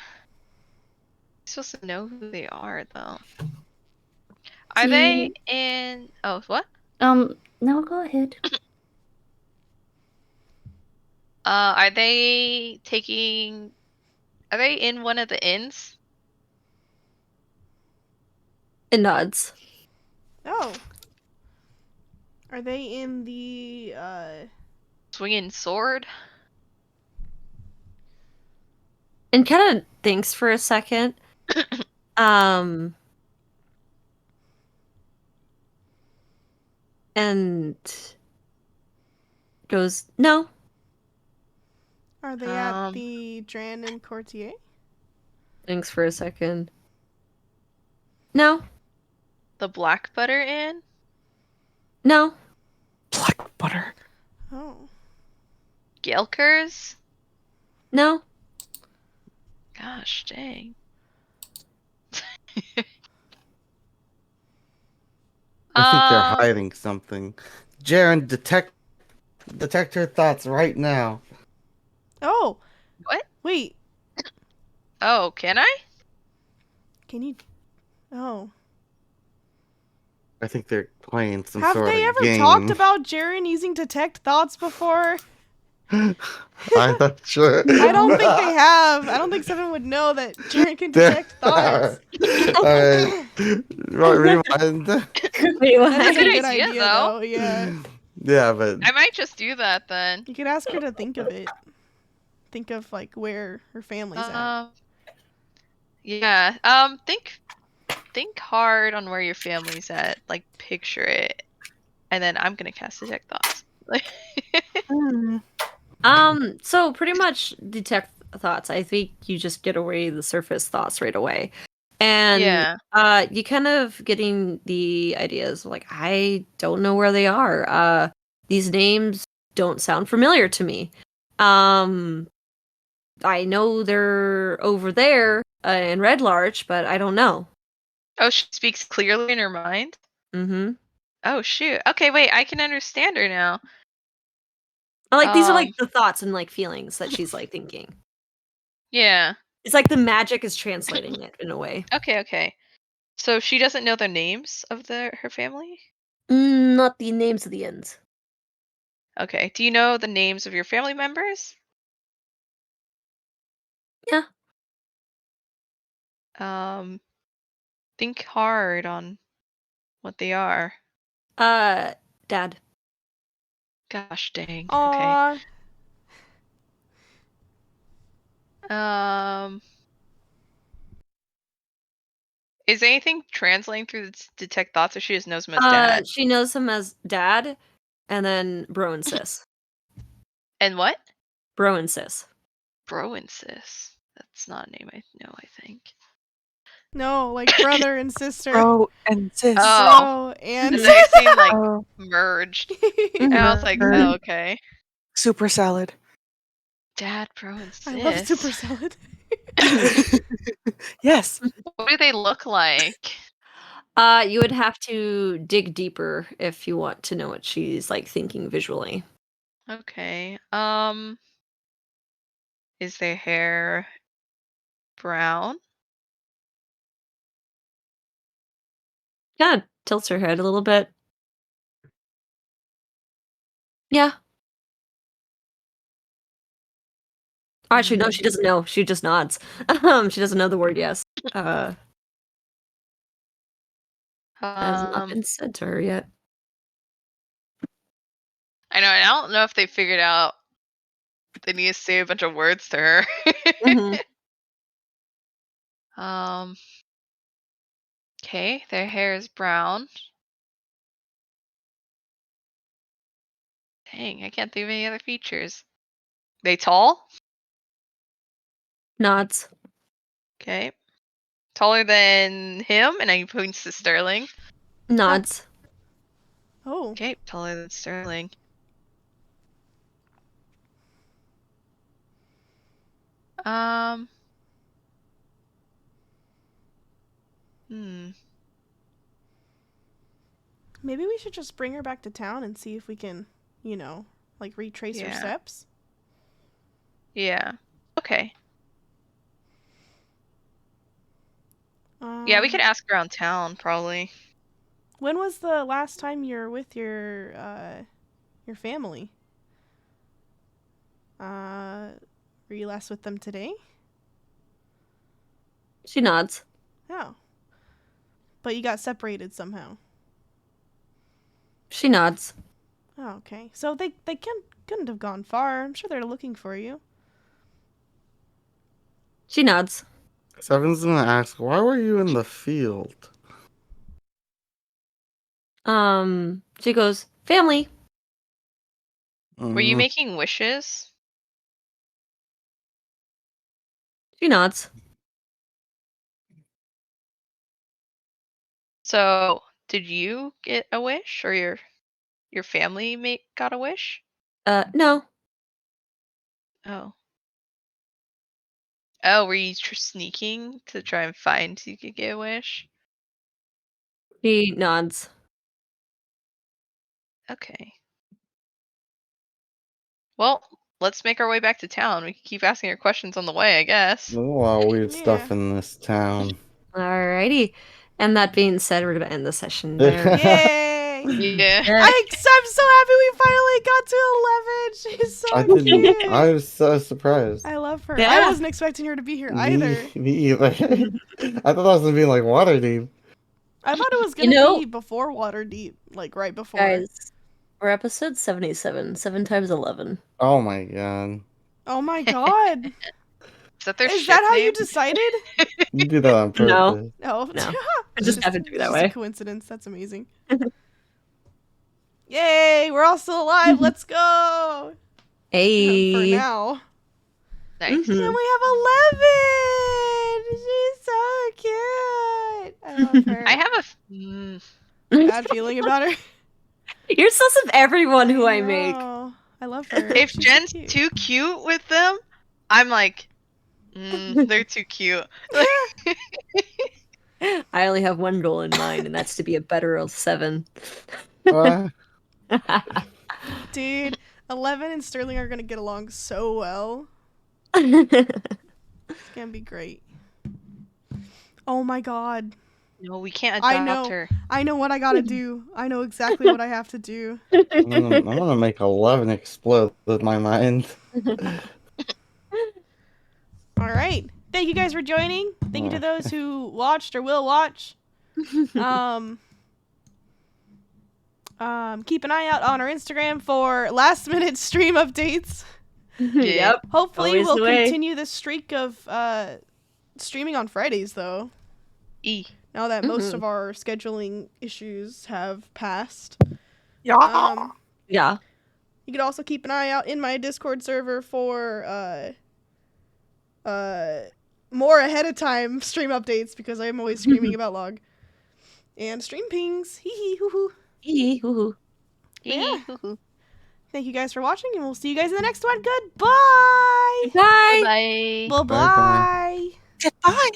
E: supposed to know who they are though. Are
A: Do
E: they
A: you-
E: in? Oh, what?
A: No, go ahead.
E: Are they taking? Are they in one of the inns?
D: It nods.
B: Oh. Are they in the,
E: Swinging sword?
D: And kind of thinks for a second. And goes, no.
B: are they at the Dran and Courtier?
D: Thinks for a second. No.
E: The Black Butter Inn?
D: No.
F: Black butter.
B: Oh.
E: Gelkers?
D: No.
E: Gosh, dang.
C: I think they're hiding something. Jaren, detect her thoughts right now.
B: Oh.
E: What?
B: Wait.
E: Oh, can I?
B: Can you? Oh.
C: I think they're playing some
B: Have
C: sort
B: they
C: of
B: ever
C: game.
B: talked about Jaren using detect thoughts before?
C: I'm not sure.
B: I don't think they have. I don't think 7 would know that Jaren can detect thoughts.
C: Alright. Rewind.
D: Wait, what?
B: That is a
E: Good
B: good
E: idea,
B: idea,
E: though.
B: though. Yeah.
C: Yeah, but
E: I might just do that then.
B: You could ask her to think of it. Think of like where her family's at.
E: Yeah. Think hard on where your family's at. Like picture it, and then I'm gonna cast detect thoughts.
D: So pretty much detect thoughts. I think you just get away the surface thoughts right away. And
E: Yeah.
D: you kind of getting the ideas like I don't know where they are. These names don't sound familiar to me. I know they're over there in Red Larch, but I don't know.
E: Oh, she speaks clearly in her mind.
D: Mm-hmm.
E: Oh shoot. Okay, wait. I can understand her now.
D: Like these are like the thoughts and like feelings that she's like thinking.
E: Yeah.
D: It's like the magic is translating it in a way.
E: Okay. So she doesn't know the names of her family?
D: Not the names of the ends.
E: Okay. Do you know the names of your family members?
D: Yeah.
E: Think hard on what they are.
D: Dad.
E: Gosh dang.
B: Aww.
E: Okay. Is anything translating through the detect thoughts, or she just knows him as dad?
D: She knows him as Dad, and then Bro and Sis.
E: And what?
D: Bro and Sis.
E: Bro and sis. That's not a name I know, I think.
B: No, like brother and sister.
F: Bro and sis.
E: Oh.
B: Bro and
E: And then it seemed like
F: Oh,
E: merged. And I was like,
F: Merged.
E: oh, okay.
F: super salad.
E: Dad, bro, and sis.
B: I love super salad.
F: Yes.
E: What do they look like?
D: You would have to dig deeper if you want to know what she's like thinking visually.
E: Okay. Is their hair brown?
D: Kind of tilts her head a little bit. Yeah. Actually, no, she doesn't know. She just nods. She doesn't know the word yes. Has not been said to her yet.
E: I know. I don't know if they figured out they need to say a bunch of words to her.
D: Mhm.
E: Okay, their hair is brown. Dang, I can't think of any other features. They tall?
D: Nods.
E: Okay. Taller than him, and he points to Sterling.
D: Nods.
B: Oh.
E: Okay, taller than Sterling. Hmm.
B: Maybe we should just bring her back to town and see if we can, like retrace her
E: Yeah.
B: steps.
E: Yeah. Okay. Yeah, we could ask around town, probably.
B: When was the last time you were with your family? Were you last with them today?
D: She nods.
B: Oh. But you got separated somehow.
D: She nods.
B: Oh, okay. So they couldn't have gone far. I'm sure they're looking for you.
D: She nods.
C: Seven's gonna ask, why were you in the field?
D: She goes, family.
E: Were you
C: Mhm.
E: making wishes?
D: She nods.
E: So, did you get a wish, or your family mate got a wish?
D: No.
E: Oh. Oh, were you sneaking to try and find so you could get a wish?
D: She nods.
E: Okay. Well, let's make our way back to town. We can keep asking her questions on the way, I guess.
C: There's a lot of weird
B: Yeah.
C: stuff in this town.
D: Alrighty. And that being said, we're gonna end the session there.
B: Yay!
E: Yeah.
B: I'm so happy we finally got to 11. She's so
C: I
B: cute.
C: didn't. I was so surprised.
B: I love her.
D: Yeah.
B: I wasn't expecting her to be here either.
C: Me either. I thought that was gonna be like Waterdeep.
B: I thought it was
D: You
B: gonna
D: know-
B: be before Waterdeep, like right before.
D: Guys, we're episode 77. 7 times 11.
C: Oh my god.
B: Oh my god.
E: Is that their
B: Is
E: ship
B: that how
E: name?
B: you decided?
C: You do that on
D: No.
C: purpose.
B: No.
D: No.
B: It's
D: just happened to be that
B: just
D: way.
B: a coincidence. That's amazing. Yay! We're all still alive. Let's go.
D: Hey.
B: For now.
E: Nice.
D: Mhm.
B: And we have 11. She's so cute. I love her.
E: I have a.
B: bad feeling about her.
D: You're sus of everyone who I make.
B: know. I love her.
E: If
B: She's so
E: Jen's
B: cute.
E: too cute with them, I'm like, they're too cute.
D: I only have one goal in mind, and that's to be a better 7.
C: What?
B: Dude, 11 and Sterling are gonna get along so well.
D: Oh
B: It's gonna be great. Oh my god.
E: No, we can't
B: I
E: adopt
B: know.
E: her.
B: I know what I gotta do. I know exactly what I have to do.
C: I'm gonna make 11 explode with my mind.
B: Alright. Thank you guys for joining. Thank you to those who watched or will watch. Keep an eye out on our Instagram for last minute stream updates.
D: Yep.
B: Hopefully
D: Always
B: we'll
D: the way.
B: continue this streak of streaming on Fridays though. Now that most of our scheduling issues have passed.
G: Yeah.
D: Yeah.
B: You can also keep an eye out in my Discord server for more ahead of time stream updates because I'm always screaming about log. And stream pings. Hee hee hoo hoo.
D: Hee hoo.
B: Yeah. Thank you guys for watching and we'll see you guys in the next one. Goodbye.
D: Bye.
E: Bye.
B: Bye bye.
C: Bye-bye.
G: Goodbye.